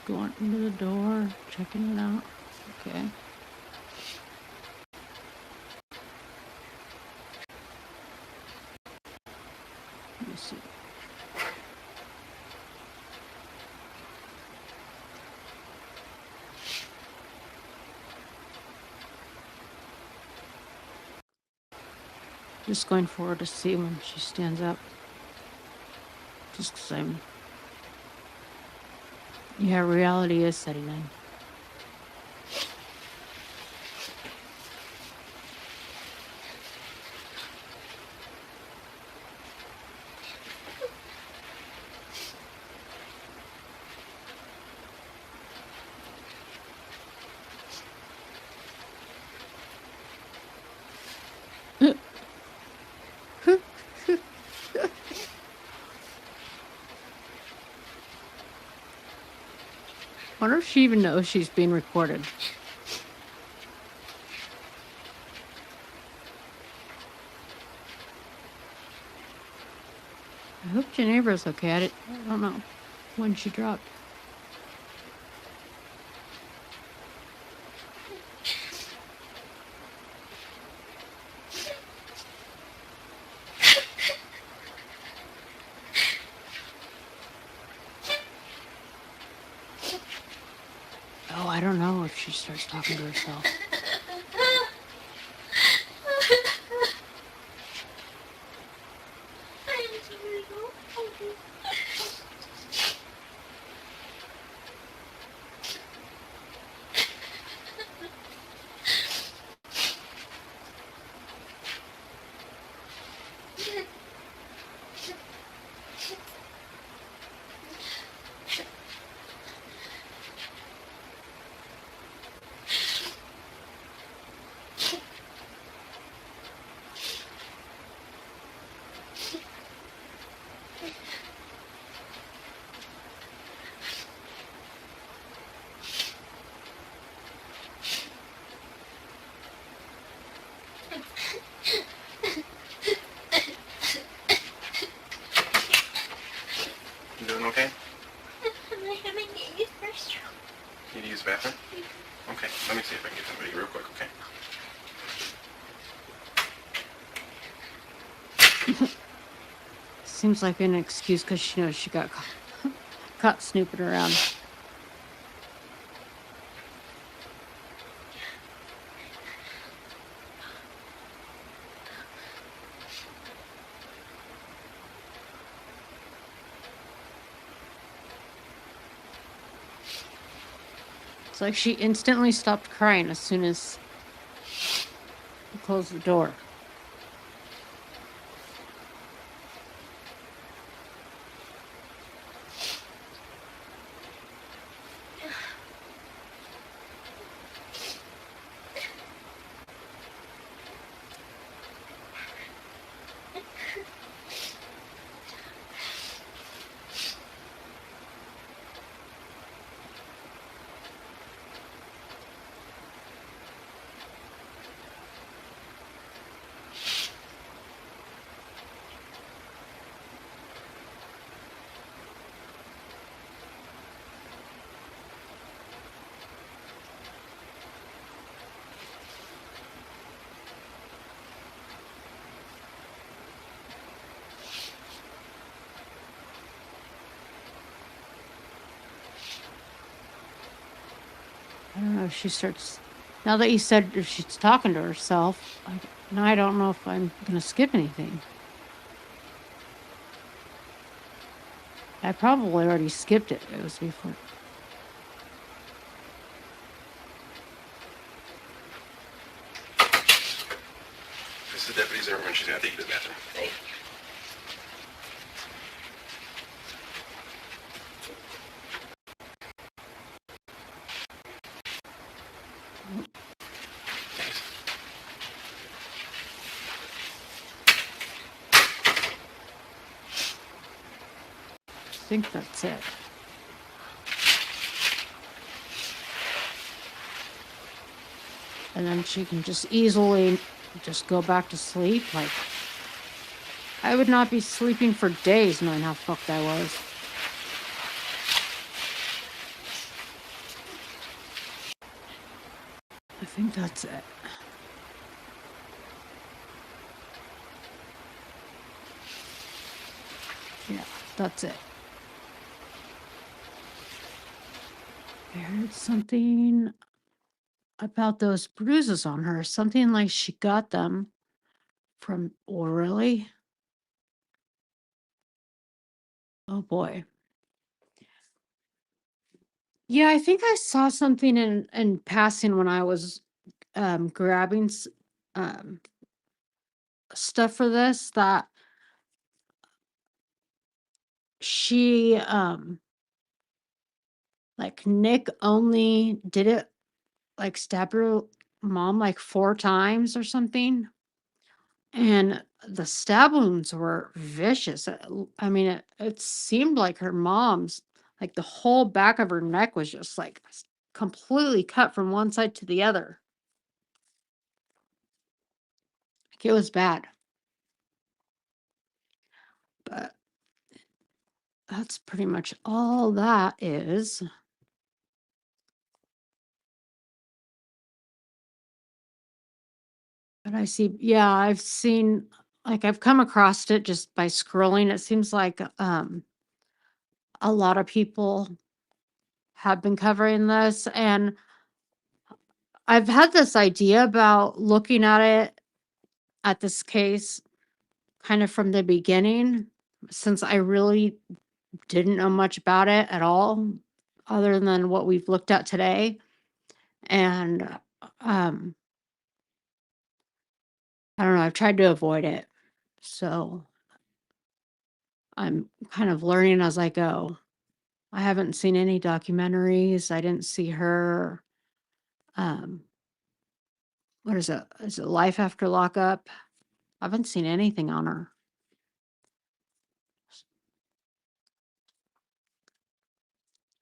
going into the door, checking it out. Okay. Let me see. Just going forward to see when she stands up. Just 'cause I'm... Yeah, reality is setting in. Wonder if she even knows she's being recorded. I hope Ginevra's okay. I don't know when she dropped. Oh, I don't know if she starts talking to herself. You doing okay? I'm having to use the restroom. You need to use the bathroom? Okay, let me see if I can get somebody real quick, okay? Seems like an excuse because she knows she got caught snooping around. It's like she instantly stopped crying as soon as we closed the door. I don't know if she starts. Now that you said if she's talking to herself, now I don't know if I'm going to skip anything. I probably already skipped it. It was before. Because the deputy's there when she's going to take you to the bathroom. Hey. Thanks. I think that's it. And then she can just easily just go back to sleep. Like, I would not be sleeping for days knowing how fucked I was. I think that's it. Yeah, that's it. I heard something about those bruises on her. Something like she got them from, oh, really? Oh boy. Yeah, I think I saw something in passing when I was grabbing um, stuff for this that she like Nick only did it like stab her mom like 4 times or something. And the stab wounds were vicious. I mean, it seemed like her mom's, like the whole back of her neck was just like completely cut from one side to the other. Like it was bad. But that's pretty much all that is. But I see, yeah, I've seen, like I've come across it just by scrolling. It seems like a lot of people have been covering this, and I've had this idea about looking at it at this case kind of from the beginning, since I really didn't know much about it at all other than what we've looked at today. And um I don't know, I've tried to avoid it. So I'm kind of learning as I go. I haven't seen any documentaries. I didn't see her um what is it? Is it Life After Lockup? I haven't seen anything on her.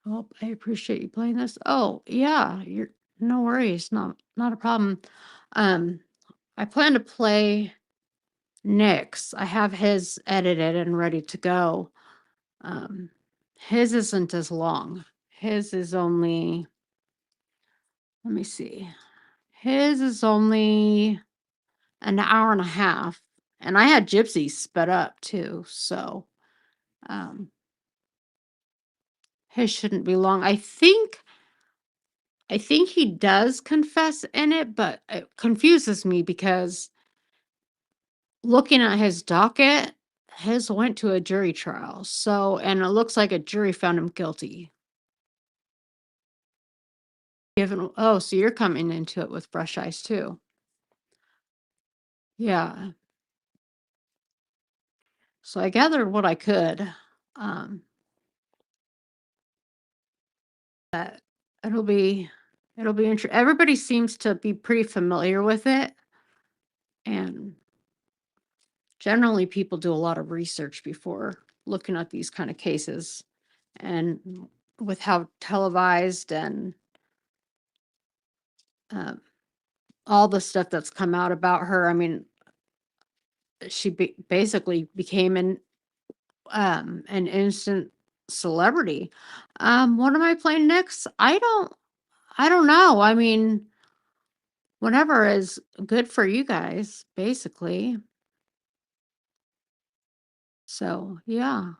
Oh, I appreciate you playing this. Oh, yeah, you're no worries. Not a problem. Um, I plan to play Nick's. I have his edited and ready to go. Um, his isn't as long. His is only, let me see. His is only an hour and a half. And I had Gypsy sped up too, so um his shouldn't be long. I think he does confess in it, but it confuses me because looking at his docket, his went to a jury trial. So, and it looks like a jury found him guilty. Given, oh, so you're coming into it with fresh eyes too. Yeah. So I gathered what I could. Um, that it'll be interesting. Everybody seems to be pretty familiar with it, and generally people do a lot of research before looking at these kind of cases. And with how televised and um, all the stuff that's come out about her, I mean, she basically became an instant celebrity. What am I playing next? I don't know. I mean, whatever is good for you guys, basically. So yeah,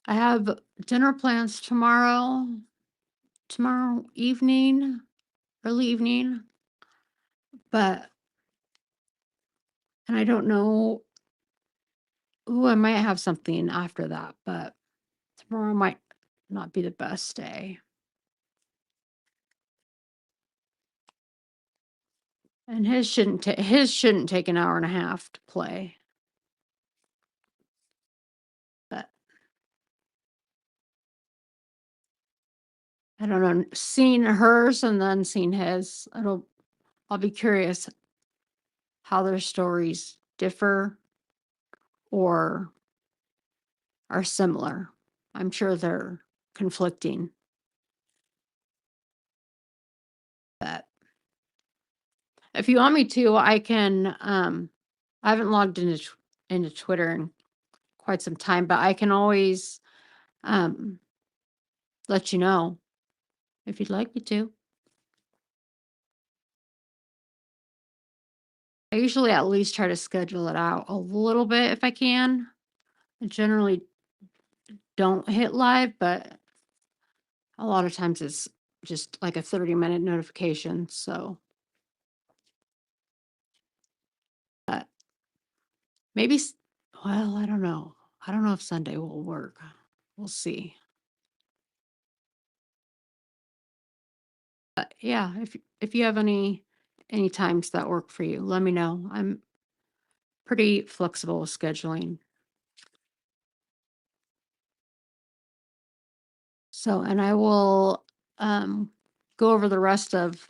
I have dinner plans tomorrow. tomorrow evening, early evening. And I don't know. Ooh, I might have something after that, but tomorrow might not be the best day. And his shouldn't take an hour and a half to play. But I don't know. Seeing hers and then seeing his, I'll be curious how their stories differ or are similar. I'm sure they're conflicting. But if you want me to, I can. I haven't logged into Twitter in quite some time, but I can always let you know if you'd like me to. I usually at least try to schedule it out a little bit if I can. I generally don't hit live, but a lot of times it's just like a 30-minute notification. So, but maybe, well, I don't know. I don't know if Sunday will work. We'll see. But yeah, if you have any times that work for you, let me know. I'm pretty flexible with scheduling. So, and I will go over the rest of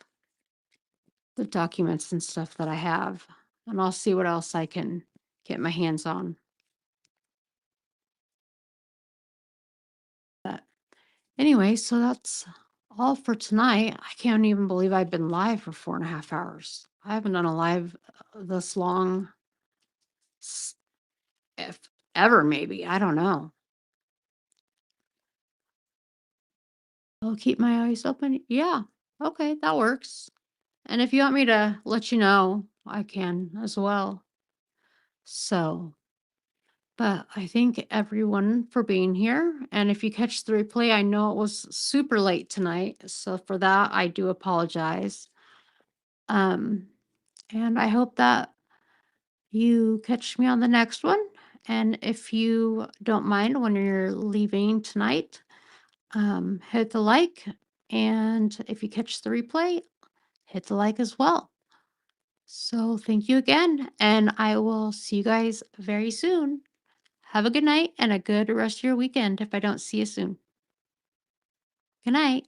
the documents and stuff that I have, and I'll see what else I can get my hands on. But anyway, so that's all for tonight. I can't even believe I've been live for 4.5 hours. I haven't done a live this long, if ever, maybe. I don't know. I'll keep my eyes open. Yeah. Okay, that works. And if you want me to let you know, I can as well. So, but I thank everyone for being here. And if you catch the replay, I know it was super late tonight. So for that, I do apologize. And I hope that you catch me on the next one. And if you don't mind when you're leaving tonight, hit the like. And if you catch the replay, hit the like as well. So thank you again. And I will see you guys very soon. Have a good night and a good rest of your weekend if I don't see you soon. Good night.